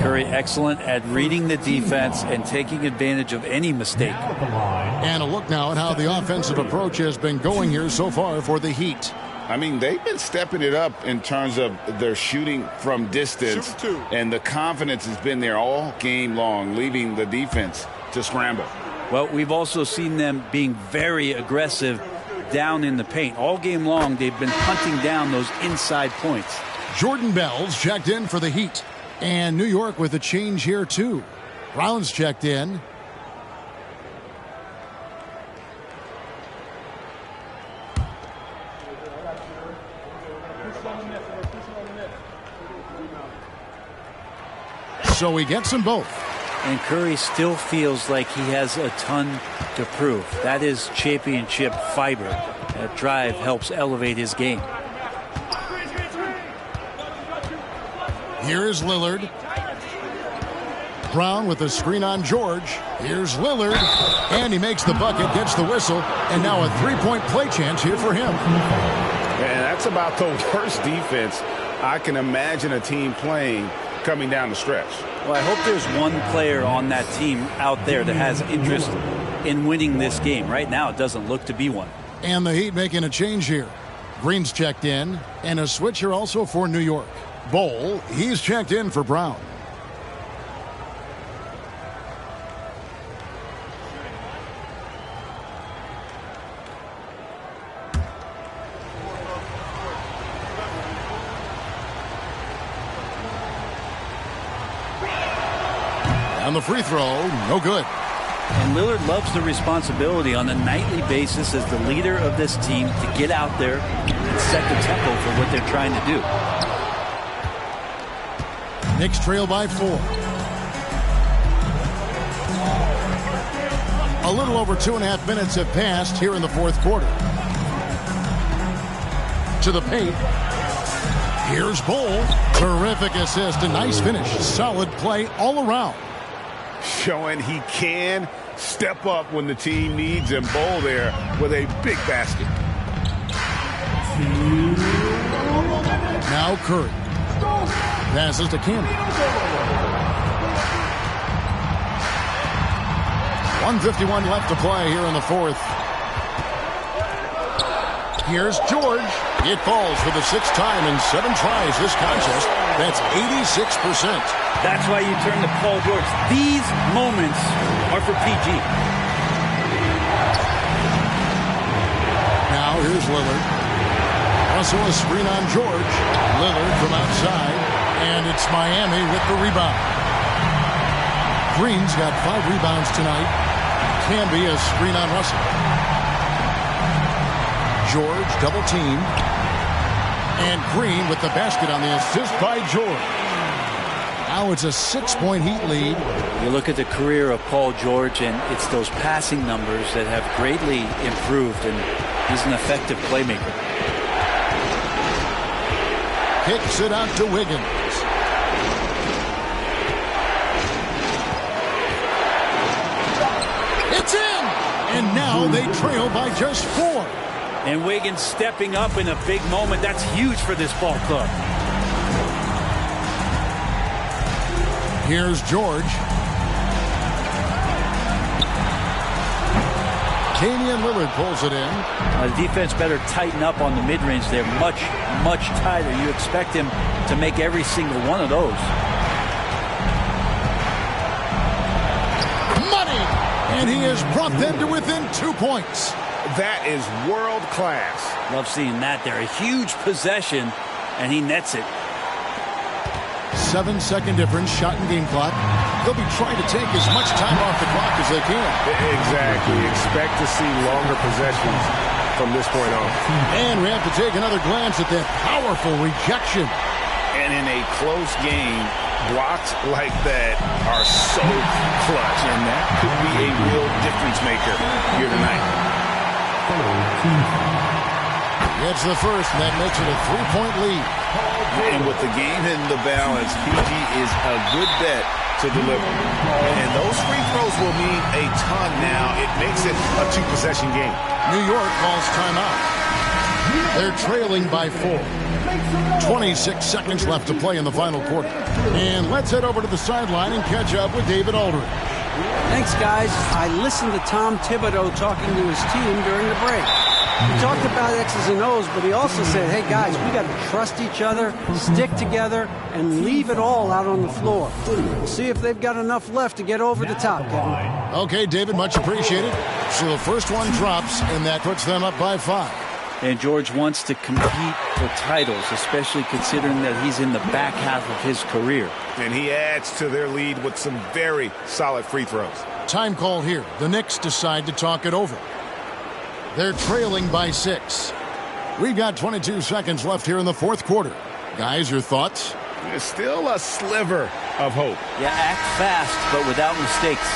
[SPEAKER 12] Curry excellent at reading the defense and taking advantage of any mistake.
[SPEAKER 1] And a look now at how the offensive approach has been going here so far for the Heat.
[SPEAKER 3] I mean, they've been stepping it up in terms of their shooting from distance, and the confidence has been there all game long, leaving the defense to scramble.
[SPEAKER 12] Well, we've also seen them being very aggressive down in the paint. All game long, they've been hunting down those inside points.
[SPEAKER 1] Jordan Bell's checked in for the Heat. And New York with a change here, too. Brown's checked in. So he gets them both.
[SPEAKER 12] And Curry still feels like he has a ton to prove. That is championship fiber. That drive helps elevate his game.
[SPEAKER 1] Here's Lillard. Brown with a screen on George. Here's Lillard. And he makes the bucket, gets the whistle, and now a three-point play chance here for him.
[SPEAKER 3] And that's about the worst defense I can imagine a team playing coming down the stretch.
[SPEAKER 12] Well, I hope there's one player on that team out there that has interest in winning this game. Right now, it doesn't look to be one.
[SPEAKER 1] And the Heat making a change here. Green's checked in, and a switch here also for New York. Bol, he's checked in for Brown. And the free throw, no good.
[SPEAKER 12] And Lillard loves the responsibility on a nightly basis as the leader of this team to get out there and set the tempo for what they're trying to do.
[SPEAKER 1] Knicks trail by 4. A little over 2.5 minutes have passed here in the fourth quarter. To the paint. Here's Bol. Terrific assist, a nice finish. Solid play all around.
[SPEAKER 6] Showing he can step up when the team needs him. Bowl there with a big basket.
[SPEAKER 1] Now Curry. Passes to Campbell. 1:51 left to play here in the fourth. Here's George. It falls for the 6th time in 7 tries this contest. That's 86%.
[SPEAKER 12] That's why you turn to Paul George. These moments are for PG.
[SPEAKER 1] Now here's Lillard. Russell a screen on George. Lillard from outside. And it's Miami with the rebound. Green's got 5 rebounds tonight. Camby a screen on Russell. George double teamed. And Green with the basket on the assist by George. Now it's a 6-point Heat lead.
[SPEAKER 12] You look at the career of Paul George, and it's those passing numbers that have greatly improved, and he's an effective playmaker.
[SPEAKER 1] Kicks it out to Wiggins. It's in! And now they trail by just 4.
[SPEAKER 12] And Wiggins stepping up in a big moment. That's huge for this ball club.
[SPEAKER 1] Here's George. Damian Lillard pulls it in.
[SPEAKER 12] The defense better tighten up on the mid-range. They're much, much tighter. You expect him to make every single one of those.
[SPEAKER 1] Money! And he has brought them to within 2 points.
[SPEAKER 6] That is world class.
[SPEAKER 12] Love seeing that there. A huge possession, and he nets it.
[SPEAKER 1] 7-second difference, shot and game clock. They'll be trying to take as much time off the clock as they can.
[SPEAKER 6] Exactly. Expect to see longer possessions from this point on.
[SPEAKER 1] And we have to take another glance at that powerful rejection.
[SPEAKER 6] And in a close game, blocks like that are so clutch, and that could be a real difference maker here tonight.
[SPEAKER 1] Gets the first, and that makes it a 3-point lead.
[SPEAKER 6] And with the game in the balance, PG is a good bet to deliver. And those free throws will mean a ton now. It makes it a 2-possession game.
[SPEAKER 1] New York calls timeout. They're trailing by 4. 26 seconds left to play in the final quarter. And let's head over to the sideline and catch up with David Aldridge.
[SPEAKER 4] Thanks, guys. I listened to Tom Thibodeau talking to his team during the break. He talked about X's and O's, but he also said, hey, guys, we got to trust each other, stick together, and leave it all out on the floor. We'll see if they've got enough left to get over the top, Kevin.
[SPEAKER 1] Okay, David, much appreciated. So the first one drops, and that puts them up by 5.
[SPEAKER 12] And George wants to compete for titles, especially considering that he's in the back half of his career.
[SPEAKER 6] And he adds to their lead with some very solid free throws.
[SPEAKER 1] Time call here. The Knicks decide to talk it over. They're trailing by 6. We've got 22 seconds left here in the fourth quarter. Guys, your thoughts?
[SPEAKER 6] There's still a sliver of hope.
[SPEAKER 12] Yeah, act fast, but without mistakes.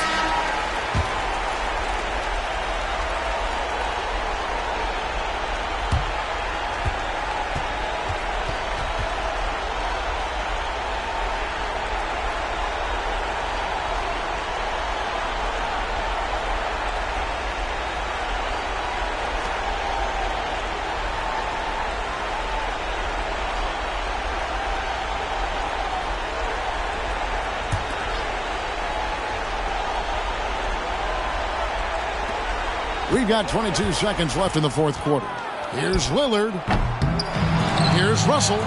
[SPEAKER 1] We've got 22 seconds left in the fourth quarter. Here's Lillard. Here's Russell.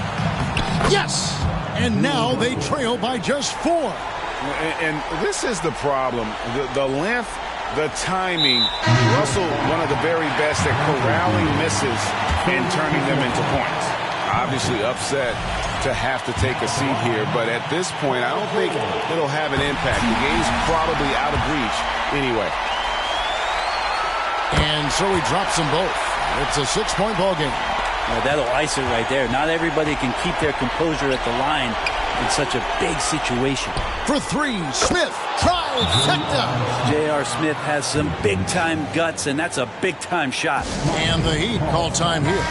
[SPEAKER 1] Yes! And now they trail by just 4.
[SPEAKER 6] And this is the problem. The length, the timing. Russell, one of the very best at corralling misses and turning them into points. Obviously upset to have to take a seat here, but at this point, I don't think it'll have an impact. The game's probably out of reach anyway.
[SPEAKER 1] And so he drops them both. It's a 6-point ball game.
[SPEAKER 12] Now that'll ice it right there. Not everybody can keep their composure at the line in such a big situation.
[SPEAKER 1] For 3, Smith, trifecta.
[SPEAKER 12] J.R. Smith has some big-time guts, and that's a big-time shot.
[SPEAKER 1] And the Heat call time here.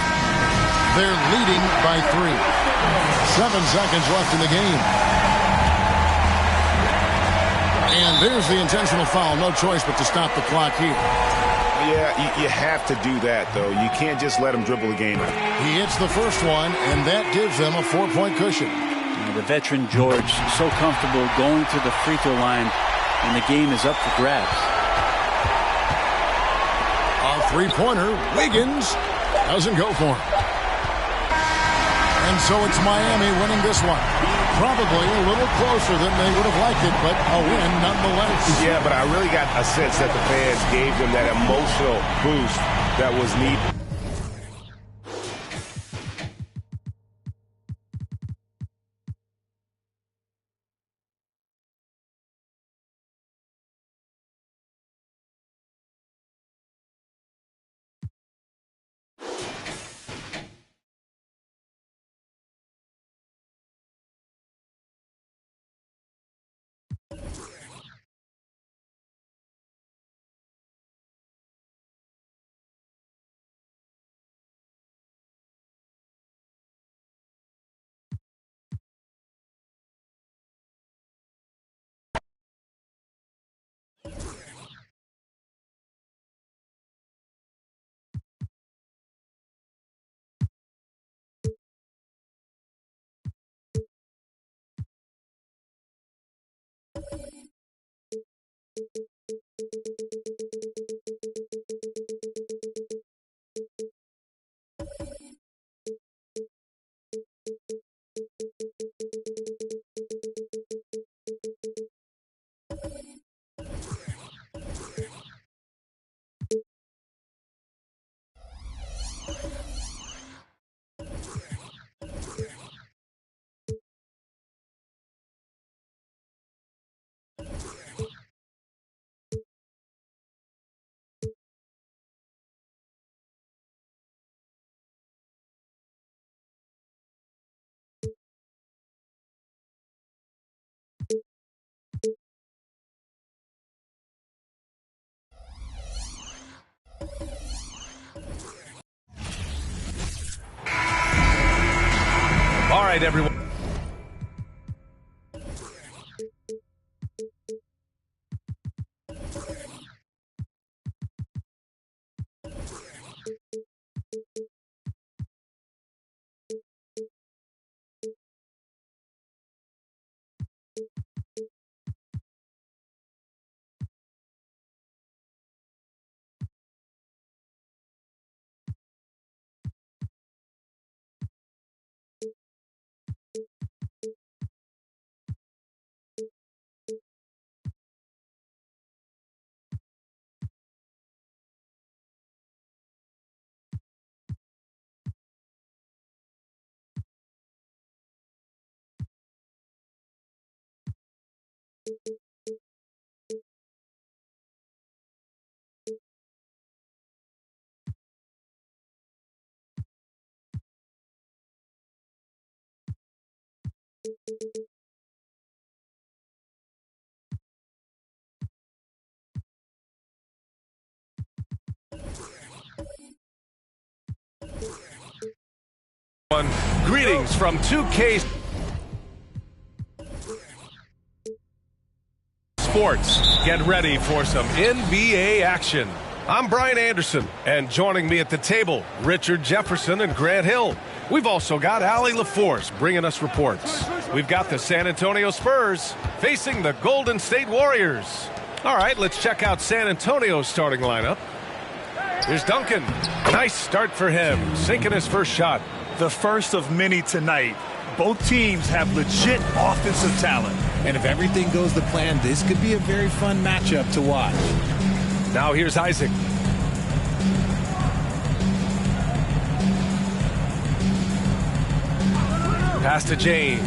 [SPEAKER 1] They're leading by 3. 7 seconds left in the game. And there's the intentional foul. No choice but to stop the clock here.
[SPEAKER 6] Yeah, you have to do that, though. You can't just let him dribble the game out.
[SPEAKER 1] He hits the first one, and that gives them a 4-point cushion.
[SPEAKER 12] The veteran George, so comfortable going to the free throw line when the game is up for grabs.
[SPEAKER 1] A three-pointer, Wiggins, doesn't go for him. And so it's Miami winning this one. Probably a little closer than they would have liked it, but a win nonetheless.
[SPEAKER 6] Yeah, but I really got a sense that the fans gave them that emotional boost that was needed.
[SPEAKER 7] All right, everyone. Greetings from 2K Sports. Get ready for some NBA action. I'm Brian Anderson, and joining me at the table, Richard Jefferson and Grant Hill. We've also got Allie LaForce bringing us reports. We've got the San Antonio Spurs facing the Golden State Warriors. All right, let's check out San Antonio's starting lineup. Here's Duncan. Nice start for him, sinking his first shot.
[SPEAKER 9] The first of many tonight. Both teams have legit offensive talent.
[SPEAKER 11] And if everything goes to plan, this could be a very fun matchup to watch.
[SPEAKER 7] Now here's Isaac. Pass to James.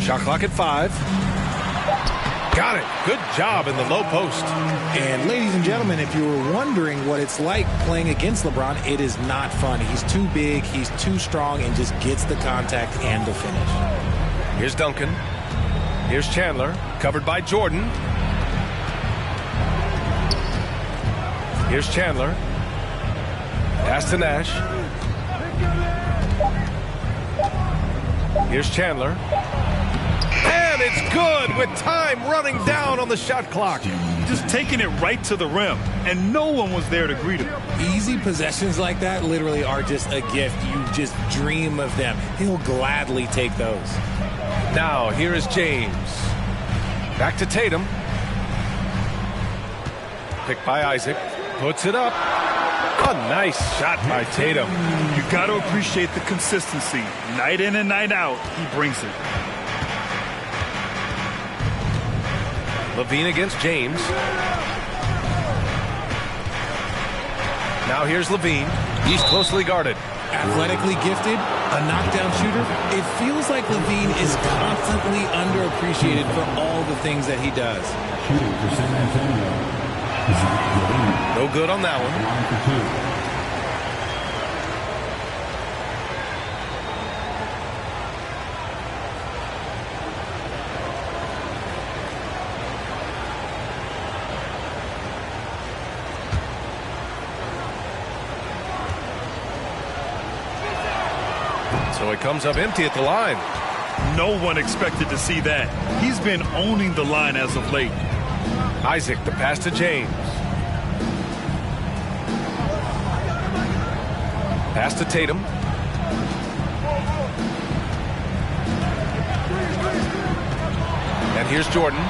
[SPEAKER 7] Shot clock at 5. Got it. Good job in the low post.
[SPEAKER 11] And ladies and gentlemen, if you were wondering what it's like playing against LeBron, it is not fun. He's too big, he's too strong, and just gets the contact and the finish.
[SPEAKER 7] Here's Duncan. Here's Chandler, covered by Jordan. Here's Chandler. Pass to Nash. Here's Chandler. And And it's good with time running down on the shot clock.
[SPEAKER 9] Just taking it right to the rim, and no one was there to greet him.
[SPEAKER 11] Easy possessions like that literally are just a gift. You just dream of them. He'll gladly take those.
[SPEAKER 7] Now, here is James. Back to Tatum. Picked by Isaac. Puts it up. A nice shot by Tatum.
[SPEAKER 9] You got to appreciate the consistency. Night in and night out, he brings it.
[SPEAKER 7] LaVine against James. Now here's LaVine. He's closely guarded.
[SPEAKER 11] Athletically gifted, a knockdown shooter. It feels like LaVine is constantly underappreciated for all the things that he does.
[SPEAKER 5] Shooting for San Antonio.
[SPEAKER 7] No good on that one. So he comes up empty at the line.
[SPEAKER 9] No one expected to see that. He's been owning the line as of late.
[SPEAKER 7] Isaac, the pass to James. Pass to Tatum. And here's Jordan.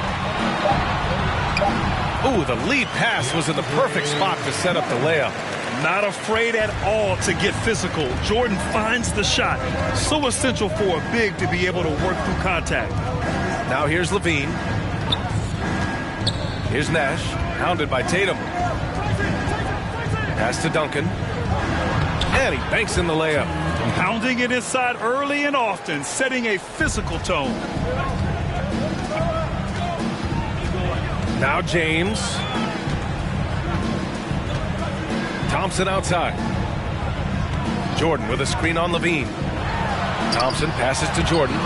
[SPEAKER 7] Ooh, the lead pass was in the perfect spot to set up the layup.
[SPEAKER 9] Not afraid at all to get physical. Jordan finds the shot. So essential for a big to be able to work through contact.
[SPEAKER 7] Now here's LaVine. Here's Nash, hounded by Tatum. Pass to Duncan. And he banks in the layup.
[SPEAKER 9] Pounding it inside early and often, setting a physical tone.
[SPEAKER 7] Now James. Thompson outside. Jordan with a screen on LaVine. Thompson passes to Jordan.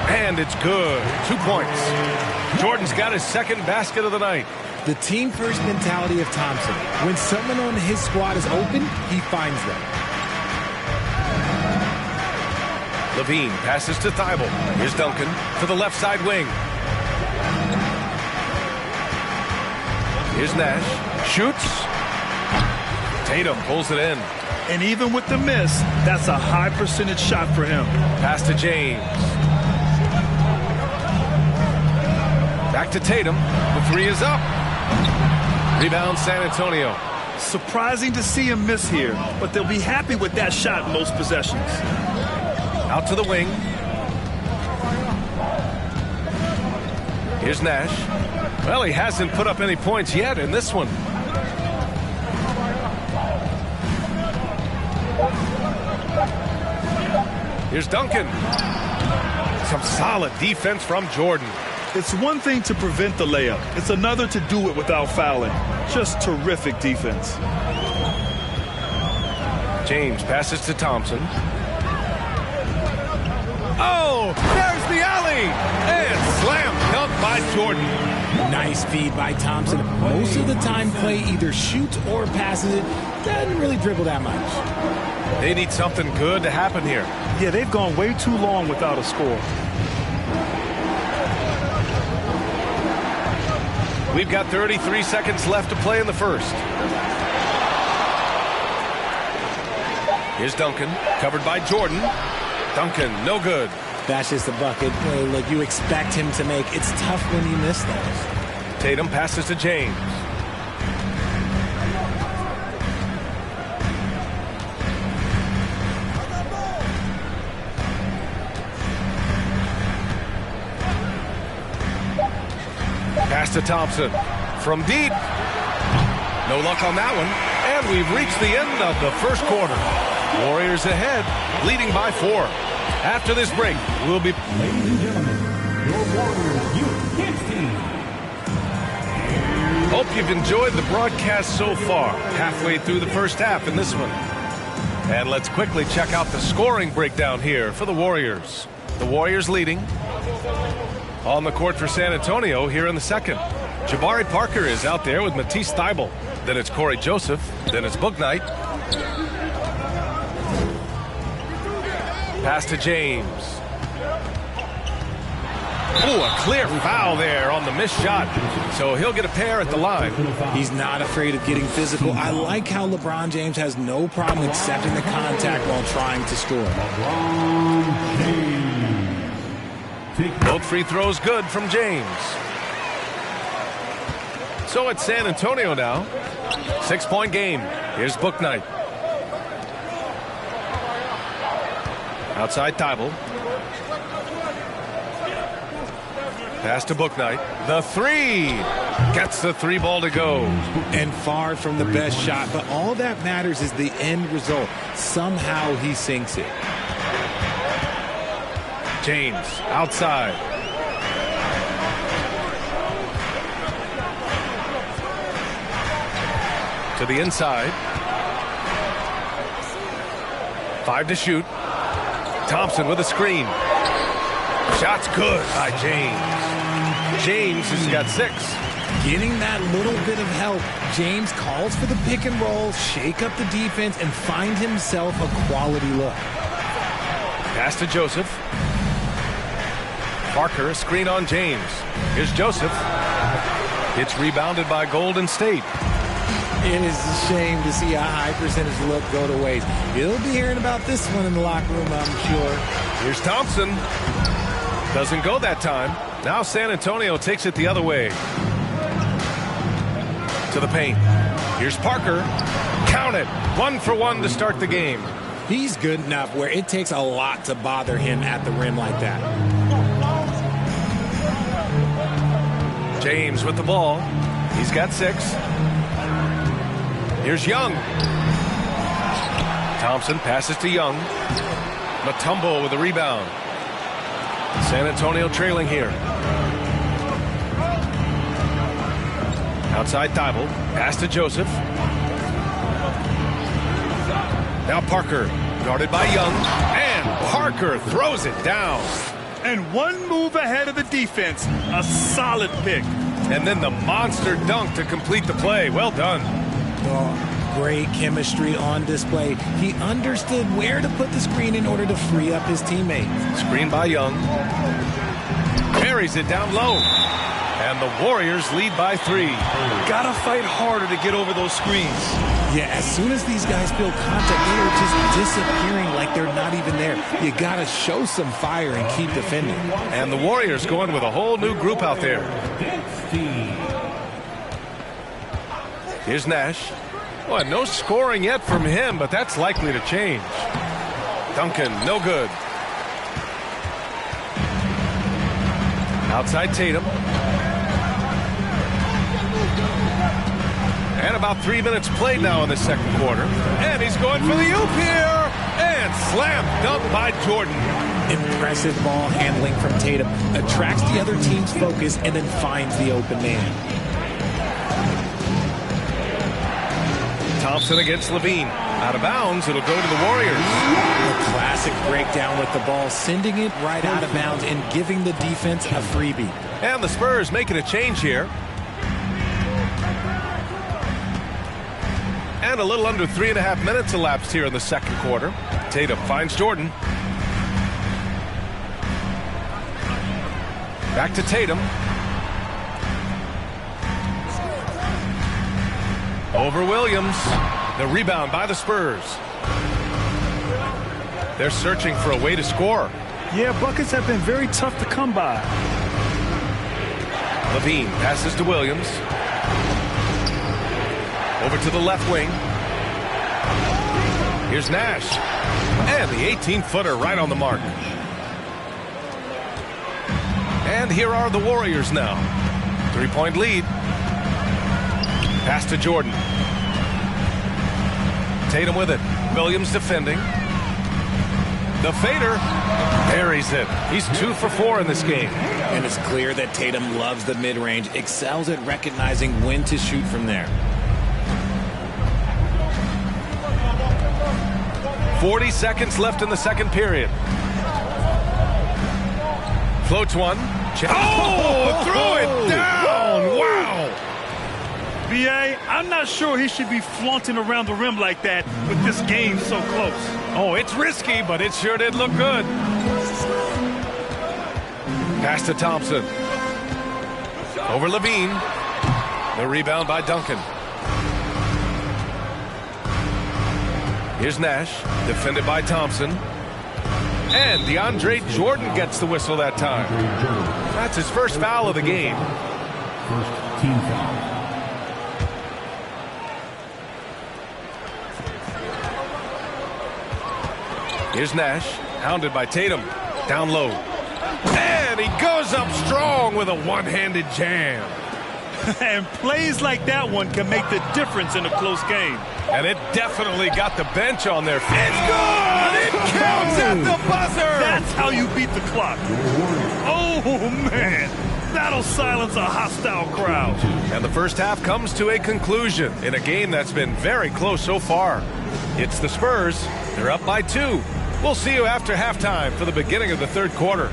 [SPEAKER 7] And it's good. 2 points. Jordan's got his second basket of the night.
[SPEAKER 11] The team-first mentality of Thompson. When someone on his squad is open, he finds them.
[SPEAKER 7] LaVine passes to Thibault. Here's Duncan to the left side wing. Here's Nash. Shoots. Tatum pulls it in.
[SPEAKER 9] And even with the miss, that's a high percentage shot for him.
[SPEAKER 7] Pass to James. Back to Tatum. The three is up. Rebound San Antonio.
[SPEAKER 9] Surprising to see him miss here, but they'll be happy with that shot most possessions.
[SPEAKER 7] Out to the wing. Here's Nash. Well, he hasn't put up any points yet in this one. Here's Duncan. Some solid defense from Jordan.
[SPEAKER 9] It's one thing to prevent the layup. It's another to do it without fouling. Just terrific defense.
[SPEAKER 7] James passes to Thompson. Oh, there's the alley. And slam dunk by Jordan.
[SPEAKER 11] Nice feed by Thompson. Most of the time, Clay either shoots or passes it. Doesn't really dribble that much.
[SPEAKER 7] They need something good to happen here.
[SPEAKER 9] Yeah, they've gone way too long without a score.
[SPEAKER 7] We've got 33 seconds left to play in the first. Here's Duncan, covered by Jordan. Duncan, no good.
[SPEAKER 11] That's just a bucket like you expect him to make. It's tough when you miss those.
[SPEAKER 7] Tatum passes to James. Pass to Thompson. From deep. No luck on that one. And we've reached the end of the first quarter. Warriors ahead, leading by 4. After this break, we'll be...
[SPEAKER 5] Ladies and gentlemen, your Warriors Youth Kids team.
[SPEAKER 7] Hope you've enjoyed the broadcast so far. Halfway through the first half in this one. And let's quickly check out the scoring breakdown here for the Warriors. The Warriors leading. On the court for San Antonio here in the second. Jabari Parker is out there with Matisse Thybulle. Then it's Corey Joseph. Then it's Bouknight. Pass to James. Oh, a clear foul there on the missed shot. So he'll get a pair at the line.
[SPEAKER 11] He's not afraid of getting physical. I like how LeBron James has no problem accepting the contact while trying to score.
[SPEAKER 7] Both free throws good from James. So it's San Antonio now. 6-point game. Here's Bouknight. Outside Thibault. Pass to Bouknight. The three. Gets the three ball to go.
[SPEAKER 11] And far from the best shot, but all that matters is the end result. Somehow he sinks it.
[SPEAKER 7] James outside. To the inside. 5 to shoot. Thompson with a screen. Shot's good by James. James has got 6.
[SPEAKER 11] Getting that little bit of help. James calls for the pick and roll, shake up the defense, and find himself a quality look.
[SPEAKER 7] Pass to Joseph. Parker, a screen on James. Here's Joseph. It's rebounded by Golden State.
[SPEAKER 11] It is a shame to see a high percentage look go to waste. You'll be hearing about this one in the locker room, I'm sure.
[SPEAKER 7] Here's Thompson. Doesn't go that time. Now San Antonio takes it the other way. To the paint. Here's Parker. Count it. 1 for 1 to start the game.
[SPEAKER 11] He's good enough where it takes a lot to bother him at the rim like that.
[SPEAKER 7] James with the ball. He's got 6. Here's Young. Thompson passes to Young. Mutombo with the rebound. San Antonio trailing here. Outside Thibault. Pass to Joseph. Now Parker. Guarded by Young. And Parker throws it down.
[SPEAKER 9] And one move ahead of the defense. A solid pick.
[SPEAKER 7] And then the monster dunk to complete the play. Well done.
[SPEAKER 11] Oh, great chemistry on display. He understood where to put the screen in order to free up his teammates.
[SPEAKER 7] Screen by Young. Carries it down low. And the Warriors lead by 3.
[SPEAKER 9] Gotta fight harder to get over those screens.
[SPEAKER 11] Yeah, as soon as these guys feel contact, they are just disappearing like they're not even there. You gotta show some fire and keep defending.
[SPEAKER 7] And the Warriors going with a whole new group out there. Here's Nash. Well, no scoring yet from him, but that's likely to change. Duncan, no good. Outside Tatum. And about 3 minutes played now in the second quarter. And he's going for the oop here. And slam dunk by Jordan.
[SPEAKER 11] Impressive ball handling from Tatum. Attracts the other team's focus and then finds the open man.
[SPEAKER 7] Thompson against Levine. Out of bounds, it'll go to the Warriors.
[SPEAKER 11] A classic breakdown with the ball, sending it right out of bounds and giving the defense a freebie.
[SPEAKER 7] And the Spurs making a change here. And a little under 3.5 minutes elapsed here in the second quarter. Tatum finds Jordan. Back to Tatum. Over Williams. The rebound by the Spurs. They're searching for a way to score.
[SPEAKER 9] Yeah, buckets have been very tough to come by.
[SPEAKER 7] Levine passes to Williams. Over to the left wing. Here's Nash. And the 18-footer right on the mark. And here are the Warriors now. 3-point lead. Pass to Jordan. Tatum with it. Williams defending. The fader buries it. He's 2 for 4 in this game.
[SPEAKER 11] And it's clear that Tatum loves the mid-range, excels at recognizing when to shoot from there.
[SPEAKER 7] 40 seconds left in the second period. Floats one. Oh, threw it down. Wow.
[SPEAKER 9] B.A., I'm not sure he should be flaunting around the rim like that with this game so close.
[SPEAKER 7] Oh, it's risky, but it sure did look good. Pass to Thompson. Over Levine. The rebound by Duncan. Here's Nash, defended by Thompson. And DeAndre Jordan gets the whistle that time. That's his first foul of the game.
[SPEAKER 5] First team foul.
[SPEAKER 7] Here's Nash, hounded by Tatum. Down low. And he goes up strong with a one-handed jam.
[SPEAKER 9] And plays like that one can make the difference in a close game.
[SPEAKER 7] And it definitely got the bench on their feet. It's good! It counts at the buzzer!
[SPEAKER 9] That's how you beat the clock. Oh, man. That'll silence a hostile crowd.
[SPEAKER 7] And the first half comes to a conclusion in a game that's been very close so far. It's the Spurs. They're up by 2. We'll see you after halftime for the beginning of the third quarter.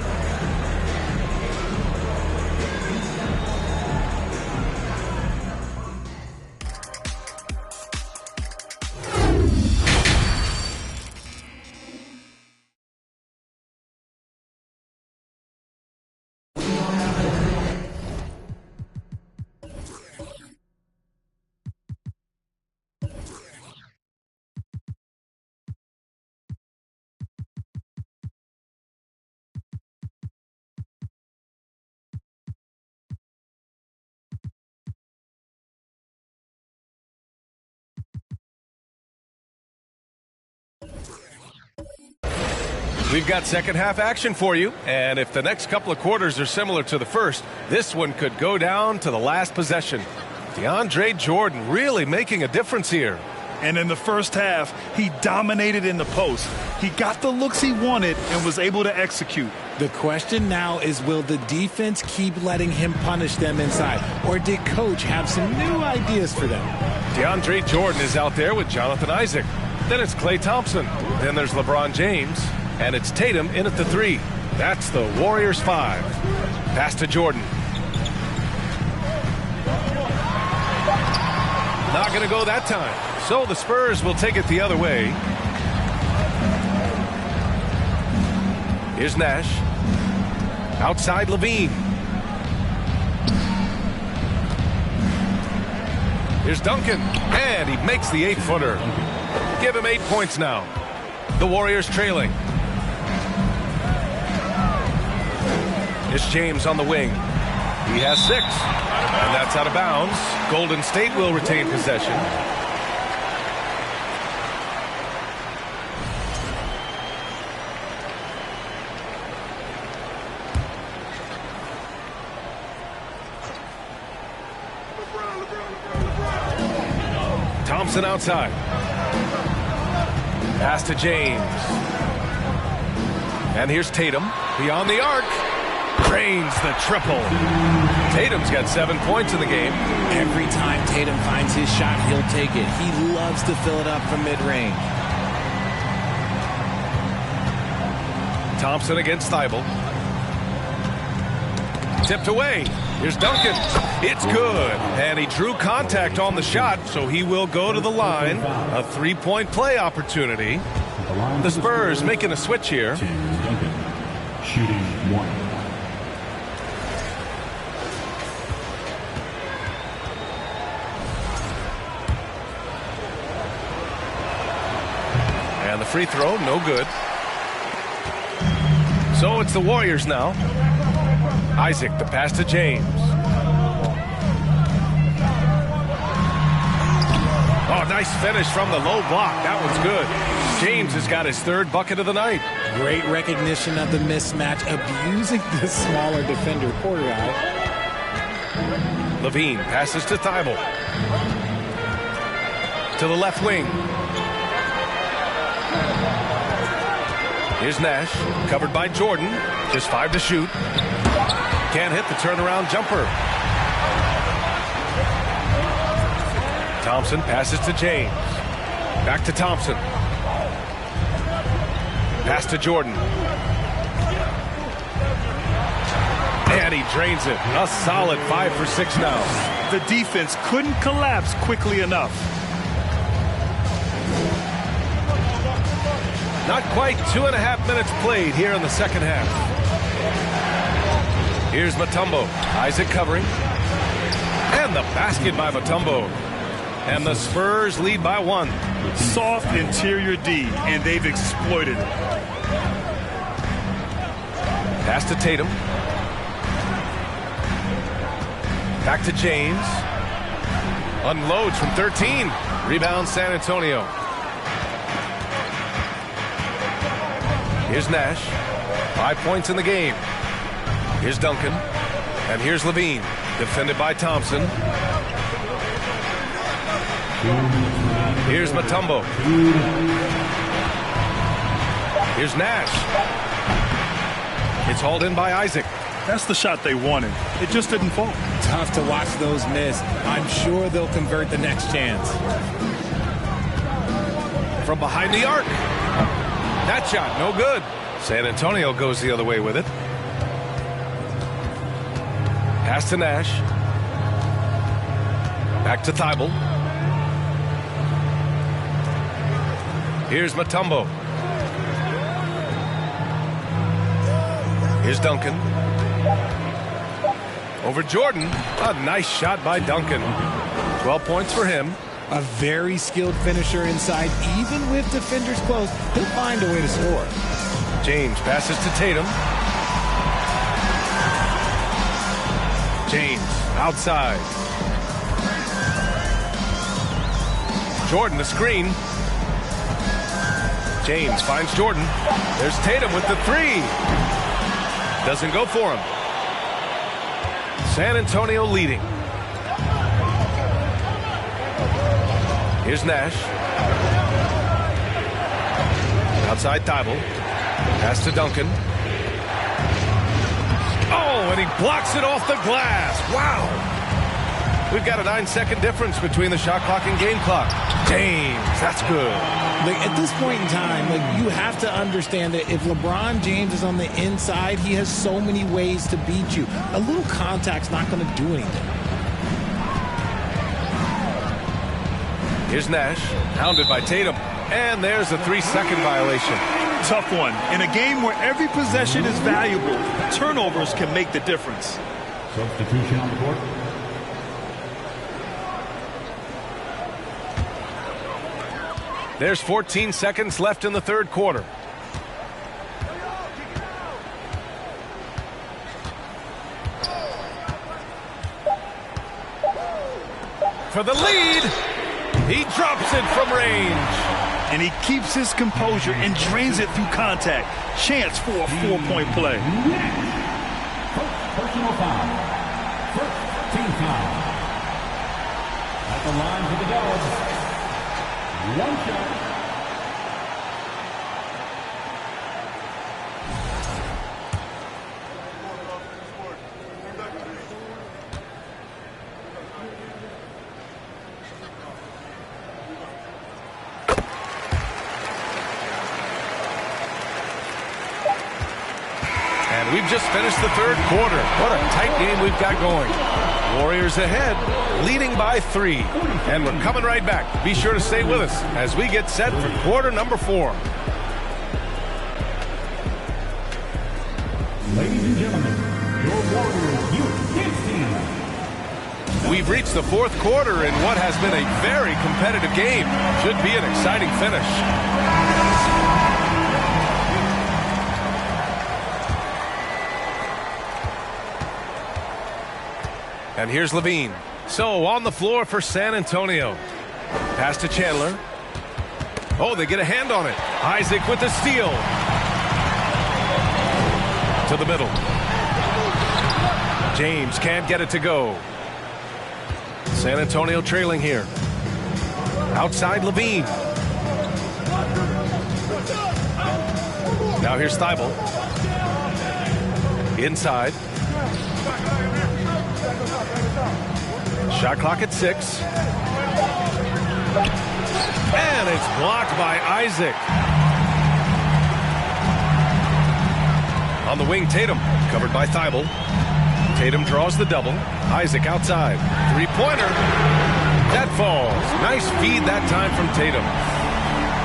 [SPEAKER 7] We've got second half action for you, and if the next couple of quarters are similar to the first, this one could go down to the last possession. DeAndre Jordan really making a difference here.
[SPEAKER 9] And in the first half, he dominated in the post. He got the looks he wanted and was able to execute.
[SPEAKER 11] The question now is, will the defense keep letting him punish them inside? Or did Coach have some new ideas for them?
[SPEAKER 7] DeAndre Jordan is out there with Jonathan Isaac. Then it's Klay Thompson. Then there's LeBron James. And it's Tatum in at the 3. That's the Warriors 5. Pass to Jordan. Not going to go that time. So the Spurs will take it the other way. Here's Nash. Outside Levine. Here's Duncan. And he makes the 8-footer. Give him 8 points now. The Warriors trailing. It's James on the wing. He has 6. And that's out of bounds. Golden State will retain possession. Thompson outside. Pass to James. And here's Tatum. Beyond the arc. Drains the triple. Tatum's got 7 points in the game.
[SPEAKER 11] Every time Tatum finds his shot, he'll take it. He loves to fill it up from mid-range.
[SPEAKER 7] Thompson against Thibault. Tipped away. Here's Duncan. It's good. And he drew contact on the shot, so he will go to the line. A 3-point play opportunity. The Spurs making a switch here.
[SPEAKER 5] Shooting 1.
[SPEAKER 7] And the free throw, no good. So it's the Warriors now. Isaac, the pass to James. Oh, nice finish from the low block. That one's good. James has got his 3rd bucket of the night.
[SPEAKER 11] Great recognition of the mismatch, abusing the smaller defender. Poor guy.
[SPEAKER 7] Levine passes to Thibault. To the left wing. Here's Nash, covered by Jordan. Just 5 to shoot. Can't hit the turnaround jumper. Thompson passes to James. Back to Thompson. Pass to Jordan. And he drains it. A solid 5 for 6 now.
[SPEAKER 9] The defense couldn't collapse quickly enough.
[SPEAKER 7] Not quite 2.5 minutes played here in the second half. Here's Mutombo. Isaac covering. And the basket by Mutombo. And the Spurs lead by 1.
[SPEAKER 9] Soft interior D, and they've exploited it.
[SPEAKER 7] Pass to Tatum. Back to James. Unloads from 13. Rebound San Antonio. Here's Nash. 5 points in the game. Here's Duncan. And here's Levine. Defended by Thompson. Here's Mutombo. Here's Nash. It's hauled in by Isaac.
[SPEAKER 9] That's the shot they wanted. It just didn't fall.
[SPEAKER 11] Tough to watch those miss. I'm sure they'll convert the next chance.
[SPEAKER 7] From behind the arc. That shot, no good. San Antonio goes the other way with it. Pass to Nash. Back to Thibault. Here's Mutombo. Here's Duncan. Over Jordan. A nice shot by Duncan. 12 points for him.
[SPEAKER 11] A very skilled finisher inside. Even with defenders close, he'll find a way to score.
[SPEAKER 7] James passes to Tatum. James outside. Jordan the screen. James finds Jordan. There's Tatum with the 3. Doesn't go for him. San Antonio leading. Here's Nash. Outside Thibault. Pass to Duncan. Oh, and he blocks it off the glass. Wow. We've got a 9-second difference between the shot clock and game clock. James, that's good.
[SPEAKER 11] Like, at this point in time, you have to understand that if LeBron James is on the inside, he has so many ways to beat you. A little contact's not going to do anything.
[SPEAKER 7] Here's Nash, hounded by Tatum. And there's a 3-second violation.
[SPEAKER 9] Tough one. In a game where every possession is valuable, turnovers can make the difference.
[SPEAKER 5] Substitution on the court.
[SPEAKER 7] There's 14 seconds left in the third quarter. For the lead, he drops it from range.
[SPEAKER 9] And he keeps his composure and drains it through contact. Chance for a 4-point play.
[SPEAKER 5] Personal foul. First team foul. At the line for the Dogs. One shot.
[SPEAKER 7] And we've just finished the third quarter. What a tight game we've got going. Warriors ahead, leading by 3. And we're coming right back. Be sure to stay with us as we get set for quarter number 4.
[SPEAKER 5] Ladies and gentlemen, your Warriors Youth Kids team.
[SPEAKER 7] We've reached the fourth quarter in what has been a very competitive game. Should be an exciting finish. And here's Levine. So on the floor for San Antonio. Pass to Chandler. Oh, they get a hand on it. Isaac with the steal. To the middle. James can't get it to go. San Antonio trailing here. Outside Levine. Now here's Thibault. Inside. Shot clock at 6. And it's blocked by Isaac. On the wing, Tatum. Covered by Thibault. Tatum draws the double. Isaac outside. Three-pointer. That falls. Nice feed that time from Tatum.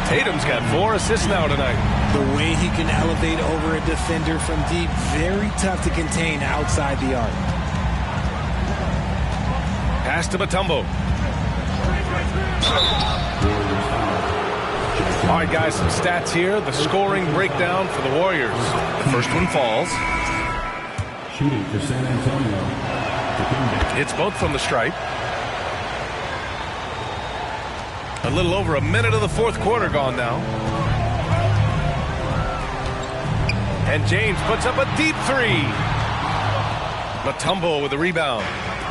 [SPEAKER 7] Tatum's got 4 assists now tonight.
[SPEAKER 11] The way he can elevate over a defender from deep, very tough to contain outside the arc.
[SPEAKER 7] Pass to Mutombo. All right, guys, some stats here. The scoring breakdown for the Warriors. The first one falls.
[SPEAKER 5] Shooting for San Antonio.
[SPEAKER 7] It's both from the stripe. A little over a minute of the fourth quarter gone now. And James puts up a deep three. Mutombo with the rebound.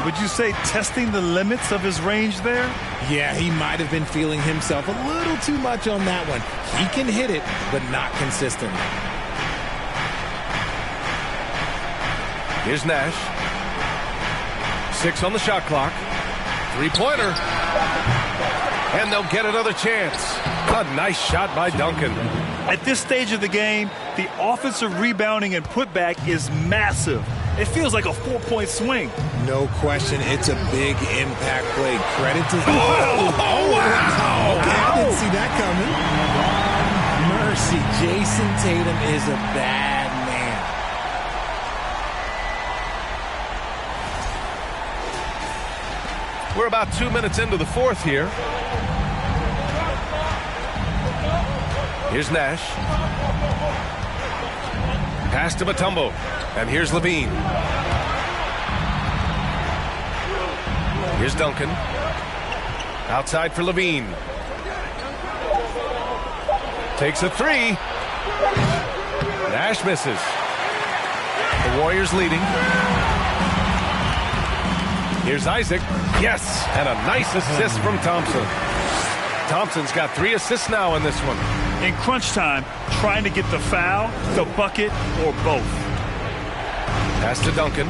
[SPEAKER 9] Would you say testing the limits of his range there?
[SPEAKER 11] Yeah, he might have been feeling himself a little too much on that one. He can hit it, but not consistently.
[SPEAKER 7] Here's Nash. 6 on the shot clock. Three-pointer. And they'll get another chance. A nice shot by Duncan.
[SPEAKER 9] At this stage of the game, the offensive rebounding and putback is massive. It feels like a 4-point swing.
[SPEAKER 11] No question, it's a big impact play. Credit to...
[SPEAKER 7] Oh, wow!
[SPEAKER 11] Okay, I didn't see that coming. Mercy, Jason Tatum is a bad man.
[SPEAKER 7] We're about 2 minutes into the fourth here. Here's Nash. Pass to Mutombo. And here's Levine. Here's Duncan. Outside for Levine. Takes a three. Nash misses. The Warriors leading. Here's Isaac. Yes, and a nice assist from Thompson. Thompson's got 3 assists now in this one.
[SPEAKER 9] In crunch time, trying to get the foul, the bucket, or both.
[SPEAKER 7] Pass to Duncan.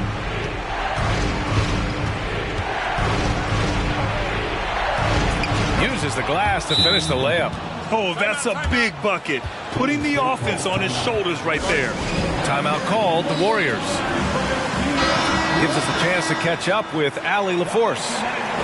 [SPEAKER 7] Uses the glass to finish the layup.
[SPEAKER 9] Oh, that's a big bucket. Putting the offense on his shoulders right there.
[SPEAKER 7] Timeout called, the Warriors. Gives us a chance to catch up with Allie LaForce.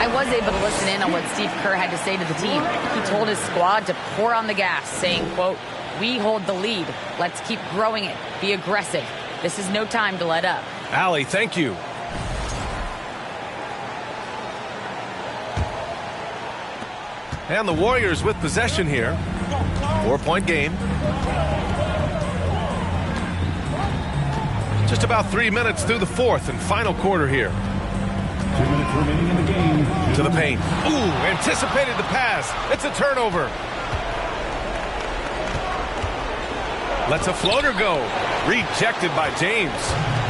[SPEAKER 10] I was able to listen in on what Steve Kerr had to say to the team. He told his squad to pour on the gas, saying, quote, "We hold the lead. Let's keep growing it. Be aggressive. This is no time to let up."
[SPEAKER 7] Allie, thank you. And the Warriors with possession here. 4-point game. Just about 3 minutes through the fourth and final quarter here.
[SPEAKER 5] 2 minutes remaining in the game.
[SPEAKER 7] To the paint. Ooh, anticipated the pass. It's a turnover. Lets a floater go. Rejected by James.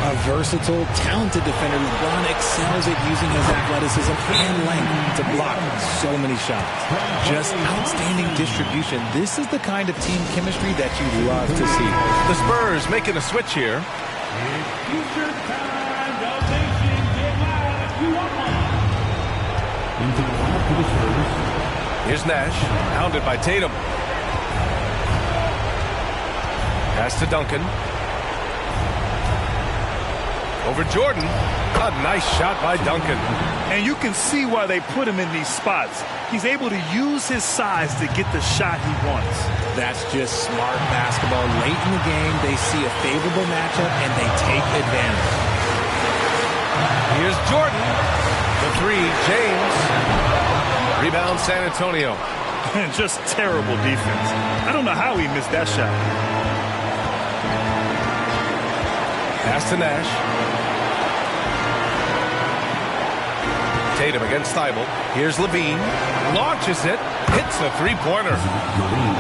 [SPEAKER 11] A versatile, talented defender. LeBron excels at using his athleticism and length to block so many shots. Just outstanding distribution. This is the kind of team chemistry that you love to see.
[SPEAKER 7] The Spurs making a switch here. Here's Nash, hounded by Tatum. Pass to Duncan. Over Jordan. A nice shot by Duncan.
[SPEAKER 9] And you can see why they put him in these spots. He's able to use his size to get the shot he wants.
[SPEAKER 11] That's just smart basketball. Late in the game, they see a favorable matchup and they take advantage.
[SPEAKER 7] Here's Jordan. The three, James. Rebound, San Antonio.
[SPEAKER 9] Just terrible defense. I don't know how he missed that shot.
[SPEAKER 7] Pass to Nash. Tatum against Thibault. Here's Levine. Launches it. Hits the three-pointer.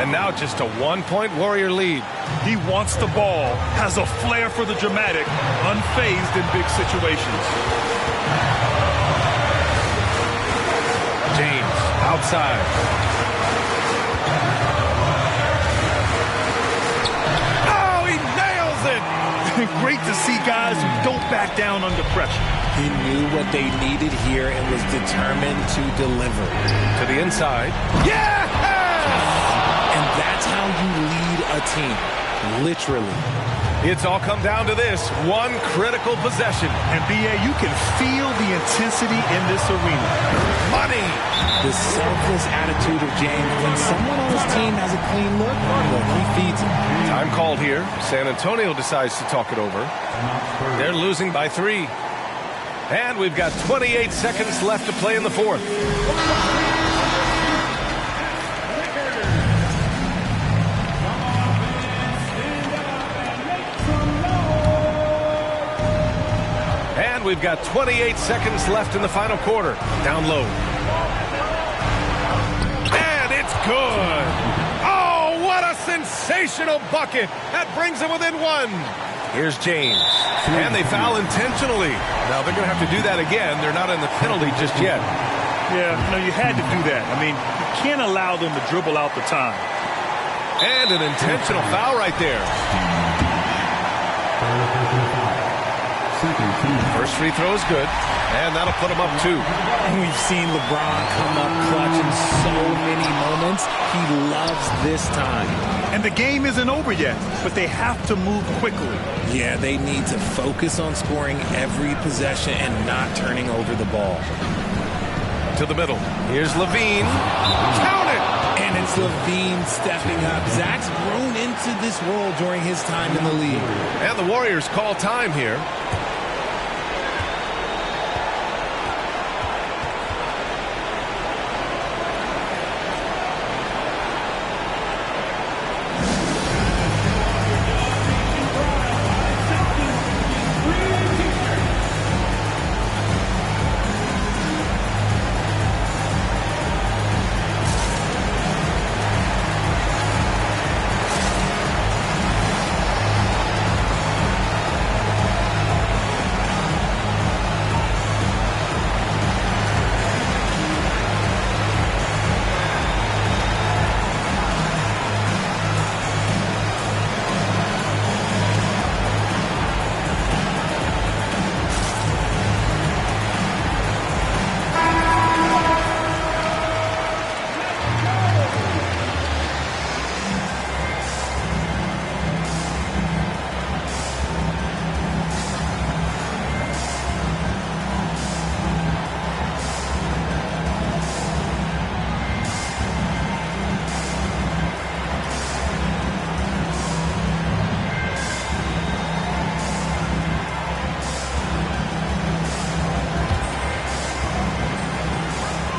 [SPEAKER 7] And now just a 1-point Warrior lead.
[SPEAKER 9] He wants the ball. Has a flair for the dramatic. Unfazed in big situations.
[SPEAKER 7] James outside. Oh, he nails it!
[SPEAKER 9] Great to see guys who don't back down under pressure.
[SPEAKER 11] He knew what they needed here and was determined to deliver.
[SPEAKER 7] To the inside. Yeah!
[SPEAKER 11] And that's how you lead a team. Literally.
[SPEAKER 7] It's all come down to this one critical possession.
[SPEAKER 9] And B.A., you can feel the intensity in this arena.
[SPEAKER 7] Money!
[SPEAKER 11] The selfless attitude of James. When someone on his team has a clean look, he feeds it.
[SPEAKER 7] Time called here. San Antonio decides to talk it over. They're losing by 3. And we've got 28 seconds left to play in the fourth. And we've got 28 seconds left in the final quarter. Down low. And it's good. Oh, what a sensational bucket. That brings them within 1. Here's James. And they foul intentionally. Now they're going to have to do that again. They're not in the penalty just yet.
[SPEAKER 9] Yeah, no, you had to do that. I mean, you can't allow them to dribble out the time.
[SPEAKER 7] And an intentional foul right there. First free throw is good, and that'll put him up 2.
[SPEAKER 11] And we've seen LeBron come up clutch in so many moments. He loves this time.
[SPEAKER 9] And the game isn't over yet, but they have to move quickly.
[SPEAKER 11] Yeah, they need to focus on scoring every possession and not turning over the ball.
[SPEAKER 7] To the middle. Here's Levine. Count it!
[SPEAKER 11] And it's Levine stepping up. Zach's grown into this role during his time in the league.
[SPEAKER 7] And the Warriors call time here.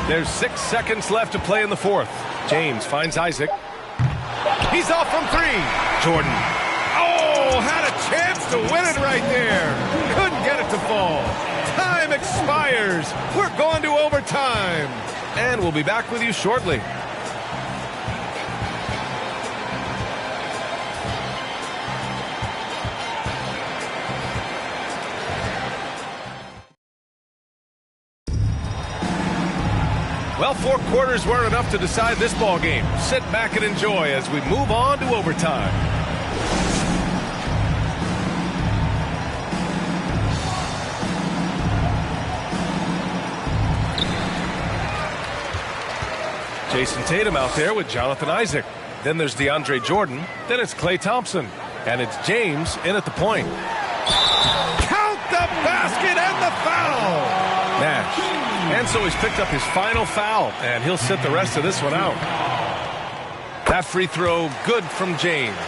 [SPEAKER 7] There's 6 seconds left to play in the fourth. James finds Isaac. He's off from 3. Jordan. Oh, had a chance to win it right there. Couldn't get it to fall. Time expires. We're going to overtime. And we'll be back with you shortly. Well, 4 quarters weren't enough to decide this ball game. Sit back and enjoy as we move on to overtime. Jason Tatum out there with Jonathan Isaac. Then there's DeAndre Jordan. Then it's Klay Thompson. And it's James in at the point. Count the basket and the foul! Nash. And so he's picked up his final foul, and he'll sit the rest of this one out. That free throw good from James.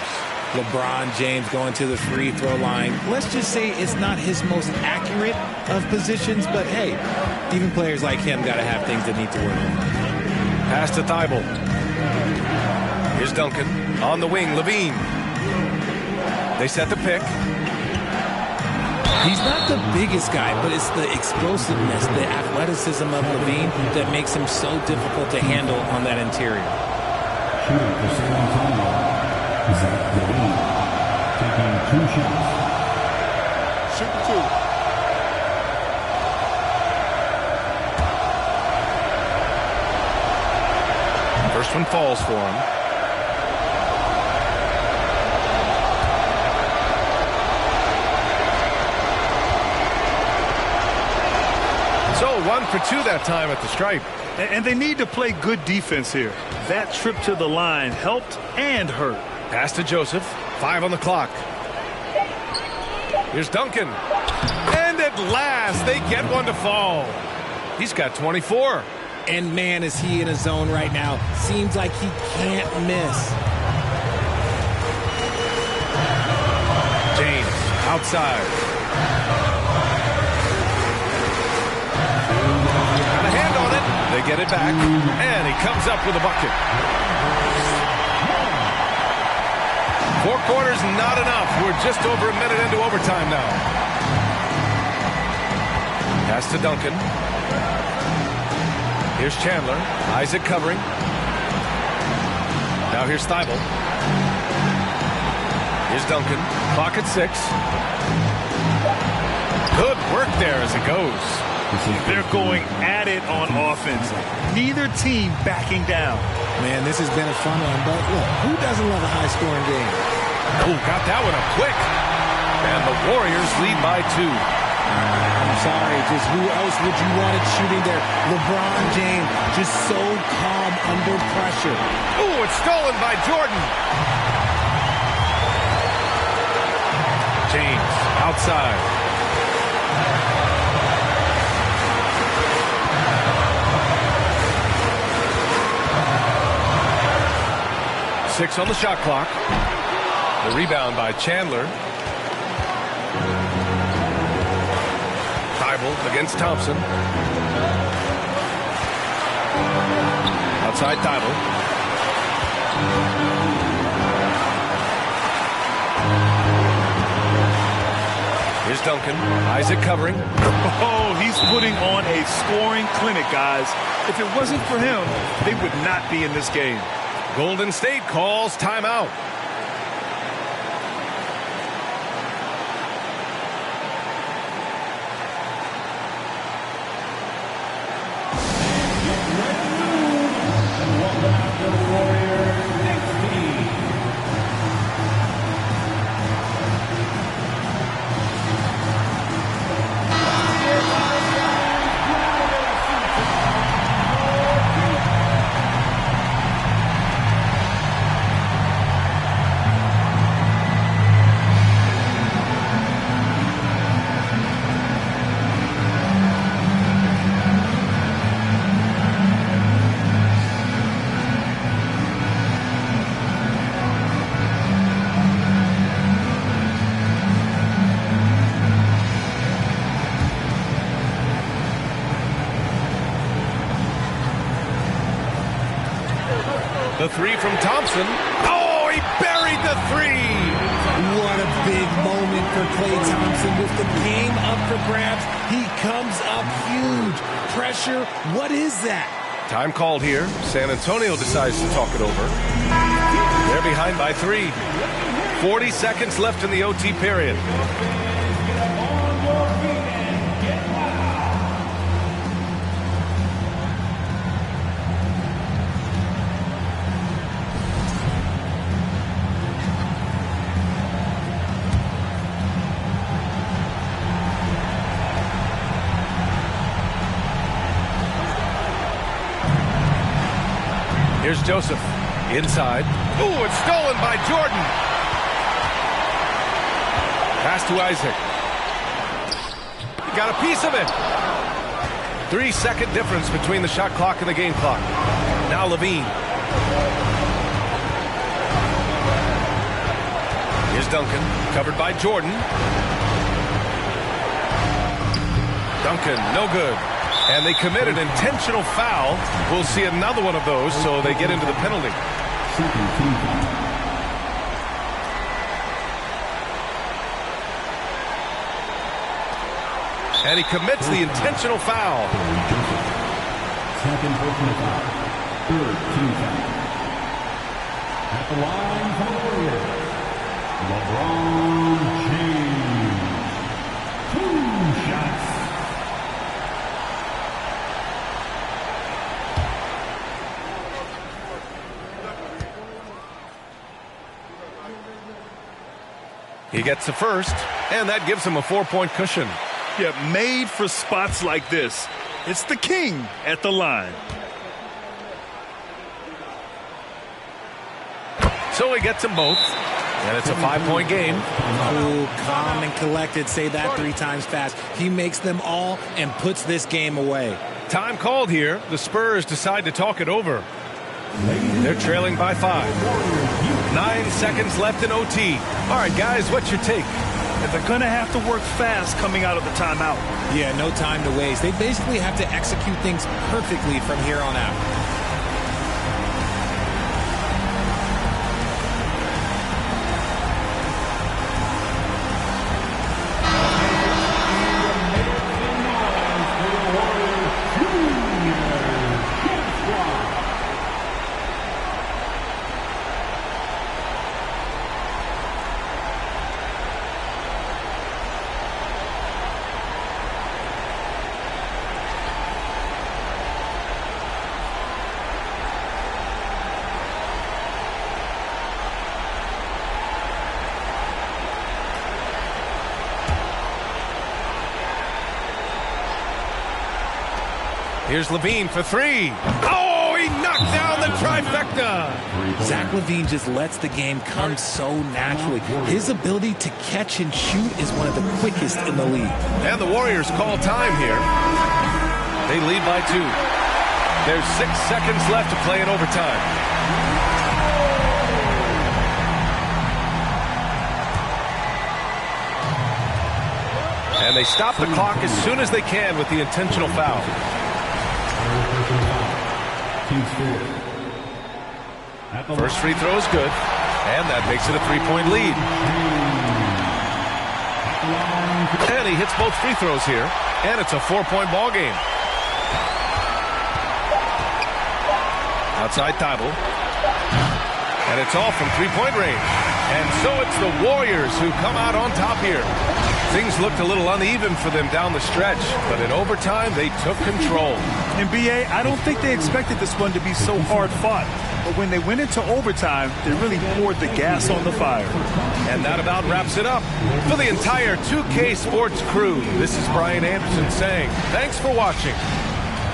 [SPEAKER 11] LeBron James going to the free throw line. Let's just say it's not his most accurate of positions, but hey, even players like him got to have things that need to work on.
[SPEAKER 7] Pass to Thibault. Here's Duncan. On the wing, Levine. They set the pick.
[SPEAKER 11] He's not the biggest guy, but it's the explosiveness, the athleticism of Levine that makes him so difficult to handle on that interior.
[SPEAKER 5] Shooting for San Antonio, Zach Levine, taking 2 shots.
[SPEAKER 8] Shoot 2.
[SPEAKER 7] First one falls for him. So 1 for 2 that time at the stripe.
[SPEAKER 9] And they need to play good defense here. That trip to the line helped and hurt.
[SPEAKER 7] Pass to Joseph. 5 on the clock. Here's Duncan. And at last, they get one to fall. He's got 24.
[SPEAKER 11] And man, is he in a zone right now. Seems like he can't miss.
[SPEAKER 7] James, outside. Got a hand on it. They get it back. And he comes up with a bucket. 4 quarters, not enough. We're just over a minute into overtime now. Pass to Duncan. Here's Chandler. Isaac covering. Now here's Thibault. Here's Duncan. Clock at 6. Good work there as it goes.
[SPEAKER 9] They're going at it on offense. Neither team backing down.
[SPEAKER 11] Man, this has been a fun one, but look, who doesn't love a high-scoring game?
[SPEAKER 7] Oh, got that one up quick. And the Warriors lead by 2.
[SPEAKER 11] I'm sorry, just who else would you want it shooting there? LeBron James, just so calm under pressure.
[SPEAKER 7] Oh, it's stolen by Jordan. James, outside. Six on the shot clock. The rebound by Chandler. Thibault against Thompson. Outside Thibault. Here's Duncan. Isaac covering.
[SPEAKER 9] Oh, he's putting on a scoring clinic, guys. If it wasn't for him, they would not be in this game.
[SPEAKER 7] Golden State calls timeout. The three from Thompson. Oh, he buried the three.
[SPEAKER 11] What a big moment for Klay Thompson. With the game up for grabs, he comes up huge. Pressure, what is that?
[SPEAKER 7] Time called here. San Antonio decides to talk it over. They're behind by 3. 40 seconds left in the OT period. Here's Joseph. Inside. Ooh, it's stolen by Jordan. Pass to Isaac. He got a piece of it. 3-second difference between the shot clock and the game clock. Now Levine. Here's Duncan. Covered by Jordan. Duncan, no good. And they commit an intentional foul. We'll see another one of those, so they get into the penalty. And he commits the intentional foul.
[SPEAKER 5] Second personal foul. Third team foul. At the line for the Warriors, LeBron James. 2 shots.
[SPEAKER 7] He gets the first, and that gives him a 4-point cushion.
[SPEAKER 9] Yeah, made for spots like this. It's the king at the line.
[SPEAKER 7] So he gets them both. And it's a 5-point game.
[SPEAKER 11] Cool, calm, and collected. Say that 3 times fast. He makes them all and puts this game away.
[SPEAKER 7] Time called here. The Spurs decide to talk it over. They're trailing by 5. 9 seconds left in OT. All right, guys, what's your take?
[SPEAKER 9] They're going to have to work fast coming out of the timeout.
[SPEAKER 11] Yeah, no time to waste. They basically have to execute things perfectly from here on out.
[SPEAKER 7] Here's LaVine for 3. Oh, he knocked down the trifecta.
[SPEAKER 11] Zach LaVine just lets the game come so naturally. His ability to catch and shoot is one of the quickest in the league.
[SPEAKER 7] And the Warriors call time here. They lead by 2. There's 6 seconds left to play in overtime. And they stop the clock as soon as they can with the intentional foul. First free throw is good, and that makes it a 3-point lead. And he hits both free throws here, and it's a 4-point ball game. Outside Thibault. And it's all from 3-point range. And so it's the Warriors who come out on top here. Things looked a little uneven for them down the stretch, but in overtime, they took control.
[SPEAKER 9] And B.A., I don't think they expected this one to be so hard-fought. But when they went into overtime, they really poured the gas on the fire.
[SPEAKER 7] And that about wraps it up. For the entire 2K Sports crew, this is Brian Anderson saying thanks for watching.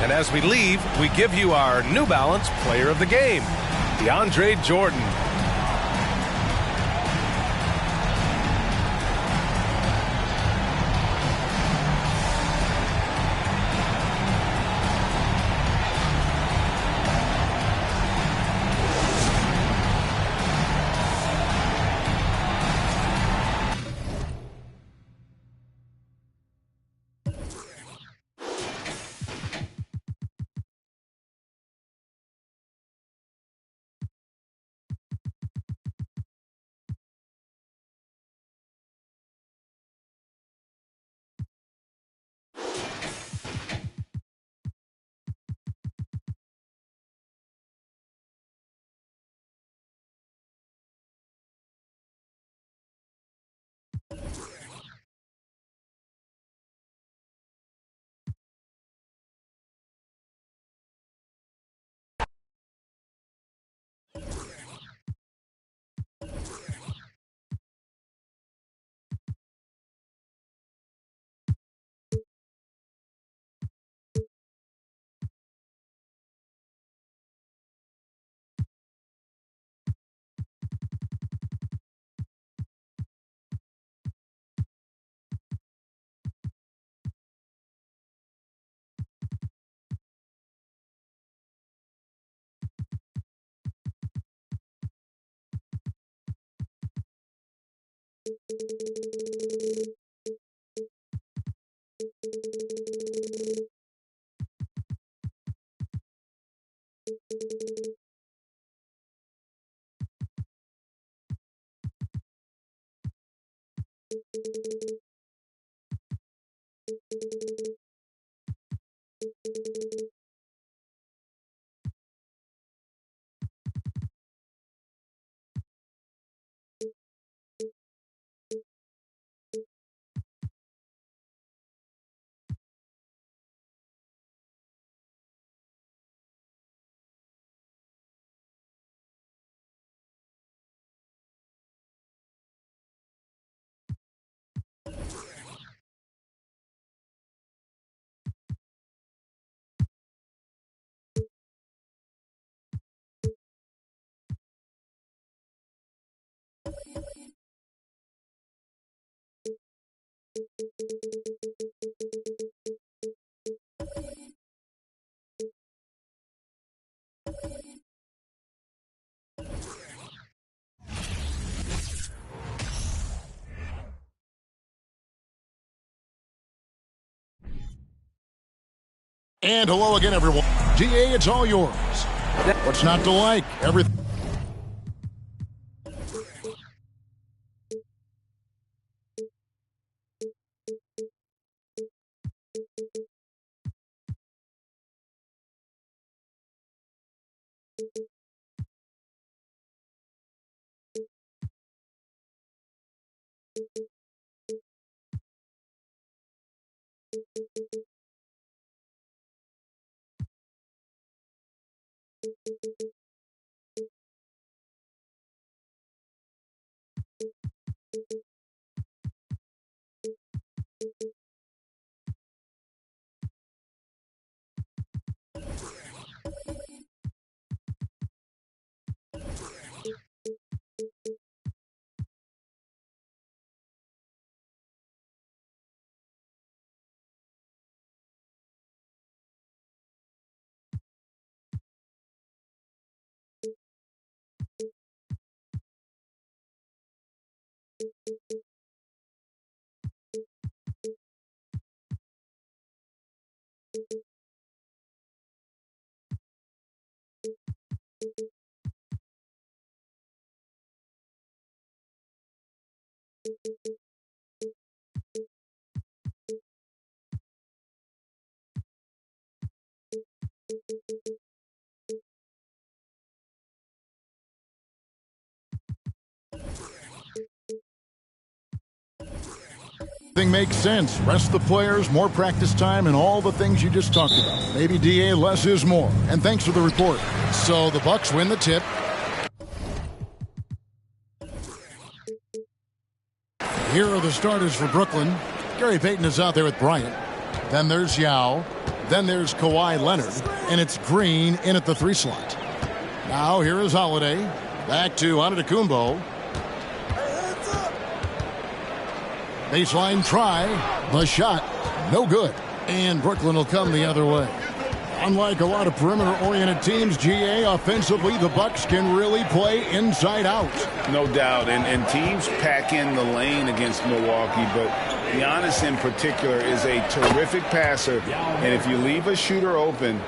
[SPEAKER 7] And as we leave, we give you our New Balance Player of the Game, DeAndre Jordan.
[SPEAKER 1] And hello again, everyone. DA, it's all yours. What's not to like? Everything. Makes sense. Rest the players, more practice time, and all the things you just talked about. Maybe DA, less is more. And thanks for the report. So the Bucks win the tip. Here are the starters for Brooklyn. Gary Payton is out there with Bryant. Then there's Yao. Then there's Kawhi Leonard. And it's Green in at the 3 slot. Now here is Holiday. Back to Antetokounmpo. Baseline try. The shot. No good. And Brooklyn will come the other way. Unlike a lot of perimeter-oriented teams, GA, offensively, the Bucks can really play inside out.
[SPEAKER 6] No doubt. And teams pack in the lane against Milwaukee, but Giannis in particular is a terrific passer. And if you leave a shooter open,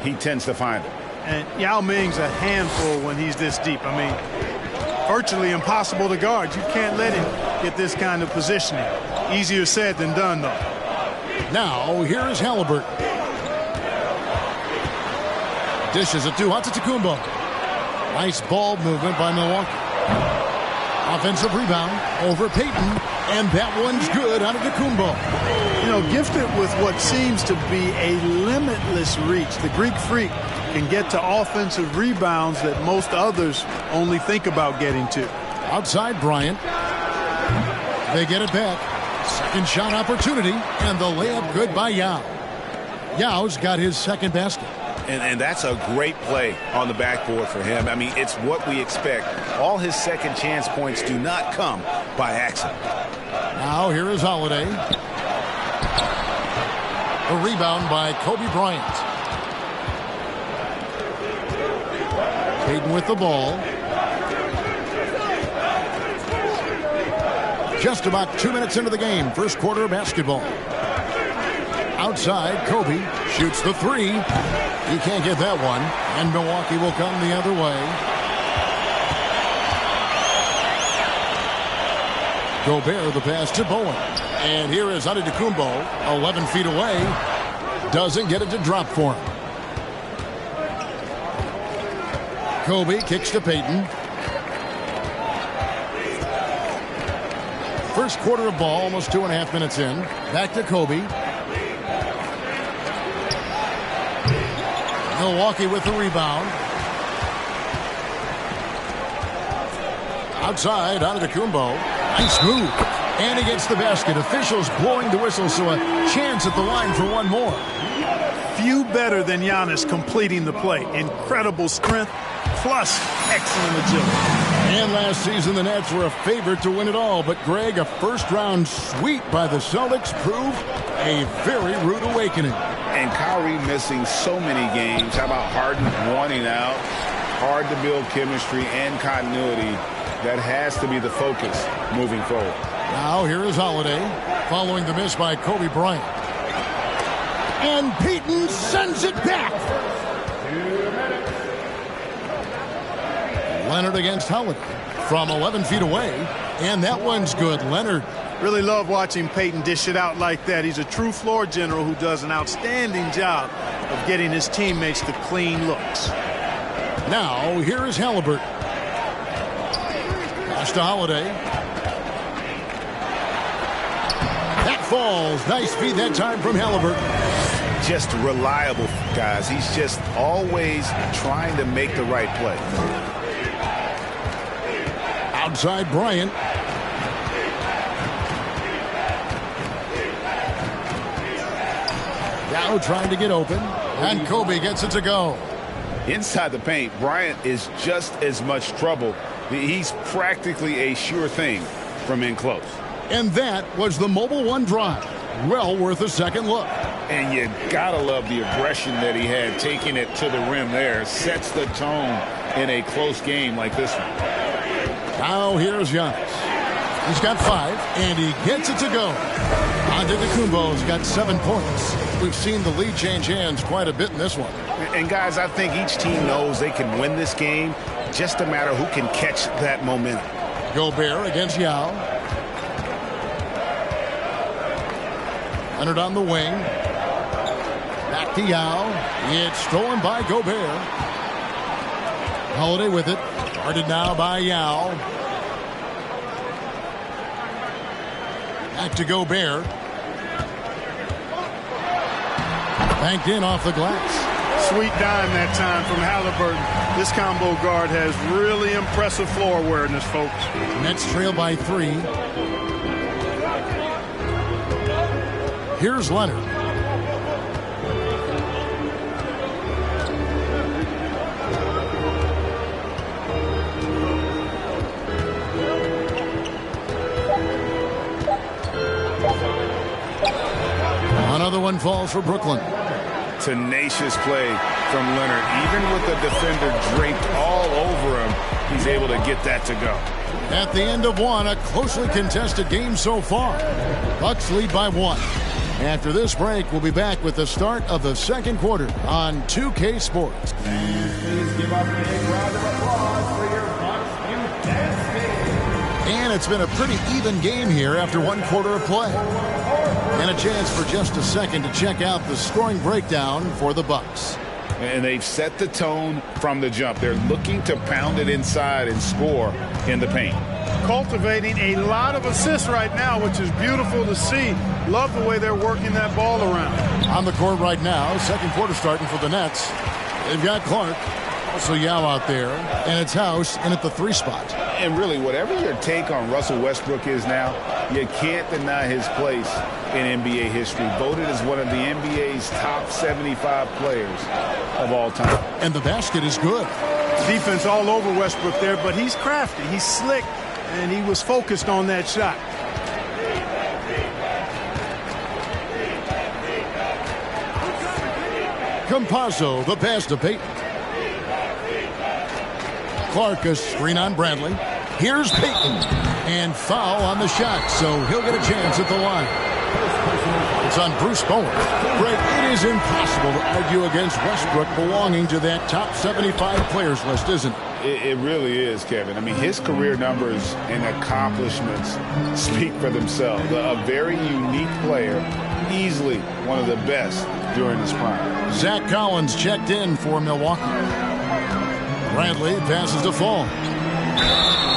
[SPEAKER 6] he tends to find it.
[SPEAKER 8] And Yao Ming's a handful when he's this deep. I mean, virtually impossible to guard. You can't let him get this kind of positioning. Easier said than done, though.
[SPEAKER 1] Now, here is Halliburton. Dishes it to Antetokounmpo. Nice ball movement by Milwaukee. Offensive rebound over Payton, and that one's good. Antetokounmpo.
[SPEAKER 8] You know, gifted with what seems to be a limitless reach. The Greek Freak can get to offensive rebounds that most others only think about getting to.
[SPEAKER 1] Outside Bryant. They get it back. Second shot opportunity, and the layup good by Yao. Yao's got his second basket.
[SPEAKER 6] And that's a great play on the backboard for him. I mean, it's what we expect. All his second chance points do not come by accident.
[SPEAKER 1] Now here is Holiday. A rebound by Kobe Bryant. Payton with the ball. Just about 2 minutes into the game. First quarter of basketball. Outside, Kobe shoots the 3. He can't get that one. And Milwaukee will come the other way. Gobert the pass to Bowen. And here is Antetokounmpo, 11 feet away. Doesn't get it to drop for him. Kobe kicks to Payton. First quarter of ball, almost 2.5 minutes in. Back to Kobe. Milwaukee with the rebound. Outside, Antetokounmpo. Nice move. And he gets the basket. Officials blowing the whistle, so a chance at the line for one more.
[SPEAKER 8] Few better than Giannis completing the play. Incredible strength, plus excellent agility.
[SPEAKER 1] And last season, the Nets were a favorite to win it all. But, Greg, a first-round sweep by the Celtics proved a very rude awakening.
[SPEAKER 6] And Kyrie missing so many games. How about Harden wanting out? Hard to build chemistry and continuity. That has to be the focus moving forward.
[SPEAKER 1] Now here is Holiday following the miss by Kobe Bryant. And Payton sends it back. Leonard against Holiday from 11 feet away. And that one's good. Leonard.
[SPEAKER 8] Really love watching Payton dish it out like that. He's a true floor general who does an outstanding job of getting his teammates to clean looks.
[SPEAKER 1] Now here is Halliburton. Pass to Holiday. That falls. Nice feed that time from Halliburton.
[SPEAKER 6] Just reliable, guys. He's just always trying to make the right play.
[SPEAKER 1] Outside Bryant. Now trying to get open. And Kobe gets it to go.
[SPEAKER 6] Inside the paint, Bryant is just as much trouble. He's practically a sure thing from in close.
[SPEAKER 1] And that was the Mobile One drive. Well worth a second look.
[SPEAKER 6] And you gotta love the aggression that he had, taking it to the rim there. Sets the tone in a close game like this one.
[SPEAKER 1] Now here's Giannis. He's got 5, and he gets it to go. Antetokounmpo's got 7 points. We've seen the lead change hands quite a bit in this one.
[SPEAKER 6] And guys, I think each team knows they can win this game. Just a matter who can catch that momentum.
[SPEAKER 1] Gobert against Yao. Leonard on the wing. Back to Yao. It's stolen by Gobert. Holiday with it. Guarded now by Yao. Back to Gobert. Banked in off the glass.
[SPEAKER 8] Sweet dime that time from Halliburton. This combo guard has really impressive floor awareness, folks.
[SPEAKER 1] Nets trail by 3. Here's Leonard. Another one falls for Brooklyn.
[SPEAKER 6] Tenacious play from Leonard. Even with the defender draped all over him, he's able to get that to go.
[SPEAKER 1] At the end of one, a closely contested game so far. Bucks lead by 1. After this break, we'll be back with the start of the second quarter on 2K Sports.
[SPEAKER 5] Please give up a big round of applause for your Bucks
[SPEAKER 1] And it's been a pretty even game here after 1 quarter of play. And a chance for just a second to check out the scoring breakdown for the Bucks.
[SPEAKER 6] And they've set the tone from the jump. They're looking to pound it inside and score in the paint.
[SPEAKER 8] Cultivating a lot of assists right now, which is beautiful to see. Love the way they're working that ball around.
[SPEAKER 1] On the court right now, second quarter starting for the Nets. They've got Clark, also Yao out there, and it's House in at the 3 spot.
[SPEAKER 6] And really, whatever your take on Russell Westbrook is now, you can't deny his place in NBA history. Voted as one of the NBA's top 75 players of all time.
[SPEAKER 1] And the basket is good.
[SPEAKER 8] Defense all over Westbrook there, but he's crafty. He's slick, and he was focused on that shot.
[SPEAKER 1] Campazzo, the pass to Payton. Clark, a screen on Bradley. Here's Payton. And foul on the shot, so he'll get a chance at the line. It's on Bruce Bowen. Greg, it is impossible to argue against Westbrook belonging to that top 75 players list, isn't it?
[SPEAKER 6] It really is, Kevin. I mean, his career numbers and accomplishments speak for themselves. A very unique player, easily one of the best during his prime.
[SPEAKER 1] Zach Collins checked in for Milwaukee. Bradley passes to Fall.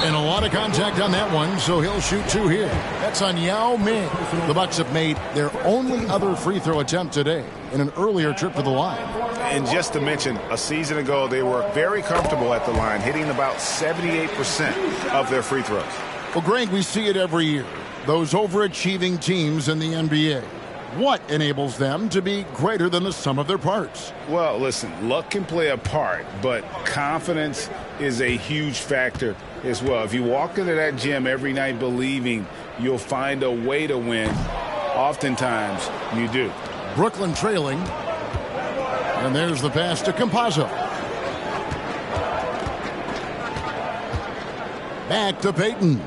[SPEAKER 1] And a lot of contact on that one, so he'll shoot 2 here. That's on Yao Ming. The Bucks have made their only other free throw attempt today in an earlier trip to the line.
[SPEAKER 6] And just to mention, a season ago, they were very comfortable at the line, hitting about 78% of their free throws.
[SPEAKER 1] Well, Greg, we see it every year. Those overachieving teams in the NBA. What enables them to be greater than the sum of their parts?
[SPEAKER 6] Well, listen, luck can play a part, but confidence is a huge factor as well. If you walk into that gym every night believing you'll find a way to win, oftentimes you do.
[SPEAKER 1] Brooklyn trailing. And there's the pass to Campazzo. Back to Payton.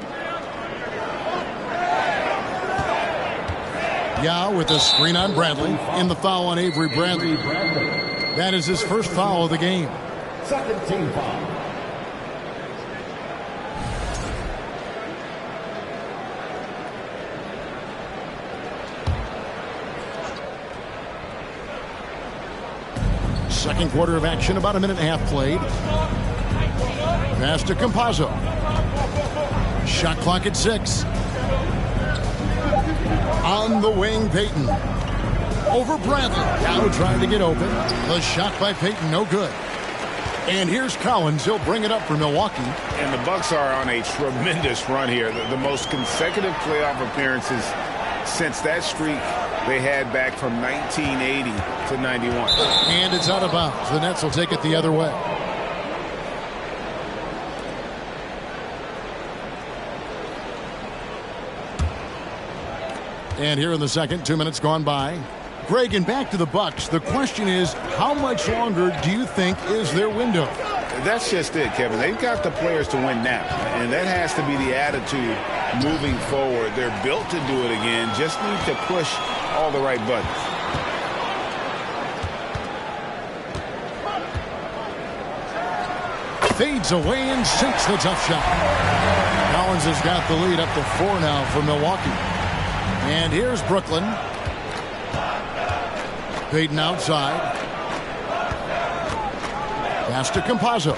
[SPEAKER 1] Yao with a screen on Bradley. And the foul on Avery Bradley. That is his first foul of the game.
[SPEAKER 5] Second team foul.
[SPEAKER 1] Second quarter of action, about a minute and a half played. Pass to Campazzo. Shot clock at 6. On the wing, Payton. Over Bradley. Now trying to get open. The shot by Payton, no good. And here's Collins. He'll bring it up for Milwaukee.
[SPEAKER 6] And the Bucks are on a tremendous run here. The most consecutive playoff appearances since that streak they had back from 1980 to 91.
[SPEAKER 1] And it's out of bounds. The Nets will take it the other way. And here in the second, 2 minutes gone by. Greg, and back to the Bucks. The question is, how much longer do you think is their window?
[SPEAKER 6] That's just it, Kevin. They've got the players to win now, and that has to be the attitude moving forward. They're built to do it again. Just need to push all the right buttons.
[SPEAKER 1] Fades away and sinks the tough shot. Collins has got the lead up to 4 now for Milwaukee. And here's Brooklyn. Payton outside. Pass to Campazzo.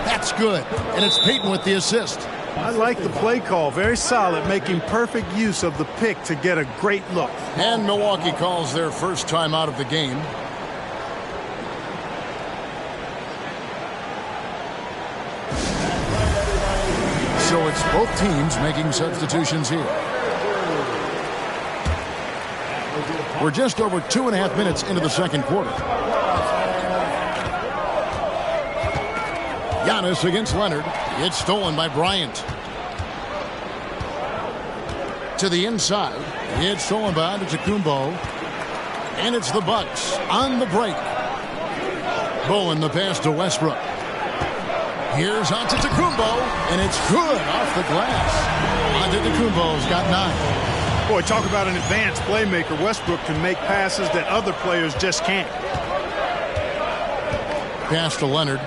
[SPEAKER 1] That's good. And it's Payton with the assist.
[SPEAKER 8] I like the play call. Very solid, making perfect use of the pick to get a great look.
[SPEAKER 1] And Milwaukee calls their first time out of the game. So it's both teams making substitutions here. We're just over 2.5 minutes into the second quarter. Giannis against Leonard. It's stolen by Bryant. To the inside. It's stolen by Antetokounmpo. And it's the Bucks on the break. Bowen the pass to Westbrook. Here's Antetokounmpo, and it's good off the glass. Antetokounmpo's got 9.
[SPEAKER 8] Boy, talk about an advanced playmaker. Westbrook can make passes that other players just can't.
[SPEAKER 1] Pass to Leonard.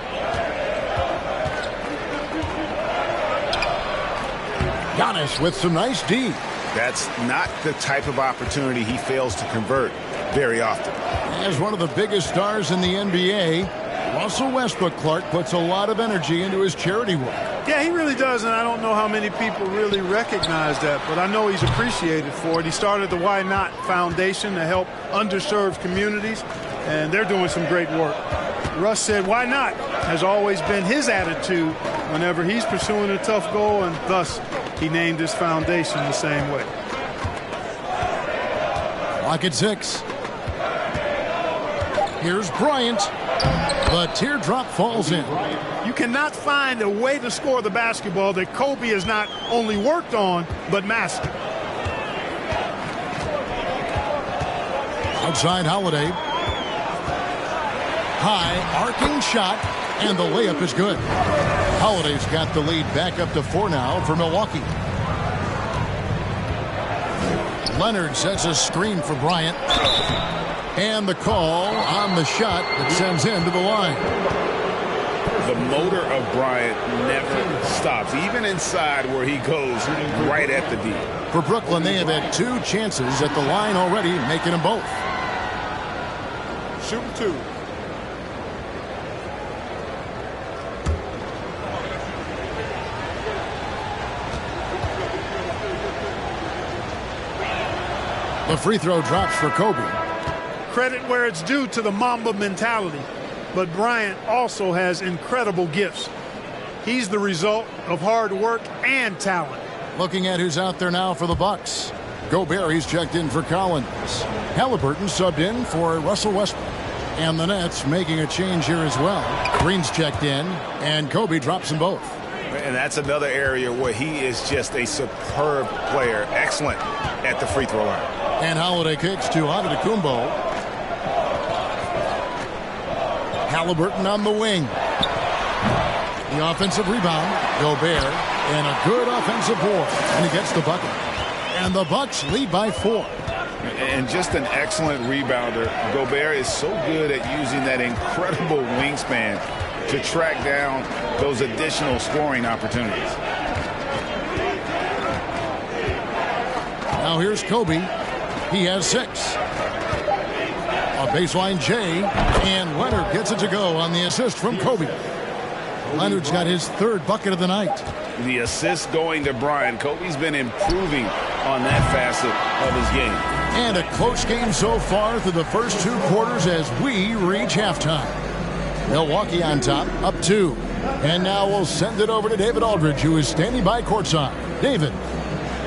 [SPEAKER 1] Giannis with some nice D.
[SPEAKER 6] That's not the type of opportunity he fails to convert very often.
[SPEAKER 1] As one of the biggest stars in the NBA, Russell Westbrook, Clark, puts a lot of energy into his charity work.
[SPEAKER 8] Yeah, he really does, and I don't know how many people really recognize that, but I know he's appreciated for it. He started the Why Not Foundation to help underserved communities, and they're doing some great work. Russ said, why not? Has always been his attitude whenever he's pursuing a tough goal, and thus he named his foundation the same way.
[SPEAKER 1] Clock at 6. Here's Bryant. The teardrop falls in.
[SPEAKER 8] You cannot find a way to score the basketball that Kobe has not only worked on, but mastered.
[SPEAKER 1] Outside Holiday. High, arcing shot, and the layup is good. Holiday's got the lead back up to 4 now for Milwaukee. Leonard sets a screen for Bryant. And the call on the shot that sends him to the line.
[SPEAKER 6] The motor of Bryant never stops, even inside where he goes right at the D.
[SPEAKER 1] For Brooklyn, they have had 2 chances at the line already, making them both.
[SPEAKER 8] Shooting 2.
[SPEAKER 1] The free throw drops for Kobe.
[SPEAKER 8] Credit where it's due to the Mamba mentality, but Bryant also has incredible gifts. He's the result of hard work and talent.
[SPEAKER 1] Looking at who's out there now for the Bucks. Gobert, he's checked in for Collins. Halliburton subbed in for Russell Westbrook. And the Nets making a change here as well. Green's checked in, and Kobe drops them both.
[SPEAKER 6] And that's another area where he is just a superb player. Excellent at the free throw line.
[SPEAKER 1] And Holiday kicks to Antetokounmpo. Halliburton on the wing. The offensive rebound. Gobert. And a good offensive board. And he gets the bucket. And the Bucks lead by 4.
[SPEAKER 6] And just an excellent rebounder. Gobert is so good at using that incredible wingspan to track down those additional scoring opportunities.
[SPEAKER 1] Now here's Kobe. He has 6. A baseline J, and Leonard gets it to go on the assist from Kobe. Leonard's got his 3rd bucket of the night.
[SPEAKER 6] The assist going to Bryant. Kobe's been improving on that facet of his game.
[SPEAKER 1] And a close game so far through the first 2 quarters as we reach halftime. Milwaukee on top, up 2. And now we'll send it over to David Aldridge, who is standing by courtside. David.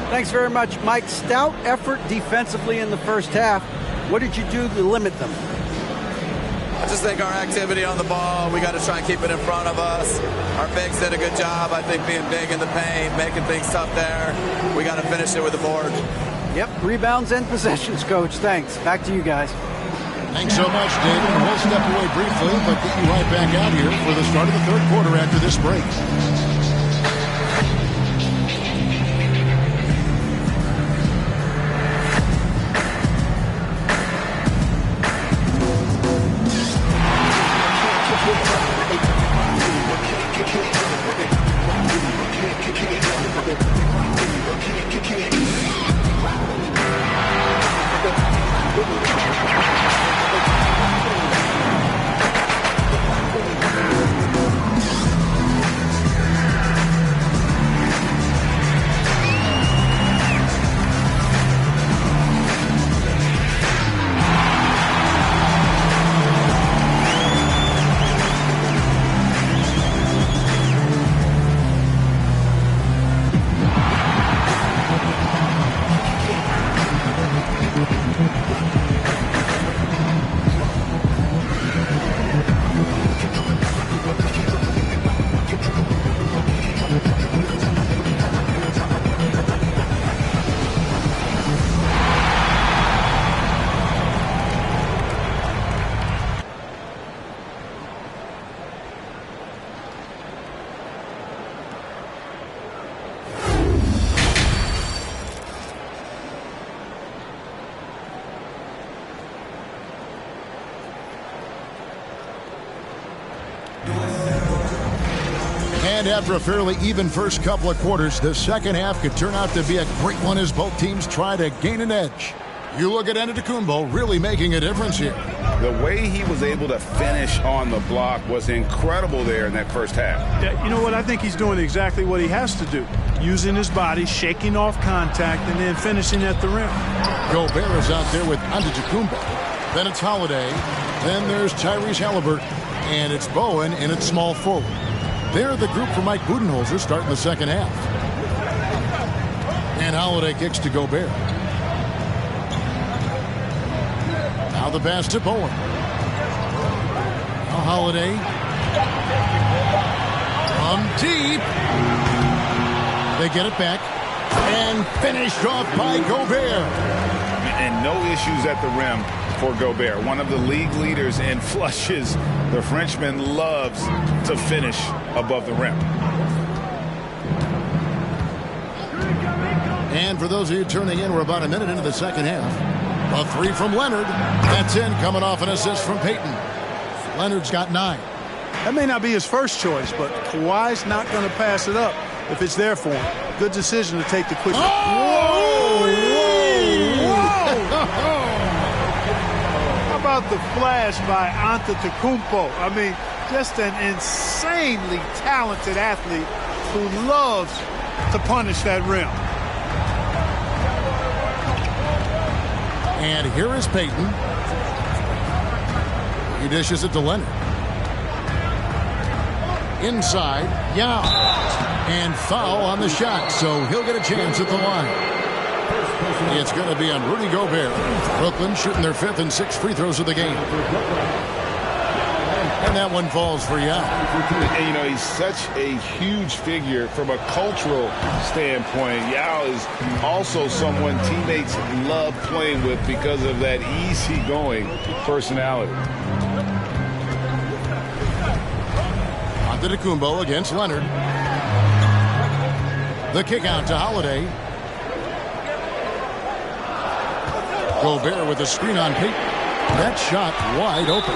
[SPEAKER 4] Thanks very much, Mike. Stout effort defensively in the first half. What did you do to limit them?
[SPEAKER 17] I just think our activity on the ball, we got to try and keep it in front of us. Our bigs did a good job, I think, being big in the paint, making things tough there. We got to finish it with the board.
[SPEAKER 4] Yep, rebounds and possessions, Coach. Thanks. Back to you guys.
[SPEAKER 1] Thanks so much, David. And we'll step away briefly, but get you right back out here for the start of the 3rd quarter after this break. And after a fairly even first couple of quarters, the second half could turn out to be a great one as both teams try to gain an edge. You look at Antetokounmpo really making a difference here.
[SPEAKER 6] The way he was able to finish on the block was incredible there in that first half.
[SPEAKER 8] Yeah, you know what? I think he's doing exactly what he has to do. Using his body, shaking off contact, and then finishing at the rim.
[SPEAKER 1] Gobert is out there with Antetokounmpo. Then it's Holiday. Then there's Tyrese Halliburton. And it's Bowen in its small forward. They're the group for Mike Budenholzer starting the second half. And Holiday kicks to Gobert. Now the pass to Bowen. Now Holiday. From deep. They get it back. And finished off by Gobert.
[SPEAKER 6] And no issues at the rim for Gobert. One of the league leaders in flushes. The Frenchman loves to finish above the rim.
[SPEAKER 1] And for those of you tuning in, we're about a minute into the second half. A 3 from Leonard. That's in, coming off an assist from Payton. Leonard's got 9.
[SPEAKER 8] That may not be his first choice, but Kawhi's not going to pass it up if it's there for him. Good decision to take the quick.
[SPEAKER 1] Oh!
[SPEAKER 8] Whoa! How about the flash by Antetokounmpo? I mean, just an insanely talented athlete who loves to punish that rim.
[SPEAKER 1] And here is Payton. He dishes it to Leonard. Inside, Yao. And foul on the shot, so he'll get a chance at the line. It's going to be on Rudy Gobert. Brooklyn shooting their 5th and 6th free throws of the game. And that one falls for Yao.
[SPEAKER 6] And, you know, he's such a huge figure from a cultural standpoint. Yao is also someone teammates love playing with because of that easygoing personality.
[SPEAKER 1] Antetokounmpo against Leonard. The kick out to Holiday. Gobert with a screen on Payton. That shot wide open.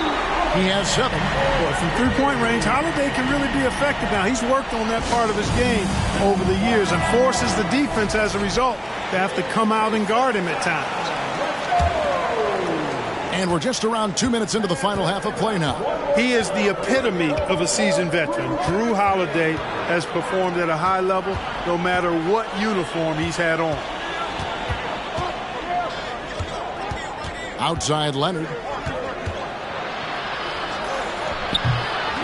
[SPEAKER 1] He has 7.
[SPEAKER 8] Boy, from three-point range, Holiday can really be effective now. He's worked on that part of his game over the years and forces the defense as a result to have to come out and guard him at times.
[SPEAKER 1] And we're just around 2 minutes into the final half of play now.
[SPEAKER 8] He is the epitome of a seasoned veteran. Drew Holiday has performed at a high level no matter what uniform he's had on.
[SPEAKER 1] Outside Leonard.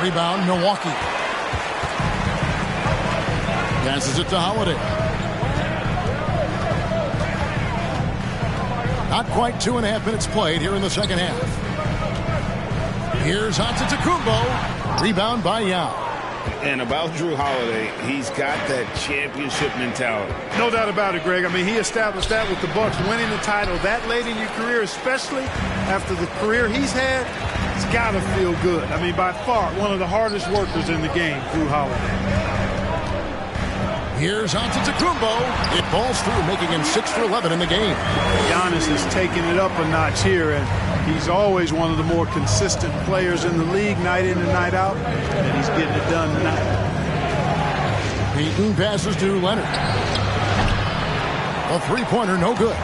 [SPEAKER 1] Rebound, Milwaukee. Passes it to Holiday. Not quite 2.5 minutes played here in the second half. Here's Antetokounmpo. Rebound by Yao.
[SPEAKER 6] And about Drew Holiday, he's got that championship mentality.
[SPEAKER 8] No doubt about it, Greg. I mean, he established that with the Bucks winning the title that late in your career, especially after the career he's had. It's got to feel good. I mean, by far, one of the hardest workers in the game, Drew Holiday.
[SPEAKER 1] Here's Antetokounmpo. It falls through, making him 6 for 11 in the game.
[SPEAKER 8] Giannis is taking it up a notch here, and he's always one of the more consistent players in the league, night in and night out, and he's getting it done tonight.
[SPEAKER 1] Payton passes to Leonard. A three-pointer, no good.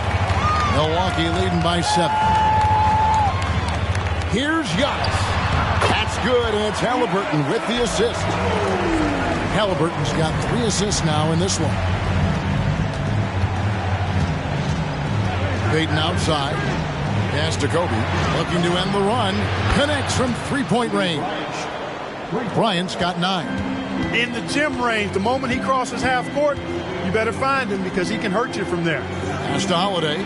[SPEAKER 1] Milwaukee leading by 7. Here's Giannis. That's good, and it's Halliburton with the assist. Halliburton's got 3 assists now in this one. Payton outside. Pass to Kobe. Looking to end the run. Connects from three-point range. Bryant's got 9.
[SPEAKER 8] In the gym range, the moment he crosses half court, you better find him because he can hurt you from there.
[SPEAKER 1] Pass to Holiday.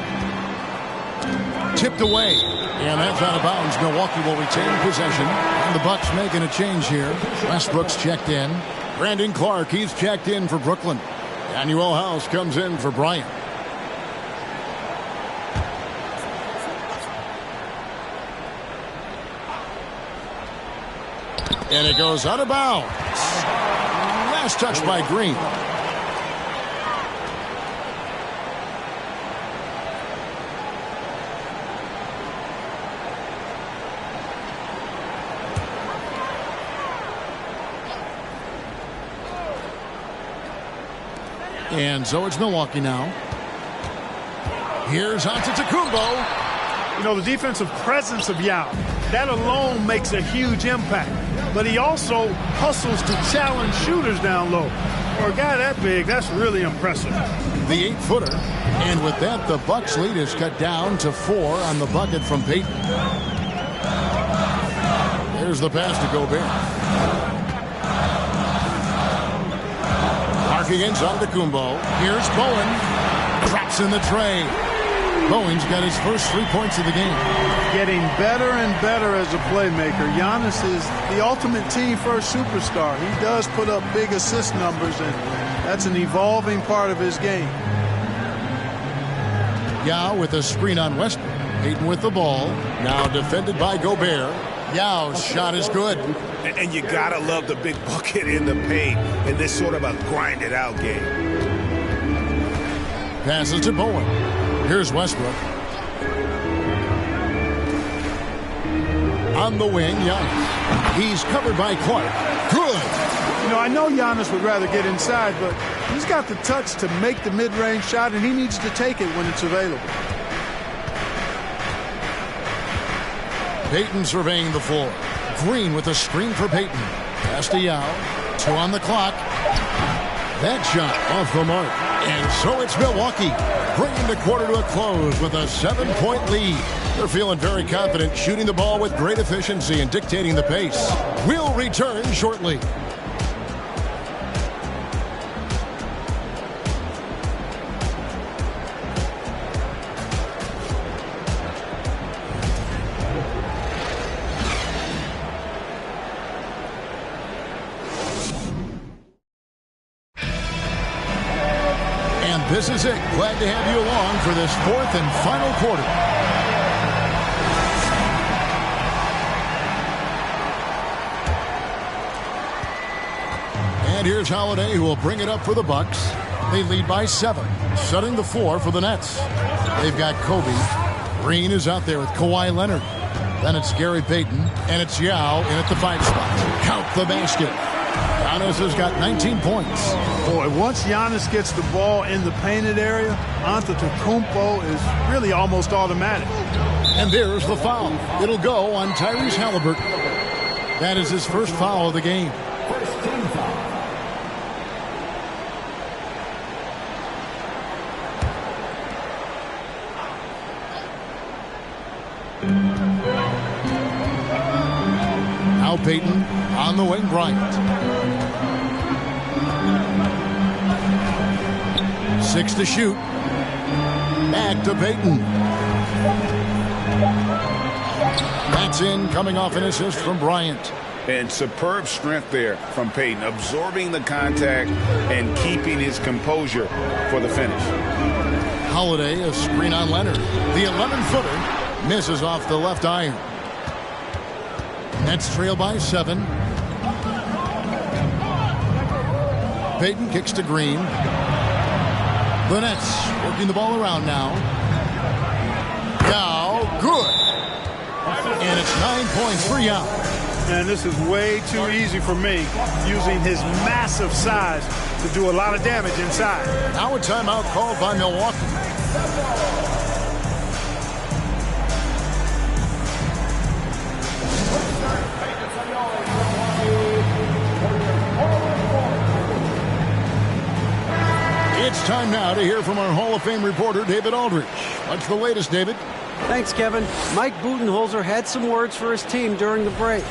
[SPEAKER 1] Tipped away. And that's out of bounds. Milwaukee will retain possession. And the Bucks making a change here. Westbrook's checked in. Brandon Clark, he's checked in for Brooklyn. Daniel House comes in for Bryant. And it goes out of bounds. Last touch by Green. And so it's Milwaukee now. Here's Antetokounmpo.
[SPEAKER 8] You know, the defensive presence of Yao, that alone makes a huge impact. But he also hustles to challenge shooters down low. For a guy that big, that's really impressive.
[SPEAKER 1] The 8-footer. And with that, the Bucks lead is cut down to 4 on the bucket from Payton. There's the pass to Gobert. Against Antetokounmpo. Here's Bowen. Drops in the tray. Bowen's got his first 3 points of the game.
[SPEAKER 8] Getting better and better as a playmaker. Giannis is the ultimate team-first superstar. He does put up big assist numbers, and that's an evolving part of his game.
[SPEAKER 1] Yao with a screen on Westbrook. Payton with the ball. Now defended by Gobert. Yao's shot is good.
[SPEAKER 6] And you gotta love the big bucket in the paint in this sort of a grinded-out game.
[SPEAKER 1] Passes to Bowen. Here's Westbrook. On the wing, Giannis. He's covered by Clark. Good.
[SPEAKER 8] You know, I know Giannis would rather get inside, but he's got the touch to make the mid-range shot, and he needs to take it when it's available.
[SPEAKER 1] Payton surveying the floor. Green with a screen for Payton. Pass to Yao. 2 on the clock. That shot off the mark. And so it's Milwaukee bringing the quarter to a close with a 7-point lead. They're feeling very confident, shooting the ball with great efficiency and dictating the pace. We'll return shortly. This is it. Glad to have you along for this fourth and final quarter. And here's Holiday, who will bring it up for the Bucks. They lead by 7, setting the floor for the Nets. They've got Kobe. Green is out there with Kawhi Leonard. Then it's Gary Payton, and it's Yao in at the 5 spot. Count the basket. Giannis has got 19 points.
[SPEAKER 8] Boy, once Giannis gets the ball in the painted area, Antetokounmpo is really almost automatic.
[SPEAKER 1] And there's the foul. It'll go on Tyrese Halliburton. That is his first foul of the game. Now Payton on the wing, Bryant. 6 to shoot. Back to Payton. That's in, coming off an assist from Bryant.
[SPEAKER 6] And superb strength there from Payton, absorbing the contact and keeping his composure for the finish.
[SPEAKER 1] Holiday, a screen on Leonard. The 11-footer misses off the left iron. Nets trail by 7. Payton kicks to Green. The Nets working the ball around now. Now, good. And it's 9 points for Yao.
[SPEAKER 8] And this is way too easy for me, using his massive size to do a lot of damage inside.
[SPEAKER 1] Now a timeout called by Milwaukee. It's time now to hear from our Hall of Fame reporter, David Aldridge. What's the latest, David?
[SPEAKER 4] Thanks, Kevin. Mike Budenholzer had some words for his team during the break.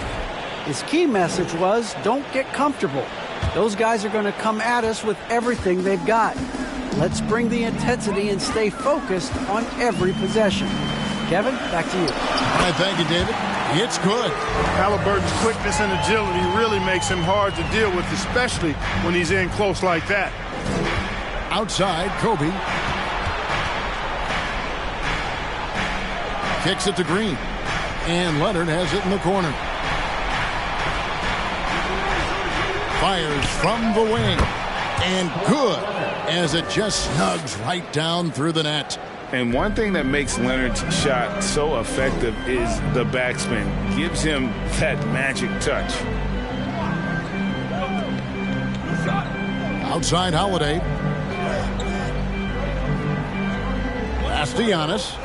[SPEAKER 4] His key message was, don't get comfortable. Those guys are going to come at us with everything they've got. Let's bring the intensity and stay focused on every possession. Kevin, back to you.
[SPEAKER 1] All right, thank you, David. It's good.
[SPEAKER 8] Halliburton's quickness and agility really makes him hard to deal with, especially when he's in close like that.
[SPEAKER 1] Outside, Kobe. Kicks it to Green. And Leonard has it in the corner. Fires from the wing. And good, as it just snugs right down through the net.
[SPEAKER 6] And one thing that makes Leonard's shot so effective is the backspin. Gives him that magic touch.
[SPEAKER 1] Outside, Holiday. Pass to Giannis.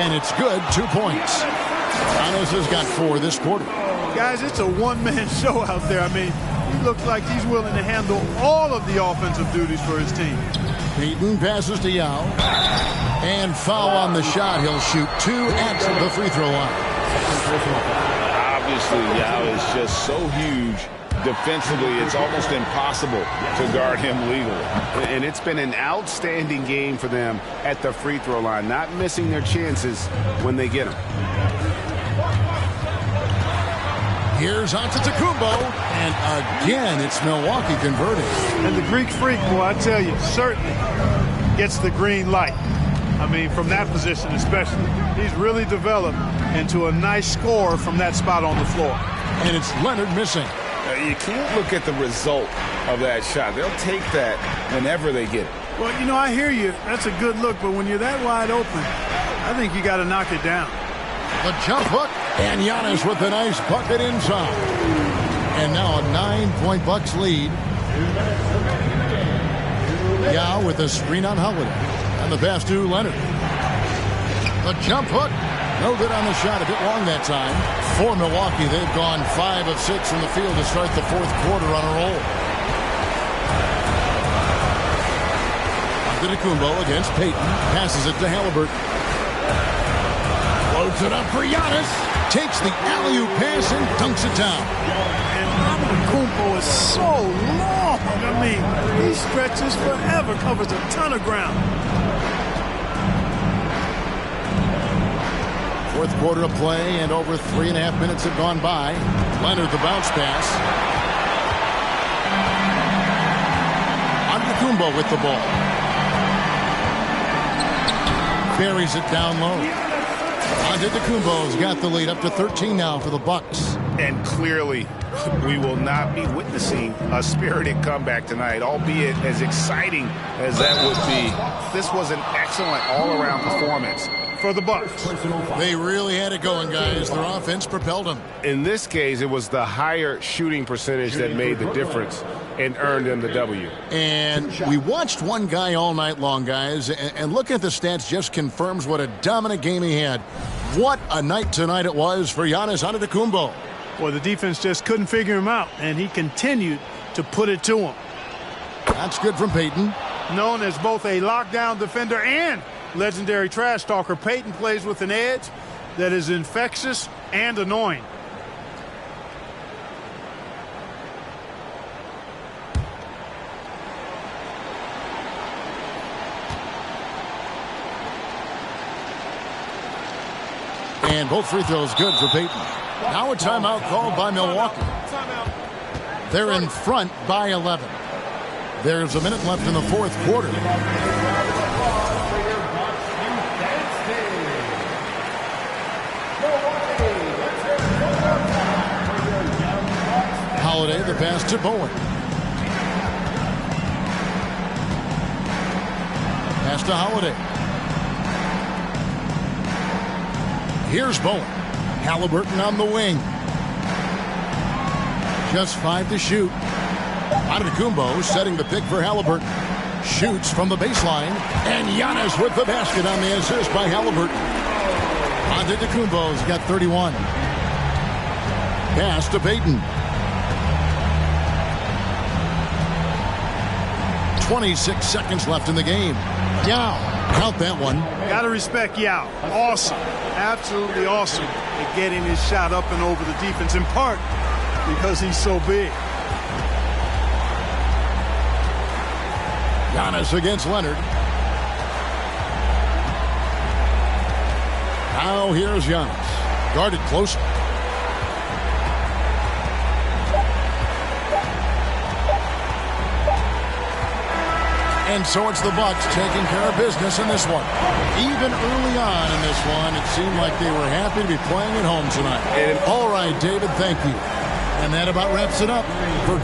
[SPEAKER 1] And it's good, 2 points. Giannis has got 4 this quarter.
[SPEAKER 8] Guys, it's a one-man show out there. I mean, he looks like he's willing to handle all of the offensive duties for his team.
[SPEAKER 1] Payton passes to Yao. And foul on the shot. He'll shoot 2 at the free throw line.
[SPEAKER 6] Obviously, Yao is just so huge. Defensively, it's almost impossible to guard him legally. And it's been an outstanding game for them at the free throw line, not missing their chances when they get them.
[SPEAKER 1] Here's Antetokounmpo, and again, it's Milwaukee converting.
[SPEAKER 8] And the Greek Freak, boy, I tell you, certainly gets the green light. I mean, from that position especially. He's really developed into a nice scorer from that spot on the floor.
[SPEAKER 1] And it's Leonard missing.
[SPEAKER 6] You can't look at the result of that shot. They'll take that whenever they get it.
[SPEAKER 8] Well, you know, I hear you. That's a good look, but when you're that wide open, I think you got to knock it down.
[SPEAKER 1] The jump hook, and Giannis with a nice bucket inside. And now a 9-point Bucks lead. Yao with a screen on Holiday. And the pass to Leonard. The jump hook. No good on the shot. A bit long that time. For Milwaukee, they've gone 5 of 6 from the field to start the fourth quarter on a roll. Antetokounmpo against Payton. Passes it to Halliburton. Loads it up for Giannis. Takes the alley-oop pass and dunks it down.
[SPEAKER 8] And Antetokounmpo is so long. I mean, he stretches forever, covers a ton of ground.
[SPEAKER 1] Fourth quarter of play, and over 3.5 minutes have gone by. Leonard, the bounce pass. Antetokounmpo with the ball. Buries it down low. Antetokounmpo's got the lead up to 13 now for the Bucks.
[SPEAKER 6] And clearly, we will not be witnessing a spirited comeback tonight, albeit as exciting as that would be. This was an excellent all-around performance
[SPEAKER 8] for the Bucks.
[SPEAKER 1] They really had it going, guys. Their offense propelled them.
[SPEAKER 6] In this case, it was the higher shooting percentage that made the difference and earned them the W.
[SPEAKER 1] And we watched one guy all night long, guys, and looking at the stats just confirms what a dominant game he had. What a night tonight it was for Giannis Antetokounmpo.
[SPEAKER 8] Well, the defense just couldn't figure him out, and he continued to put it to him.
[SPEAKER 1] That's good from Payton.
[SPEAKER 8] Known as both a lockdown defender and legendary trash talker, Payton plays with an edge that is infectious and annoying.
[SPEAKER 1] And both free throws good for Payton. Now a timeout called by Milwaukee. They're in front by 11. There's a minute left in the fourth quarter. Holiday, the pass to Bowen. Pass to Holiday. Here's Bowen. Halliburton on the wing. Just 5 to shoot. Antetokounmpo setting the pick for Halliburton. Shoots from the baseline. And Giannis with the basket on the assist by Halliburton. Antetokounmpo's got 31. Pass to Payton. 26 seconds left in the game. Yao, count that one.
[SPEAKER 8] Gotta respect Yao. Awesome. Absolutely awesome at getting his shot up and over the defense, in part because he's so big.
[SPEAKER 1] Giannis against Leonard. Now here's Giannis. Guarded closely. And so it's the Bucks taking care of business in this one. Even early on in this one, it seemed like they were happy to be playing at home tonight. All right, David, thank you. And that about wraps it up for